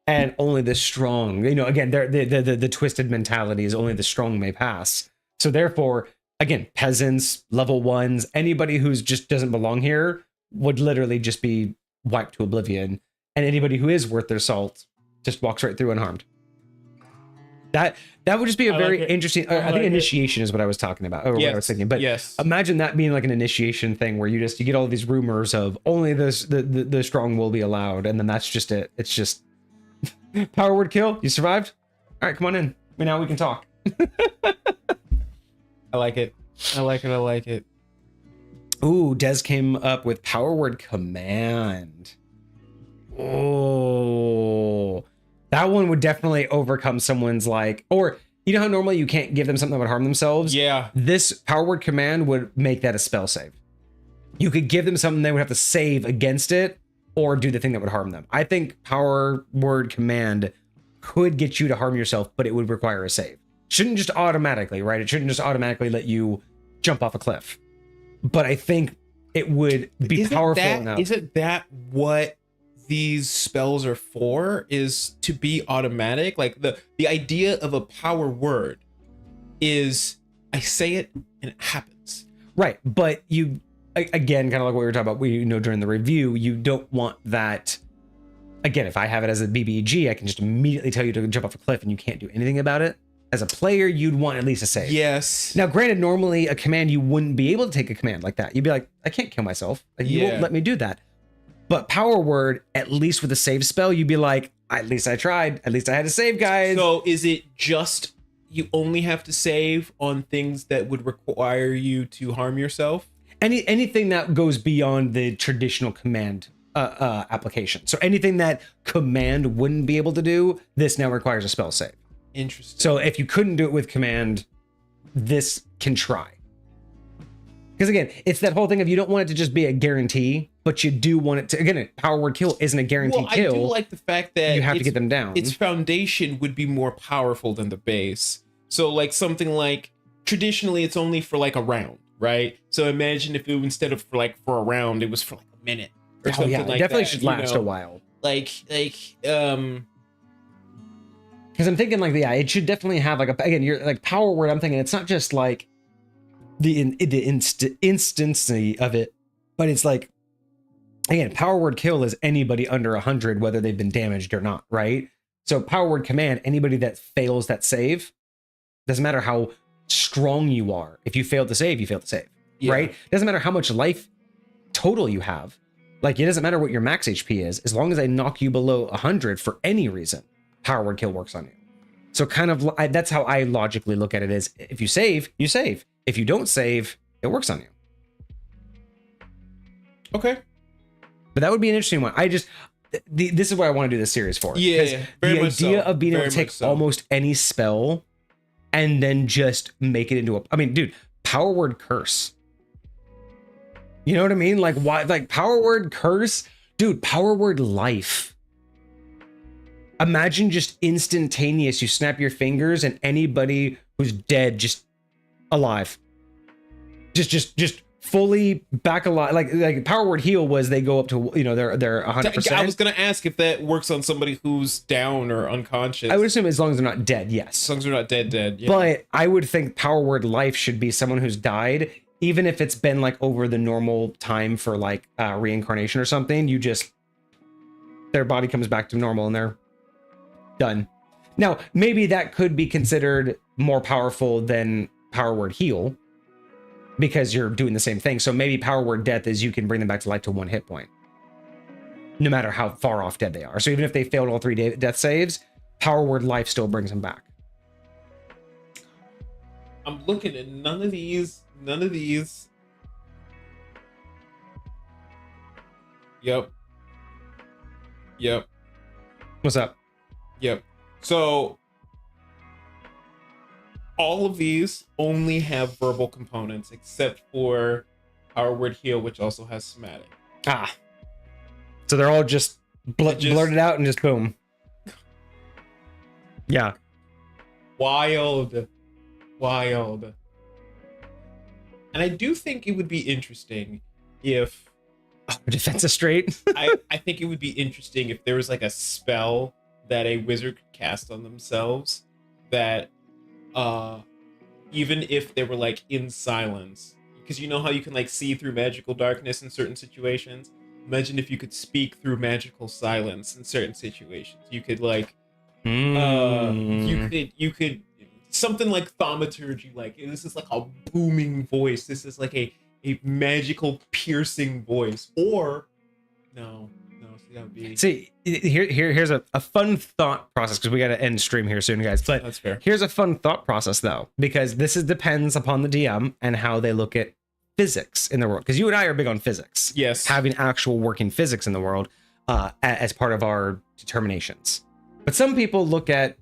and only the strong. Again, the twisted mentality is only the strong may pass. So therefore, again, peasants, level 1s, anybody who's just doesn't belong here would literally just be wiped to oblivion, and anybody who is worth their salt just walks right through unharmed. That would just be a very interesting. I think initiation is what I was talking about, or what I was thinking. But imagine that being like an initiation thing where you get all these rumors of only the strong will be allowed, and then that's just it. It's just power word kill. You survived. All right, come on in. Now we can talk. I like it. Ooh, Des came up with power word command. Oh, that one would definitely overcome someone's like, or how normally you can't give them something that would harm themselves? Yeah. This power word command would make that a spell save. You could give them something they would have to save against it or do the thing that would harm them. I think power word command could get you to harm yourself, but it would require a save. Shouldn't just automatically, right? It shouldn't just automatically let you jump off a cliff. But I think it would be powerful enough. Isn't that what these spells are for? Is to be automatic? Like the idea of a power word is, I say it and it happens. Right. But you, again, kind of like what we were talking about, during the review, you don't want that. Again, if I have it as a BBG, I can just immediately tell you to jump off a cliff and you can't do anything about it. As a player, you'd want at least a save. Yes. Now, granted, normally a command, you wouldn't be able to take a command like that. You'd be like, I can't kill myself. Like, you won't let me do that. But power word, at least with a save spell, you'd be like, at least I tried. At least I had a save, guys. So is it just you only have to save on things that would require you to harm yourself? Anything that goes beyond the traditional command application. So anything that command wouldn't be able to do, this now requires a spell save. Interesting. So if you couldn't do it with command, this can try. Because again, it's that whole thing of you don't want it to just be a guarantee, but you do want it to, again, power word kill isn't a guaranteed kill. I do like the fact that you have to get them down. Its foundation would be more powerful than the base. So like something like, traditionally it's only for like a round, right? So imagine if it, instead of for a round, it was for like a minute or something like definitely that, should you last know? a while. Because Because I'm thinking like, yeah, it should definitely have like again, you're like power word. I'm thinking it's not just like the instancy of it, but it's like, again, power word kill is anybody under 100, whether they've been damaged or not, right? So power word command, anybody that fails that save, doesn't matter how strong you are. If you fail to save, you fail to save, right? Doesn't matter how much life total you have. Like, it doesn't matter what your max HP is, as long as I knock you below 100 for any reason, power word kill works on you. So kind of, that's how I logically look at it is, if you save, you save. If you don't save, it works on you. Okay. But that would be an interesting one. This is what I want to do this series for. Yeah, the idea of being able to take almost any spell and then just make it into a, I mean, dude, power word curse. You know what I mean? Like, why? Like, power word curse, dude. Power word life. Imagine just instantaneous. You snap your fingers and anybody who's dead just alive. Just fully back alive. Like power word heal was they go up to, you know, they're 100%. I was gonna ask if that works on somebody who's down or unconscious. I would assume as long as they're not dead, yes. As long as they're not dead. Yeah. But I would think power word life should be someone who's died, even if it's been like over the normal time for like reincarnation or something. You just, their body comes back to normal and they're done. Now, maybe that could be considered more powerful than power word heal, because you're doing the same thing. So maybe power word death is you can bring them back to life to 1 hit point, no matter how far off dead they are. So even if they failed all 3 death saves, power word life still brings them back. I'm looking at none of these. Yep. What's up? Yep. So all of these only have verbal components except for power word heal, which also has somatic. So they're all just blurted out and just boom. Yeah. Wild. And I do think it would be interesting if Defense is straight. I think it would be interesting if there was like a spell that a wizard could cast on themselves that even if they were like in silence, because you know how you can like see through magical darkness in certain situations. Imagine if you could speak through magical silence in certain situations. You could like you could something like thaumaturgy, like this is like a booming voice, this is like a magical piercing voice. Or no, see, that would be... See, here's a fun thought process, because we got to end stream here soon, guys. But that's fair. Here's a fun thought process, though, because depends upon the DM and how they look at physics in the world. Because you and I are big on physics. Yes. Having actual working physics in the world as part of our determinations. But some people look at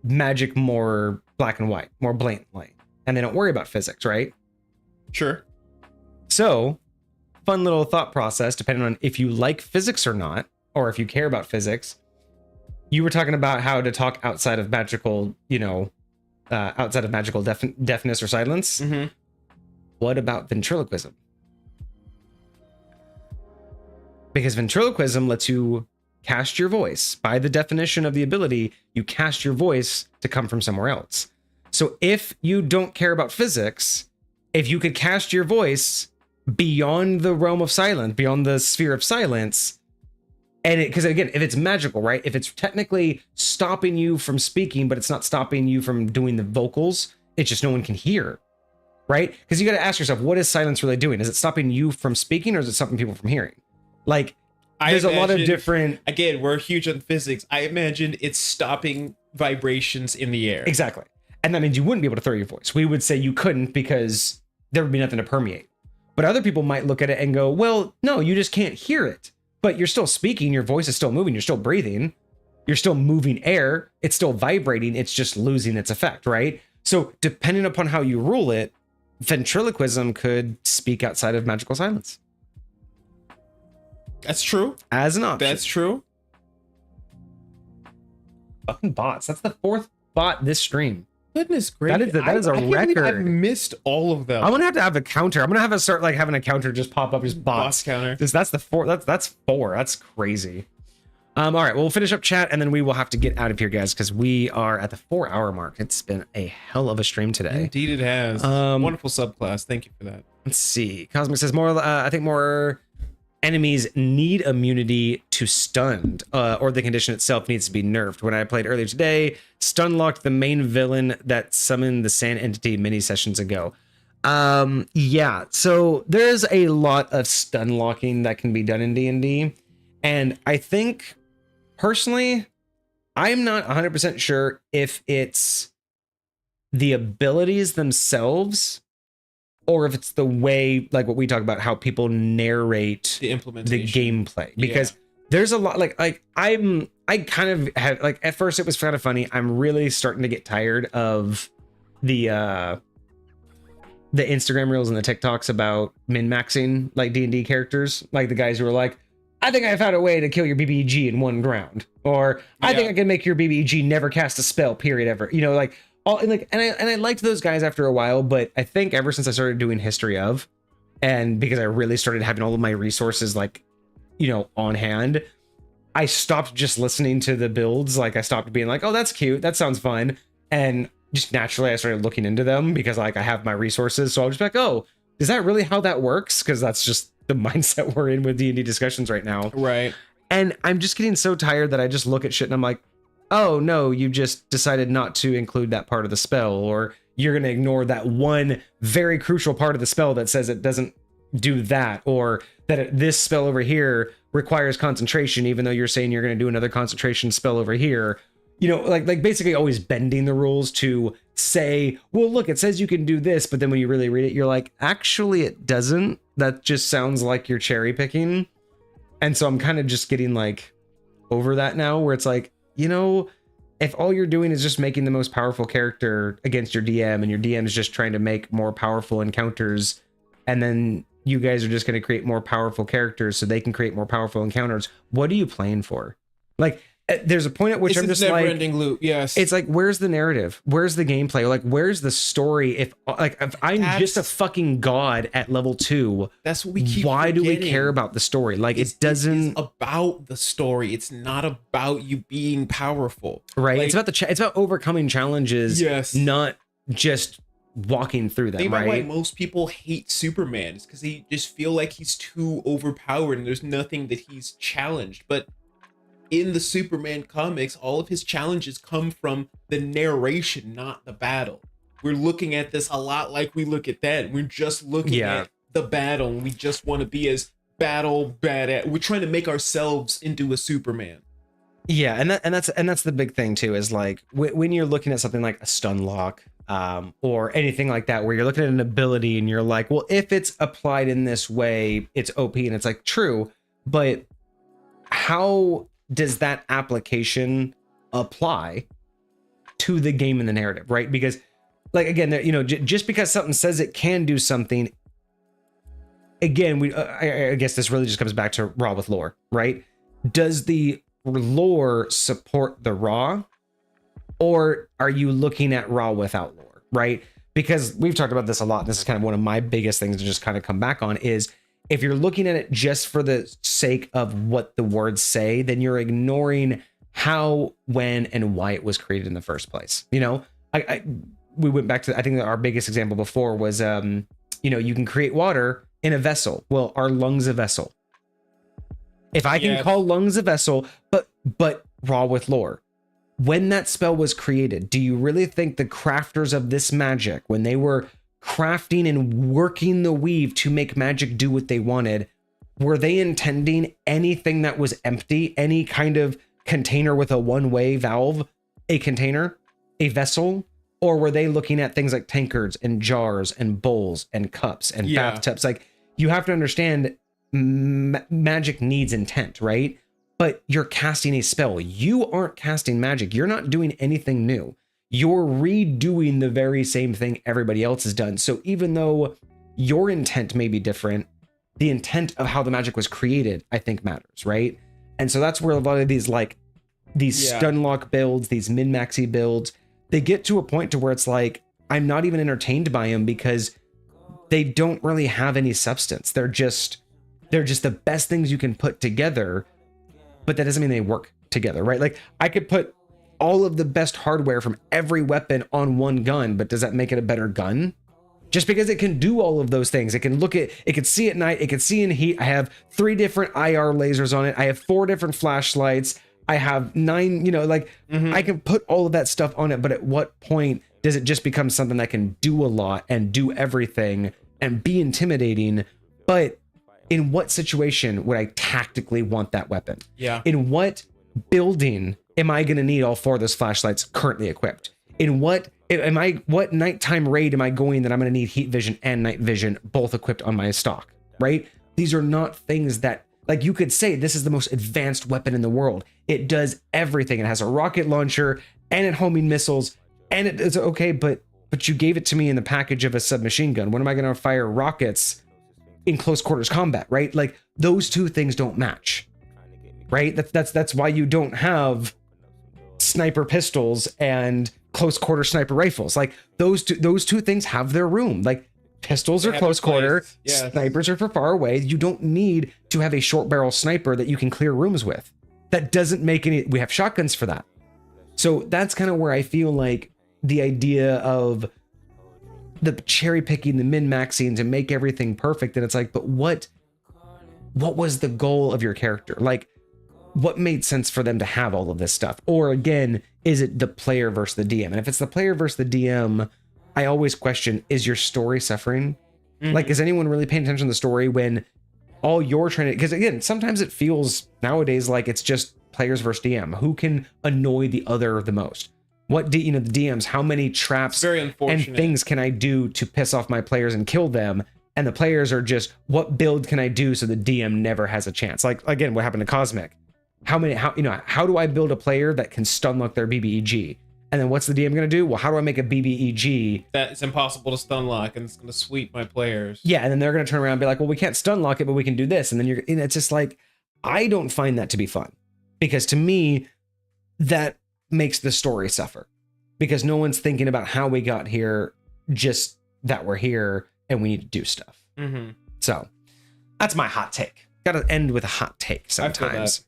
magic more black and white, more blatantly, and they don't worry about physics, right? Sure. So, fun little thought process, depending on if you like physics or not, or if you care about physics. You were talking about how to talk outside of magical, outside of magical deafness or silence. Mm-hmm. What about ventriloquism? Because ventriloquism lets you cast your voice. By the definition of the ability, you cast your voice to come from somewhere else. So if you don't care about physics, if you could cast your voice beyond the realm of silence, beyond the sphere of silence, and because again, if it's magical, right? If it's technically stopping you from speaking, but it's not stopping you from doing the vocals, it's just no one can hear, right? Because you got to ask yourself, what is silence really doing? Is it stopping you from speaking, or is it stopping people from hearing? Like, there's a lot of different... Again, we're huge on physics. I imagine it's stopping vibrations in the air. Exactly. And that means you wouldn't be able to throw your voice. We would say you couldn't because there would be nothing to permeate. But other people might look at it and go, well, no, you just can't hear it. But you're still speaking. Your voice is still moving. You're still breathing. You're still moving air. It's still vibrating. It's just losing its effect, right? So depending upon how you rule it, ventriloquism could speak outside of magical silence. That's true. As an option. That's true. Fucking bots. That's the 4th bot this stream. Goodness gracious. That is a I can't believe record. I've missed all of them. I'm gonna have to have a counter. I'm gonna have to start like having a counter just pop up as bots. Boss counter. That's the 4. That's 4. That's crazy. All right, we'll finish up chat and then we will have to get out of here, guys, because we are at the 4-hour mark. It's been a hell of a stream today. Indeed, it has. Wonderful subclass. Thank you for that. Let's see. Cosmic says more. I think more enemies need immunity to stunned, or the condition itself needs to be nerfed. When I played earlier today, stun locked the main villain that summoned the sand entity many sessions ago. Yeah. So there's a lot of stun locking that can be done in D&D, and I think personally, I'm not 100% sure if it's the abilities themselves or if it's the way, like what we talk about, how people narrate The implementation. the gameplay. Because there's a lot, like I kind of have, like, at first it was kind of funny. I'm really starting to get tired of the Instagram reels and the TikToks about min-maxing like D&D characters, like the guys who are like, I think I found a way to kill your BBG in 1 round, or I think I can make your BBG never cast a spell, period, ever. You know, like all, and I liked those guys after a while, but I think ever since I started doing History of, and because I really started having all of my resources like, you know, on hand, I stopped just listening to the builds. Like I stopped being like, oh, that's cute, that sounds fun, and just naturally I started looking into them because like I have my resources. So I was just like, oh, is that really how that works? Because that's just the mindset we're in with D&D discussions right now. Right. And I'm just getting so tired that I just look at shit and I'm like, oh no, you just decided not to include that part of the spell, or you're going to ignore that one very crucial part of the spell that says it doesn't do that, or that this spell over here requires concentration, even though you're saying you're going to do another concentration spell over here. You know, like basically always bending the rules to say, well, look, it says you can do this, but then when you really read it, you're like, actually, it doesn't. That just sounds like you're cherry picking. And so I'm kind of just getting like over that now, where it's like, you know, if all you're doing is just making the most powerful character against your DM, and your DM is just trying to make more powerful encounters, and then you guys are just going to create more powerful characters so they can create more powerful encounters, what are you playing for? Like, there's a point at which I'm just like, never-ending loop. Yes, it's like, where's the narrative? Where's the gameplay? Like, where's the story? If I'm just a fucking god at level 2, that's what we keep. Why do we forgetting. care about the story? Like, it doesn't. It's about the story. It's not about you being powerful. Right. Like, it's about it's about overcoming challenges. Yes. Not just walking through them. Think about right. why most people hate Superman. It's because they just feel like he's too overpowered and there's nothing that he's challenged. But in the Superman comics, all of his challenges come from the narration, not the battle. We're looking at this a lot like we look at that. We're just looking at the battle, and we just want to be as badass. We're trying to make ourselves into a Superman. Yeah, and that's the big thing too, is like when you're looking at something like a stun lock, or anything like that, where you're looking at an ability and you're like, well, if it's applied in this way, it's OP, and it's like true, but how does that application apply to the game and the narrative, right? Because, like, again, you know, just because something says it can do something, again, I guess this really just comes back to raw with lore, right? Does the lore support the raw, or are you looking at raw without lore, right? Because we've talked about this a lot. This is kind of one of my biggest things to just kind of come back on is, if you're looking at it just for the sake of what the words say, then you're ignoring how, when, and why it was created in the first place. You know, we went back to, I think that our biggest example before was, you know, you can create water in a vessel. Well, are lungs a vessel? If I can call lungs a vessel, but raw with lore, when that spell was created, do you really think the crafters of this magic, when they were crafting and working the weave to make magic do what they wanted, were they intending anything that was empty, any kind of container with a one-way valve, a container, a vessel? Or were they looking at things like tankards and jars and bowls and cups and bathtubs? Like, you have to understand, magic needs intent, right? But you're casting a spell. You aren't casting magic. You're not doing anything new. You're redoing the very same thing everybody else has done. So even though your intent may be different, the intent of how the magic was created, I think, matters, right? And so that's where a lot of these, like, these stun lock builds, these min-maxy builds, they get to a point to where it's like, I'm not even entertained by them because they don't really have any substance. They're just the best things you can put together, but that doesn't mean they work together, right? Like I could put all of the best hardware from every weapon on one gun, but does that make it a better gun? Just because it can do all of those things, it can see at night, it can see in heat. I have 3 different IR lasers on it. I have 4 different flashlights. I have 9, I can put all of that stuff on it, but at what point does it just become something that can do a lot and do everything and be intimidating? But in what situation would I tactically want that weapon? Yeah. In what building am I going to need all 4 of those flashlights currently equipped? In what nighttime raid am I going that I'm going to need heat vision and night vision both equipped on my stock, right? These are not things that, like, you could say this is the most advanced weapon in the world. It does everything. It has a rocket launcher and it homing missiles, and it's okay, but you gave it to me in the package of a submachine gun. When am I going to fire rockets in close quarters combat, right? Like, those 2 things don't match, right? That's why you don't have sniper pistols and close quarter sniper rifles. Like those two things have their room. Like pistols are close quarter, snipers are for far away. You don't need to have a short barrel sniper that you can clear rooms with. That doesn't make any. We have shotguns for that. So that's kind of where I feel like the idea of the cherry picking, the min maxing to make everything perfect. And it's like, but what was the goal of your character? Like, what made sense for them to have all of this stuff? Or again, is it the player versus the DM? And if it's the player versus the DM, I always question, is your story suffering? Like, is anyone really paying attention to the story when all you're trying to, because again, sometimes it feels nowadays like it's just players versus DM. Who can annoy the other the most? What the DMs, how many traps and things can I do to piss off my players and kill them? And the players are just, what build can I do so the DM never has a chance? Like, again, what happened to Cosmic? How do I build a player that can stun lock their BBEG? And then what's the DM going to do? Well, how do I make a BBEG that's impossible to stun lock and it's going to sweep my players? Yeah, and then they're going to turn around and be like, well, we can't stun lock it, but we can do this. And then it's just like, I don't find that to be fun, because to me, that makes the story suffer, because no one's thinking about how we got here, just that we're here and we need to do stuff. So that's my hot take. Got to end with a hot take sometimes.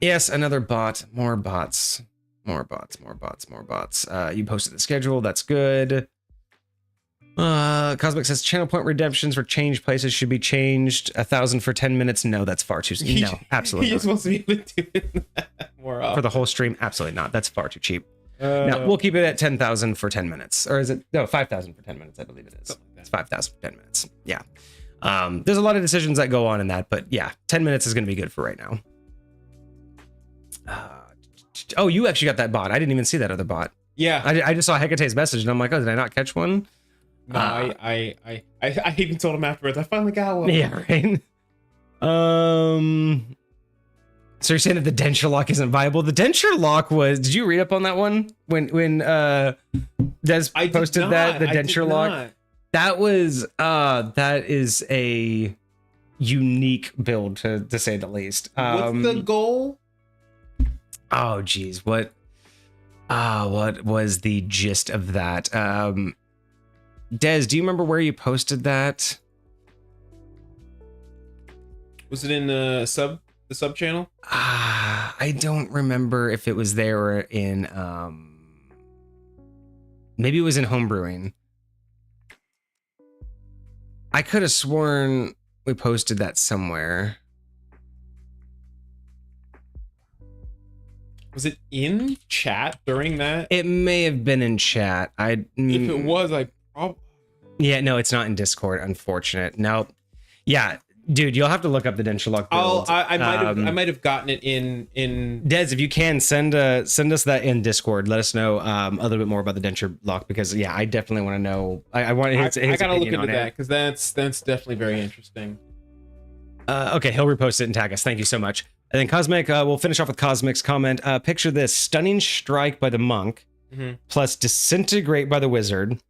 Yes, another bot, more bots. You posted the schedule. That's good. Cosmic says channel point redemptions for change places should be changed. 1,000 for 10 minutes. No, that's far too. No, absolutely. You're supposed to be able to do that more often. For the whole stream. Absolutely not. That's far too cheap. No, we'll keep it at 10,000 for 10 minutes. Or is it? No, 5,000 for 10 minutes. I believe it is. It's 5,000 for 10 minutes. Yeah. There's a lot of decisions that go on in that, but yeah, 10 minutes is going to be good for right now. Oh, you actually got that bot. I didn't even see that other bot. Yeah. I just saw Hecate's message and I'm like, oh, did I not catch one? No, I even told him afterwards, I finally got one. Yeah, right. So you're saying that the denture lock isn't viable? The denture lock was, did you read up on that one? When Des posted that, the denture lock? That was that is a unique build to say the least. What's the goal? Oh geez, what was the gist of that? Des, do you remember where you posted that? Was it in the sub channel? I don't remember if it was there or in maybe it was in homebrewing. I could have sworn we posted that somewhere. Was it in chat during that? It may have been in chat. If it was, I probably... Yeah, no, it's not in Discord, unfortunate. No. Yeah, dude, you'll have to look up the denture lock build. I might have gotten it in Des, if you can, send us that in Discord. Let us know a little bit more about the denture lock, because yeah, I definitely want to know. I want his I gotta look opinion into on that, because that's definitely very interesting. Okay, he'll repost it and tag us. Thank you so much. And then Cosmic, we'll finish off with Cosmic's comment. Picture this: stunning strike by the monk, plus disintegrate by the wizard.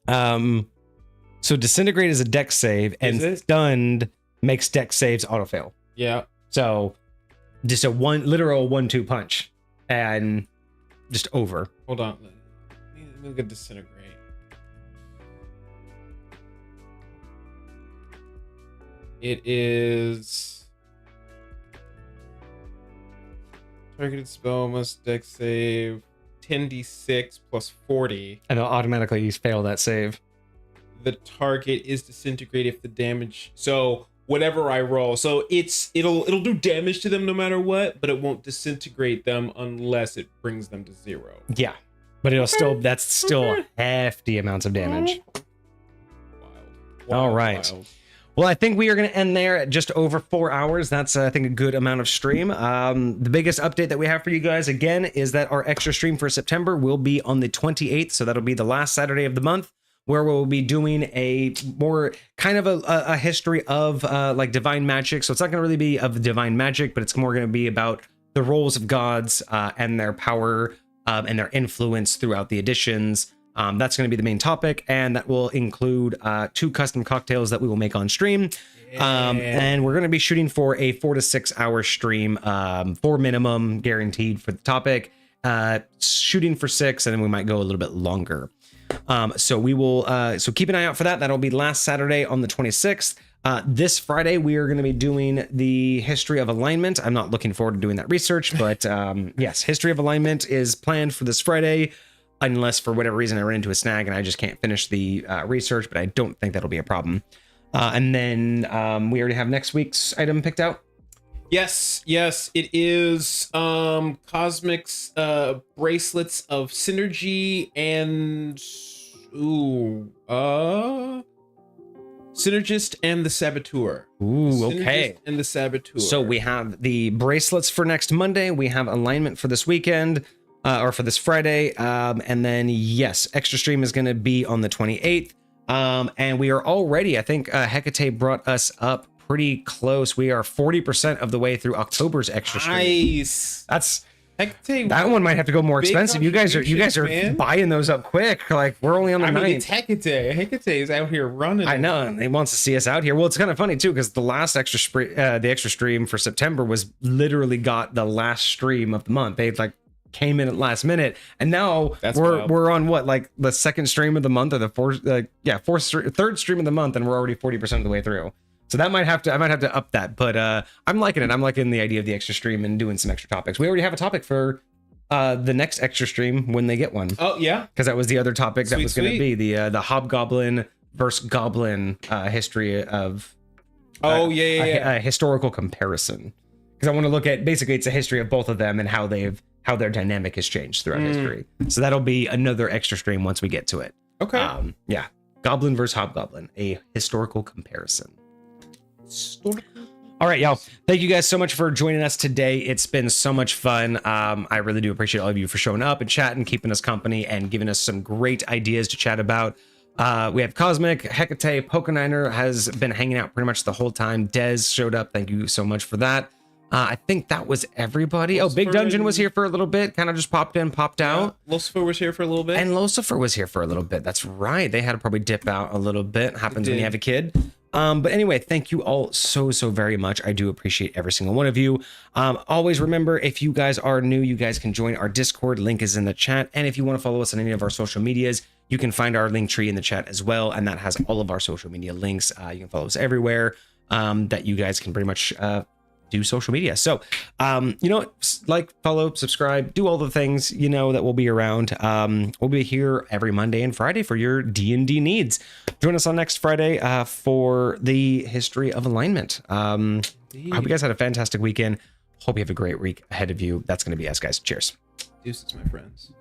So disintegrate is a dex save, and stunned makes dex saves auto fail. Yeah. So just a literal 1-2 punch. and just over. Hold on. Let me get disintegrate. It is targeted spell must dex save 10d6 plus 40. And it'll automatically fail that save. The target is disintegrate if the damage. So whatever I roll, so it'll do damage to them no matter what, but it won't disintegrate them unless it brings them to 0. Yeah, but that's still hefty amounts of damage. Wild. All right. Wild. Well, I think we are going to end there at just over 4 hours. That's, I think, a good amount of stream. The biggest update that we have for you guys, again, is that our extra stream for September will be on the 28th. So that'll be the last Saturday of the month, where we'll be doing a more kind of a history of like divine magic. So it's not going to really be of divine magic, but it's more going to be about the roles of gods and their power and their influence throughout the editions. That's going to be the main topic, and that will include 2 custom cocktails that we will make on stream. And we're going to be shooting for a 4 to 6 hour stream, 4 minimum guaranteed for the topic, shooting for 6, and then we might go a little bit longer. So we will, so keep an eye out for that. That'll be last Saturday on the 26th. This Friday, we are going to be doing the history of alignment. I'm not looking forward to doing that research, but yes, history of alignment is planned for this Friday, unless for whatever reason I run into a snag and I just can't finish the research, but I don't think that'll be a problem. And then we already have next week's item picked out. Yes, it is Cosmic's bracelets of synergy and Synergist and the Saboteur. Okay. And the Saboteur. So we have the bracelets for next Monday. We have alignment for this weekend, or for this Friday. And then, yes, extra stream is going to be on the 28th. And we are already, I think Hecate brought us up pretty close. We are 40% of the way through October's extra stream. Nice. That's... Hecate, that one might have to go more expensive. You guys are man. buying those up quick. Like, we're only on the 9th. It's Hecate. Hecate is out here running. I know, and he wants to see us out here. Well, it's kind of funny too, because the last extra stream for September was literally got the last stream of the month. They like came in at last minute, and now we're on what, like the second stream of the month, or the third stream of the month, and we're already 40% of the way through. So that I might have to up that, but I'm liking it. I'm liking the idea of the extra stream and doing some extra topics. We already have a topic for the next extra stream when they get one. Oh yeah, because that was the other topic that was going to be the Hobgoblin versus Goblin history of. A historical comparison. Because I want to look at, basically it's a history of both of them and how their dynamic has changed throughout history. So that'll be another extra stream once we get to it. Okay. Yeah, Goblin versus Hobgoblin, a historical comparison. All right, y'all. Thank you guys so much for joining us today. It's been so much fun. I really do appreciate all of you for showing up and chatting, keeping us company, and giving us some great ideas to chat about. We have Cosmic, Hecate, Pokeniner has been hanging out pretty much the whole time. Dez showed up. Thank you so much for that. I think that was everybody. Lucifer, Big Dungeon was here for a little bit, kind of just popped in, popped out. Lucifer was here for a little bit. And Lucifer was here for a little bit. That's right. They had to probably dip out a little bit. Happens when you have a kid. But anyway, thank you all so very much. I do appreciate every single one of you. Always remember, if you guys are new, you guys can join our Discord. Link is in the chat. And if you want to follow us on any of our social medias, you can find our link tree in the chat as well. And that has all of our social media links. You can follow us everywhere that you guys can pretty much do social media. So, like, follow, subscribe, do all the things, that will be around. We'll be here every Monday and Friday for your D&D needs. Join us on next Friday for the history of alignment. I hope you guys had a fantastic weekend. Hope you have a great week ahead of you. That's going to be us, guys. Cheers. Deuces, my friends.